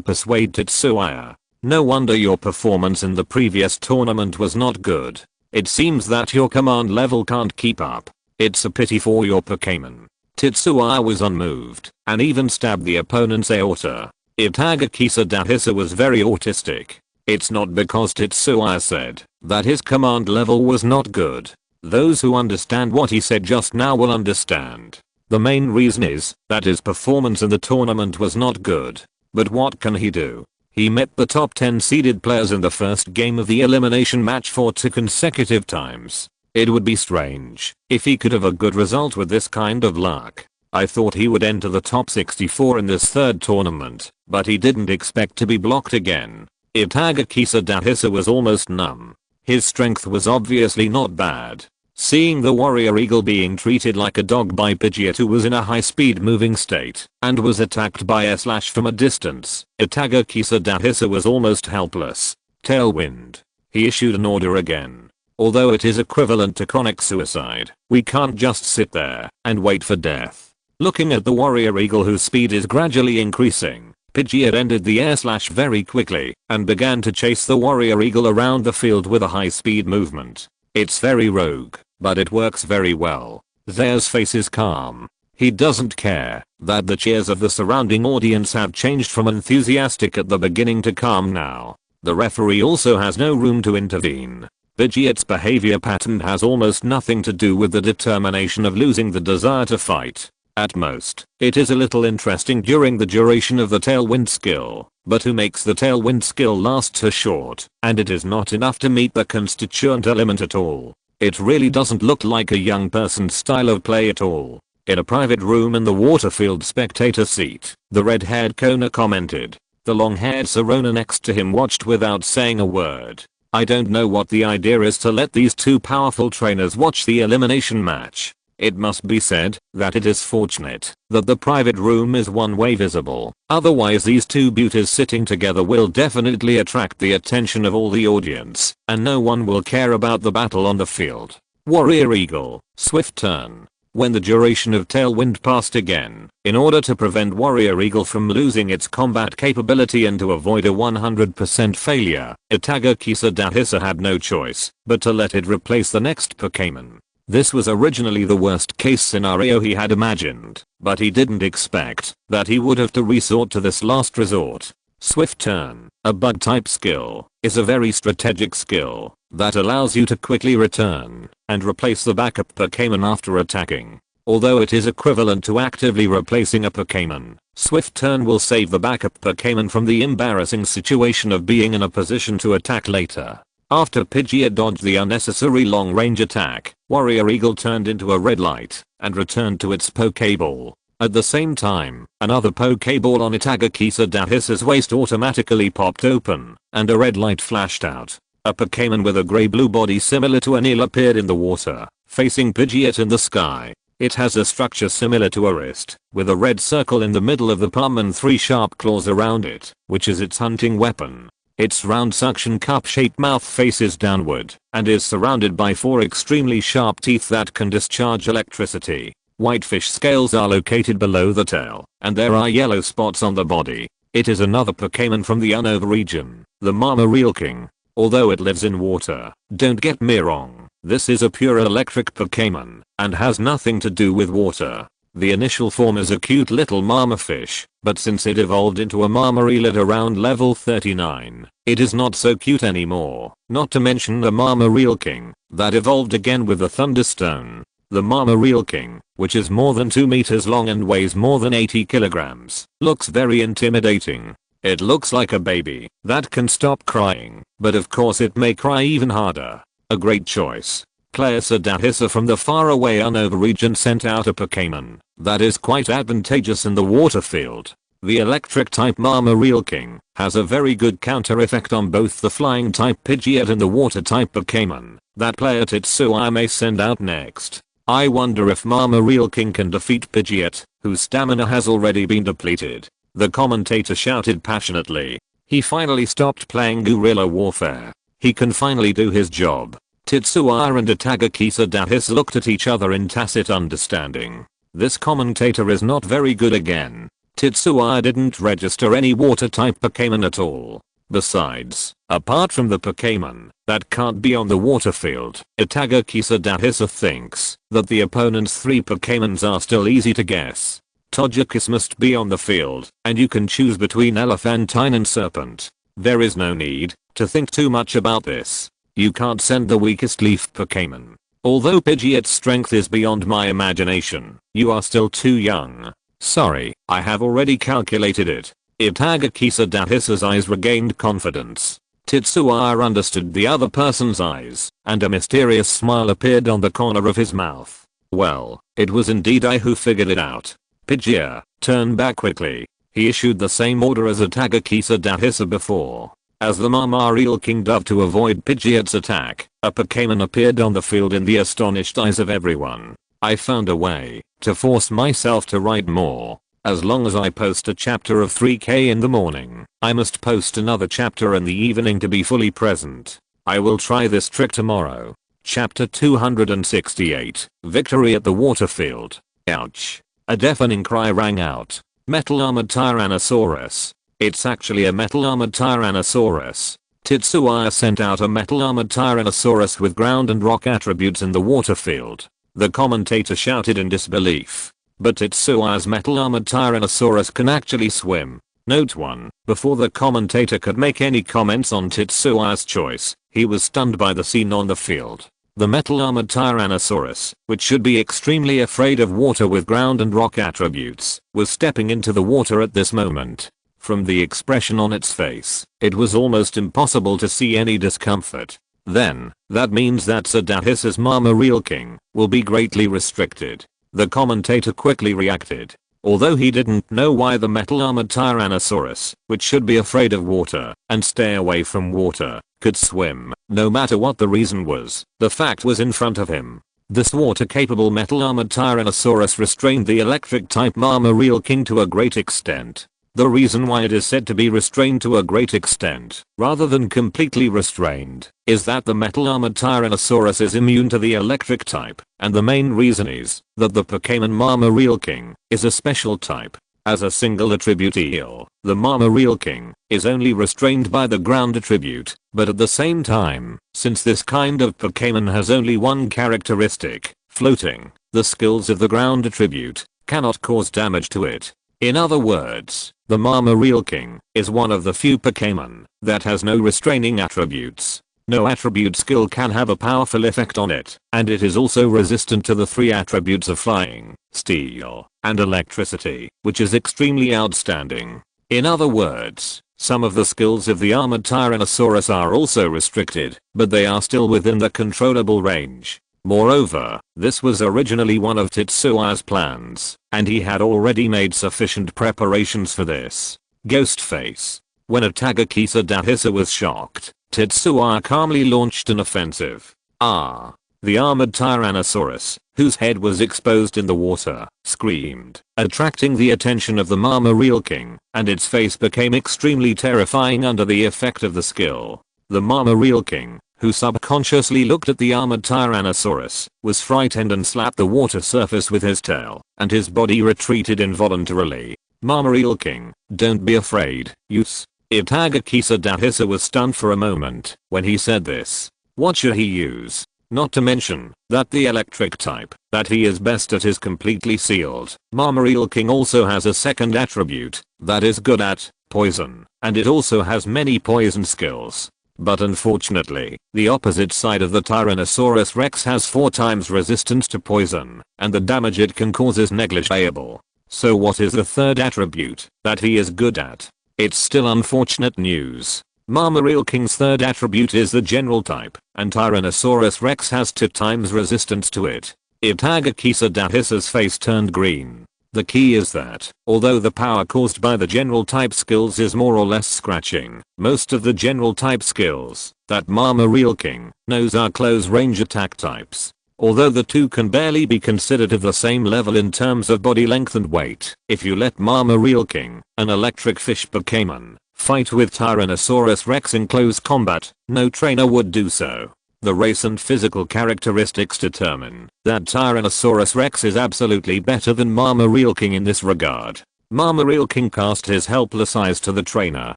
persuade Tetsuya. No wonder your performance in the previous tournament was not good. It seems that your command level can't keep up. It's a pity for your Pokémon. Tetsuya was unmoved and even stabbed the opponent's aorta. Itagakisa Dahisa was very autistic. It's not because Tetsuya said that his command level was not good. Those who understand what he said just now will understand. The main reason is that his performance in the tournament was not good. But what can he do? He met the top 10 seeded players in the first game of the elimination match for 2 consecutive times. It would be strange if he could have a good result with this kind of luck. I thought he would enter the top 64 in this third tournament, but he didn't expect to be blocked again. Itagakisa Dahisa was almost numb. His strength was obviously not bad. Seeing the Warrior Eagle being treated like a dog by Pidgeot, who was in a high-speed moving state and was attacked by a slash from a distance, Itagakisa Dahisa was almost helpless. Tailwind. He issued an order again. Although it is equivalent to chronic suicide, we can't just sit there and wait for death. Looking at the Warrior Eagle whose speed is gradually increasing, Pidgeot ended the air slash very quickly and began to chase the warrior eagle around the field with a high speed movement. It's very rogue, but it works very well. Their's face is calm. He doesn't care that the cheers of the surrounding audience have changed from enthusiastic at the beginning to calm now. The referee also has no room to intervene. Pidgeot's behavior pattern has almost nothing to do with the determination of losing the desire to fight. At most, it is a little interesting during the duration of the tailwind skill, but who makes the tailwind skill last so short, and it is not enough to meet the constituent element at all. It really doesn't look like a young person's style of play at all. In a private room in the Waterfield spectator seat, the red-haired Kona commented. The long-haired Serona next to him watched without saying a word. I don't know what the idea is to let these two powerful trainers watch the elimination match. It must be said that it is fortunate that the private room is one-way visible. Otherwise these two beauties sitting together will definitely attract the attention of all the audience, and no one will care about the battle on the field. Warrior Eagle, swift turn. When the duration of Tailwind passed again, in order to prevent Warrior Eagle from losing its combat capability and to avoid a 100% failure, Itagakisa had no choice but to let it replace the next Pokémon. This was originally the worst case scenario he had imagined, but he didn't expect that he would have to resort to this last resort. Swift Turn, a bug type skill, is a very strategic skill that allows you to quickly return and replace the backup Pokémon after attacking. Although it is equivalent to actively replacing a Pokémon, Swift Turn will save the backup Pokémon from the embarrassing situation of being in a position to attack later. After Pidgeot dodged the unnecessary long-range attack, Warrior Eagle turned into a red light and returned to its Pokéball. At the same time, another Pokéball on Itagakisa's waist automatically popped open, and a red light flashed out. A Pokémon with a grey-blue body similar to an eel appeared in the water, facing Pidgeot in the sky. It has a structure similar to a wrist, with a red circle in the middle of the palm and 3 sharp claws around it, which is its hunting weapon. Its round suction cup-shaped mouth faces downward, and is surrounded by 4 extremely sharp teeth that can discharge electricity. Whitefish scales are located below the tail, and there are yellow spots on the body. It is another Pokémon from the Unova region, the Marmareelking. Although it lives in water, don't get me wrong, this is a pure electric Pokémon, and has nothing to do with water. The initial form is a cute little marmafish, but since it evolved into a Marmareel at around level 39, it is not so cute anymore, not to mention the Marmareelking, that evolved again with the Thunderstone. The Marmareelking, which is more than 2 meters long and weighs more than 80 kilograms, looks very intimidating. It looks like a baby that can stop crying, but of course it may cry even harder. A great choice. Player Sadahisa from the faraway Unova region sent out a Pokémon that is quite advantageous in the water field. The electric type Marmareelking has a very good counter effect on both the flying type Pidgeot and the water type Pokémon that player Tetsuya may send out next. I wonder if Marmareelking can defeat Pidgeot, whose stamina has already been depleted. The commentator shouted passionately. He finally stopped playing guerrilla warfare. He can finally do his job. Tetsuya and Itagakisa looked at each other in tacit understanding. This commentator is not very good again. Tetsuya didn't register any water type Pokémon at all. Besides, apart from the Pokémon that can't be on the water field, Itagakisa thinks that the opponent's 3 Pokémons are still easy to guess. Togekiss must be on the field, and you can choose between Elephantine and Serpent. There is no need to think too much about this. You can't send the weakest leaf Pokémon. Although Pidgeot's strength is beyond my imagination, you are still too young. Sorry, I have already calculated it. Itagakisa's eyes regained confidence. Tetsuya understood the other person's eyes, and a mysterious smile appeared on the corner of his mouth. Well, it was indeed I who figured it out. Pidgeot, turn back quickly. He issued the same order as Itagakisa before. As the Marmareelking dove to avoid Pidgeot's attack, a Pokémon appeared on the field in the astonished eyes of everyone. I found a way to force myself to write more. As long as I post a chapter of 3K in the morning, I must post another chapter in the evening to be fully present. I will try this trick tomorrow. Chapter 268, Victory at the Waterfield. Ouch. A deafening cry rang out. Metal armored Tyrannosaurus. It's actually a metal armored Tyrannosaurus. Tetsuya sent out a metal armored Tyrannosaurus with ground and rock attributes in the water field. The commentator shouted in disbelief. But Tetsuya's metal armored Tyrannosaurus can actually swim. Note 1. Before the commentator could make any comments on Tetsuya's choice, he was stunned by the scene on the field. The metal armored Tyrannosaurus, which should be extremely afraid of water with ground and rock attributes, was stepping into the water at this moment. From the expression on its face, it was almost impossible to see any discomfort. Then, that means that Sadahisa's Mama Real King will be greatly restricted. The commentator quickly reacted. Although he didn't know why the metal armored Tyrannosaurus, which should be afraid of water and stay away from water, could swim, no matter what the reason was, the fact was in front of him. This water-capable metal armored Tyrannosaurus restrained the electric type Mama Real King to a great extent. The reason why it is said to be restrained to a great extent, rather than completely restrained, is that the metal armored Tyrannosaurus is immune to the electric type, and the main reason is that the Pokémon Mama Real King is a special type. As a single attribute eel, the Mama Real King is only restrained by the ground attribute, but at the same time, since this kind of Pokémon has only one characteristic, floating, the skills of the ground attribute cannot cause damage to it. In other words, the Mama Real King is one of the few Pokémon that has no restraining attributes. No attribute skill can have a powerful effect on it, and it is also resistant to the 3 attributes of flying, steel, and electricity, which is extremely outstanding. In other words, some of the skills of the armored Tyrannosaurus are also restricted, but they are still within the controllable range. Moreover, this was originally one of Tetsuya's plans, and he had already made sufficient preparations for this. Ghostface. When Itagaki Sadahisa was shocked, Tetsuya calmly launched an offensive. The armored Tyrannosaurus, whose head was exposed in the water, screamed, attracting the attention of the Mama Real King, and its face became extremely terrifying under the effect of the skill. The Mama Real King, who subconsciously looked at the armored Tyrannosaurus, was frightened and slapped the water surface with his tail, and his body retreated involuntarily. Mama Real King, don't be afraid, use. Itagaki Sadahisa was stunned for a moment when he said this. What should he use? Not to mention that the electric type that he is best at is completely sealed. Mama Real King also has a second attribute that is good at poison, and it also has many poison skills. But unfortunately, the opposite side of the Tyrannosaurus Rex has 4 times resistance to poison, and the damage it can cause is negligible. So what is the third attribute that he is good at? It's still unfortunate news. Mama Real King's third attribute is the general type, and Tyrannosaurus Rex has 2 times resistance to it. Itagaki Sadahisa's face turned green. The key is that, although the power caused by the general type skills is more or less scratching, most of the general type skills that Mama Real King knows are close range attack types. Although the 2 can barely be considered of the same level in terms of body length and weight, if you let Mama Real King, an electric fish Pokémon, fight with Tyrannosaurus Rex in close combat, no trainer would do so. The race and physical characteristics determine that Tyrannosaurus Rex is absolutely better than Mama Real King in this regard. Mama Real King cast his helpless eyes to the trainer.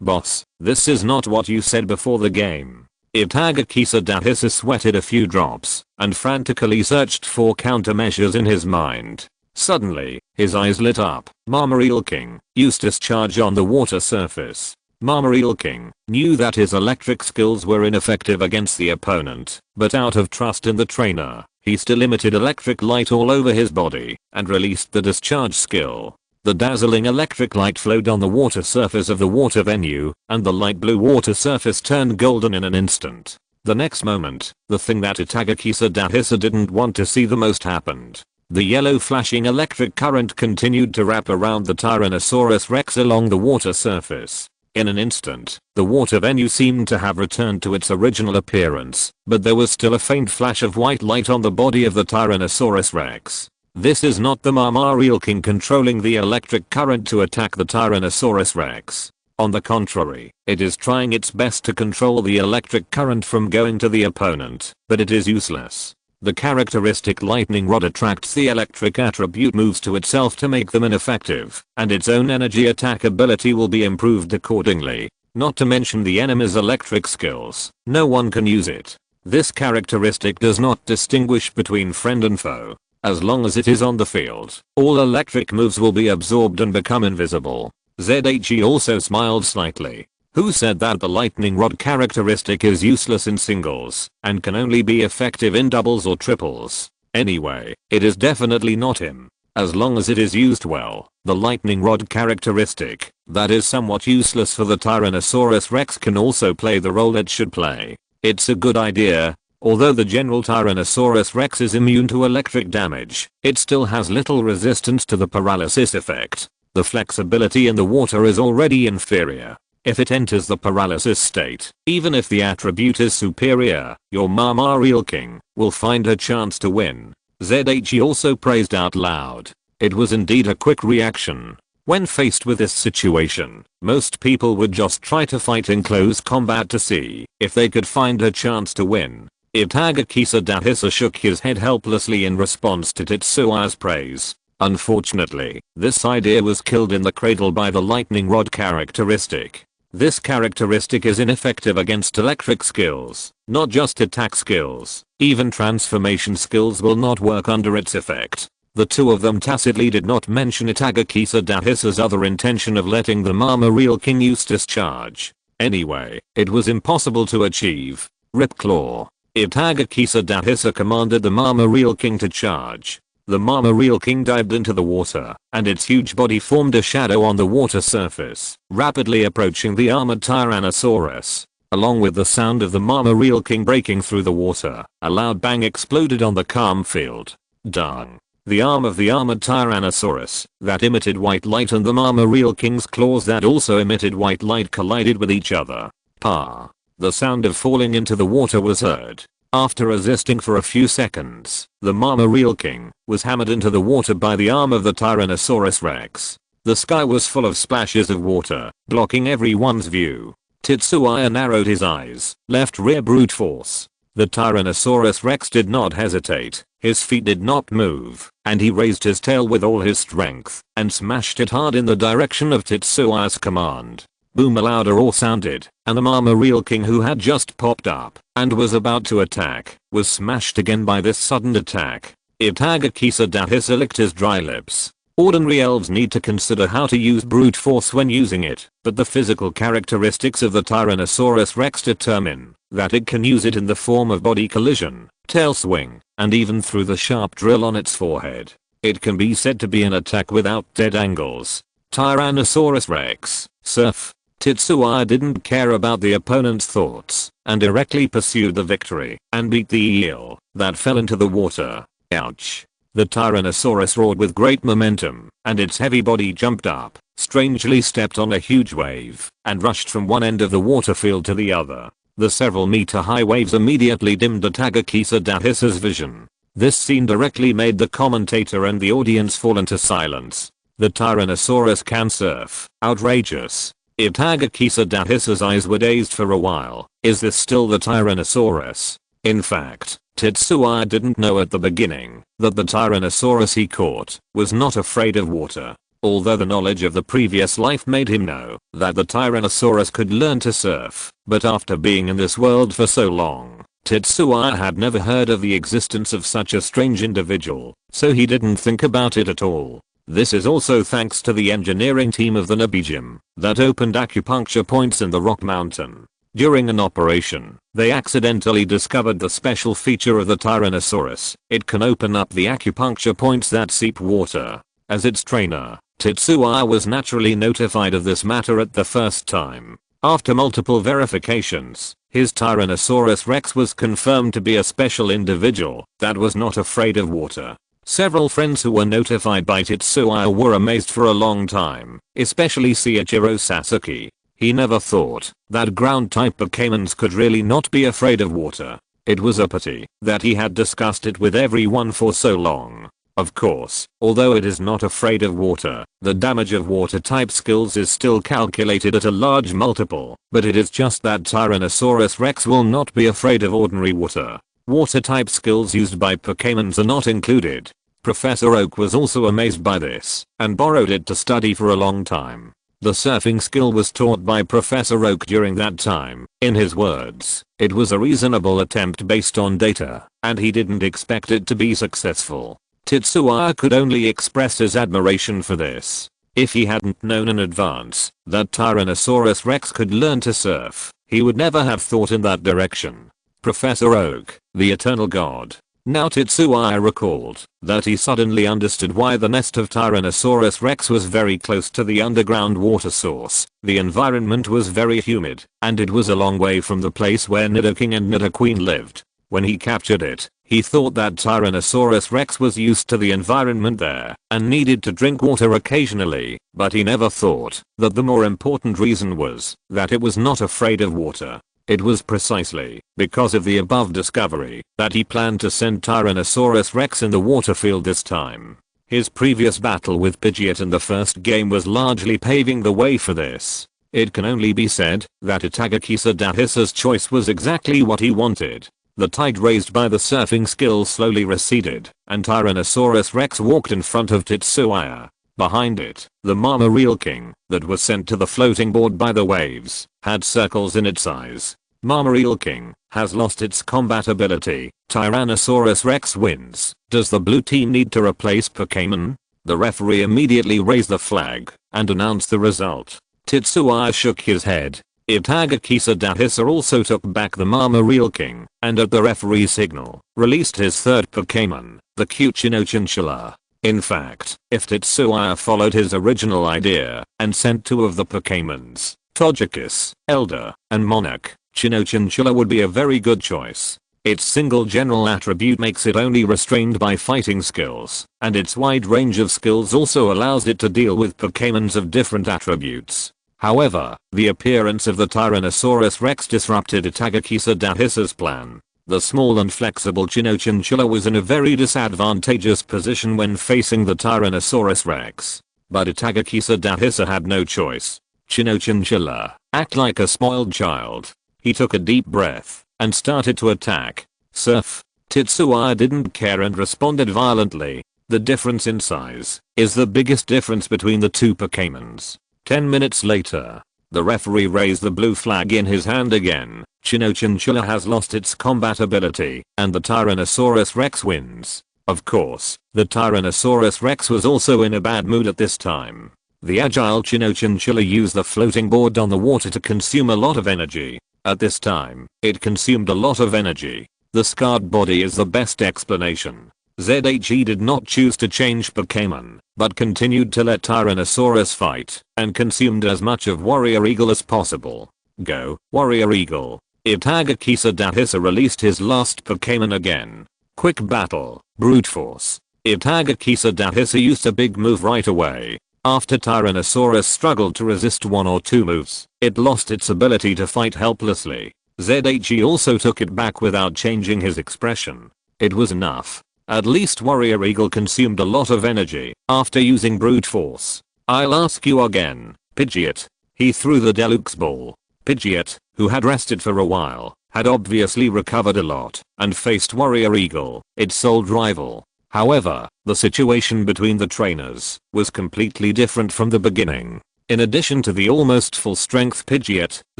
Boss, this is not what you said before the game. Itagaki Sadahisa sweated a few drops and frantically searched for countermeasures in his mind. Suddenly, his eyes lit up. Mama Real King used discharge on the water surface. Mama Real King knew that his electric skills were ineffective against the opponent, but out of trust in the trainer, he still emitted electric light all over his body and released the discharge skill. The dazzling electric light flowed on the water surface of the water venue, and the light blue water surface turned golden in an instant. The next moment, the thing that Itagaki Sadahisa didn't want to see the most happened. The yellow flashing electric current continued to wrap around the Tyrannosaurus Rex along the water surface. In an instant, the water venue seemed to have returned to its original appearance, but there was still a faint flash of white light on the body of the Tyrannosaurus Rex. This is not the Mama Real King controlling the electric current to attack the Tyrannosaurus Rex. On the contrary, it is trying its best to control the electric current from going to the opponent, but it is useless. The characteristic lightning rod attracts the electric attribute moves to itself to make them ineffective, and its own energy attack ability will be improved accordingly. Not to mention the enemy's electric skills, no one can use it. This characteristic does not distinguish between friend and foe. As long as it is on the field, all electric moves will be absorbed and become invisible. ZHE also smiled slightly. Who said that the lightning rod characteristic is useless in singles and can only be effective in doubles or triples? Anyway, it is definitely not him. As long as it is used well, the lightning rod characteristic, that is somewhat useless for the Tyrannosaurus Rex, can also play the role it should play. It's a good idea. Although the general Tyrannosaurus Rex is immune to electric damage, it still has little resistance to the paralysis effect. The flexibility in the water is already inferior. If it enters the paralysis state, even if the attribute is superior, your Mama Real King will find a chance to win. ZHE also praised out loud. It was indeed a quick reaction. When faced with this situation, most people would just try to fight in close combat to see if they could find a chance to win. Itagakisa Dahisa shook his head helplessly in response to Tetsuya's praise. Unfortunately, this idea was killed in the cradle by the lightning rod characteristic. This characteristic is ineffective against electric skills, not just attack skills. Even transformation skills will not work under its effect. The two of them tacitly did not mention Itagakisa Dahisa's other intention of letting the Mama Real King Eustace charge. Anyway, it was impossible to achieve. Rip Claw. Itagakisa Dahisa commanded the Mama Real King to charge. The Mama Real King dived into the water, and its huge body formed a shadow on the water surface, rapidly approaching the armored Tyrannosaurus. Along with the sound of the Mama Real King breaking through the water, a loud bang exploded on the calm field. Dung. The arm of the armored Tyrannosaurus that emitted white light and the Mama Real King's claws that also emitted white light collided with each other. Pa. The sound of falling into the water was heard. After resisting for a few seconds, the Mama Real King was hammered into the water by the arm of the Tyrannosaurus Rex. The sky was full of splashes of water, blocking everyone's view. Tetsuya narrowed his eyes, left rear brute force. The Tyrannosaurus Rex did not hesitate, his feet did not move, and he raised his tail with all his strength and smashed it hard in the direction of Tetsuya's command. Boom, a louder roar sounded, and the Mama Real King, who had just popped up and was about to attack, was smashed again by this sudden attack. Itagakisa Dahisa licked his dry lips. Ordinary elves need to consider how to use brute force when using it, but the physical characteristics of the Tyrannosaurus Rex determine that it can use it in the form of body collision, tail swing, and even through the sharp drill on its forehead. It can be said to be an attack without dead angles. Tyrannosaurus Rex, surf. Tetsuya didn't care about the opponent's thoughts and directly pursued the victory and beat the eel that fell into the water. Ouch. The Tyrannosaurus roared with great momentum, and its heavy body jumped up, strangely stepped on a huge wave, and rushed from one end of the water field to the other. The several meter high waves immediately dimmed Itagakisa Dahisa's vision. This scene directly made the commentator and the audience fall into silence. The Tyrannosaurus can surf. Outrageous. Itagakisa Dahisa's eyes were dazed for a while. Is this still the Tyrannosaurus? In fact, Tetsuya didn't know at the beginning that the Tyrannosaurus he caught was not afraid of water. Although the knowledge of the previous life made him know that the Tyrannosaurus could learn to surf, but after being in this world for so long, Tetsuya had never heard of the existence of such a strange individual, so he didn't think about it at all. This is also thanks to the engineering team of the Nabijim that opened acupuncture points in the rock mountain. During an operation, they accidentally discovered the special feature of the Tyrannosaurus. It can open up the acupuncture points that seep water. As its trainer, Tetsuya was naturally notified of this matter at the first time. After multiple verifications, his Tyrannosaurus Rex was confirmed to be a special individual that was not afraid of water. Several friends who were notified by Tetsuya were amazed for a long time, especially Seiichiro Sasaki. He never thought that ground-type Pokémons could really not be afraid of water. It was a pity that he had discussed it with everyone for so long. Of course, although it is not afraid of water, the damage of water-type skills is still calculated at a large multiple, but it is just that Tyrannosaurus Rex will not be afraid of ordinary water. Water type skills used by Pokémons are not included. Professor Oak was also amazed by this and borrowed it to study for a long time. The surfing skill was taught by Professor Oak during that time. In his words, it was a reasonable attempt based on data, and he didn't expect it to be successful. Tetsuya could only express his admiration for this. If he hadn't known in advance that Tyrannosaurus Rex could learn to surf, he would never have thought in that direction. Professor Oak, the eternal god. Now Tetsuya recalled that he suddenly understood why the nest of Tyrannosaurus Rex was very close to the underground water source. The environment was very humid, and it was a long way from the place where Nidoking and Nidoqueen lived. When he captured it, he thought that Tyrannosaurus Rex was used to the environment there and needed to drink water occasionally, but he never thought that the more important reason was that it was not afraid of water. It was precisely because of the above discovery that he planned to send Tyrannosaurus Rex in the water field this time. His previous battle with Pidgeot in the first game was largely paving the way for this. It can only be said that Itagakisa Dahisa's choice was exactly what he wanted. The tide raised by the surfing skill slowly receded, and Tyrannosaurus Rex walked in front of Tetsuya. Behind it, the Marmarilking that was sent to the floating board by the waves had circles in its eyes. Marmarilking has lost its combat ability. Tyrannosaurus Rex wins. Does the blue team need to replace Pokémon? The referee immediately raised the flag and announced the result. Tetsuya shook his head. Itagakisa Dahisa also took back the Marmarilking and at the referee's signal, released his third Pokémon, the cute Chinochinchilla. In fact, if Tetsuya followed his original idea and sent two of the Pokémons, Togekiss, Elder, and Monarch, Chinochinchilla would be a very good choice. Its single general attribute makes it only restrained by fighting skills, and its wide range of skills also allows it to deal with Pokémons of different attributes. However, the appearance of the Tyrannosaurus Rex disrupted Itagakisa Dahisa's plan. The small and flexible Chinochinchilla was in a very disadvantageous position when facing the Tyrannosaurus Rex. But Itagakisa Dahisa had no choice. Chinochinchilla, act like a spoiled child. He took a deep breath and started to attack. Surf. Tetsuya didn't care and responded violently. The difference in size is the biggest difference between the two Pokémons. 10 minutes later, the referee raised the blue flag in his hand again. Chinochinchilla has lost its combat ability, and the Tyrannosaurus Rex wins. Of course, the Tyrannosaurus Rex was also in a bad mood at this time. The agile Chinochinchilla used the floating board on the water to consume a lot of energy. At this time, it consumed a lot of energy. The scarred body is the best explanation. ZHE did not choose to change Pokémon, but continued to let Tyrannosaurus fight, and consumed as much of Warrior Eagle as possible. Go, Warrior Eagle. Itagakisa Dahisa released his last Pokémon again. Quick battle, brute force. Itagakisa Dahisa used a big move right away. After Tyrannosaurus struggled to resist one or two moves, it lost its ability to fight helplessly. ZHE also took it back without changing his expression. It was enough. At least Warrior Eagle consumed a lot of energy after using brute force. I'll ask you again, Pidgeot. He threw the Deluxe Ball. Pidgeot, who had rested for a while, had obviously recovered a lot and faced Warrior Eagle, its old rival. However, the situation between the trainers was completely different from the beginning. In addition to the almost full strength Pidgeot,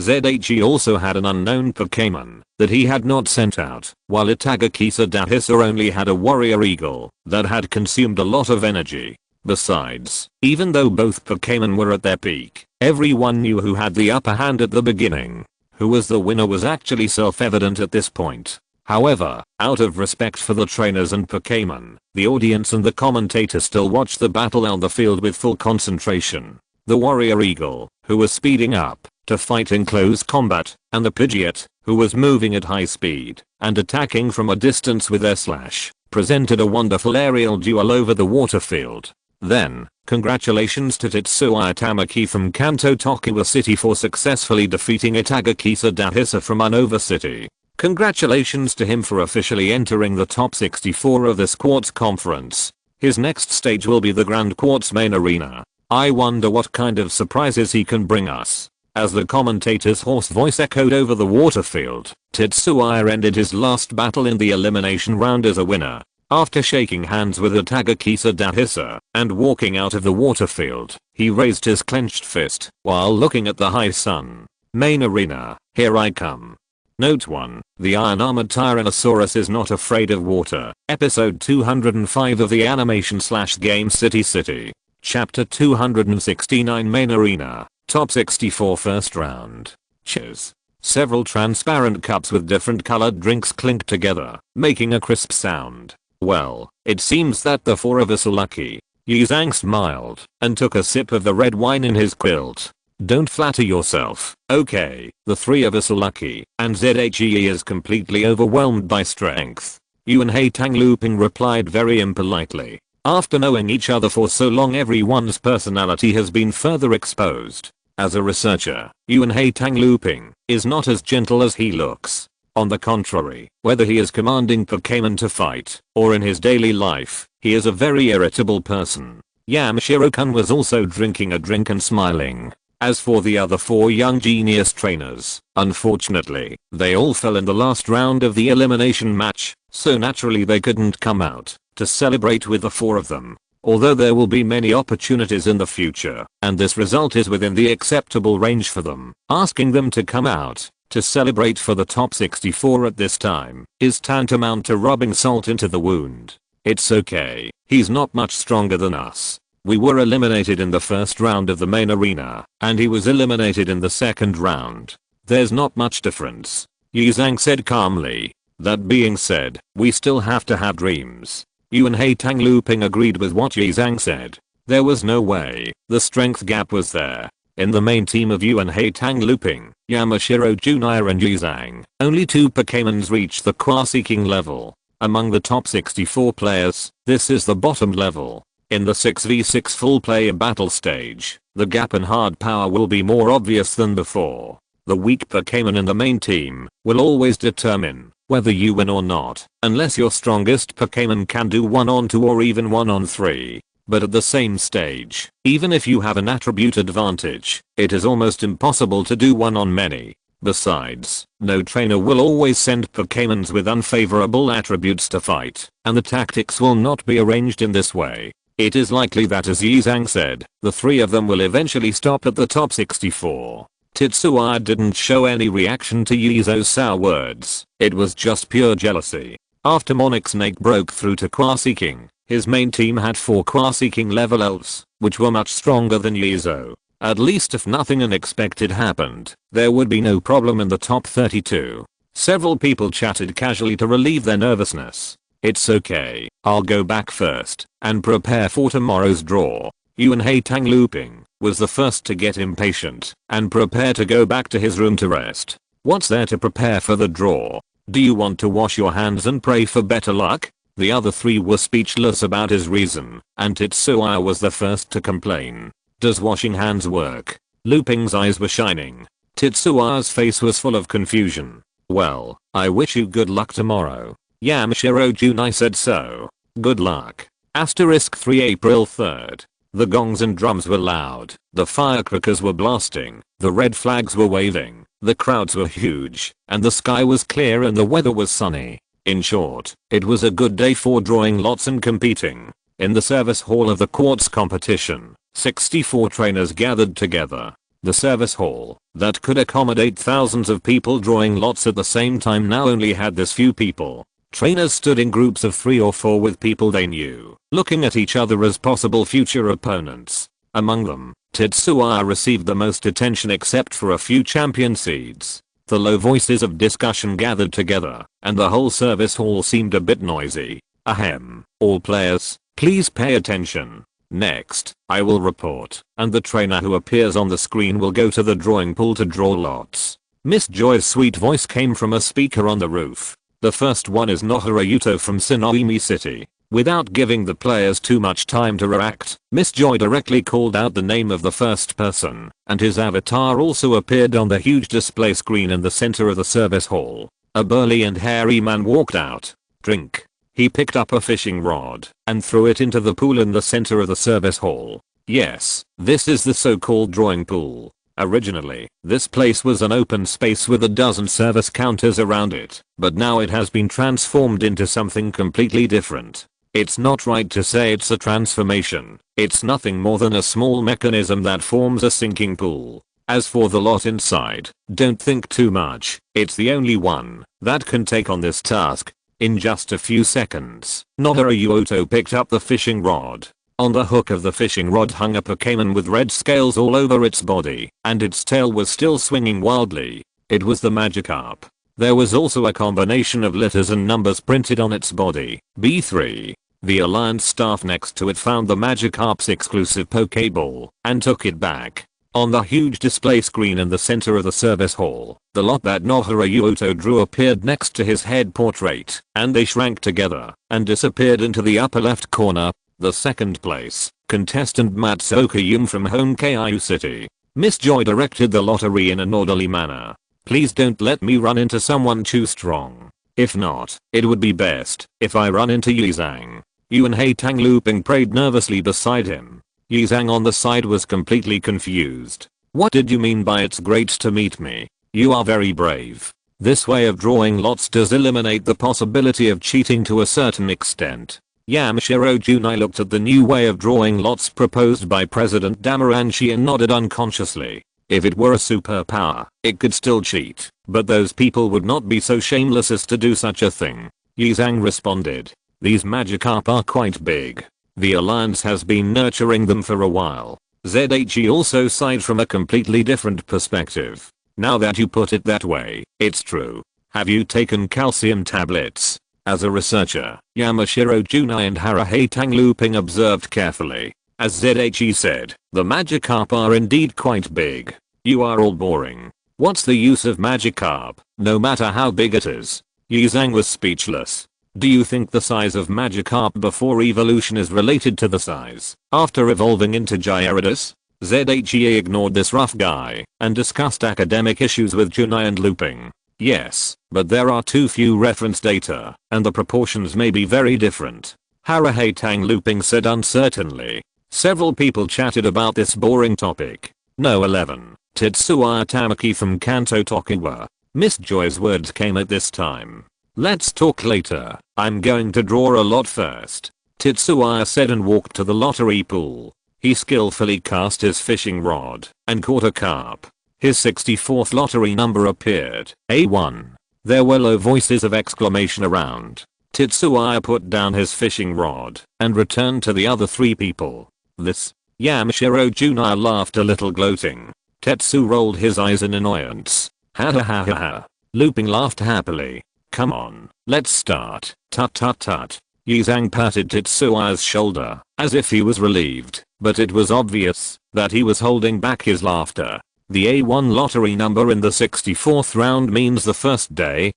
ZHE also had an unknown Pokémon that he had not sent out, while Itagakisa Dahisa only had a Warrior Eagle that had consumed a lot of energy. Besides, even though both Pokémon were at their peak, everyone knew who had the upper hand at the beginning. Who was the winner was actually self-evident at this point. However, out of respect for the trainers and Pokémon, the audience and the commentator still watched the battle on the field with full concentration. The Warrior Eagle, who was speeding up to fight in close combat, and the Pidgeot, who was moving at high speed and attacking from a distance with their slash, presented a wonderful aerial duel over the water field. Then, congratulations to Tetsuya Tamaki from Kanto Tokiwa City for successfully defeating Itagakisa Dahisa from Unova City. Congratulations to him for officially entering the top 64 of this Quartz conference. His next stage will be the Grand Quartz main arena. I wonder what kind of surprises he can bring us. As the commentator's hoarse voice echoed over the water field, Tetsuya ended his last battle in the elimination round as a winner. After shaking hands with Atagakisa Dahisa and walking out of the water field, he raised his clenched fist while looking at the high sun. Main arena, here I come. Note 1. The iron-armored Tyrannosaurus is not afraid of water. Episode 205 of the animation/game City. Chapter 269 Main Arena. Top 64 First Round. Cheers. Several transparent cups with different colored drinks clinked together, making a crisp sound. Well, it seems that the four of us are lucky. Yi Zhang smiled and took a sip of the red wine in his quilt. Don't flatter yourself, okay? The three of us are lucky, and ZHE is completely overwhelmed by strength. Yuan Haitang Looping replied very impolitely. After knowing each other for so long, everyone's personality has been further exposed. As a researcher, Yuan Haitang Looping is not as gentle as he looks. On the contrary, whether he is commanding Pokémon to fight or in his daily life, he is a very irritable person. Yamashiro-kun was also drinking a drink and smiling. As for the other four young genius trainers, unfortunately, they all fell in the last round of the elimination match, so naturally they couldn't come out to celebrate with the four of them. Although there will be many opportunities in the future, and this result is within the acceptable range for them, asking them to come out to celebrate for the top 64 at this time is tantamount to rubbing salt into the wound. It's okay, he's not much stronger than us. We were eliminated in the first round of the main arena, and he was eliminated in the second round. There's not much difference. Yi Zhang said calmly. That being said, we still have to have dreams. Yuan Haitang Looping agreed with what Yi Zhang said. There was no way, the strength gap was there. In the main team of Yuan Haitang Looping, Yamashiro Junior and Yi Zhang, only 2 Pokémons reached the Qua-seeking level. Among the top 64 players, this is the bottom level. In the 6v6 full player battle stage, the gap in hard power will be more obvious than before. The weak Pokémon in the main team will always determine whether you win or not, unless your strongest Pokémon can do 1-on-2 or even 1-on-3. But at the same stage, even if you have an attribute advantage, it is almost impossible to do 1-on-many. Besides, no trainer will always send Pokémons with unfavorable attributes to fight, and the tactics will not be arranged in this way. It is likely that, as Yi Zhang said, the three of them will eventually stop at the top 64. Tetsuya didn't show any reaction to Yizo's sour words. It was just pure jealousy. After Monarch Snake broke through to Qua-seeking, his main team had 4 Qua-seeking level elves, which were much stronger than Yizo. At least if nothing unexpected happened, there would be no problem in the top 32. Several people chatted casually to relieve their nervousness. It's okay, I'll go back first and prepare for tomorrow's draw. Yuan Haitang Looping was the first to get impatient and prepare to go back to his room to rest. What's there to prepare for the draw? Do you want to wash your hands and pray for better luck? The other 3 were speechless about his reason, and Tetsuya was the first to complain. Does washing hands work? Looping's eyes were shining. Tetsuya's face was full of confusion. Well, I wish you good luck tomorrow. Yamashiro Junai said so. Good luck. Asterisk 3 April 3rd. The gongs and drums were loud, the firecrackers were blasting, the red flags were waving, the crowds were huge, and the sky was clear and the weather was sunny. In short, it was a good day for drawing lots and competing. In the service hall of the quartz competition, 64 trainers gathered together. The service hall, that could accommodate thousands of people drawing lots at the same time, now only had this few people. Trainers stood in groups of 3 or 4 with people they knew, looking at each other as possible future opponents. Among them, Tetsuya received the most attention except for a few champion seeds. The low voices of discussion gathered together, and the whole service hall seemed a bit noisy. Ahem. All players, please pay attention. Next, I will report, and the trainer who appears on the screen will go to the drawing pool to draw lots. Miss Joy's sweet voice came from a speaker on the roof. The first one is Nohara Yuto from Synopsis City. Without giving the players too much time to react, Miss Joy directly called out the name of the first person, and his avatar also appeared on the huge display screen in the center of the service hall. A burly and hairy man walked out. Drink. He picked up a fishing rod and threw it into the pool in the center of the service hall. Yes, this is the so-called drawing pool. Originally, this place was an open space with a dozen service counters around it, but now it has been transformed into something completely different. It's not right to say it's a transformation. It's nothing more than a small mechanism that forms a sinking pool. As for the lot inside, don't think too much. It's the only one that can take on this task. In just a few seconds, Nohara picked up the fishing rod. On the hook of the fishing rod hung a Pokémon with red scales all over its body, and its tail was still swinging wildly. It was the Magikarp. There was also a combination of letters and numbers printed on its body, B3. The Alliance staff next to it found the Magikarp's exclusive Pokéball, and took it back. On the huge display screen in the center of the service hall, the lot that Nohara drew appeared next to his head portrait, and they shrank together, and disappeared into the upper left corner. The second place, contestant Matsuoka Yum from Hokkaido City. Miss Joy directed the lottery in an orderly manner. Please don't let me run into someone too strong. If not, it would be best if I run into Yizang. Yuan Haitang looping prayed nervously beside him. Yizang on the side was completely confused. What did you mean by it's great to meet me? You are very brave. This way of drawing lots does eliminate the possibility of cheating to a certain extent. Yamashiro Junai looked at the new way of drawing lots proposed by President Damaranshi and nodded unconsciously. If it were a superpower, it could still cheat, but those people would not be so shameless as to do such a thing. Yizang responded. These Magikarp are quite big. The Alliance has been nurturing them for a while. ZHE also sighed from a completely different perspective. Now that you put it that way, it's true. Have you taken calcium tablets? As a researcher, Yamashiro Junai and Haruhi Looping observed carefully. As ZHE said, the Magikarp are indeed quite big. You are all boring. What's the use of Magikarp, no matter how big it is? Yizang was speechless. Do you think the size of Magikarp before evolution is related to the size after evolving into Gyarados? ZHE ignored this rough guy and discussed academic issues with Junai and Looping. Yes, but there are too few reference data, and the proportions may be very different. Haruhi Looping said uncertainly. Several people chatted about this boring topic. No 11. Tetsuya Tamaki from Kanto Tokiwa. Miss Joy's words came at this time. Let's talk later. I'm going to draw a lot first. Tetsuya said and walked to the lottery pool. He skillfully cast his fishing rod and caught a carp. His 64th lottery number appeared, A1. There were low voices of exclamation around. Tetsuya put down his fishing rod and returned to the other three people. This? Yamashiro Junai laughed a little, gloating. Tetsu rolled his eyes in annoyance. Ha ha ha ha ha. Looping laughed happily. Come on, let's start. Tut tut tut. Yizang patted Tetsuya's shoulder as if he was relieved, but it was obvious that he was holding back his laughter. The A1 lottery number in the 64th round means the first day,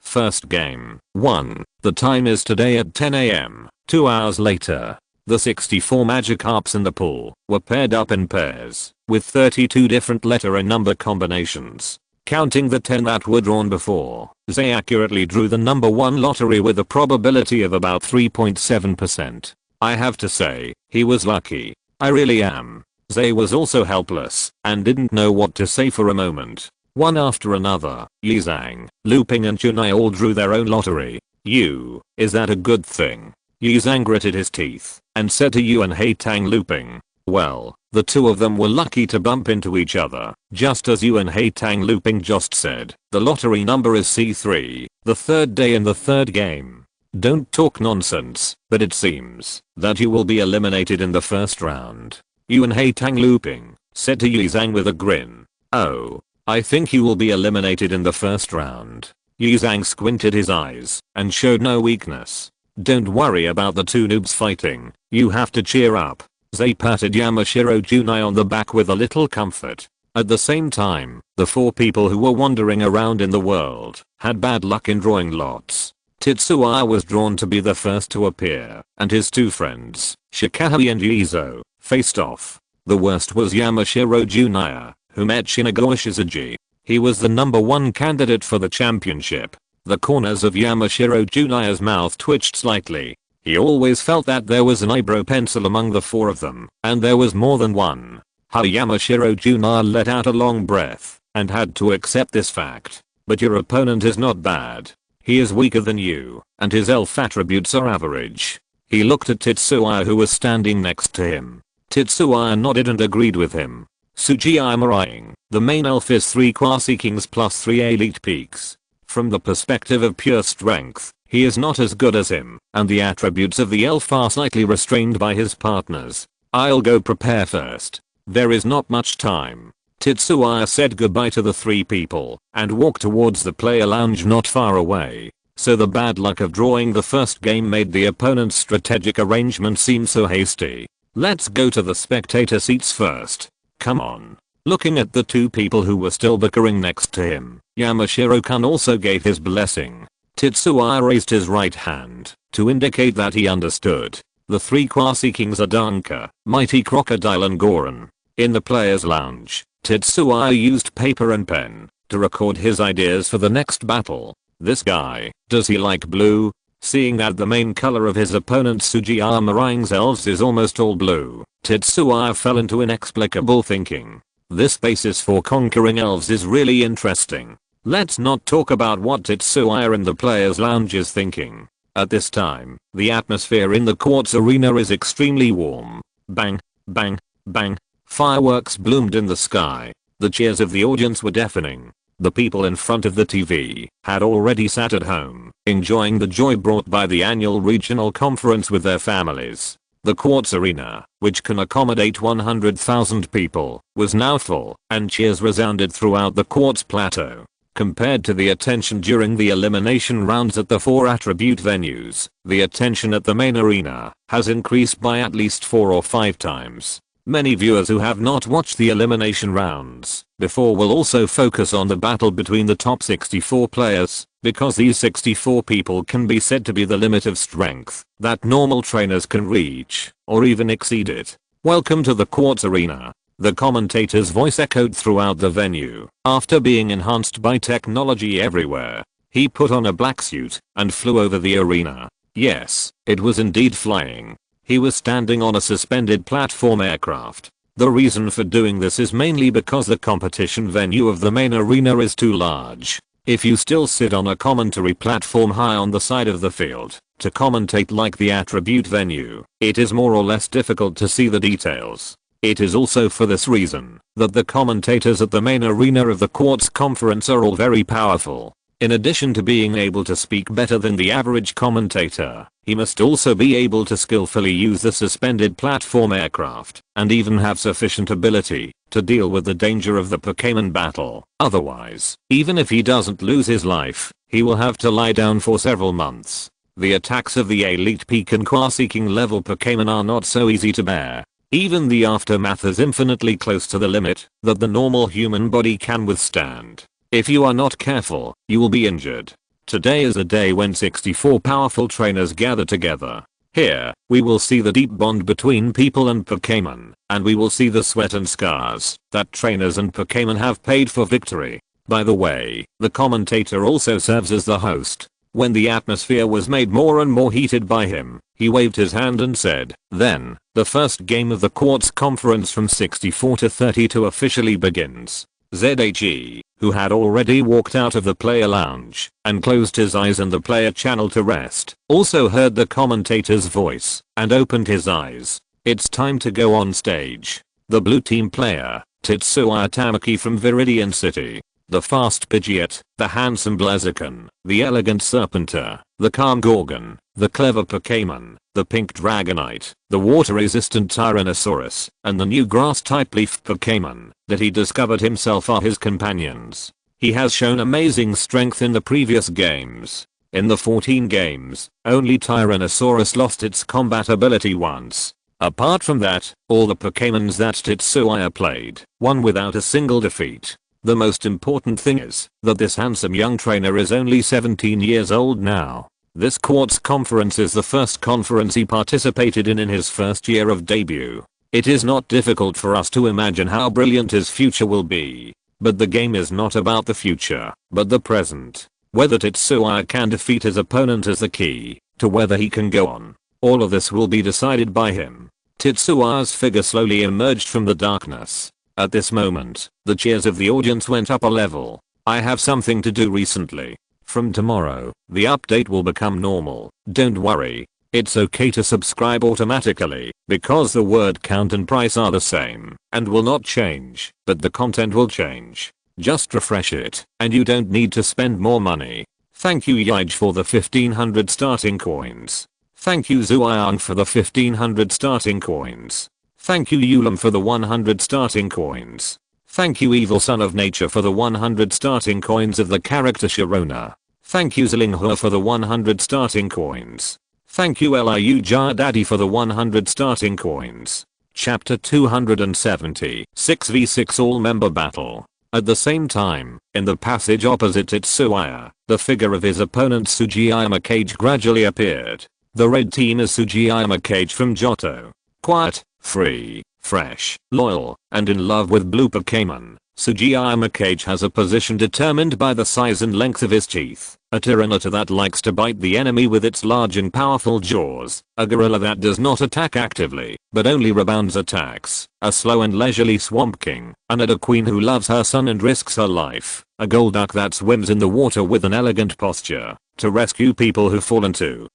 first game. 1. The time is today at 10 AM. 2 hours later. The 64 Magikarps in the pool were paired up in pairs with 32 different letter and number combinations. Counting the 10 that were drawn before, they accurately drew the number 1 lottery with a probability of about 3.7%. I have to say, he was lucky. I really am. Zay was also helpless and didn't know what to say for a moment. One after another, Yizang, Looping and Junai all drew their own lottery. Is that a good thing? Yizang gritted his teeth and said to Yuan Haitang Looping. Well, the two of them were lucky to bump into each other, just as Yuan Haitang Looping just said. The lottery number is C3, the third day in the third game. Don't talk nonsense, but it seems that you will be eliminated in the first round. Yuan Haitang Looping said to Yizang with a grin. Oh, I think you will be eliminated in the first round. Yizang squinted his eyes and showed no weakness. Don't worry about the two noobs fighting, you have to cheer up. Zay patted Yamashiro Junai on the back with a little comfort. At the same time, the four people who were wandering around in the world had bad luck in drawing lots. Tetsuya was drawn to be the first to appear, and his two friends, Shikahi and Yizo, faced off. The worst was Yamashiro Junai, who met Shinagawa Shizuji. He was the number 1 candidate for the championship. The corners of Yamashiro Junai's mouth twitched slightly. He always felt that there was an eyebrow pencil among the four of them, and there was more than one. Yamashiro Jr. let out a long breath and had to accept this fact. But your opponent is not bad. He is weaker than you, and his elf attributes are average. He looked at Tetsuya, who was standing next to him. Tetsuya nodded and agreed with him. Sugiyama, the main elf is 3 Quasi Kings plus 3 elite peaks. From the perspective of pure strength, he is not as good as him, and the attributes of the elf are slightly restrained by his partners. I'll go prepare first. There is not much time. Tetsuya said goodbye to the 3 people and walked towards the player lounge not far away. So the bad luck of drawing the first game made the opponent's strategic arrangement seem so hasty. Let's go to the spectator seats first. Come on. Looking at the 2 people who were still bickering next to him, Yamashiro-kun also gave his blessing. Tetsuya raised his right hand to indicate that he understood. The 3 Quasi Kings are Danka, Mighty Crocodile and Goron. In the player's lounge, Tetsuya used paper and pen to record his ideas for the next battle. This guy, does he like blue? Seeing that the main color of his opponent Sugiyama's elves is almost all blue, Tetsuya fell into inexplicable thinking. This basis for conquering elves is really interesting. Let's not talk about what Tetsuya in the player's lounge is thinking. At this time, the atmosphere in the quartz arena is extremely warm. Bang, bang, bang. Fireworks bloomed in the sky. The cheers of the audience were deafening. The people in front of the TV had already sat at home, enjoying the joy brought by the annual regional conference with their families. The quartz arena, which can accommodate 100,000 people, was now full, and cheers resounded throughout the quartz plateau. Compared to the attention during the elimination rounds at the 4 attribute venues, the attention at the main arena has increased by at least 4 or 5 times. Many viewers who have not watched the elimination rounds before will also focus on the battle between the top 64 players, because these 64 people can be said to be the limit of strength that normal trainers can reach, or even exceed it. Welcome to the quartz arena. The commentator's voice echoed throughout the venue. After being enhanced by technology everywhere, he put on a black suit and flew over the arena. Yes, it was indeed flying. He was standing on a suspended platform aircraft. The reason for doing this is mainly because the competition venue of the main arena is too large. If you still sit on a commentary platform high on the side of the field to commentate like the attribute venue, it is more or less difficult to see the details. It is also for this reason that the commentators at the main arena of the Quartz Conference are all very powerful. In addition to being able to speak better than the average commentator, he must also be able to skillfully use the suspended platform aircraft and even have sufficient ability to deal with the danger of the Pokémon battle. Otherwise, even if he doesn't lose his life, he will have to lie down for several months. The attacks of the Elite Peak and Quasi-King level Pokémon are not so easy to bear. Even the aftermath is infinitely close to the limit that the normal human body can withstand. If you are not careful, you will be injured. Today is a day when 64 powerful trainers gather together. Here, we will see the deep bond between people and Pokémon, and we will see the sweat and scars that trainers and Pokémon have paid for victory. By the way, the commentator also serves as the host. When the atmosphere was made more and more heated by him, he waved his hand and said, "Then, the first game of the Quartz Conference from 64 to 32 officially begins." ZHE, who had already walked out of the player lounge and closed his eyes in the player channel to rest, also heard the commentator's voice and opened his eyes. It's time to go on stage. The blue team player, Tetsuya Tamaki from Viridian City. The fast Pidgeot, the handsome Blaziken, the elegant Serpenter, the calm Gorgon, the clever Pokémon, the pink Dragonite, the water-resistant Tyrannosaurus, and the new grass-type leaf Pokémon that he discovered himself are his companions. He has shown amazing strength in the previous games. In the 14 games, only Tyrannosaurus lost its combat ability once. Apart from that, all the Pokémons that Tetsuya played won without a single defeat. The most important thing is that this handsome young trainer is only 17 years old now. This Quartz Conference is the first conference he participated in his first year of debut. It is not difficult for us to imagine how brilliant his future will be. But the game is not about the future, but the present. Whether Tetsuya can defeat his opponent is the key to whether he can go on. All of this will be decided by him. Tetsua's figure slowly emerged from the darkness. At this moment, the cheers of the audience went up a level. I have something to do recently. From tomorrow, the update will become normal. Don't worry. It's okay to subscribe automatically, because the word count and price are the same, and will not change, but the content will change. Just refresh it, and you don't need to spend more money. Thank you Yige for the 1500 starting coins. Thank you Zuayang for the 1500 starting coins. Thank you Yulam for the 100 starting coins. Thank you Evil Son of Nature for the 100 starting coins of the character Sharona. Thank you Zlinghua for the 100 starting coins. Thank you Liu Jar Daddy for the 100 starting coins. Chapter 270 6v6 all-member battle. At the same time, in the passage opposite Tetsuya, the figure of his opponent Sugiyama Kage gradually appeared. The red team is Sugiyama Kage from Johto. Quiet, free, fresh, loyal, and in love with blue Pokémon. Sugiyama Kage has a position determined by the size and length of his teeth. A Tyranitar that likes to bite the enemy with its large and powerful jaws. A gorilla that does not attack actively, but only rebounds attacks. A slow and leisurely Swamp King. An Adder Queen who loves her son and risks her life. A Golduck that swims in the water with an elegant posture. To rescue people who fall into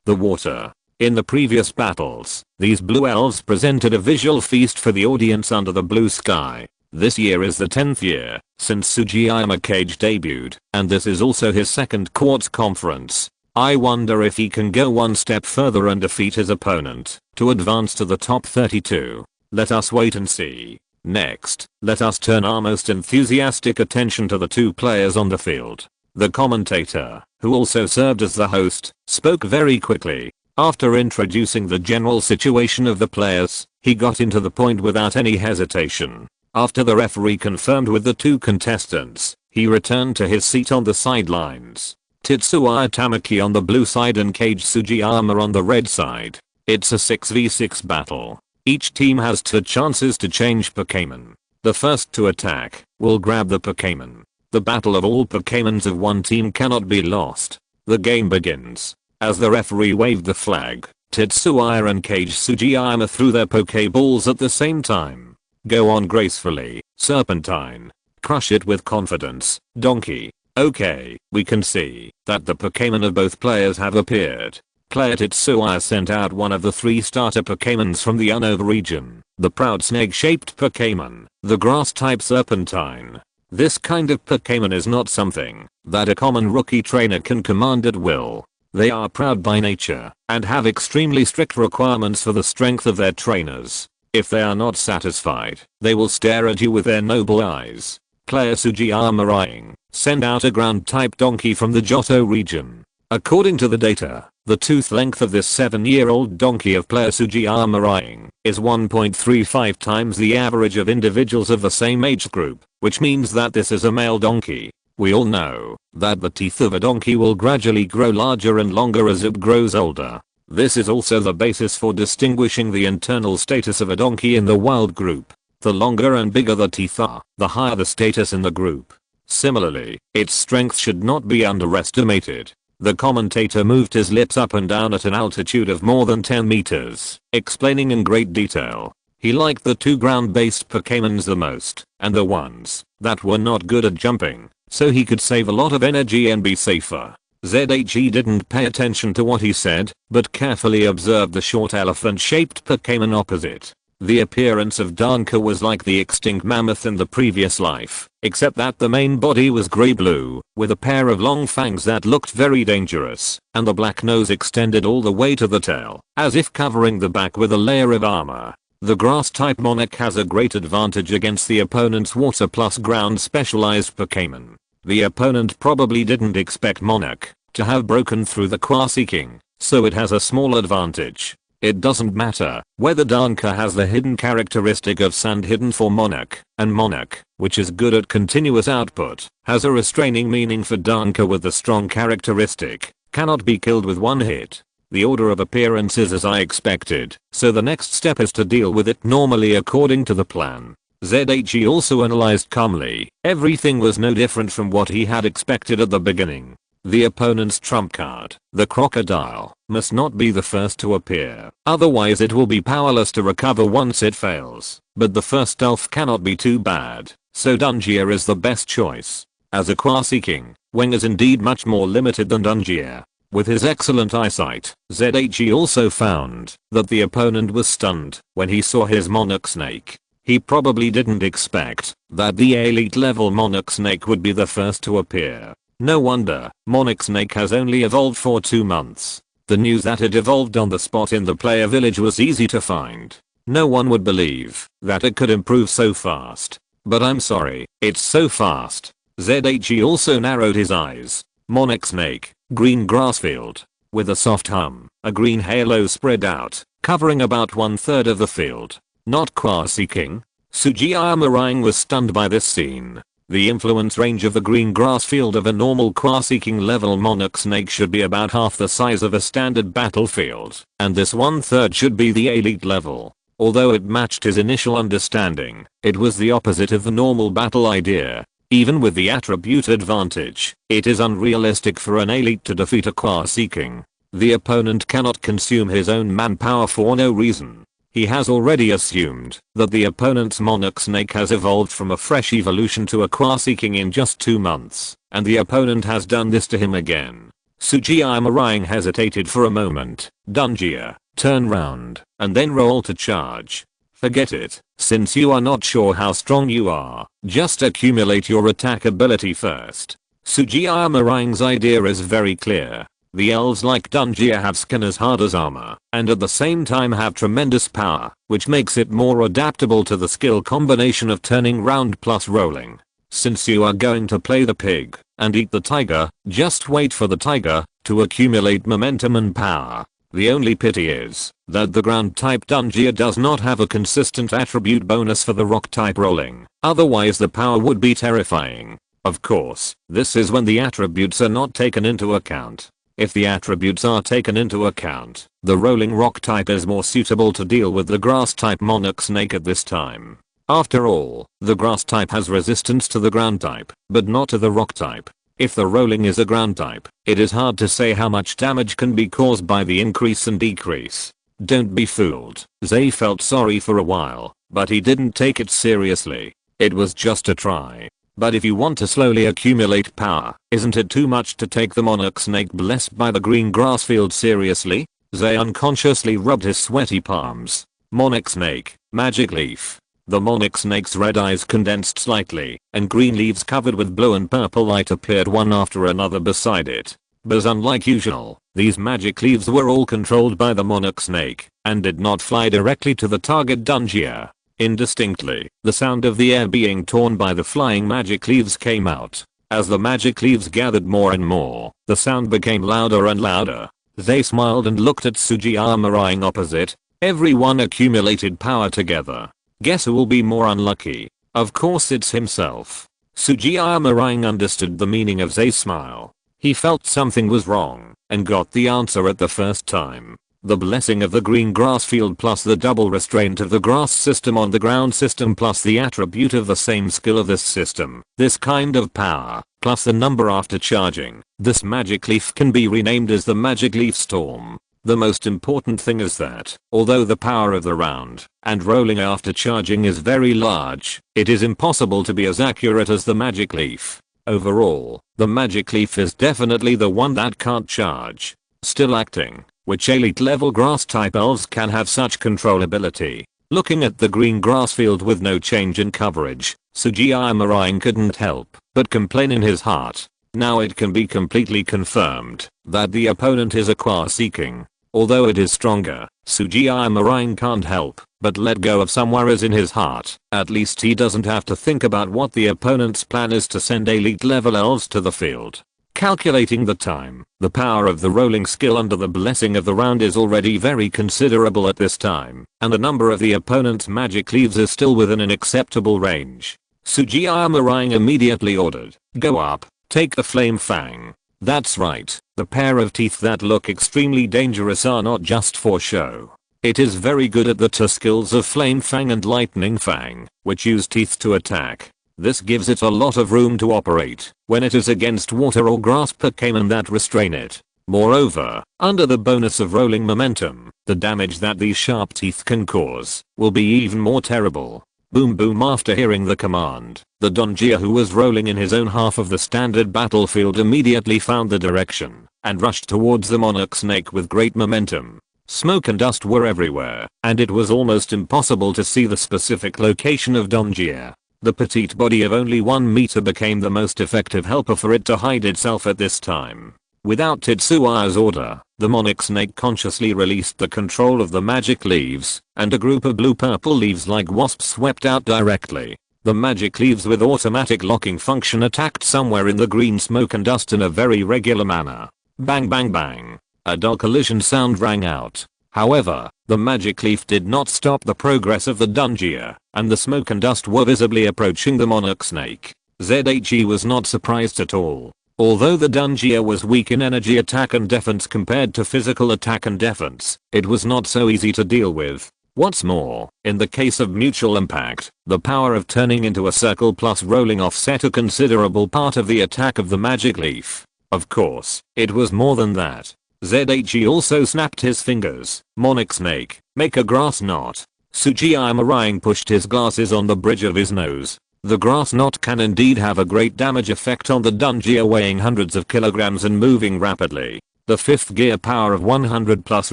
the water. In the previous battles, these blue elves presented a visual feast for the audience under the blue sky. This year is the 10th year since Sugiyama Kage debuted, and this is also his second Quartz conference. I wonder if he can go one step further and defeat his opponent to advance to the top 32. Let us wait and see. Next, let us turn our most enthusiastic attention to the two players on the field. The commentator, who also served as the host, spoke very quickly. After introducing the general situation of the players, he got into the point without any hesitation. After the referee confirmed with the two contestants, he returned to his seat on the sidelines. Tetsuya Tamaki on the blue side and Kage Sugiyama on the red side. It's a 6v6 battle. Each team has 2 chances to change Pokémon. The first to attack will grab the Pokémon. The battle of all Pokémons of one team cannot be lost. The game begins. As the referee waved the flag, Tetsuya and Kage Sugiyama threw their Pokéballs at the same time. Go on gracefully, Serpentine. Crush it with confidence, Donkey. Okay, we can see that the Pokémon of both players have appeared. Player Tetsuya sent out one of the 3 starter Pokémons from the Unova region, the proud snake-shaped Pokémon, the grass-type Serpentine. This kind of Pokémon is not something that a common rookie trainer can command at will. They are proud by nature and have extremely strict requirements for the strength of their trainers. If they are not satisfied, they will stare at you with their noble eyes. Player Sugiyama Rying, send out a ground-type donkey from the Johto region. According to the data, the tooth length of this 7-year-old donkey of player Sugiyama Rying is 1.35 times the average of individuals of the same age group, which means that this is a male donkey. We all know that the teeth of a donkey will gradually grow larger and longer as it grows older. This is also the basis for distinguishing the internal status of a donkey in the wild group. The longer and bigger the teeth are, the higher the status in the group. Similarly, its strength should not be underestimated. The commentator moved his lips up and down at an altitude of more than 10 meters, explaining in great detail. He liked the 2 ground-based Pokémons the most, and the ones that were not good at jumping, so he could save a lot of energy and be safer. ZHE didn't pay attention to what he said, but carefully observed the short elephant-shaped Pokémon opposite. The appearance of Danka was like the extinct mammoth in the previous life, except that the main body was grey-blue, with a pair of long fangs that looked very dangerous, and the black nose extended all the way to the tail, as if covering the back with a layer of armor. The grass-type Monarch has a great advantage against the opponent's water plus ground specialized Pokémon. The opponent probably didn't expect Monarch to have broken through the Quasi King, so it has a small advantage. It doesn't matter whether Danka has the hidden characteristic of Sand hidden for Monarch, and Monarch, which is good at continuous output, has a restraining meaning for Danka with the strong characteristic, cannot be killed with one hit. The order of appearance is as I expected, so the next step is to deal with it normally according to the plan. ZHE also analyzed calmly. Everything was no different from what he had expected at the beginning. The opponent's trump card, the crocodile, must not be the first to appear, otherwise it will be powerless to recover once it fails. But the first elf cannot be too bad, so Dungia is the best choice. As a Quasi-King, Weng is indeed much more limited than Dungia. With his excellent eyesight, ZHE also found that the opponent was stunned when he saw his Monarch Snake. He probably didn't expect that the elite level Monarch Snake would be the first to appear. No wonder, Monarch Snake has only evolved for 2 months. The news that it evolved on the spot in the player village was easy to find. No one would believe that it could improve so fast. But I'm sorry, it's so fast. ZHE also narrowed his eyes. Monarch Snake, green grass field. With a soft hum, a green halo spread out, covering about 1/3 of the field. Not Quasi-King. Sugiyama Rang was stunned by this scene. The influence range of the green grass field of a normal Quasi-King level Monarch Snake should be about half the size of a standard battlefield, and this 1/3 should be the elite level. Although it matched his initial understanding, it was the opposite of the normal battle idea. Even with the attribute advantage, it is unrealistic for an elite to defeat a Quasi-King. The opponent cannot consume his own manpower for no reason. He has already assumed that the opponent's Monarch Snake has evolved from a fresh evolution to a Quasi-King in just 2 months, and the opponent has done this to him again. Sugiyama Rang hesitated for a moment. Dungia, turn round, and then roll to charge. Forget it, since you are not sure how strong you are, just accumulate your attack ability first. Sugiyama Rang's idea is very clear. The elves like Dungia have skin as hard as armor, and at the same time have tremendous power, which makes it more adaptable to the skill combination of turning round plus rolling. Since you are going to play the pig and eat the tiger, just wait for the tiger to accumulate momentum and power. The only pity is that the ground type Dungia does not have a consistent attribute bonus for the rock type rolling, otherwise the power would be terrifying. Of course, this is when the attributes are not taken into account. If the attributes are taken into account, the rolling rock type is more suitable to deal with the grass type Monarch Snake at this time. After all, the grass type has resistance to the ground type, but not to the rock type. If the rolling is a ground type, it is hard to say how much damage can be caused by the increase and decrease. Don't be fooled. Zay felt sorry for a while, but he didn't take it seriously. It was just a try. But if you want to slowly accumulate power, isn't it too much to take the Monarch Snake blessed by the green grass field seriously? Zay unconsciously rubbed his sweaty palms. Monarch Snake, Magic Leaf. The Monarch Snake's red eyes condensed slightly, and green leaves covered with blue and purple light appeared one after another beside it. But unlike usual, these magic leaves were all controlled by the Monarch Snake, and did not fly directly to the target Dungia. Indistinctly, the sound of the air being torn by the flying magic leaves came out. As the magic leaves gathered more and more, the sound became louder and louder. They smiled and looked at Sugiyama Rang opposite. Everyone accumulated power together. Guess who will be more unlucky? Of course it's himself. Sugiyama Rang understood the meaning of Zay's smile. He felt something was wrong, and got the answer at the first time. The blessing of the green grass field plus the double restraint of the grass system on the ground system plus the attribute of the same skill of this system. This kind of power, plus the number after charging. This magic leaf can be renamed as the Magic Leaf Storm. The most important thing is that, although the power of the round and rolling after charging is very large, it is impossible to be as accurate as the Magic Leaf. Overall, the Magic Leaf is definitely the one that can't charge. Still acting, which elite level grass type elves can have such controllability. Looking at the green grass field with no change in coverage, Sugiyama Rang couldn't help but complain in his heart. Now it can be completely confirmed that the opponent is a Quasi-King. Although it is stronger, Sugiyama Rang can't help but let go of some worries in his heart. At least he doesn't have to think about what the opponent's plan is to send elite level elves to the field. Calculating the time, the power of the rolling skill under the blessing of the round is already very considerable at this time, and the number of the opponent's magic leaves is still within an acceptable range. Sugiyama Rang immediately ordered, "Go up, take the Flame Fang." That's right, the pair of teeth that look extremely dangerous are not just for show. It is very good at the two skills of Flame Fang and Lightning Fang, which use teeth to attack. This gives it a lot of room to operate when it is against water or grass Pokémon that restrain it. Moreover, under the bonus of rolling momentum, the damage that these sharp teeth can cause will be even more terrible. Boom boom. After hearing the command, the Dongia who was rolling in his own half of the standard battlefield immediately found the direction and rushed towards the monarch snake with great momentum. Smoke and dust were everywhere, and it was almost impossible to see the specific location of Dongia. The petite body of only 1 meter became the most effective helper for it to hide itself at this time. Without Tetsuya's order, the monarch snake consciously released the control of the magic leaves, and a group of blue-purple leaves like wasps swept out directly. The magic leaves with automatic locking function attacked somewhere in the green smoke and dust in a very regular manner. Bang bang bang. A dull collision sound rang out. However, the magic leaf did not stop the progress of the Dongia, and the smoke and dust were visibly approaching the monarch snake. ZHE was not surprised at all. Although the Dongia was weak in energy attack and defense compared to physical attack and defense, it was not so easy to deal with. What's more, in the case of mutual impact, the power of turning into a circle plus rolling offset a considerable part of the attack of the magic leaf. Of course, it was more than that. ZHE also snapped his fingers. Monarch snake, make a grass knot. Sugiyama pushed his glasses on the bridge of his nose. The grass knot can indeed have a great damage effect on the Dongia weighing hundreds of kilograms and moving rapidly. The 5th gear power of 100 plus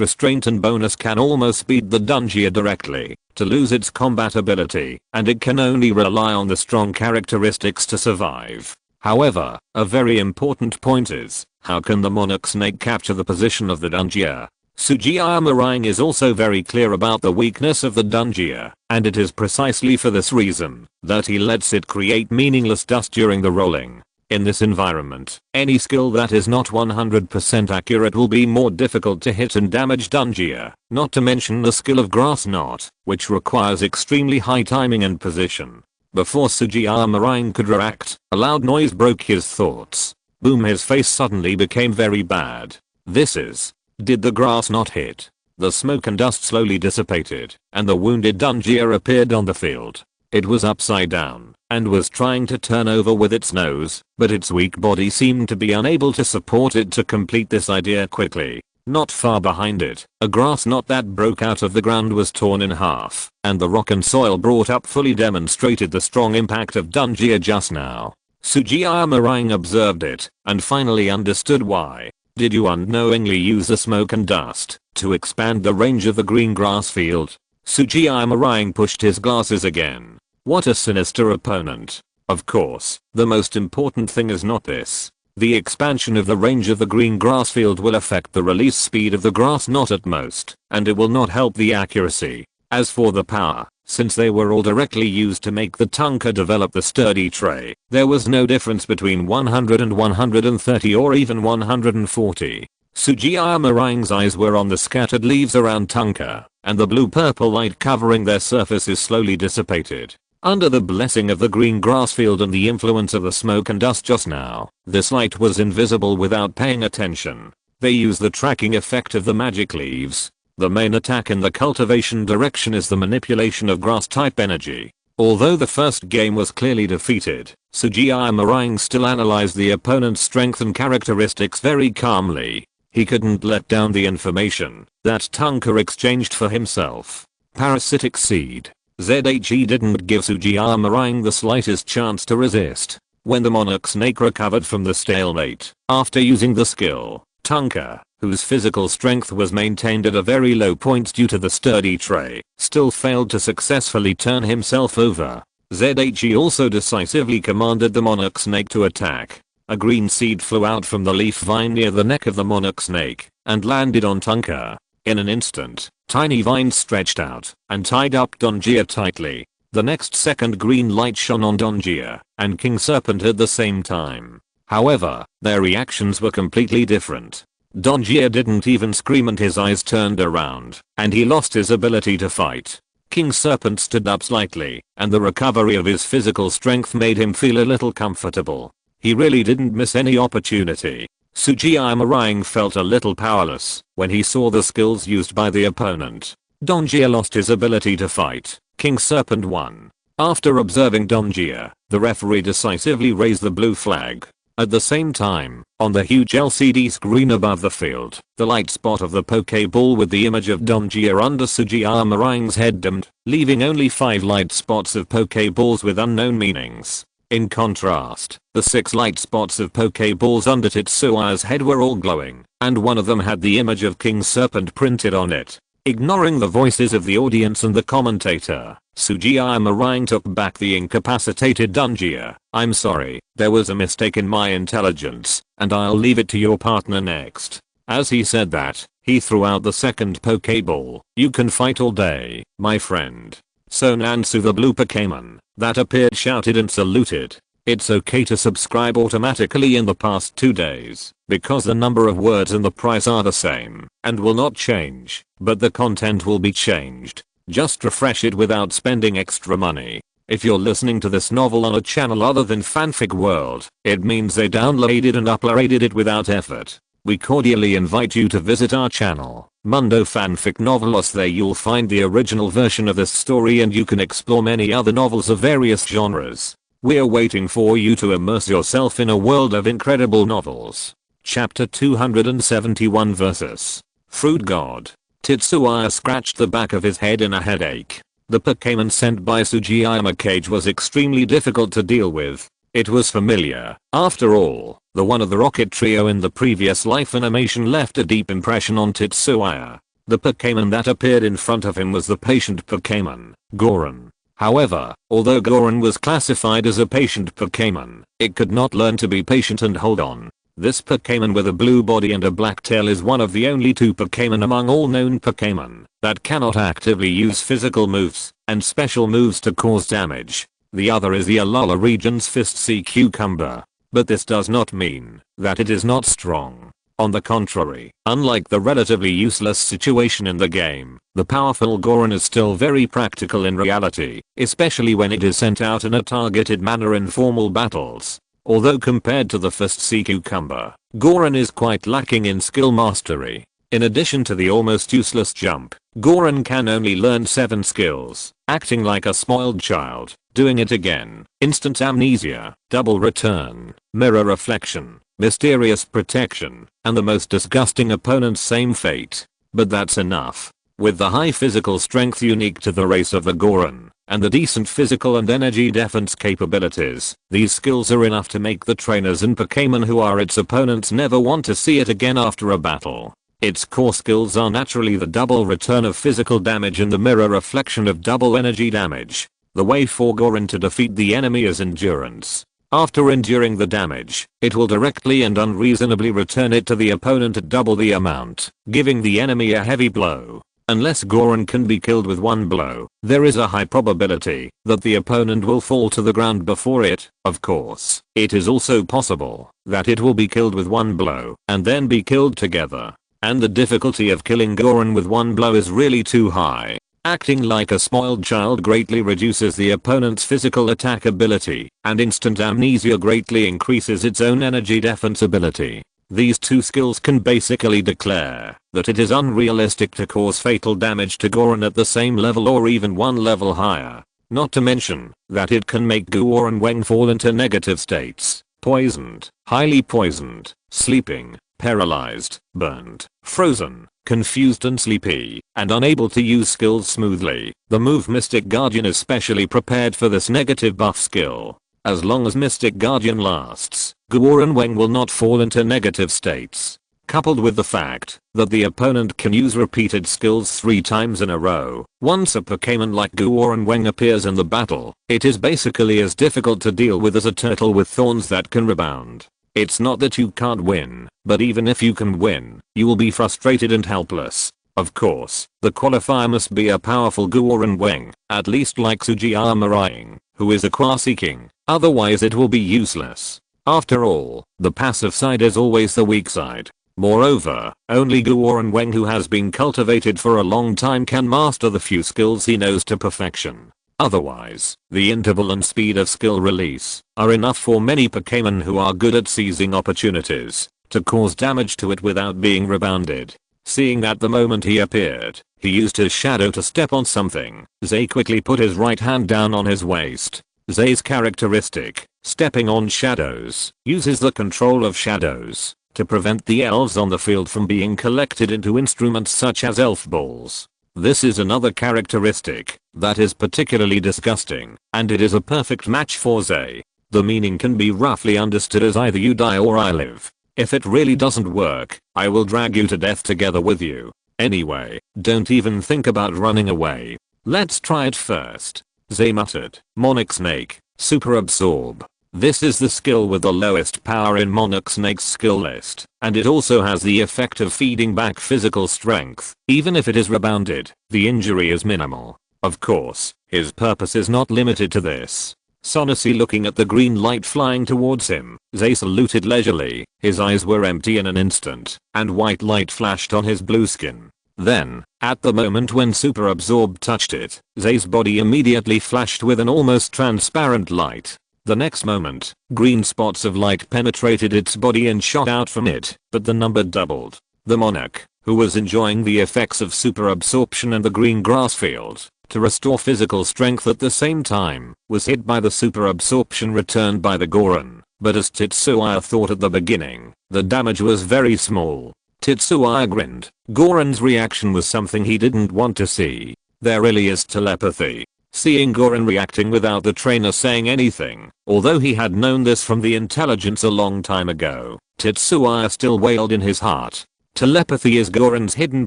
restraint and bonus can almost beat the Dongia directly to lose its combat ability, and it can only rely on the strong characteristics to survive. However, a very important point is, how can the monarch snake capture the position of the Dongia? Sugiyama is also very clear about the weakness of the Dongia, and it is precisely for this reason that he lets it create meaningless dust during the rolling. In this environment, any skill that is not 100% accurate will be more difficult to hit and damage Dongia, not to mention the skill of Grass Knot, which requires extremely high timing and position. Before Sugiyama could react, a loud noise broke his thoughts. Boom, his face suddenly became very bad. Did the grass not hit? The smoke and dust slowly dissipated, and the wounded Dongia appeared on the field. It was upside down, and was trying to turn over with its nose, but its weak body seemed to be unable to support it to complete this idea quickly. Not far behind it, a grass knot that broke out of the ground was torn in half, and the rock and soil brought up fully demonstrated the strong impact of Dongia just now. Sugiyama observed it, and finally understood why. Did you unknowingly use the smoke and dust to expand the range of the green grass field? Sugiyama pushed his glasses again. What a sinister opponent. Of course, the most important thing is not this. The expansion of the range of the green grass field will affect the release speed of the grass knot at most, and it will not help the accuracy. As for the power, since they were all directly used to make the Tonka develop the sturdy tray, there was no difference between 100 and 130 or even 140. Sugiyama eyes were on the scattered leaves around Tonka, and the blue-purple light covering their surfaces slowly dissipated. Under the blessing of the green grass field and the influence of the smoke and dust just now, this light was invisible without paying attention. They use the tracking effect of the magic leaves. The main attack in the cultivation direction is the manipulation of grass-type energy. Although the first game was clearly defeated, Sugiyama still analyzed the opponent's strength and characteristics very calmly. He couldn't let down the information that Tonka exchanged for himself. Parasitic Seed. ZHE didn't give Sugiyama the slightest chance to resist. When the monarch snake recovered from the stalemate, after using the skill, Tonka, whose physical strength was maintained at a very low point due to the sturdy tray, still failed to successfully turn himself over. ZHE also decisively commanded the monarch snake to attack. A green seed flew out from the leaf vine near the neck of the monarch snake and landed on Tonka. In an instant, tiny vines stretched out and tied up Dongia tightly. The next second green light shone on Dongia and King Serpent at the same time. However, their reactions were completely different. Dongia didn't even scream and his eyes turned around, and he lost his ability to fight. King Serpent stood up slightly, and the recovery of his physical strength made him feel a little comfortable. He really didn't miss any opportunity. Sugiyama felt a little powerless when he saw the skills used by the opponent. Dongia lost his ability to fight. King Serpent won. After observing Donjia, the referee decisively raised the blue flag. At the same time, on the huge LCD screen above the field, the light spot of the Pokeball with the image of Donjia under Sugiyama Rang's head dimmed, leaving only 5 light spots of Pokeballs with unknown meanings. In contrast, the 6 light spots of Pokeballs under Tetsuya's head were all glowing, and one of them had the image of King Serpent printed on it. Ignoring the voices of the audience and the commentator, Sugiyama Rang took back the incapacitated Donjia. "I'm sorry, there was a mistake in my intelligence, and I'll leave it to your partner next." As he said that, he threw out the second Pokeball. "You can fight all day, my friend." So Nansu, the blue Pokémon that appeared, shouted and saluted. It's okay to subscribe automatically in the past 2 days, because the number of words and the price are the same, and will not change, but the content will be changed. Just refresh it without spending extra money. If you're listening to this novel on a channel other than Fanfic World, it means they downloaded and uploaded it without effort. We cordially invite you to visit our channel, Mundo Fanfic Novelos. There you'll find the original version of this story, and you can explore many other novels of various genres. We're waiting for you to immerse yourself in a world of incredible novels. Chapter 271 vs. Fruit God. Tetsuya scratched the back of his head in a headache. The Pokémon sent by Sugiyama Cage was extremely difficult to deal with. It was familiar. After all, the one of the Rocket Trio in the previous life animation left a deep impression on Tetsuya. The Pokémon that appeared in front of him was the patient Pokémon, Goron. However, although Goron was classified as a patient Pokémon, it could not learn to be patient and hold on. This Pokémon with a blue body and a black tail is one of the only 2 Pokémon among all known Pokémon that cannot actively use physical moves and special moves to cause damage. The other is the Alola region's Fist Sea Cucumber. But this does not mean that it is not strong. On the contrary, unlike the relatively useless situation in the game, the powerful Goron is still very practical in reality, especially when it is sent out in a targeted manner in formal battles. Although compared to the Fist Sea Cucumber, Goron is quite lacking in skill mastery. In addition to the almost useless jump, Goron can only learn 7 skills, acting like a spoiled child, doing it again, instant amnesia, double return, mirror reflection, mysterious protection, and the most disgusting opponent's same fate. But that's enough. With the high physical strength unique to the race of the Goron, and the decent physical and energy defense capabilities, these skills are enough to make the trainers and Pokémon who are its opponents never want to see it again after a battle. Its core skills are naturally the double return of physical damage and the mirror reflection of double energy damage. The way for Goron to defeat the enemy is endurance. After enduring the damage, it will directly and unreasonably return it to the opponent at double the amount, giving the enemy a heavy blow. Unless Goron can be killed with one blow, there is a high probability that the opponent will fall to the ground before it. Of course, it is also possible that it will be killed with one blow and then be killed together. And the difficulty of killing Goron with one blow is really too high. Acting like a spoiled child greatly reduces the opponent's physical attack ability, and instant amnesia greatly increases its own energy defense ability. These 2 skills can basically declare that it is unrealistic to cause fatal damage to Goron at the same level or even one level higher. Not to mention that it can make Goron Weng fall into negative states, poisoned, highly poisoned, sleeping, paralyzed, burned, frozen, confused and sleepy, and unable to use skills smoothly. The move Mystic Guardian is specially prepared for this negative buff skill. As long as Mystic Guardian lasts, Goron Weng will not fall into negative states. Coupled with the fact that the opponent can use repeated skills 3 times in a row, once a Pokémon like Goron Weng appears in the battle, it is basically as difficult to deal with as a turtle with thorns that can rebound. It's not that you can't win, but even if you can win, you will be frustrated and helpless. Of course, the qualifier must be a powerful Goron Weng, at least like Sugiyama Rang, who is a Quasi-King, otherwise it will be useless. After all, the passive side is always the weak side. Moreover, only Goron Weng who has been cultivated for a long time can master the few skills he knows to perfection. Otherwise, the interval and speed of skill release are enough for many Pokémon who are good at seizing opportunities to cause damage to it without being rebounded. Seeing that the moment he appeared, he used his shadow to step on something, Zay quickly put his right hand down on his waist. Zay's characteristic, stepping on shadows, uses the control of shadows to prevent the elves on the field from being collected into instruments such as elf balls. This is another characteristic that is particularly disgusting, and it is a perfect match for Zay. The meaning can be roughly understood as either you die or I live. If it really doesn't work, I will drag you to death together with you. Anyway, don't even think about running away. Let's try it first. Zay muttered. Monarch Snake, Super Absorb. This is the skill with the lowest power in Monarch Snake's skill list, and it also has the effect of feeding back physical strength. Even if it is rebounded, the injury is minimal. Of course, his purpose is not limited to this. Soniously looking at the green light flying towards him, Zay saluted leisurely. His eyes were empty in an instant, and white light flashed on his blue skin. Then, at the moment when Super Absorb touched it, Zay's body immediately flashed with an almost transparent light. The next moment, green spots of light penetrated its body and shot out from it, but the number doubled. The monarch, who was enjoying the effects of super absorption and the green grass field to restore physical strength at the same time, was hit by the super absorption returned by the Goron. But as Tetsuya thought at the beginning, the damage was very small. Tetsuya grinned. Goron's reaction was something he didn't want to see. There really is telepathy. Seeing Goron reacting without the trainer saying anything, although he had known this from the intelligence a long time ago, Tetsuya still wailed in his heart. Telepathy is Goron's hidden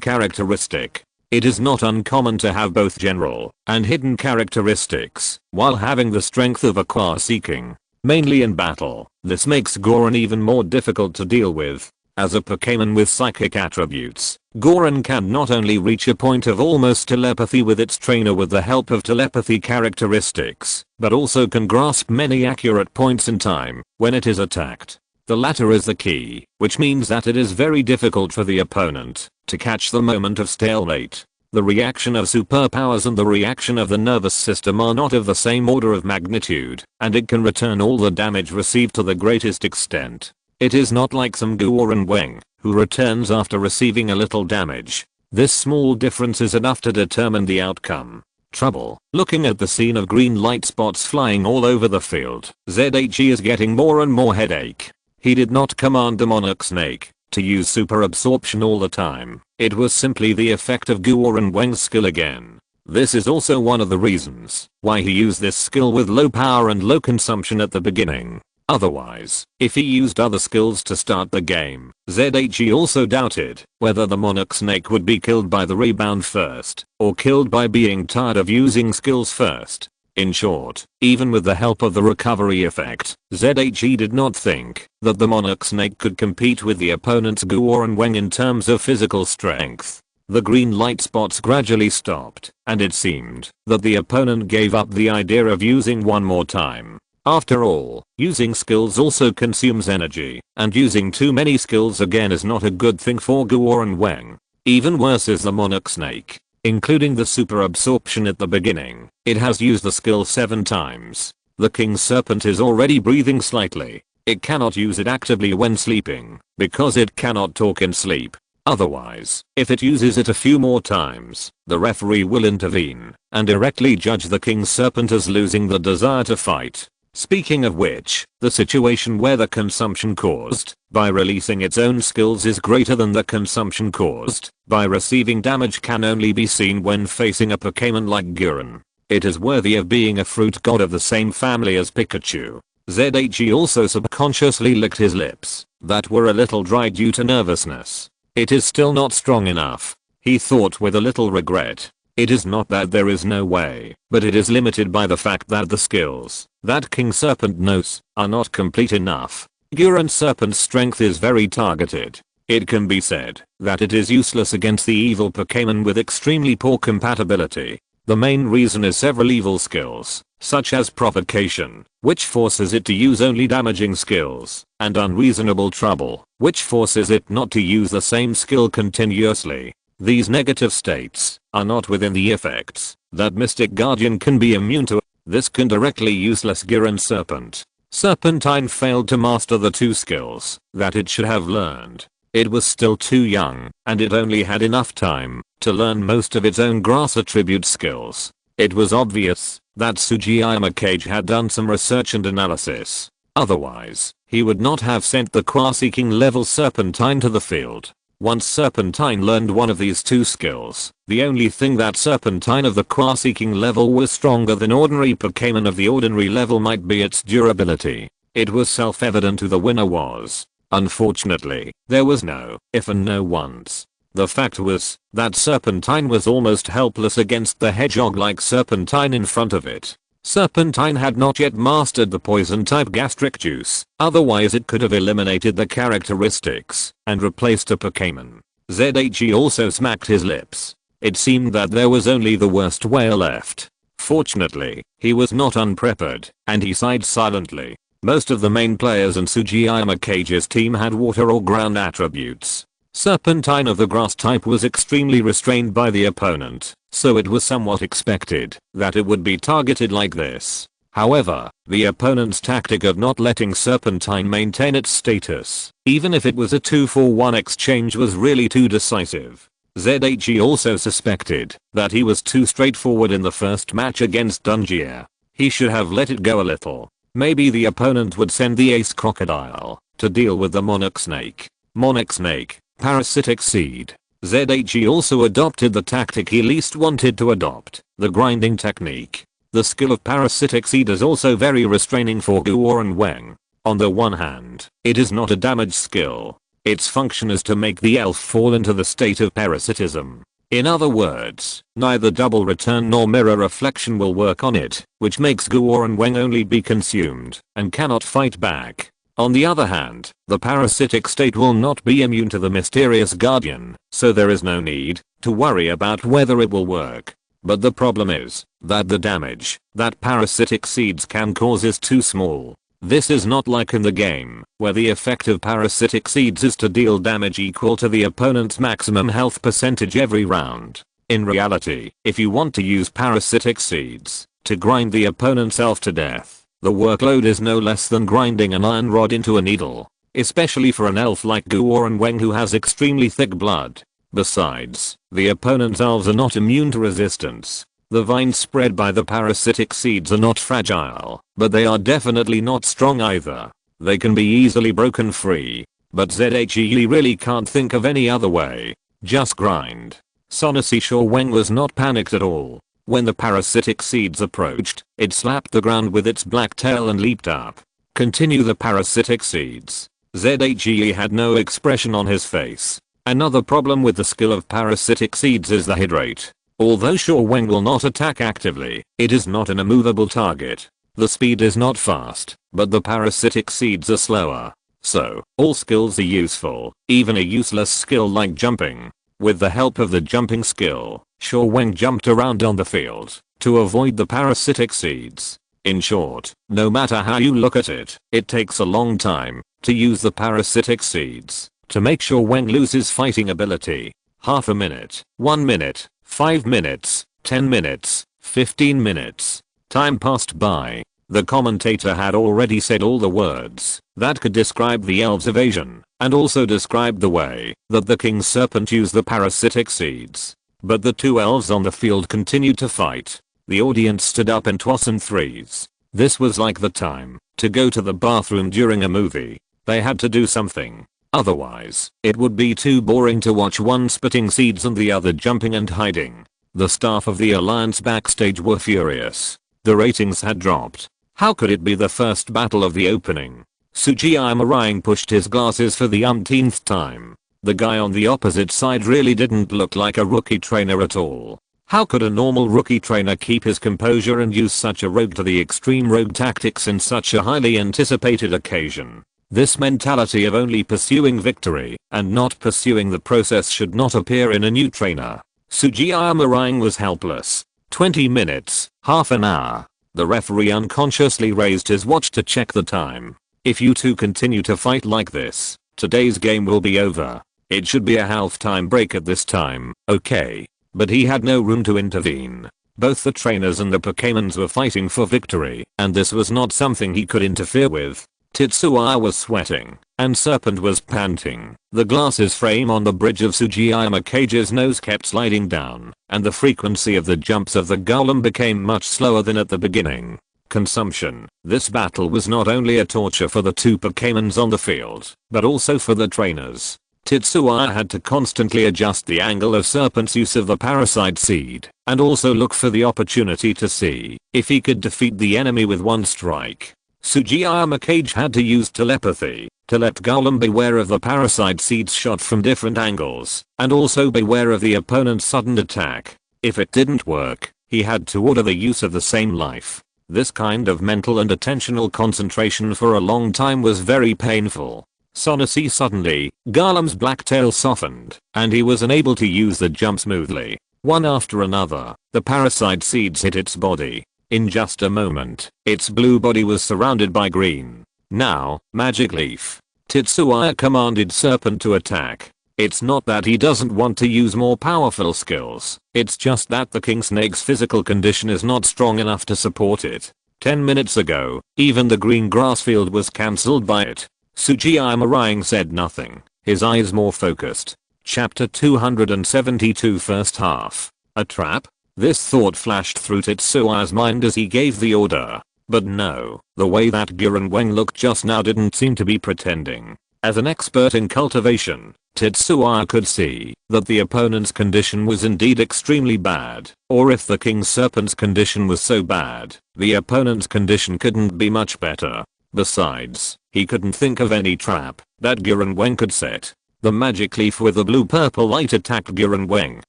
characteristic. It is not uncommon to have both general and hidden characteristics while having the strength of Aqua Seeking. Mainly in battle, this makes Goron even more difficult to deal with. As a Pokémon with psychic attributes, Goron can not only reach a point of almost telepathy with its trainer with the help of telepathy characteristics, but also can grasp many accurate points in time when it is attacked. The latter is the key, which means that it is very difficult for the opponent to catch the moment of stalemate. The reaction of superpowers and the reaction of the nervous system are not of the same order of magnitude, and it can return all the damage received to the greatest extent. It is not like some Goron Weng, who returns after receiving a little damage. This small difference is enough to determine the outcome. Trouble. Looking at the scene of green light spots flying all over the field, ZHE is getting more and more headache. He did not command the Monarch Snake to use super absorption all the time. It was simply the effect of Goron Weng's skill again. This is also one of the reasons why he used this skill with low power and low consumption at the beginning. Otherwise, if he used other skills to start the game, ZHE also doubted whether the Monarch Snake would be killed by the rebound first, or killed by being tired of using skills first. In short, even with the help of the recovery effect, ZHE did not think that the Monarch Snake could compete with the opponent's Goron Weng in terms of physical strength. The green light spots gradually stopped, and it seemed that the opponent gave up the idea of using one more time. After all, using skills also consumes energy, and using too many skills again is not a good thing for Goron Weng. Even worse is the Monarch Snake. Including the super absorption at the beginning, it has used the skill 7 times. The King Serpent is already breathing slightly. It cannot use it actively when sleeping, because it cannot talk in sleep. Otherwise, if it uses it a few more times, the referee will intervene and directly judge the King Serpent as losing the desire to fight. Speaking of which, the situation where the consumption caused by releasing its own skills is greater than the consumption caused by receiving damage can only be seen when facing a Pokémon like Goron. It is worthy of being a fruit god of the same family as Pikachu. ZHE also subconsciously licked his lips that were a little dry due to nervousness. It is still not strong enough, he thought with a little regret. It is not that there is no way, but it is limited by the fact that the skills that King Serpent knows are not complete enough. Goron Serpent's strength is very targeted. It can be said that it is useless against the evil Pokémon with extremely poor compatibility. The main reason is several evil skills, such as provocation, which forces it to use only damaging skills, and unreasonable trouble, which forces it not to use the same skill continuously. These negative states are not within the effects that Mystic Guardian can be immune to. This can directly useless Goron Serpent. Serpentine failed to master the 2 skills that it should have learned. It was still too young, and it only had enough time to learn most of its own grass attribute skills. It was obvious that Sugiyama Kage had done some research and analysis. Otherwise, he would not have sent the Quasi King level Serpentine to the field. Once Serpentine learned one of these two skills, the only thing that Serpentine of the Quasi King level was stronger than ordinary Pokémon of the ordinary level might be its durability. It was self-evident who the winner was. Unfortunately, there was no if and no once. The fact was that Serpentine was almost helpless against the hedgehog-like Serpentine in front of it. Serpentine had not yet mastered the poison-type gastric juice, otherwise it could have eliminated the characteristics and replaced a Pokémon. ZHE also smacked his lips. It seemed that there was only the worst way left. Fortunately, he was not unprepared, and he sighed silently. Most of the main players in Sugiyama Kage's team had water or ground attributes. Serpentine of the grass type was extremely restrained by the opponent, so it was somewhat expected that it would be targeted like this. However, the opponent's tactic of not letting Serpentine maintain its status, even if it was a 2-for-1 exchange, was really too decisive. ZHE also suspected that he was too straightforward in the first match against Dungier. He should have let it go a little. Maybe the opponent would send the Ace Crocodile to deal with the Monarch Snake. Monarch Snake, Parasitic Seed. ZHE also adopted the tactic he least wanted to adopt, the grinding technique. The skill of Parasitic Seed is also very restraining for Guoran Weng. On the one hand, it is not a damage skill. Its function is to make the elf fall into the state of parasitism. In other words, neither double return nor mirror reflection will work on it, which makes Guoran Weng only be consumed and cannot fight back. On the other hand, the parasitic state will not be immune to the mysterious guardian, so there is no need to worry about whether it will work. But the problem is that the damage that parasitic seeds can cause is too small. This is not like in the game, where the effect of parasitic seeds is to deal damage equal to the opponent's maximum health percentage every round. In reality, if you want to use parasitic seeds to grind the opponent's elf to death, the workload is no less than grinding an iron rod into a needle, especially for an elf like Guoran Weng who has extremely thick blood. Besides, the opponent's elves are not immune to resistance. The vines spread by the parasitic seeds are not fragile, but they are definitely not strong either. They can be easily broken free, but ZHE really can't think of any other way. Just grind. Sonasi Shao Weng was not panicked at all. When the parasitic seeds approached, it slapped the ground with its black tail and leaped up. Continue the parasitic seeds. ZHE had no expression on his face. Another problem with the skill of parasitic seeds is the hit rate. Although Shao Weng will not attack actively, it is not an immovable target. The speed is not fast, but the parasitic seeds are slower. So, all skills are useful, even a useless skill like jumping. With the help of the jumping skill, Shao Weng jumped around on the field to avoid the parasitic seeds. In short, no matter how you look at it, it takes a long time to use the parasitic seeds to make Shao Weng lose his fighting ability. Half a minute, 1 minute, 5 minutes, 10 minutes, 15 minutes. Time passed by. The commentator had already said all the words that could describe the elves' evasion, and also described the way that the King's Serpent used the parasitic seeds. But the two elves on the field continued to fight. The audience stood up in 2s and 3s. This was like the time to go to the bathroom during a movie. They had to do something. Otherwise, it would be too boring to watch one spitting seeds and the other jumping and hiding. The staff of the Alliance backstage were furious. The ratings had dropped. How could it be the first battle of the opening? Sugiyama Ryan pushed his glasses for the umpteenth time. The guy on the opposite side really didn't look like a rookie trainer at all. How could a normal rookie trainer keep his composure and use such a rogue to the extreme rogue tactics in such a highly anticipated occasion? This mentality of only pursuing victory and not pursuing the process should not appear in a new trainer. Sugiyama Ryan was helpless. 20 minutes, half an hour. The referee unconsciously raised his watch to check the time. If you two continue to fight like this, today's game will be over. It should be a half-time break at this time, okay? But he had no room to intervene. Both the trainers and the Pokémons were fighting for victory, and this was not something he could interfere with. Tetsuya was sweating, and Serpent was panting. The glasses frame on the bridge of Sugiyama Cage's nose kept sliding down, and the frequency of the jumps of the golem became much slower than at the beginning. Consumption. This battle was not only a torture for the two Pokémons on the field, but also for the trainers. Tetsuya had to constantly adjust the angle of Serpent's use of the parasite seed, and also look for the opportunity to see if he could defeat the enemy with one strike. Sugiyama Cage had to use telepathy to let Golem beware of the parasite seeds shot from different angles, and also beware of the opponent's sudden attack. If it didn't work, he had to order the use of the same life. This kind of mental and attentional concentration for a long time was very painful. Suddenly, Golem's black tail softened, and he was unable to use the jump smoothly. One after another, the parasite seeds hit its body. In just a moment, its blue body was surrounded by green. Now, Magic Leaf. Tetsuya commanded Serpent to attack. It's not that he doesn't want to use more powerful skills, it's just that the King Snake's physical condition is not strong enough to support it. 10 minutes ago, even the green grass field was cancelled by it. Sugiyama Rying said nothing, his eyes more focused. Chapter 272 First Half. A trap? This thought flashed through Tetsuya's mind as he gave the order. But no, the way that Gurren Weng looked just now didn't seem to be pretending. As an expert in cultivation, Tetsuya could see that the opponent's condition was indeed extremely bad, or if the King Serpent's condition was so bad, the opponent's condition couldn't be much better. Besides, he couldn't think of any trap that Gurren Weng could set. The magic leaf with the blue-purple light attacked Gurren Weng,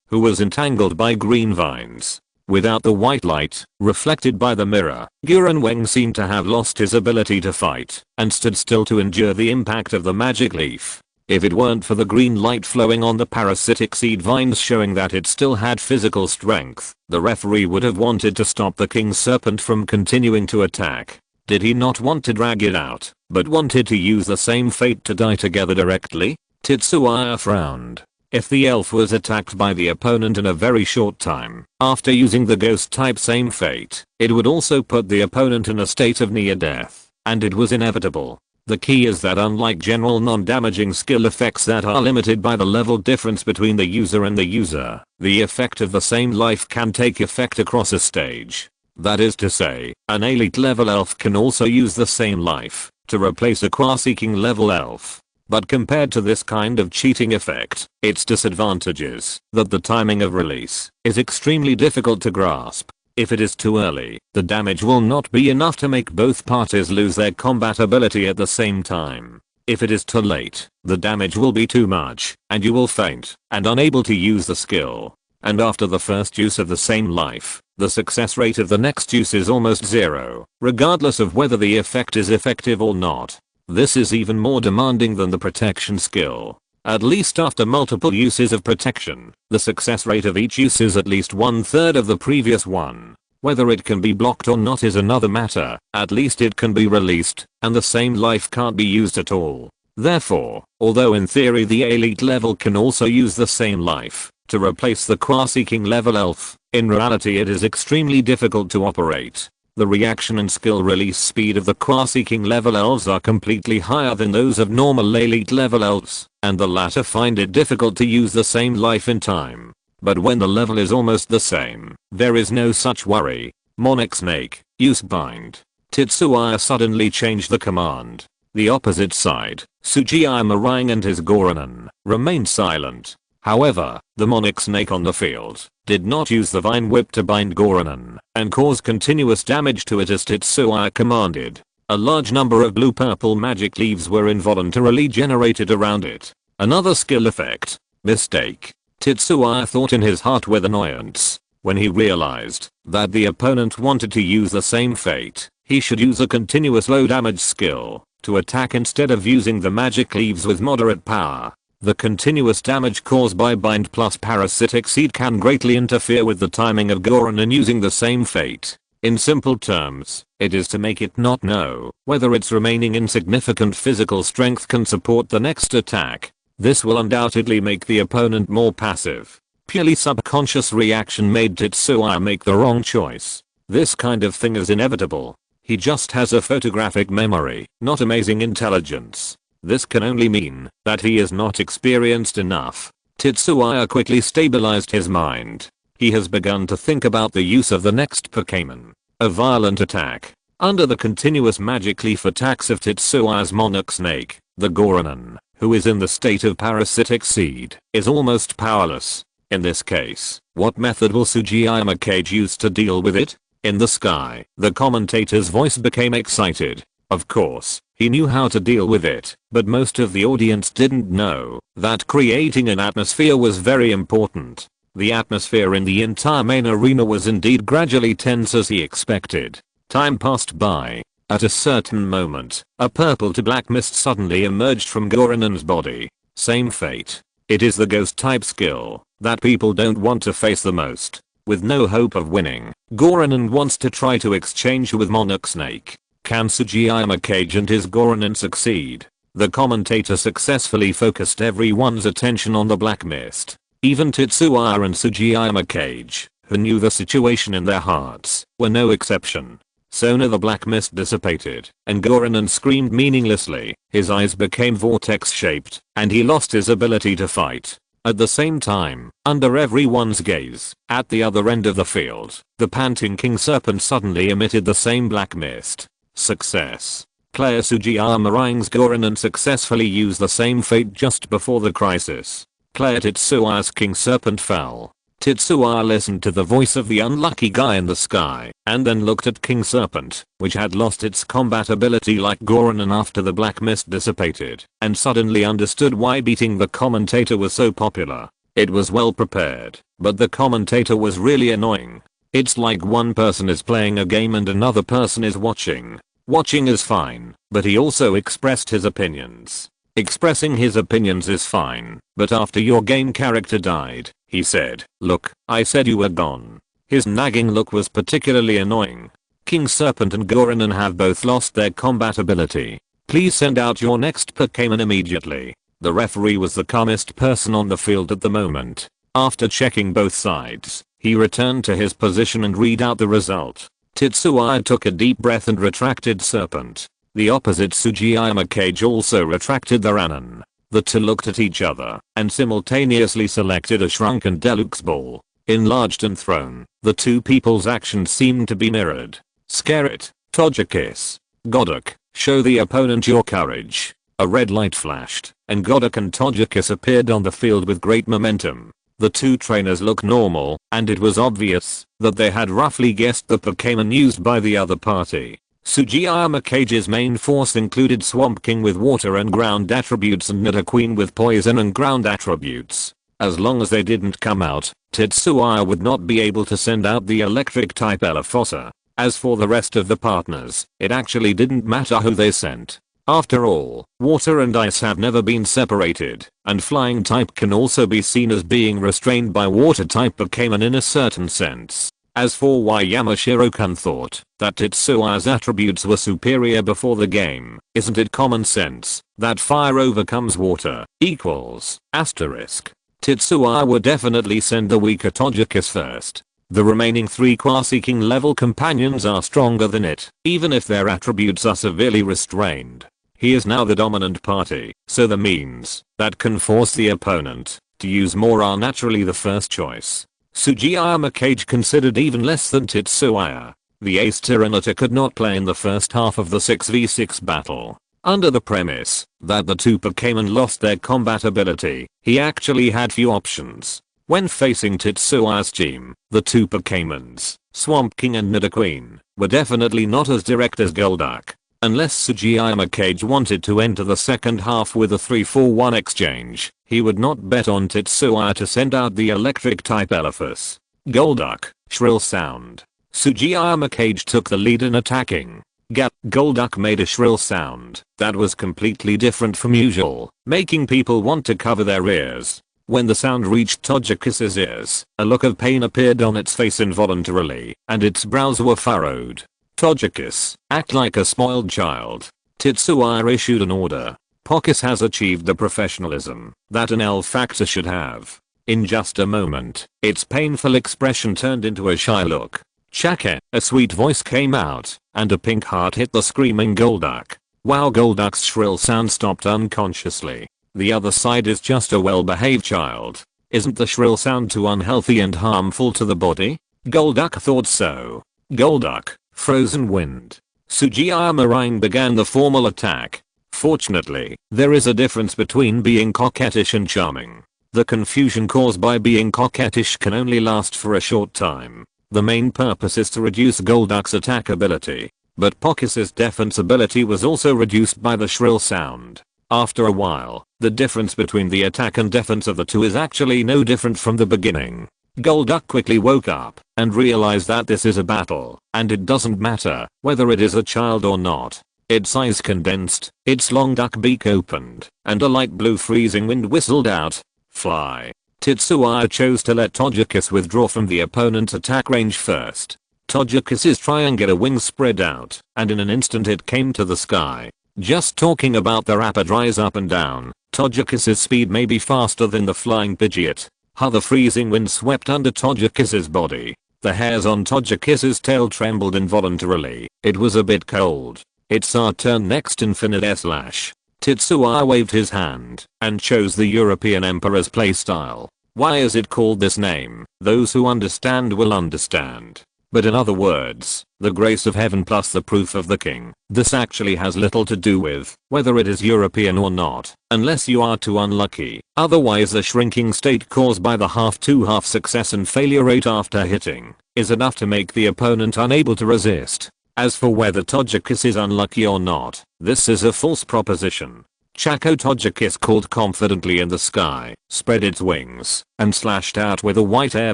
who was entangled by green vines. Without the white light, reflected by the mirror, Gurren Weng seemed to have lost his ability to fight, and stood still to endure the impact of the magic leaf. If it weren't for the green light flowing on the parasitic seed vines showing that it still had physical strength, the referee would have wanted to stop the King Serpent from continuing to attack. Did he not want to drag it out, but wanted to use the same fate to die together directly? Tetsuya frowned. If the elf was attacked by the opponent in a very short time, after using the ghost type same fate, it would also put the opponent in a state of near death, and it was inevitable. The key is that unlike general non-damaging skill effects that are limited by the level difference between the user and the user, the effect of the same life can take effect across a stage. That is to say, an elite level elf can also use the same life to replace a qua-seeking level elf. But compared to this kind of cheating effect, its disadvantage is that the timing of release is extremely difficult to grasp. If it is too early, the damage will not be enough to make both parties lose their combat ability at the same time. If it is too late, the damage will be too much, and you will faint and unable to use the skill. And after the first use of the same life, the success rate of the next use is almost zero, regardless of whether the effect is effective or not. This is even more demanding than the protection skill. At least after multiple uses of protection, the success rate of each use is at least 1/3 of the previous one. Whether it can be blocked or not is another matter, at least it can be released, and the same life can't be used at all. Therefore, although in theory the elite level can also use the same life to replace the qua-seeking level elf, in reality it is extremely difficult to operate. The reaction and skill release speed of the qua-seeking level elves are completely higher than those of normal elite level elves, and the latter find it difficult to use the same life in time. But when the level is almost the same, there is no such worry. Monarch Snake, use bind. Tetsuya suddenly changed the command. The opposite side, Sugiyama Rying and his Goranen, remained silent. However, the Monarch Snake on the field did not use the Vine Whip to bind Goranen and cause continuous damage to it as Tetsuya commanded. A large number of blue-purple magic leaves were involuntarily generated around it. Another skill effect. Mistake. Tetsuya thought in his heart with annoyance. When he realized that the opponent wanted to use the same fate, he should use a continuous low damage skill to attack instead of using the magic leaves with moderate power. The continuous damage caused by bind plus parasitic seed can greatly interfere with the timing of Goranen using the same fate. In simple terms, it is to make it not know whether its remaining insignificant physical strength can support the next attack. This will undoubtedly make the opponent more passive. Purely subconscious reaction made Tetsuya make the wrong choice. This kind of thing is inevitable. He just has a photographic memory, not amazing intelligence. This can only mean that he is not experienced enough. Tetsuya quickly stabilized his mind. He has begun to think about the use of the next Pokémon. A violent attack. Under the continuous magic leaf attacks of Tetsuya's monarch snake, the Goranon, who is in the state of parasitic seed, is almost powerless. In this case, what method will Sugiyama Cage use to deal with it? In the sky, the commentator's voice became excited. Of course, he knew how to deal with it, but most of the audience didn't know that creating an atmosphere was very important. The atmosphere in the entire main arena was indeed gradually tense as he expected. Time passed by. At a certain moment, a purple to black mist suddenly emerged from Goranon's body. Same fate. It is the ghost type skill that people don't want to face the most. With no hope of winning, Goranon wants to try to exchange with Monarch Snake. Can Sugiyama Cage and his Goranon succeed? The commentator successfully focused everyone's attention on the black mist. Even Tetsuya and Sugiyama Cage, who knew the situation in their hearts, were no exception. Soon the black mist dissipated, and Goranon screamed meaninglessly. His eyes became vortex-shaped, and he lost his ability to fight. At the same time, under everyone's gaze, at the other end of the field, the panting king serpent suddenly emitted the same black mist. Success. Player Sugiyama Rang's Goranon successfully used the same fate just before the crisis. Player Tetsuya's king serpent fell. Tetsuya listened to the voice of the unlucky guy in the sky, and then looked at King Serpent, which had lost its combat ability like Goranon after the black mist dissipated, and suddenly understood why beating the commentator was so popular. It was well prepared, but the commentator was really annoying. It's like one person is playing a game and another person is watching. Watching is fine, but he also expressed his opinions. Expressing his opinions is fine, but after your game character died, he said, "Look, I said you were gone." His nagging look was particularly annoying. King Serpent and Goranon have both lost their combat ability. Please send out your next Pokémon immediately. The referee was the calmest person on the field at the moment. After checking both sides, he returned to his position and read out the result. Tetsuya took a deep breath and retracted Serpent. The opposite Sugiyama Cage also retracted the Ranon. The two looked at each other and simultaneously selected a shrunken Deluxe ball. Enlarged and thrown, the two people's actions seemed to be mirrored. Scare it, Togekiss. Godok, show the opponent your courage. A red light flashed, and Godok and Togekiss appeared on the field with great momentum. The two trainers looked normal, and it was obvious that they had roughly guessed the Pokémon used by the other party. Sugiyama Cage's main force included Swamp King with water and ground attributes and Nidoqueen with poison and ground attributes. As long as they didn't come out, Tetsuya would not be able to send out the electric type Elefosa. As for the rest of the partners, it actually didn't matter who they sent. After all, water and ice have never been separated, and flying type can also be seen as being restrained by water type Pokémon in a certain sense. As for why Yamashiro-kun thought that Tetsuya's attributes were superior before the game, isn't it common sense that fire overcomes water equals asterisk. Tetsuya would definitely send the weaker Togekiss first. The remaining 3 Quasi-King level companions are stronger than it, even if their attributes are severely restrained. He is now the dominant party, so the means that can force the opponent to use more are naturally the first choice. Sugiyama Cage considered even less than Tetsuya. The Ace Tyranitar could not play in the first half of the 6v6 battle. Under the premise that the two Pokémon lost their combat ability, he actually had few options. When facing Tetsuya's team, the two Pokémons, Swamp King and Nidoqueen, were definitely not as direct as Golduck. Unless Sugiyama Cage wanted to enter the second half with a 3-4-1 exchange, he would not bet on Tetsuya to send out the electric type Elephas. Golduck, shrill sound. Sugiyama Cage took the lead in attacking. Golduck made a shrill sound that was completely different from usual, making people want to cover their ears. When the sound reached Togekiss's ears, a look of pain appeared on its face involuntarily, and its brows were furrowed. Togekiss, act like a spoiled child. Tetsuya issued an order. Pokémon has achieved the professionalism that an elf actor should have. In just a moment, its painful expression turned into a shy look. Chaka, a sweet voice came out, and a pink heart hit the screaming Golduck. Wow, Golduck's shrill sound stopped unconsciously. The other side is just a well-behaved child. Isn't the shrill sound too unhealthy and harmful to the body? Golduck thought so. Golduck, frozen wind. Sugiyama began the formal attack. Fortunately, there is a difference between being coquettish and charming. The confusion caused by being coquettish can only last for a short time. The main purpose is to reduce Golduck's attack ability. But Pocket's defense ability was also reduced by the shrill sound. After a while, the difference between the attack and defense of the two is actually no different from the beginning. Golduck quickly woke up and realized that this is a battle, and it doesn't matter whether it is a child or not. Its eyes condensed, its long duck beak opened, and a light blue freezing wind whistled out. Fly. Tetsuya chose to let Togekiss withdraw from the opponent's attack range first. Togekiss' triangular wings spread out, and in an instant it came to the sky. Just talking about the rapid rise up and down, Togekiss' speed may be faster than the flying Pidgeot. How the freezing wind swept under Togekiss' body. The hairs on Togekiss' tail trembled involuntarily. It was a bit cold. It's our turn next, Infinite S-Lash. Tetsuya waved his hand and chose the European Emperor's playstyle. Why is it called this name? Those who understand will understand. But in other words, the grace of heaven plus the proof of the king. This actually has little to do with whether it is European or not, unless you are too unlucky. Otherwise, the shrinking state caused by the half success and failure rate after hitting is enough to make the opponent unable to resist. As for whether Togekiss is unlucky or not, this is a false proposition. Chaco Togekiss called confidently in the sky, spread its wings, and slashed out with a white air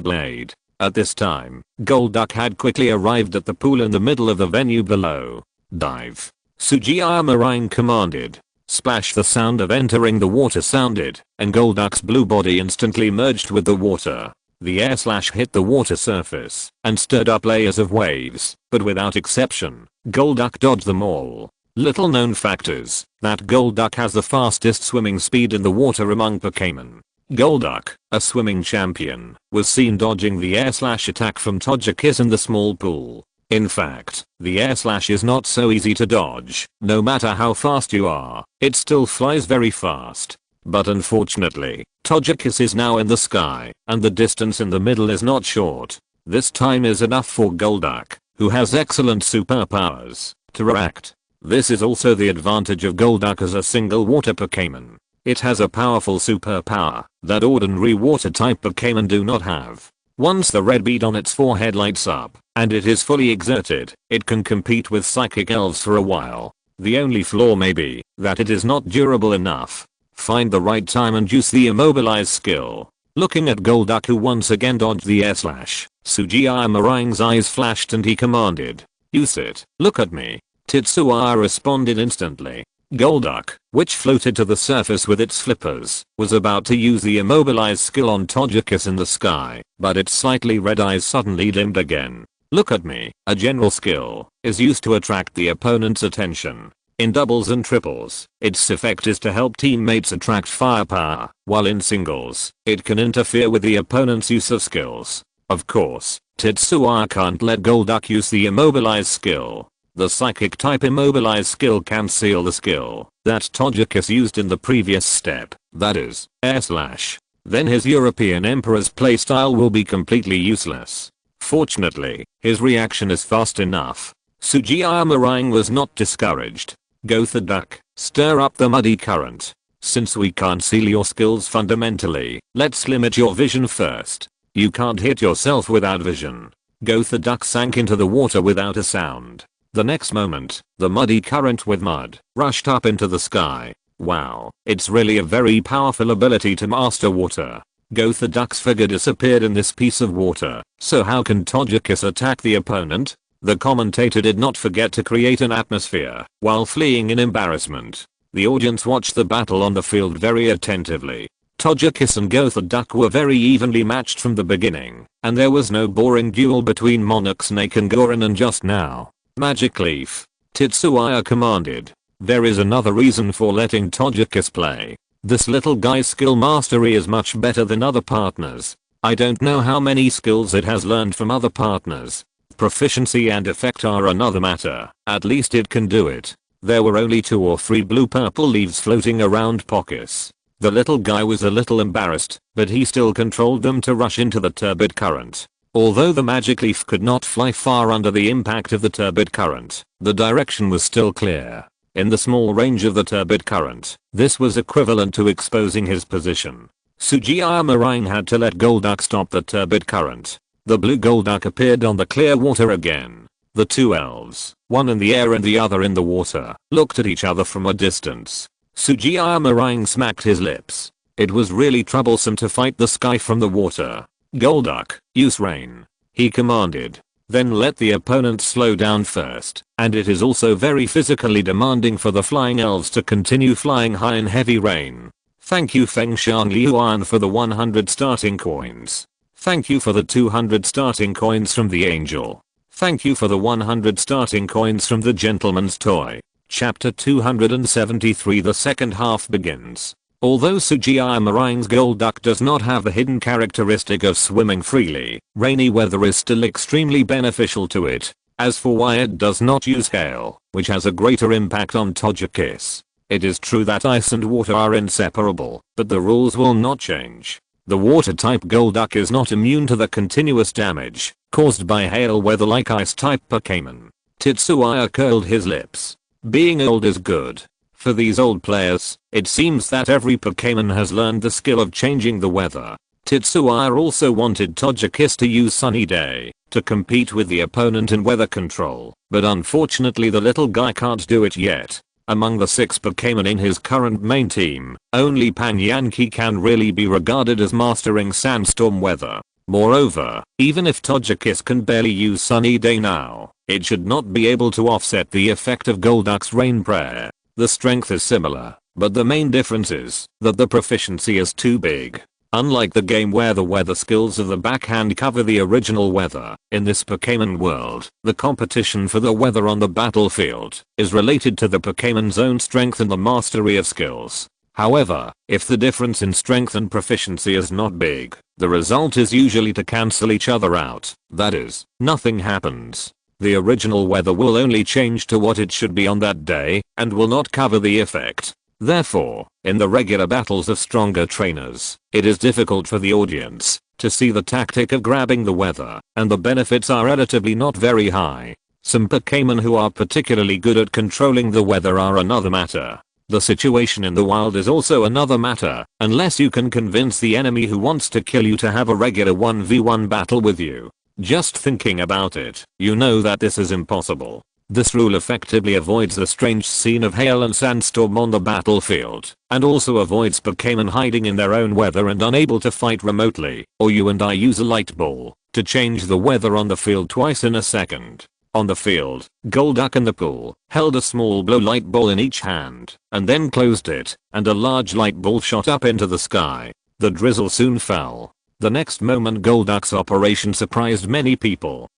blade. At this time, Golduck had quickly arrived at the pool in the middle of the venue below. Dive. Sugiyama commanded. Splash. The sound of entering the water sounded, and Golduck's blue body instantly merged with the water. The air slash hit the water surface and stirred up layers of waves, but without exception, Golduck dodged them all. Little known factors that Golduck has the fastest swimming speed in the water among Pokémon. Golduck, a swimming champion, was seen dodging the air slash attack from Togekiss in the small pool. In fact, the air slash is not so easy to dodge. No matter how fast you are, it still flies very fast. But unfortunately, Togekiss is now in the sky, and the distance in the middle is not short. This time is enough for Golduck, who has excellent superpowers, to react. This is also the advantage of Golduck as a single water Pokémon. It has a powerful superpower that ordinary water type Pokémon do not have. Once the red bead on its forehead lights up, and it is fully exerted, it can compete with psychic elves for a while. The only flaw may be that it is not durable enough. Find the right time and use the immobilize skill. Looking at Golduck, who once again dodged the air slash, Sugiyama's eyes flashed and he commanded. Use it. Look at me. Tetsuya responded instantly. Golduck, which floated to the surface with its flippers, was about to use the immobilize skill on Togekiss in the sky, but its slightly red eyes suddenly dimmed again. Look at me. A general skill is used to attract the opponent's attention. In doubles and triples, its effect is to help teammates attract firepower, while in singles, it can interfere with the opponent's use of skills. Of course, Tetsuya can't let Golduck use the immobilize skill. The psychic type immobilize skill can seal the skill that Togekiss used in the previous step, that is, air slash. Then his European Emperor's playstyle will be completely useless. Fortunately, his reaction is fast enough. Sugiyama was not discouraged. Go the duck, stir up the muddy current. Since we can't seal your skills fundamentally, let's limit your vision first. You can't hit yourself without vision. Go the duck sank into the water without a sound. The next moment, the muddy current with mud rushed up into the sky. Wow, it's really a very powerful ability to master water. Go the duck's figure disappeared in this piece of water, so how can Togekiss attack the opponent? The commentator did not forget to create an atmosphere while fleeing in embarrassment. The audience watched the battle on the field very attentively. Togekiss and Gotha Duck were very evenly matched from the beginning, and there was no boring duel between Monarch Snake and Goron. And just now, Magic Leaf. Tetsuya commanded. There is another reason for letting Togekiss play. This little guy's skill mastery is much better than other partners. I don't know how many skills it has learned from other partners. Proficiency and effect are another matter. At least it can do it. There were only 2 or 3 blue-purple leaves floating around Pockets. The little guy was a little embarrassed, but he still controlled them to rush into the turbid current. Although the magic leaf could not fly far under the impact of the turbid current, the direction was still clear. In the small range of the turbid current, this was equivalent to exposing his position. Sugiyama Meringue had to let Golduck stop the turbid current. The blue Golduck appeared on the clear water again. The 2 elves, one in the air and the other in the water, looked at each other from a distance. Sugiyama Meringue smacked his lips. It was really troublesome to fight the sky from the water. Golduck, use rain, he commanded. Then let the opponent slow down first, and it is also very physically demanding for the flying elves to continue flying high in heavy rain. Thank you Feng Xiang Liuan for the 100 starting coins. Thank you for the 200 starting coins from the angel. Thank you for the 100 starting coins from the gentleman's toy. Chapter 273. The second half begins. Although Sugiyama Meringue's Golduck does not have the hidden characteristic of swimming freely, rainy weather is still extremely beneficial to it. As for why it does not use hail, which has a greater impact on Togekiss. It is true that ice and water are inseparable, but the rules will not change. The water-type Golduck is not immune to the continuous damage caused by hail weather like ice-type Pokémon. Tetsuya curled his lips. Being old is good. For these old players, it seems that every Pokémon has learned the skill of changing the weather. Tetsuya also wanted Togekiss to use Sunny Day to compete with the opponent in weather control, but unfortunately the little guy can't do it yet. Among the 6 Pokémon in his current main team, only Panyanki can really be regarded as mastering sandstorm weather. Moreover, even if Togekiss can barely use Sunny Day now, it should not be able to offset the effect of Golduck's Rain Prayer. The strength is similar, but the main difference is that the proficiency is too big. Unlike the game where the weather skills of the backhand cover the original weather, in this Pokémon world, the competition for the weather on the battlefield is related to the Pokémon's own strength and the mastery of skills. However, if the difference in strength and proficiency is not big, the result is usually to cancel each other out. That is, nothing happens. The original weather will only change to what it should be on that day, and will not cover the effect. Therefore, in the regular battles of stronger trainers, it is difficult for the audience to see the tactic of grabbing the weather, and the benefits are relatively not very high. Some Pokémon who are particularly good at controlling the weather are another matter. The situation in the wild is also another matter, unless you can convince the enemy who wants to kill you to have a regular 1v1 battle with you. Just thinking about it, you know that this is impossible. This rule effectively avoids the strange scene of hail and sandstorm on the battlefield, and also avoids Pokémon hiding in their own weather and unable to fight remotely, or you and I use a light ball to change the weather on the field twice in a second. On the field, Golduck in the pool held a small blue light ball in each hand, and then closed it, and a large light ball shot up into the sky. The drizzle soon fell. The next moment Golduck's operation surprised many people.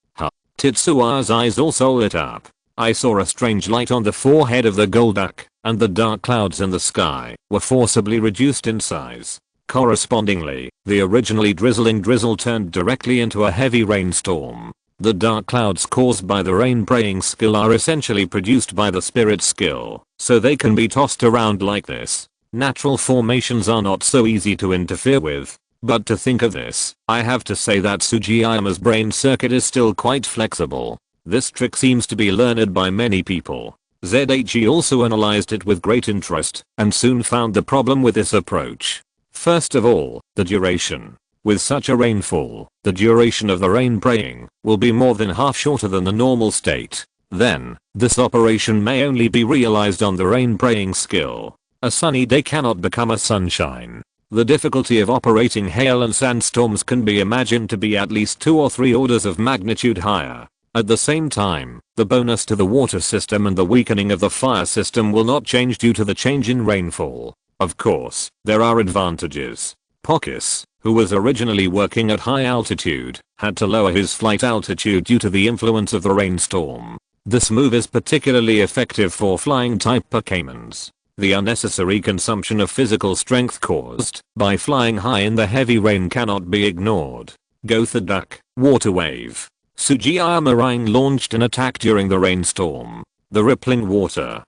Tetsuya's eyes also lit up. I saw a strange light on the forehead of the Golduck, and the dark clouds in the sky were forcibly reduced in size. Correspondingly, the originally drizzling drizzle turned directly into a heavy rainstorm. The dark clouds caused by the rain praying skill are essentially produced by the spirit skill, so they can be tossed around like this. Natural formations are not so easy to interfere with. But to think of this, I have to say that Sugiyama's brain circuit is still quite flexible. This trick seems to be learned by many people. ZHE also analyzed it with great interest, and soon found the problem with this approach. First of all, the duration. With such a rainfall, the duration of the rain praying will be more than half shorter than the normal state. Then, this operation may only be realized on the rain praying skill. A sunny day cannot become a sunshine. The difficulty of operating hail and sandstorms can be imagined to be at least 2 or 3 orders of magnitude higher. At the same time, the bonus to the water system and the weakening of the fire system will not change due to the change in rainfall. Of course, there are advantages. Pockets, who was originally working at high altitude, had to lower his flight altitude due to the influence of the rainstorm. This move is particularly effective for flying type Pokémons. The unnecessary consumption of physical strength caused by flying high in the heavy rain cannot be ignored. Gotha Duck, Water Wave. Sugiyama Rang launched an attack during the rainstorm. The rippling water,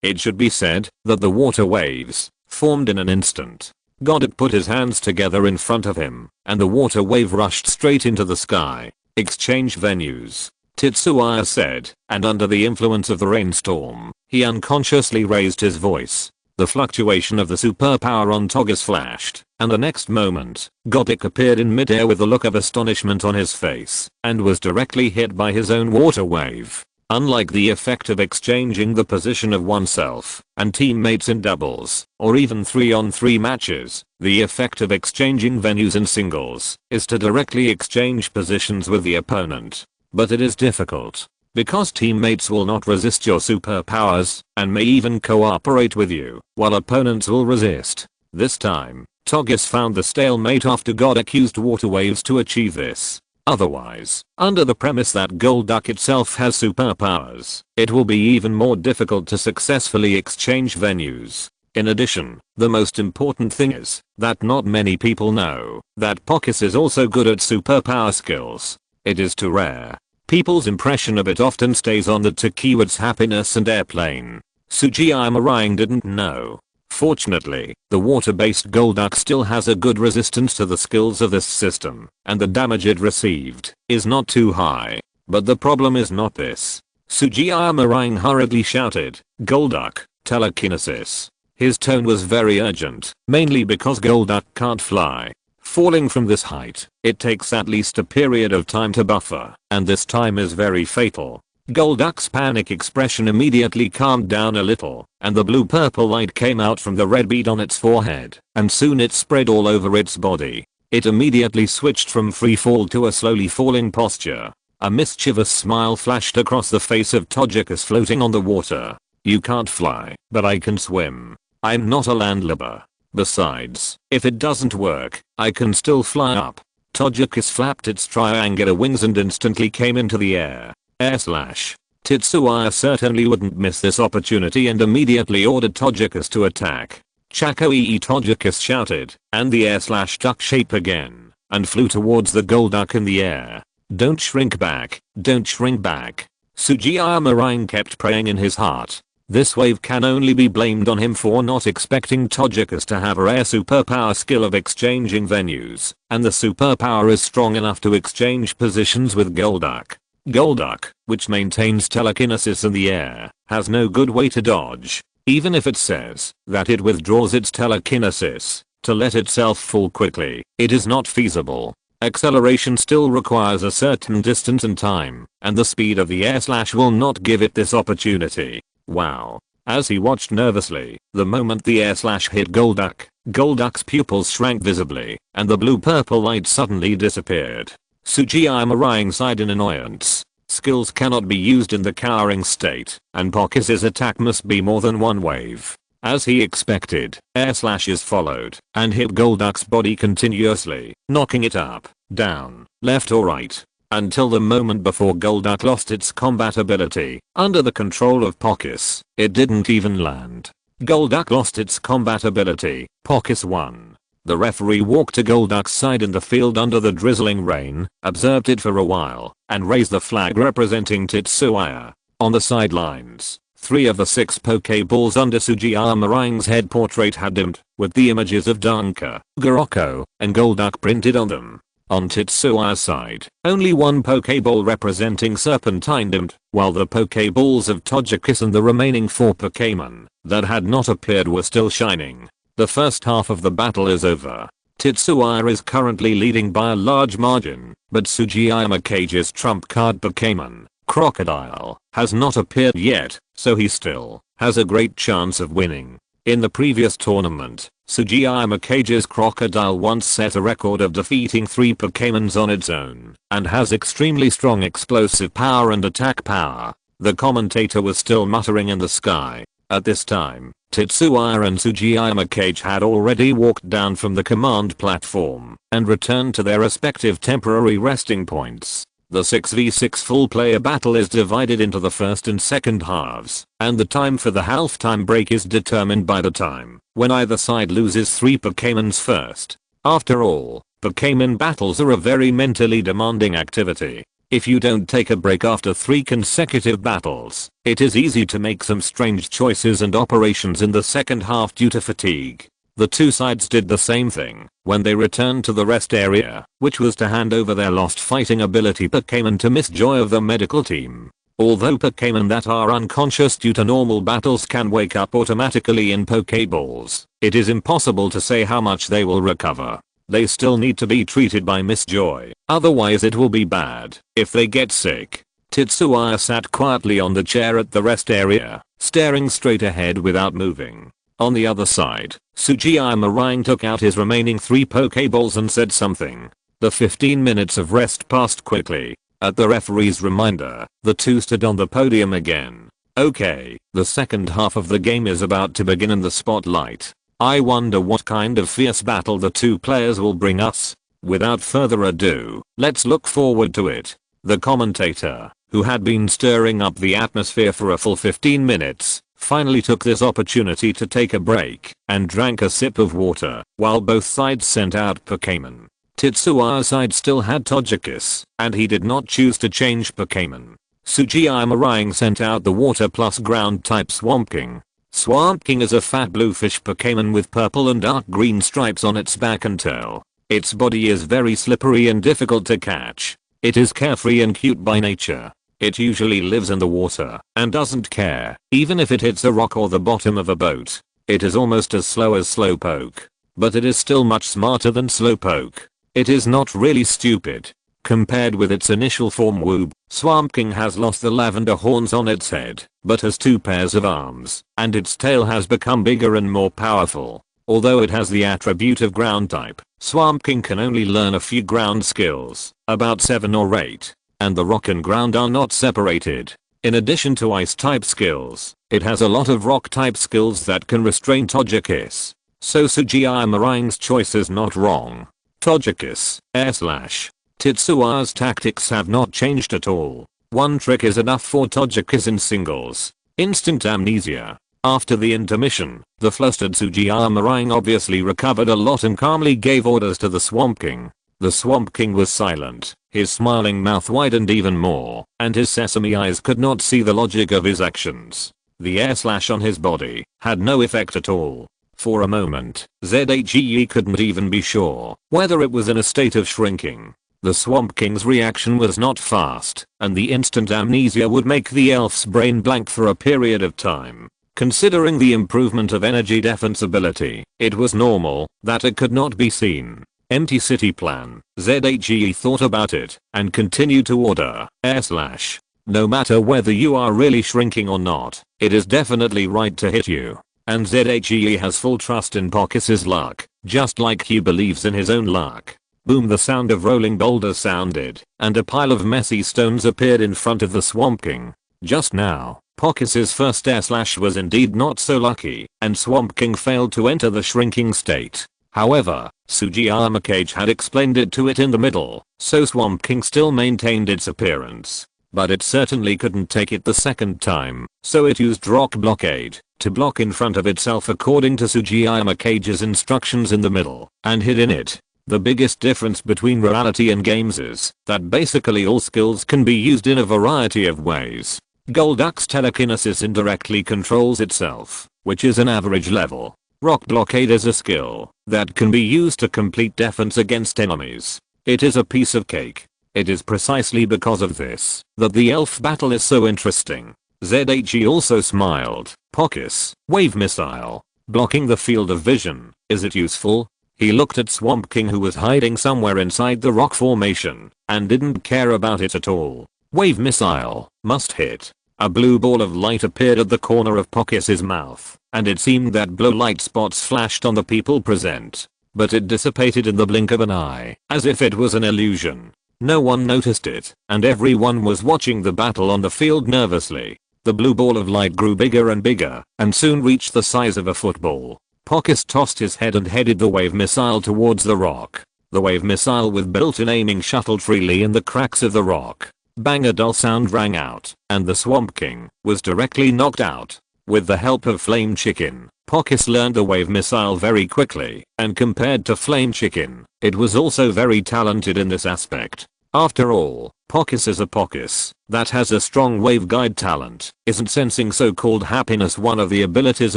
it should be said that the water waves, formed in an instant. Godok put his hands together in front of him, and the water wave rushed straight into the sky. Exchange venues, Tetsuya said, and under the influence of the rainstorm, he unconsciously raised his voice. The fluctuation of the superpower on Togus flashed, and the next moment, Godok appeared in midair with a look of astonishment on his face, and was directly hit by his own water wave. Unlike the effect of exchanging the position of oneself and teammates in doubles, or even 3-on-3 matches, the effect of exchanging venues in singles is to directly exchange positions with the opponent. But it is difficult, because teammates will not resist your superpowers, and may even cooperate with you, while opponents will resist. This time, Togus found the stalemate after Godok used water waves to achieve this. Otherwise, under the premise that Golduck itself has superpowers, it will be even more difficult to successfully exchange venues. In addition, the most important thing is that not many people know that Pockets is also good at superpower skills. It is too rare. People's impression of it often stays on the two keywords happiness and airplane. Sugiyama Rang didn't know. Fortunately, the water-based Golduck still has a good resistance to the skills of this system, and the damage it received is not too high. But the problem is not this. Sugiyama Rang hurriedly shouted, "Golduck, telekinesis." His tone was very urgent, mainly because Golduck can't fly. Falling from this height, it takes at least a period of time to buffer, and this time is very fatal. Golduck's panic expression immediately calmed down a little, and the blue-purple light came out from the red bead on its forehead, and soon it spread all over its body. It immediately switched from free fall to a slowly falling posture. A mischievous smile flashed across the face of Togekiss floating on the water. "You can't fly, but I can swim. I'm not a landlubber. Besides, if it doesn't work, I can still fly up." Togekiss flapped its triangular wings and instantly came into the air. Air slash. Tetsuya certainly wouldn't miss this opportunity and immediately ordered Togekiss to attack. "Chakoi!" Togekiss shouted, and the air slash took shape again, and flew towards the Golduck in the air. "Don't shrink back, don't shrink back." Sugiyama Rang kept praying in his heart. This wave can only be blamed on him for not expecting Togekiss to have a rare superpower skill of exchanging venues, and the superpower is strong enough to exchange positions with Golduck. Golduck, which maintains telekinesis in the air, has no good way to dodge. Even if it says that it withdraws its telekinesis to let itself fall quickly, it is not feasible. Acceleration still requires a certain distance and time, and the speed of the air slash will not give it this opportunity. Wow. As he watched nervously, the moment the air slash hit Golduck, Golduck's pupils shrank visibly, and the blue-purple light suddenly disappeared. Sugiyama Rang sighed in annoyance. Skills cannot be used in the cowering state, and Pockets' attack must be more than one wave. As he expected, air slashes followed, and hit Golduck's body continuously, knocking it up, down, left or right, until the moment before Golduck lost its combat ability. Under the control of Pockets, it didn't even land. Golduck lost its combat ability. Pockets won. The referee walked to Golduck's side in the field under the drizzling rain, observed it for a while, and raised the flag representing Tetsuya. On the sidelines, 3 of the 6 Pokeballs under Sugiyama Rang's head portrait had dimmed, with the images of Danka, Goroko, and Golduck printed on them. On Tetsuya's side, only 1 Pokeball representing Serpentine dimmed, while the Pokeballs of Togekiss and the remaining 4 Pokémon that had not appeared were still shining. The first half of the battle is over. Tetsuya is currently leading by a large margin, but Sugiyama Cage's trump card Pokémon, Crocodile, has not appeared yet, so he still has a great chance of winning. In the previous tournament, Sugiyama Cage's Crocodile once set a record of defeating 3 Pokémons on its own, and has extremely strong explosive power and attack power. The commentator was still muttering in the sky. At this time, Tetsuya and Sugiyama Cage had already walked down from the command platform and returned to their respective temporary resting points. The 6v6 full player battle is divided into the first and second halves, and the time for the halftime break is determined by the time when either side loses 3 Pokémons first. After all, Pokémon battles are a very mentally demanding activity. If you don't take a break after 3 consecutive battles, it is easy to make some strange choices and operations in the second half due to fatigue. The two sides did the same thing when they returned to the rest area, which was to hand over their lost fighting ability Pokémon to Miss Joy of the medical team. Although Pokémon that are unconscious due to normal battles can wake up automatically in Pokéballs, it is impossible to say how much they will recover. They still need to be treated by Miss Joy, otherwise it will be bad if they get sick. Tetsuya sat quietly on the chair at the rest area, staring straight ahead without moving. On the other side, Sugiyama Rang took out his remaining 3 Pokéballs and said something. The 15 minutes of rest passed quickly. At the referee's reminder, the two stood on the podium again. Okay, the second half of the game is about to begin in the spotlight. I wonder what kind of fierce battle the two players will bring us. Without further ado, let's look forward to it. The commentator, who had been stirring up the atmosphere for a full 15 minutes, finally took this opportunity to take a break and drank a sip of water while both sides sent out Pokémon. Tetsuya's side still had Togekiss, and he did not choose to change Pokémon. Sugiyama Rang sent out the water plus ground type Swamp King. Swamp King is a fat bluefish Pokémon with purple and dark green stripes on its back and tail. Its body is very slippery and difficult to catch. It is carefree and cute by nature. It usually lives in the water and doesn't care, even if it hits a rock or the bottom of a boat. It is almost as slow as Slowpoke, but it is still much smarter than Slowpoke. It is not really stupid. Compared with its initial form Woob, Swamp King has lost the lavender horns on its head, but has 2 pairs of arms, and its tail has become bigger and more powerful. Although it has the attribute of ground type, Swamp King can only learn a few ground skills, about 7 or 8, and the rock and ground are not separated. In addition to ice type skills, it has a lot of rock type skills that can restrain Togekiss. So Sugiyama Rang's choice is not wrong. Togekiss, Air Slash. Tetsuya's tactics have not changed at all. One trick is enough for Togekiss in singles. Instant Amnesia. After the intermission, the flustered Sugiyama Rang obviously recovered a lot and calmly gave orders to the Swamp King. The Swamp King was silent, his smiling mouth widened even more, and his sesame eyes could not see the logic of his actions. The Air Slash on his body had no effect at all. For a moment, ZHE couldn't even be sure whether it was in a state of shrinking. The Swamp King's reaction was not fast, and the instant amnesia would make the elf's brain blank for a period of time. Considering the improvement of energy defense ability, it was normal that it could not be seen. Empty city plan. ZHE thought about it and continued to order Air Slash. No matter whether you are really shrinking or not, it is definitely right to hit you. And ZHE has full trust in Pockets' luck, just like he believes in his own luck. Boom, the sound of rolling boulders sounded, and a pile of messy stones appeared in front of the Swamp King. Just now, Pockets' first Air Slash was indeed not so lucky, and Swamp King failed to enter the shrinking state. However, Sugiyama Cage had explained it to it in the middle, so Swamp King still maintained its appearance. But it certainly couldn't take it the second time, so it used Rock Blockade to block in front of itself according to Sugiyama Cage's instructions in the middle, and hid in it. The biggest difference between reality and games is that basically all skills can be used in a variety of ways. Golduck's telekinesis indirectly controls itself, which is an average level. Rock Blockade is a skill that can be used to complete defense against enemies. It is a piece of cake. It is precisely because of this that the elf battle is so interesting. ZHE also smiled. Pockets, Wave Missile. Blocking the field of vision, is it useful? He looked at Swamp King, who was hiding somewhere inside the rock formation and didn't care about it at all. Wave Missile, must hit. A blue ball of light appeared at the corner of Pockets' mouth, and it seemed that blue light spots flashed on the people present. But it dissipated in the blink of an eye, as if it was an illusion. No one noticed it, and everyone was watching the battle on the field nervously. The blue ball of light grew bigger and bigger, and soon reached the size of a football. Pockets tossed his head and headed the wave missile towards the rock. The wave missile with built-in aiming shuttled freely in the cracks of the rock. Bang, a dull sound rang out, and the Swamp King was directly knocked out. With the help of Flame Chicken, Pockets learned the wave missile very quickly, and compared to Flame Chicken, it was also very talented in this aspect. After all, Pockets is a Pockets that has a strong wave guide talent. Isn't sensing so-called happiness one of the abilities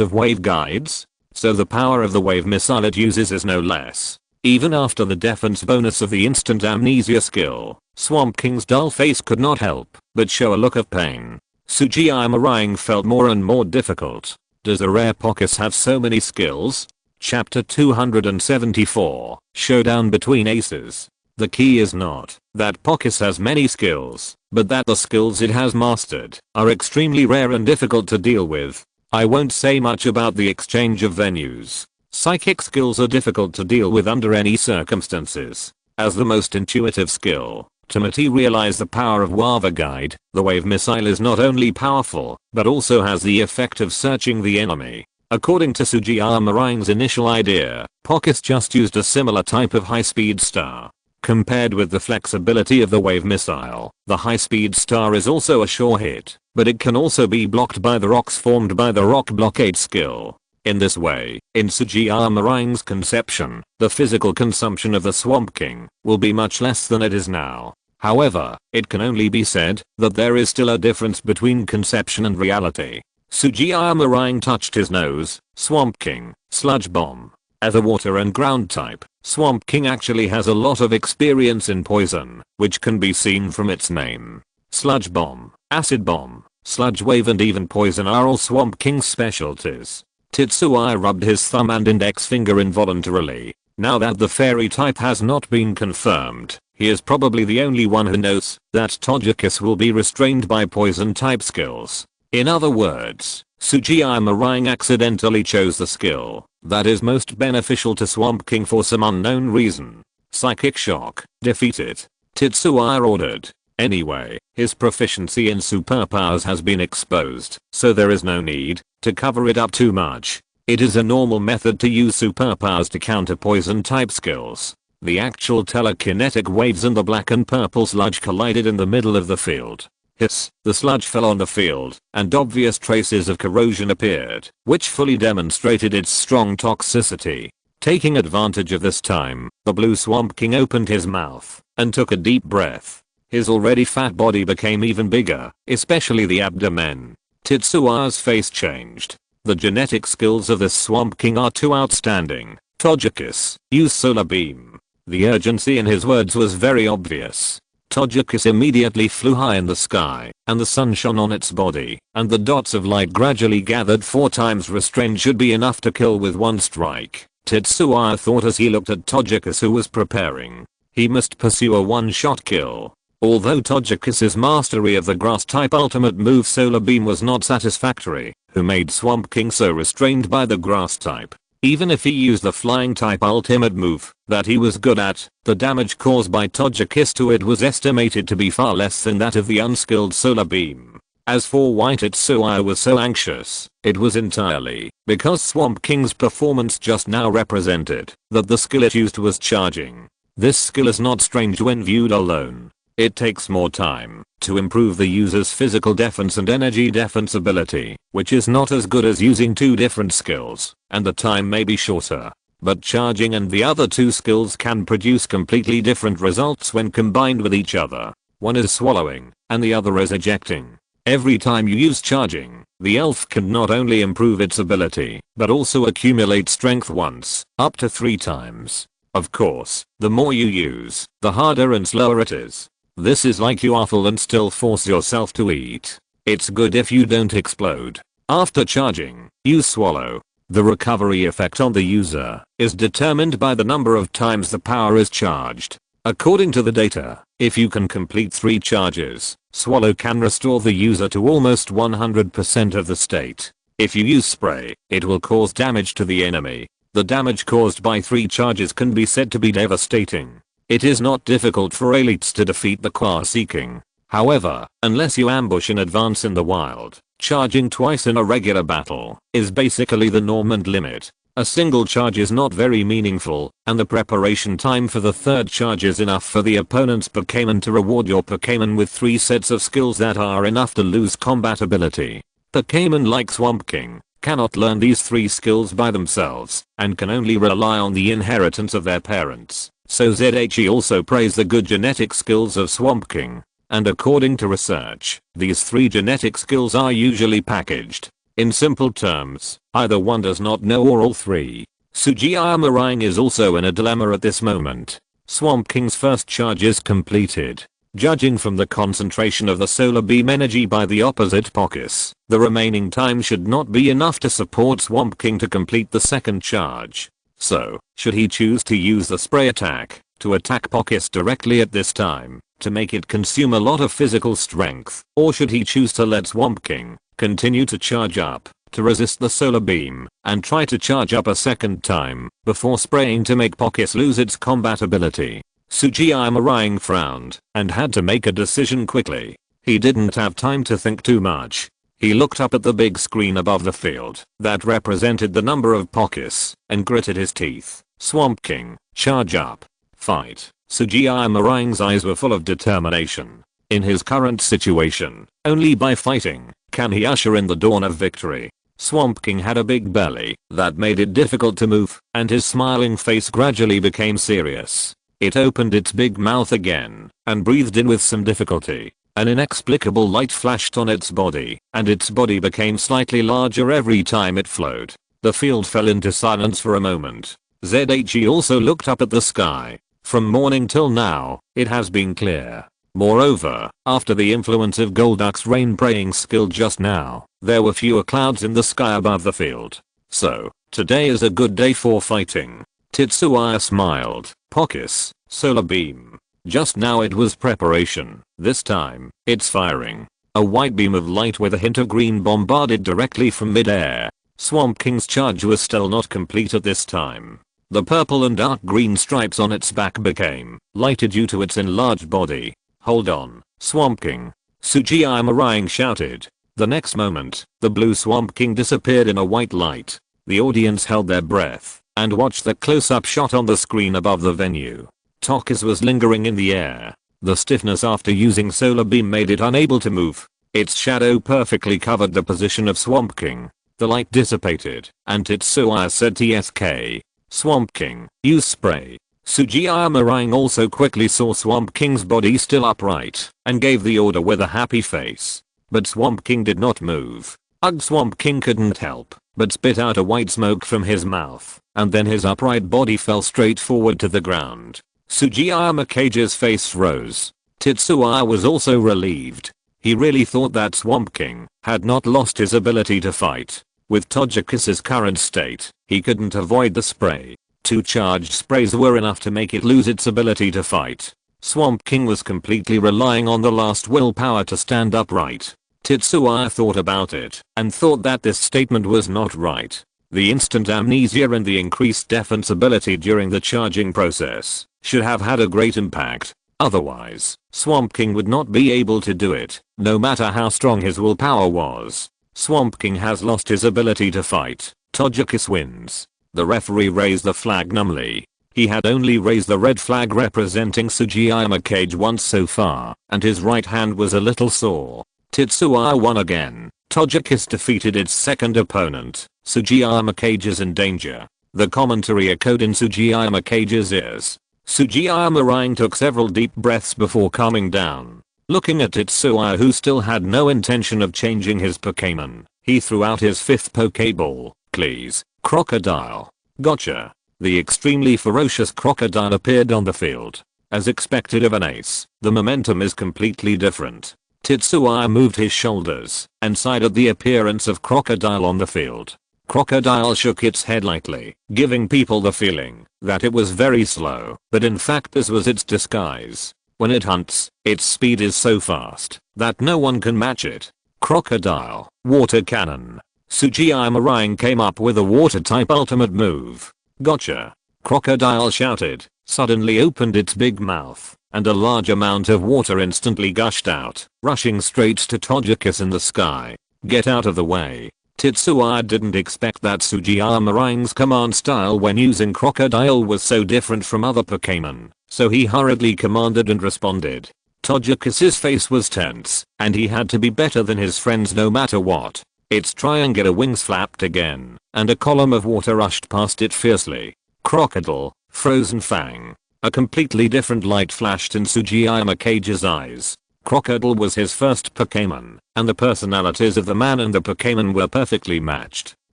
of wave guides? So the power of the wave missile it uses is no less. Even after the defense bonus of the instant amnesia skill, Swamp King's dull face could not help but show a look of pain. Sugiyama Rying felt more and more difficult. Does a rare Pockets have so many skills? Chapter 274, Showdown Between Aces. The key is not that Pockets has many skills, but that the skills it has mastered are extremely rare and difficult to deal with. I won't say much about the exchange of venues. Psychic skills are difficult to deal with under any circumstances. As the most intuitive skill to materialize the power of Wava Guide, the wave missile is not only powerful, but also has the effect of searching the enemy. According to Sugiyama Rying's initial idea, Pockets just used a similar type of high-speed star. Compared with the flexibility of the wave missile, the high-speed star is also a sure hit, but it can also be blocked by the rocks formed by the rock blockade skill. In this way, in Sugiyama Rying's conception, the physical consumption of the Swamp King will be much less than it is now. However, it can only be said that there is still a difference between conception and reality. Sugiyama Rying touched his nose. Swamp King, Sludge Bomb. As a water and ground type, Swamp King actually has a lot of experience in poison, which can be seen from its name. Sludge Bomb, Acid Bomb, Sludge Wave and even Poison are all Swamp King's specialties. Tetsuya rubbed his thumb and index finger involuntarily. Now that the fairy type has not been confirmed, he is probably the only one who knows that Togekiss will be restrained by poison type skills. In other words, Sugiyama Rying accidentally chose the skill that is most beneficial to Swamp King for some unknown reason. Psychic Shock. Defeat it. Tetsuya ordered. Anyway, his proficiency in superpowers has been exposed, so there is no need to cover it up too much. It is a normal method to use superpowers to counter poison type skills. The actual telekinetic waves and the black and purple sludge collided in the middle of the field. Hiss, the sludge fell on the field, and obvious traces of corrosion appeared, which fully demonstrated its strong toxicity. Taking advantage of this time, the blue Swamp King opened his mouth and took a deep breath. His already fat body became even bigger, especially the abdomen. Tetsuya's face changed. The genetic skills of this Swamp King are too outstanding. Togekiss, use Solar Beam. The urgency in his words was very obvious. Togekiss immediately flew high in the sky, and the sun shone on its body, and the dots of light gradually gathered 4 times restrained should be enough to kill with one strike. Tetsuya thought as he looked at Togekiss who was preparing. He must pursue a one-shot kill. Although Togekiss's mastery of the grass type ultimate move Solar Beam was not satisfactory, who made Swamp King so restrained by the grass type? Even if he used the flying type ultimate move that he was good at, the damage caused by Togekiss to it was estimated to be far less than that of the unskilled Solar Beam. As for why Tetsuya was so anxious, it was entirely because Swamp King's performance just now represented that the skill it used was charging. This skill is not strange when viewed alone. It takes more time to improve the user's physical defense and energy defense ability, which is not as good as using 2 different skills, and the time may be shorter. But charging and the other 2 skills can produce completely different results when combined with each other. One is swallowing, and the other is ejecting. Every time you use charging, the elf can not only improve its ability, but also accumulate strength once, up to 3 times. Of course, the more you use, the harder and slower it is. This is like you are full and still force yourself to eat. It's good if you don't explode. After charging, you swallow. The recovery effect on the user is determined by the number of times the power is charged. According to the data, if you can complete 3 charges, swallow can restore the user to almost 100% of the state. If you use spray, it will cause damage to the enemy. The damage caused by 3 charges can be said to be devastating. It is not difficult for elites to defeat the Qua-seeking. However, unless you ambush in advance in the wild, charging twice in a regular battle is basically the norm and limit. A single charge is not very meaningful, and the preparation time for the 3rd charge is enough for the opponent's Pokémon to reward your Pokémon with 3 sets of skills that are enough to lose combat ability. Pokémon like Swamp King cannot learn these 3 skills by themselves, and can only rely on the inheritance of their parents. So ZHE also praised the good genetic skills of Swamp King. and according to research, these 3 genetic skills are usually packaged. In simple terms, either one does not know or all 3. Sugiyama Rang is also in a dilemma at this moment. Swamp King's first charge is completed. Judging from the concentration of the solar beam energy by the opposite Pockets, the remaining time should not be enough to support Swamp King to complete the second charge. So, should he choose to use the spray attack to attack Pockets directly at this time, to make it consume a lot of physical strength, or should he choose to let Swamp King continue to charge up, to resist the solar beam, and try to charge up a second time, before spraying to make Pockets lose its combat ability? Sugiyama Rang frowned, and had to make a decision quickly. He didn't have time to think too much. He looked up at the big screen above the field, that represented the number of Pockets, and gritted his teeth. Swamp King, charge up. Fight. Sugiyama Rang's eyes were full of determination. In his current situation, only by fighting can he usher in the dawn of victory. Swamp King had a big belly that made it difficult to move, and his smiling face gradually became serious. It opened its big mouth again and breathed in with some difficulty. An inexplicable light flashed on its body, and its body became slightly larger every time it flowed. The field fell into silence for a moment. ZHE also looked up at the sky. From morning till now, it has been clear. Moreover, after the influence of Golduck's rain praying skill just now, there were fewer clouds in the sky above the field. So, today is a good day for fighting. Tetsuya smiled. Pockets, solar beam. Just now it was preparation. This time, it's firing. A white beam of light with a hint of green bombarded directly from mid-air. Swamp King's charge was still not complete at this time. The purple and dark green stripes on its back became lighter due to its enlarged body. Hold on, Swamp King. Sugiyama Rang shouted. The next moment, the blue Swamp King disappeared in a white light. The audience held their breath and watched the close-up shot on the screen above the venue. Pockets was lingering in the air. The stiffness after using solar beam made it unable to move. Its shadow perfectly covered the position of Swamp King. The light dissipated, and Tetsuya said TSK. Swamp King, use spray. Sugiyama Rang also quickly saw Swamp King's body still upright, and gave the order with a happy face. But Swamp King did not move. Swamp King couldn't help but spit out a white smoke from his mouth, and then his upright body fell straight forward to the ground. Sugiyama Kage's face rose. Tetsuya was also relieved. He really thought that Swamp King had not lost his ability to fight. With Togekiss' current state, he couldn't avoid the spray. 2 charged sprays were enough to make it lose its ability to fight. Swamp King was completely relying on the last willpower to stand upright. Tetsuya thought about it and thought that this statement was not right. The instant amnesia and the increased defense ability during the charging process should have had a great impact. Otherwise, Swamp King would not be able to do it, no matter how strong his willpower was. Swamp King has lost his ability to fight. Togekiss wins. The referee raised the flag numbly. He had only raised the red flag representing Sugiyama Kage once so far, and his right hand was a little sore. Tetsuya won again. Togekiss defeated its second opponent. Sugiyama Kage is in danger. The commentary echoed in Sugiyama Kage's ears. Sugiyama Rang took several deep breaths before calming down. Looking at Tetsuya, who still had no intention of changing his Pokémon, he threw out his 5th Pokéball. Please, Crocodile. Gotcha. The extremely ferocious crocodile appeared on the field. As expected of an ace, the momentum is completely different. Tetsuya moved his shoulders and sighed at the appearance of Crocodile on the field. Crocodile shook its head lightly, giving people the feeling that it was very slow, but in fact this was its disguise. When it hunts, its speed is so fast that no one can match it. Crocodile, Water Cannon. Sugiyama Rang came up with a water type ultimate move. Gotcha. Crocodile shouted, suddenly opened its big mouth, and a large amount of water instantly gushed out, rushing straight to Togekiss in the sky. Get out of the way. Tetsuya didn't expect that Sugiyama Rang's command style when using Crocodile was so different from other Pokémon, so he hurriedly commanded and responded. Togekiss' face was tense, and he had to be better than his friends no matter what. Its triangular wings flapped again, and a column of water rushed past it fiercely. Crocodile, Frozen Fang. A completely different light flashed in Sugiyama Kage's eyes. Crocodile was his first Pokémon, and the personalities of the man and the Pokémon were perfectly matched.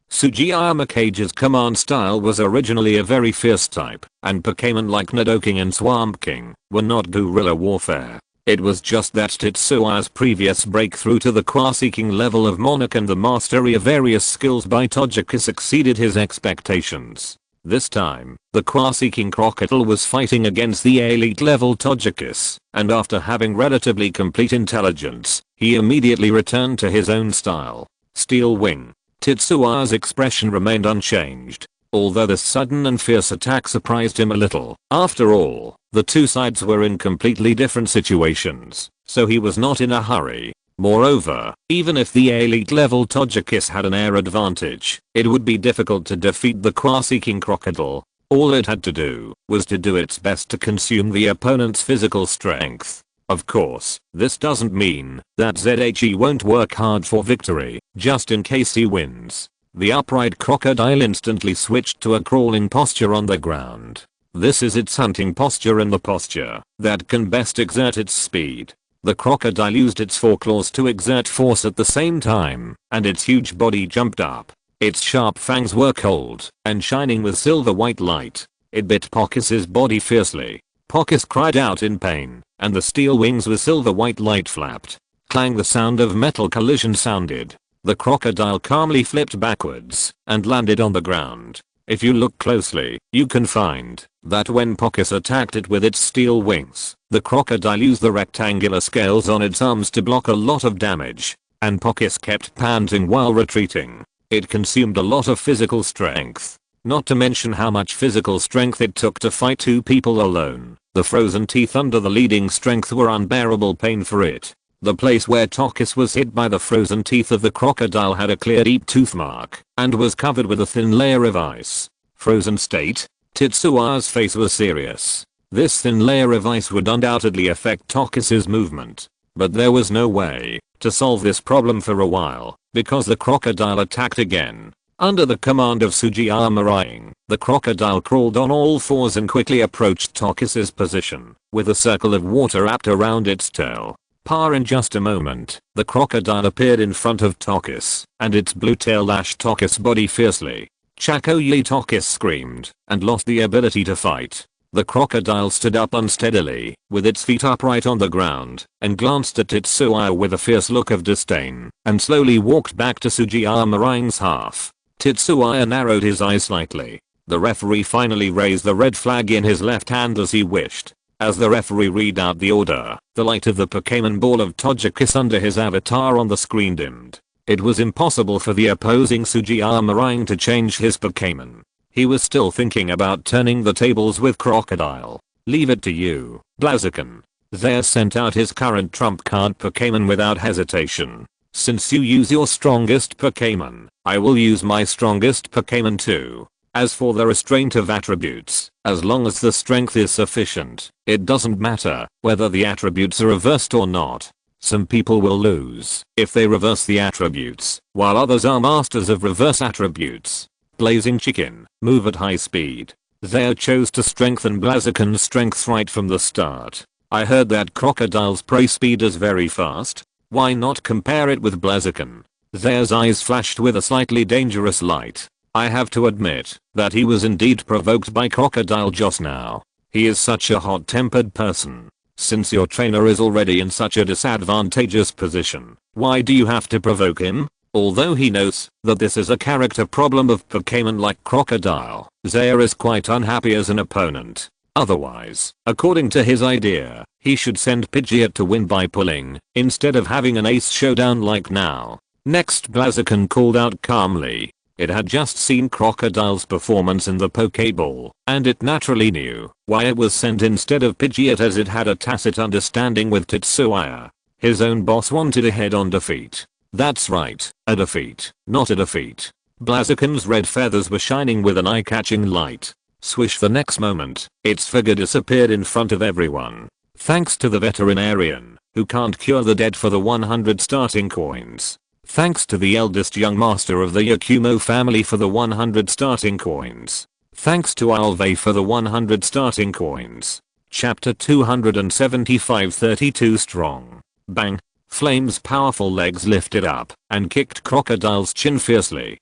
Sugiyama Kage's command style was originally a very fierce type, and Pokémon like Nidoking and Swamp King were not guerrilla warfare. It was just that Tetsuya's previous breakthrough to the Qua-seeking level of Monarch and the mastery of various skills by Togekiss exceeded his expectations. This time, the Qua-seeking Crocodile was fighting against the elite level Togekiss, and after having relatively complete intelligence, he immediately returned to his own style. Steel Wing. Tetsuya's expression remained unchanged, although this sudden and fierce attack surprised him a little. After all, the two sides were in completely different situations, so he was not in a hurry. Moreover, even if the elite level Togekiss had an air advantage, it would be difficult to defeat the Qua-seeking Crocodile. All it had to do was to do its best to consume the opponent's physical strength. Of course, this doesn't mean that ZHE won't work hard for victory, just in case he wins. The upright crocodile instantly switched to a crawling posture on the ground. This is its hunting posture and the posture that can best exert its speed. The crocodile used its foreclaws to exert force at the same time, and its huge body jumped up. Its sharp fangs were cold and shining with silver-white light. It bit Pockiss's body fiercely. Pockiss cried out in pain, and the steel wings with silver-white light flapped. Clang, the sound of metal collision sounded. The crocodile calmly flipped backwards and landed on the ground. If you look closely, you can find that when Pockiss attacked it with its steel wings, the crocodile used the rectangular scales on its arms to block a lot of damage, and Pockiss kept panting while retreating. It consumed a lot of physical strength, not to mention how much physical strength it took to fight two people alone. The frozen teeth under the leading strength were unbearable pain for it. The place where Pockiss was hit by the frozen teeth of the crocodile had a clear deep tooth mark and was covered with a thin layer of ice. Frozen state? Tetsuya's face was serious. This thin layer of ice would undoubtedly affect Pockiss's movement. But there was no way to solve this problem for a while, because the crocodile attacked again. Under the command of Sugiyama Rying, the crocodile crawled on all fours and quickly approached Pockiss's position, with a circle of water wrapped around its tail. In just a moment, the crocodile appeared in front of Pockiss, and its blue tail lashed Pockiss' body fiercely. Chakoye! Pockiss screamed, and lost the ability to fight. The crocodile stood up unsteadily, with its feet upright on the ground, and glanced at Tetsuya with a fierce look of disdain, and slowly walked back to Sugiyama Rying's half. Tetsuya narrowed his eyes slightly. The referee finally raised the red flag in his left hand as he wished. As the referee read out the order, the light of the Pokémon ball of Togekiss under his avatar on the screen dimmed. It was impossible for the opposing Sugiyama Rying to change his Pokémon. He was still thinking about turning the tables with Crocodile. Leave it to you, Blaziken. Zaire sent out his current trump card Pokémon without hesitation. Since you use your strongest Pokémon, I will use my strongest Pokémon too. As for the restraint of attributes, as long as the strength is sufficient, it doesn't matter whether the attributes are reversed or not. Some people will lose if they reverse the attributes, while others are masters of reverse attributes. Blazing Chicken, move at high speed. Zaire chose to strengthen Blaziken's strength right from the start. I heard that Crocodile's prey speed is very fast. Why not compare it with Blaziken? Zaire's eyes flashed with a slightly dangerous light. I have to admit that he was indeed provoked by Crocodile just now. He is such a hot-tempered person. Since your trainer is already in such a disadvantageous position, why do you have to provoke him? Although he knows that this is a character problem of Pokémon like Crocodile, Zaire is quite unhappy as an opponent. Otherwise, according to his idea, he should send Pidgeot to win by pulling, instead of having an ace showdown like now. Next, Blaziken called out calmly. It had just seen Crocodile's performance in the Pokéball, and it naturally knew why it was sent instead of Pidgeot, as it had a tacit understanding with Tetsuya. His own boss wanted a head-on defeat. That's right, a defeat, not a defeat. Blaziken's red feathers were shining with an eye-catching light. Swish, the next moment, its figure disappeared in front of everyone. Thanks to the veterinarian, who can't cure the dead, for the 100 starting coins. Thanks to the eldest young master of the Yakumo family for the 100 starting coins. Thanks to Alve for the 100 starting coins. Chapter 275, 32 strong. Bang! Flame's powerful legs lifted up and kicked Crocodile's chin fiercely.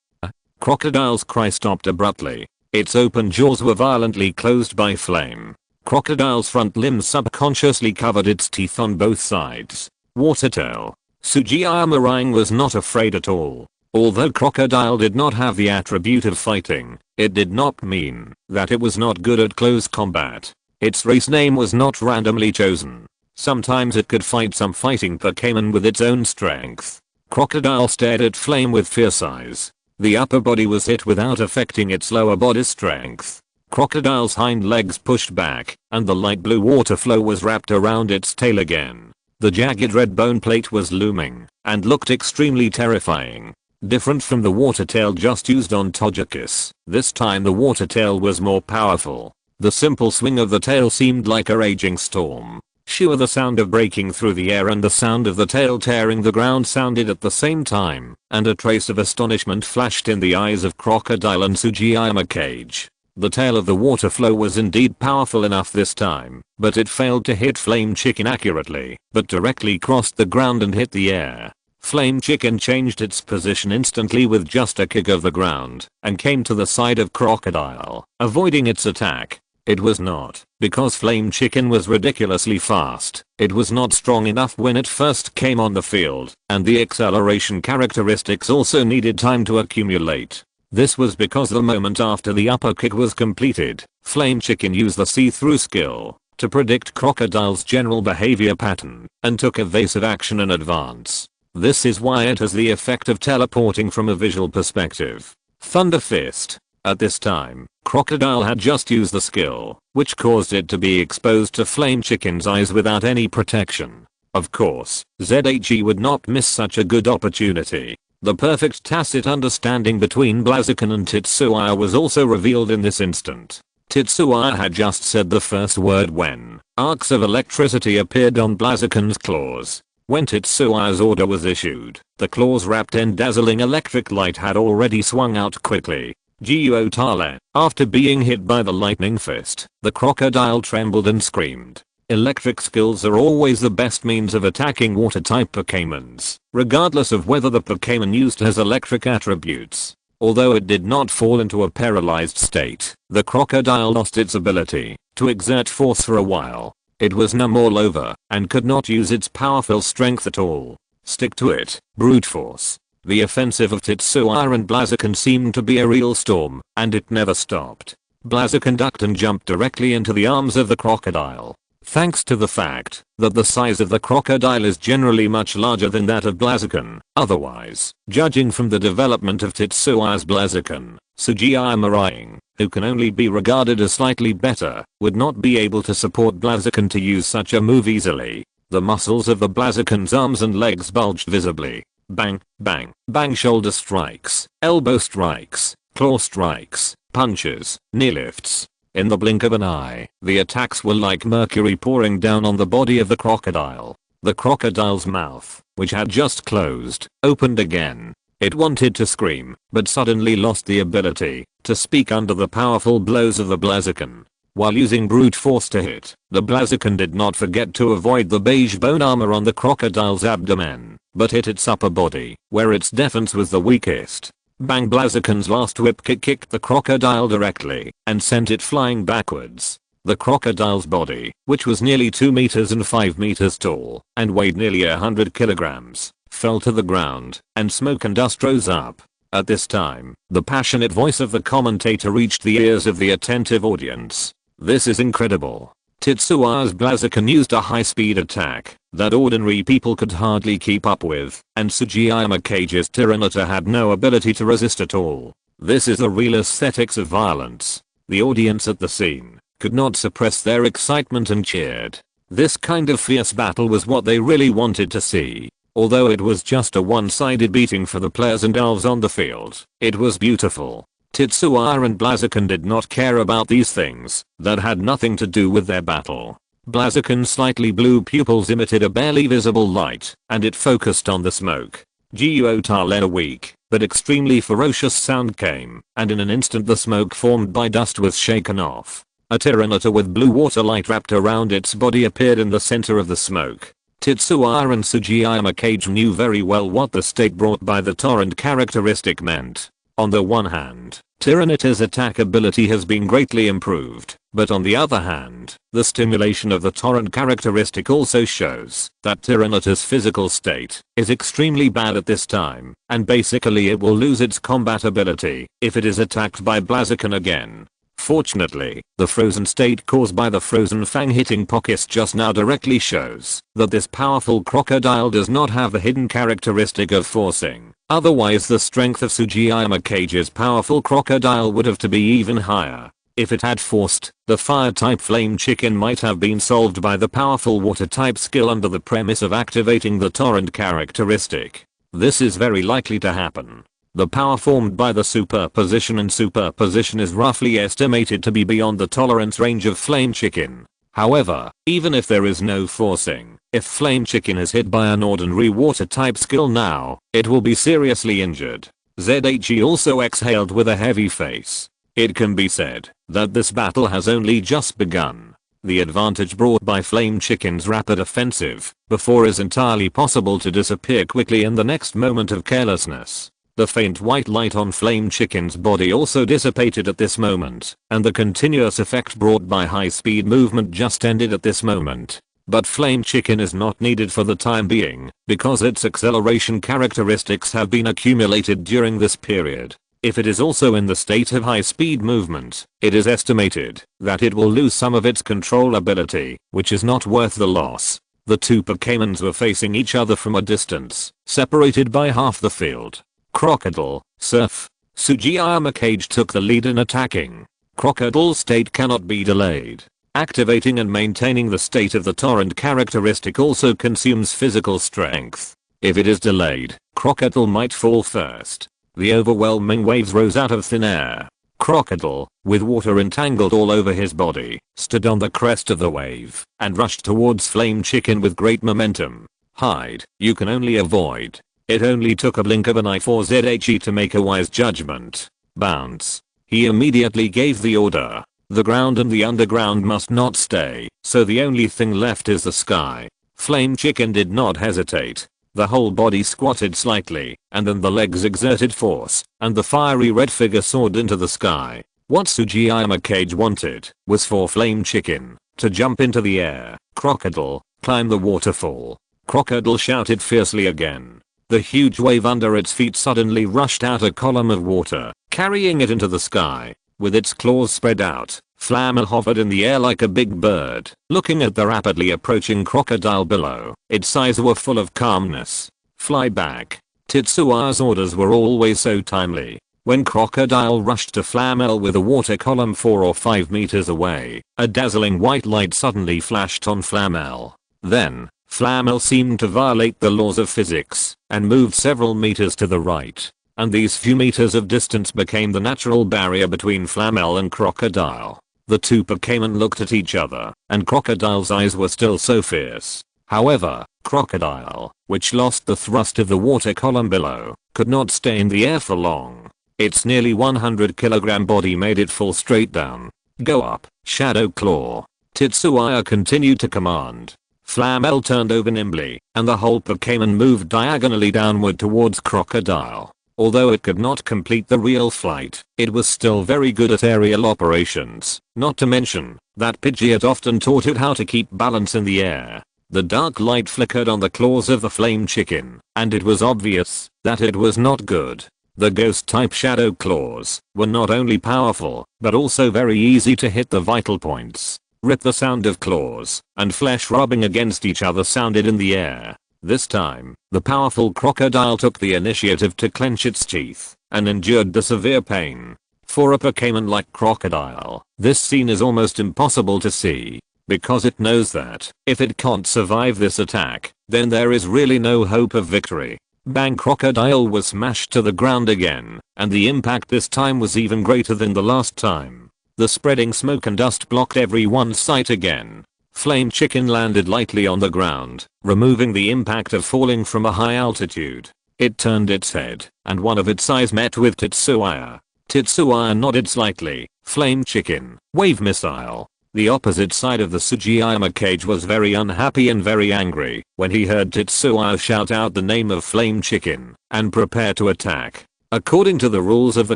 Crocodile's cry stopped abruptly. Its open jaws were violently closed by Flame. Crocodile's front limbs subconsciously covered its teeth on both sides. Watertail. Sugiyama Rang was not afraid at all. Although Crocodile did not have the attribute of fighting, it did not mean that it was not good at close combat. Its race name was not randomly chosen. Sometimes it could fight some fighting Pokémon with its own strength. Crocodile stared at Flame with fierce eyes. The upper body was hit without affecting its lower body strength. Crocodile's hind legs pushed back, and the light blue water flow was wrapped around its tail again. The jagged red bone plate was looming, and looked extremely terrifying. Different from the water tail just used on Togekiss, this time the water tail was more powerful. The simple swing of the tail seemed like a raging storm. Sure, the sound of breaking through the air and the sound of the tail tearing the ground sounded at the same time, and a trace of astonishment flashed in the eyes of Crocodile and Sugiyama Cage. The tail of the water flow was indeed powerful enough this time, but it failed to hit Flame Chicken accurately, but directly crossed the ground and hit the air. Flame Chicken changed its position instantly with just a kick of the ground, and came to the side of Crocodile, avoiding its attack. It was not, because Flame Chicken was ridiculously fast. It was not strong enough when it first came on the field, and the acceleration characteristics also needed time to accumulate. This was because the moment after the upper kick was completed, Flame Chicken used the see-through skill to predict Crocodile's general behavior pattern, and took evasive action in advance. This is why it has the effect of teleporting from a visual perspective. Thunder Fist. At this time, Crocodile had just used the skill, which caused it to be exposed to Flame Chicken's eyes without any protection. Of course, ZHE would not miss such a good opportunity. The perfect tacit understanding between Blaziken and Tetsuya was also revealed in this instant. Tetsuya had just said the first word when arcs of electricity appeared on Blaziken's claws. When Tetsuya's order was issued, the claws wrapped in dazzling electric light had already swung out quickly. Gyutale. After being hit by the lightning fist, the Crocodile trembled and screamed. Electric skills are always the best means of attacking water-type Pokémons, regardless of whether the Pokémon used has electric attributes. Although it did not fall into a paralyzed state, the Crocodile lost its ability to exert force for a while. It was numb all over, and could not use its powerful strength at all. Stick to it, brute force. The offensive of Tetsuya and Blaziken seemed to be a real storm, and it never stopped. Blaziken ducked and jumped directly into the arms of the Crocodile. Thanks to the fact that the size of the Crocodile is generally much larger than that of Blaziken. Otherwise, judging from the development of Tetsuya's Blaziken, Sugiyama Rang, who can only be regarded as slightly better, would not be able to support Blaziken to use such a move easily. The muscles of the Blaziken's arms and legs bulged visibly. Bang, bang, bang, shoulder strikes, elbow strikes, claw strikes, punches, knee lifts. In the blink of an eye, the attacks were like mercury pouring down on the body of the Crocodile. The Crocodile's mouth, which had just closed, opened again. It wanted to scream, but suddenly lost the ability to speak under the powerful blows of the Blaziken. While using brute force to hit, the Blaziken did not forget to avoid the beige bone armor on the Crocodile's abdomen, but hit its upper body, where its defense was the weakest. Bang! Blaziken's last whip kick kicked the Crocodile directly, and sent it flying backwards. The Crocodile's body, which was nearly 2 meters and 5 meters tall, and weighed nearly 100 kilograms, fell to the ground, and smoke and dust rose up. At this time, the passionate voice of the commentator reached the ears of the attentive audience. This is incredible. Tetsuya's Blaziken used a high-speed attack that ordinary people could hardly keep up with, and Sugiyama Cage's Tyranitar had no ability to resist at all. This is the real aesthetics of violence. The audience at the scene could not suppress their excitement and cheered. This kind of fierce battle was what they really wanted to see. Although it was just a one-sided beating for the players and elves on the field, it was beautiful. Tetsuya and Blaziken did not care about these things that had nothing to do with their battle. Blaziken's slightly blue pupils emitted a barely visible light, and it focused on the smoke. Gyutale. A weak, but extremely ferocious sound came, and in an instant the smoke formed by dust was shaken off. A Tyranitar with blue water light wrapped around its body appeared in the center of the smoke. Tetsuya and Sugiyama Kage knew very well what the state brought by the torrent characteristic meant. On the one hand, Tyranitar's attack ability has been greatly improved, but on the other hand, the stimulation of the torrent characteristic also shows that Tyranitar's physical state is extremely bad at this time, and basically it will lose its combat ability if it is attacked by Blaziken again. Fortunately, the frozen state caused by the frozen fang hitting Pockets just now directly shows that this powerful crocodile does not have the hidden characteristic of forcing. Otherwise the strength of Sugiyama Kage's powerful crocodile would have to be even higher. If it had forced, the fire type flame chicken might have been solved by the powerful water type skill under the premise of activating the torrent characteristic. This is very likely to happen. The power formed by the superposition and superposition is roughly estimated to be beyond the tolerance range of flame chicken. However, even if there is no forcing, if flame chicken is hit by an ordinary water type skill now, it will be seriously injured. ZHE also exhaled with a heavy face. It can be said that this battle has only just begun. The advantage brought by flame chicken's rapid offensive before is entirely possible to disappear quickly in the next moment of carelessness. The faint white light on flame chicken's body also dissipated at this moment, and the continuous effect brought by high-speed movement just ended at this moment. But flame chicken is not needed for the time being, because its acceleration characteristics have been accumulated during this period. If it is also in the state of high-speed movement, it is estimated that it will lose some of its control ability, which is not worth the loss. The two Pokémons were facing each other from a distance, separated by half the field. Crocodile, Surf. Sugiyama Kage took the lead in attacking. Crocodile state cannot be delayed. Activating and maintaining the state of the torrent characteristic also consumes physical strength. If it is delayed, Crocodile might fall first. The overwhelming waves rose out of thin air. Crocodile, with water entangled all over his body, stood on the crest of the wave and rushed towards Flame Chicken with great momentum. Hide, you can only avoid. It only took a blink of an eye for ZHE to make a wise judgment. Bounce. He immediately gave the order. The ground and the underground must not stay, so the only thing left is the sky. Flame Chicken did not hesitate. The whole body squatted slightly, and then the legs exerted force, and the fiery red figure soared into the sky. What Sugiyama Kage wanted was for Flame Chicken to jump into the air. Crocodile, climb the waterfall. Crocodile shouted fiercely again. The huge wave under its feet suddenly rushed out a column of water, carrying it into the sky. With its claws spread out, Flamel hovered in the air like a big bird, looking at the rapidly approaching crocodile below. Its eyes were full of calmness. Fly back. Tetsuya's orders were always so timely. When Crocodile rushed to Flamel with a water column 4 or 5 meters away, a dazzling white light suddenly flashed on Flamel. Then, Flamel seemed to violate the laws of physics and moved several meters to the right. And these few meters of distance became the natural barrier between Flamel and Crocodile. The two Pokémon looked at each other, and Crocodile's eyes were still so fierce. However, Crocodile, which lost the thrust of the water column below, could not stay in the air for long. Its nearly 100 kilogram body made it fall straight down. Go up, Shadow Claw. Tetsuya continued to command. Flamel turned over nimbly, and the whole Pokémon moved diagonally downward towards Crocodile. Although it could not complete the real flight, it was still very good at aerial operations, not to mention that Pidgeot often taught it how to keep balance in the air. The dark light flickered on the claws of the Flame Chicken, and it was obvious that it was not good. The ghost-type Shadow Claws were not only powerful, but also very easy to hit the vital points. Rip. The sound of claws and flesh rubbing against each other sounded in the air. This time, the powerful Crocodile took the initiative to clench its teeth and endured the severe pain. For a Pokémon like Crocodile, this scene is almost impossible to see, because it knows that if it can't survive this attack, then there is really no hope of victory. Bang! Crocodile was smashed to the ground again, and the impact this time was even greater than the last time. The spreading smoke and dust blocked everyone's sight again. Flame Chicken landed lightly on the ground, removing the impact of falling from a high altitude. It turned its head, and one of its eyes met with Tetsuya. Tetsuya nodded slightly. Flame Chicken, wave missile. The opposite side of the Sugiyama cage was very unhappy and very angry when he heard Tetsuya shout out the name of Flame Chicken and prepare to attack. According to the rules of the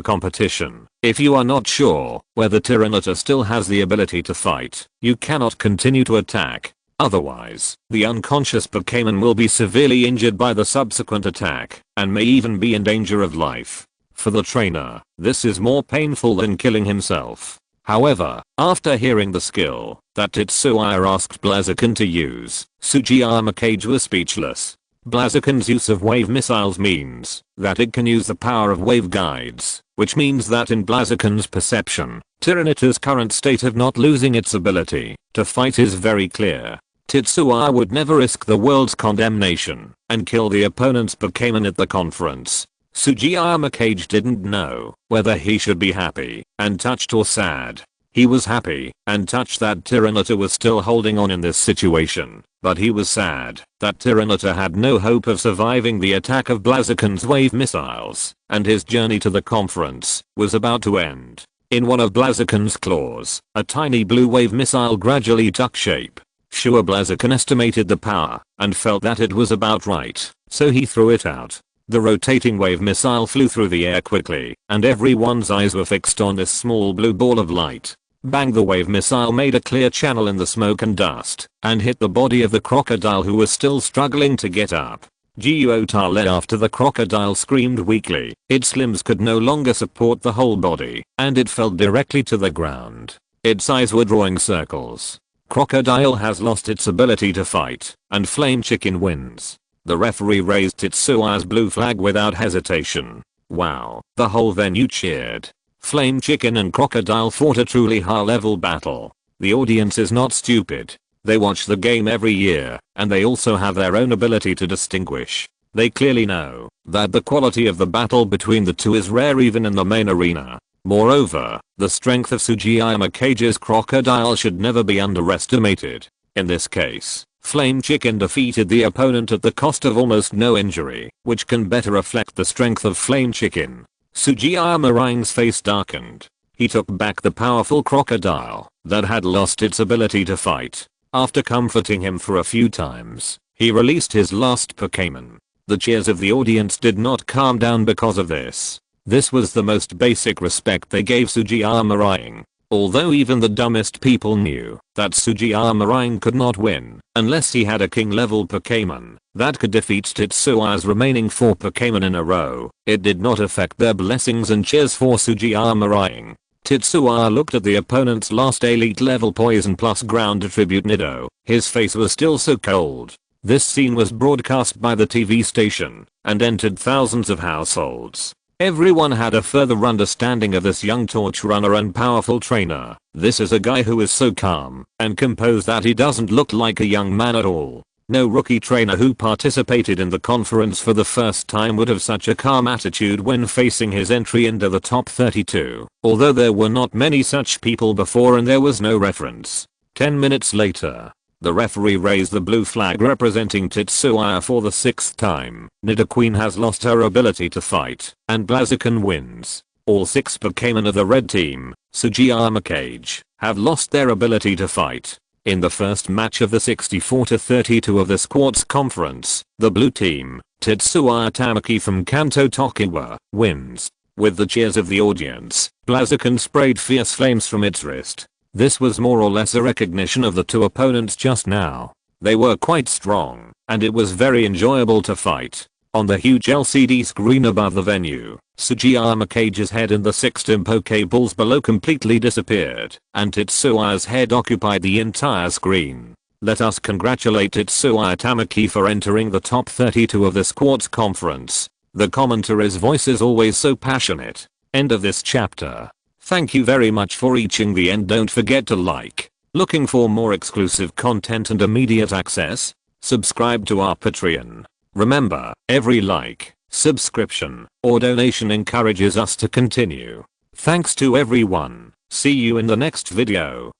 competition, if you are not sure whether Tyranitar still has the ability to fight, you cannot continue to attack. Otherwise, the unconscious Pokémon will be severely injured by the subsequent attack and may even be in danger of life. For the trainer, this is more painful than killing himself. However, after hearing the skill that Tetsuya asked Blaziken to use, Sugiyama Cage was speechless. Blaziken's use of wave missiles means that it can use the power of wave guides, which means that in Blaziken's perception, Tyranitar's current state of not losing its ability to fight is very clear. Tetsuya would never risk the world's condemnation and kill the opponent's Pokémon at the conference. Sugiyama Cage didn't know whether he should be happy and touched or sad. He was happy and touched that Tyranitar was still holding on in this situation, but he was sad that Tyranitar had no hope of surviving the attack of Blaziken's wave missiles, and his journey to the conference was about to end. In one of Blaziken's claws, a tiny blue wave missile gradually took shape. Sure, Blaziken estimated the power and felt that it was about right, so he threw it out. The rotating wave missile flew through the air quickly, and everyone's eyes were fixed on this small blue ball of light. Bang! The wave missile made a clear channel in the smoke and dust, and hit the body of the crocodile, who was still struggling to get up. Gyuotar led after the crocodile screamed weakly. Its limbs could no longer support the whole body, and it fell directly to the ground. Its eyes were drawing circles. Crocodile has lost its ability to fight, and Flame Chicken wins. The referee raised Tetsuya's blue flag without hesitation. Wow, the whole venue cheered. Flame Chicken and Crocodile fought a truly high-level battle. The audience is not stupid. They watch the game every year, and they also have their own ability to distinguish. They clearly know that the quality of the battle between the two is rare even in the main arena. Moreover, the strength of Sugiyama Cage's Crocodile should never be underestimated. In this case, Flame Chicken defeated the opponent at the cost of almost no injury, which can better reflect the strength of Flame Chicken. Sugiyama Rang's face darkened. He took back the powerful crocodile that had lost its ability to fight. After comforting him for a few times, he released his lost Pokémon. The cheers of the audience did not calm down because of this. This was the most basic respect they gave Sugiyama Rang. Although even the dumbest people knew that Sugiyama Rang could not win unless he had a king level Pokémon that could defeat Tetsuya's remaining 4 Pokémon in a row, it did not affect their blessings and cheers for Sugiyama Rang. Tetsuya looked at the opponent's last elite level Poison plus ground attribute Nido. His face was still so cold. This scene was broadcast by the TV station and entered thousands of households. Everyone had a further understanding of this young torch runner and powerful trainer. This is a guy who is so calm and composed that he doesn't look like a young man at all. No rookie trainer who participated in the conference for the first time would have such a calm attitude when facing his entry into the top 32. Although there were not many such people before and there was no reference. 10 minutes later, the referee raised the blue flag representing Tetsuya for the 6th time. Nidoqueen has lost her ability to fight, and Blaziken wins. All 6 Pokémon of the red team, Sugiyama Cage, have lost their ability to fight. In the first match of the 64-32 of this quartz conference, the blue team, Tetsuya Tamaki from Kanto Tokiwa, wins. With the cheers of the audience, Blaziken sprayed fierce flames from its wrist. This was more or less a recognition of the 2 opponents just now. They were quite strong, and it was very enjoyable to fight. On the huge LCD screen above the venue, Sugiyama Cage's head and the 6 Tim Pokeballs below completely disappeared, and Tetsuya's head occupied the entire screen. Let us congratulate Tetsuya Tamaki for entering the top 32 of this quartz conference. The commentary's voice is always so passionate. End of this chapter. Thank you very much for reaching the end. Don't forget to like. Looking for more exclusive content and immediate access? Subscribe to our Patreon. Remember, every like, subscription, or donation encourages us to continue. Thanks to everyone. See you in the next video.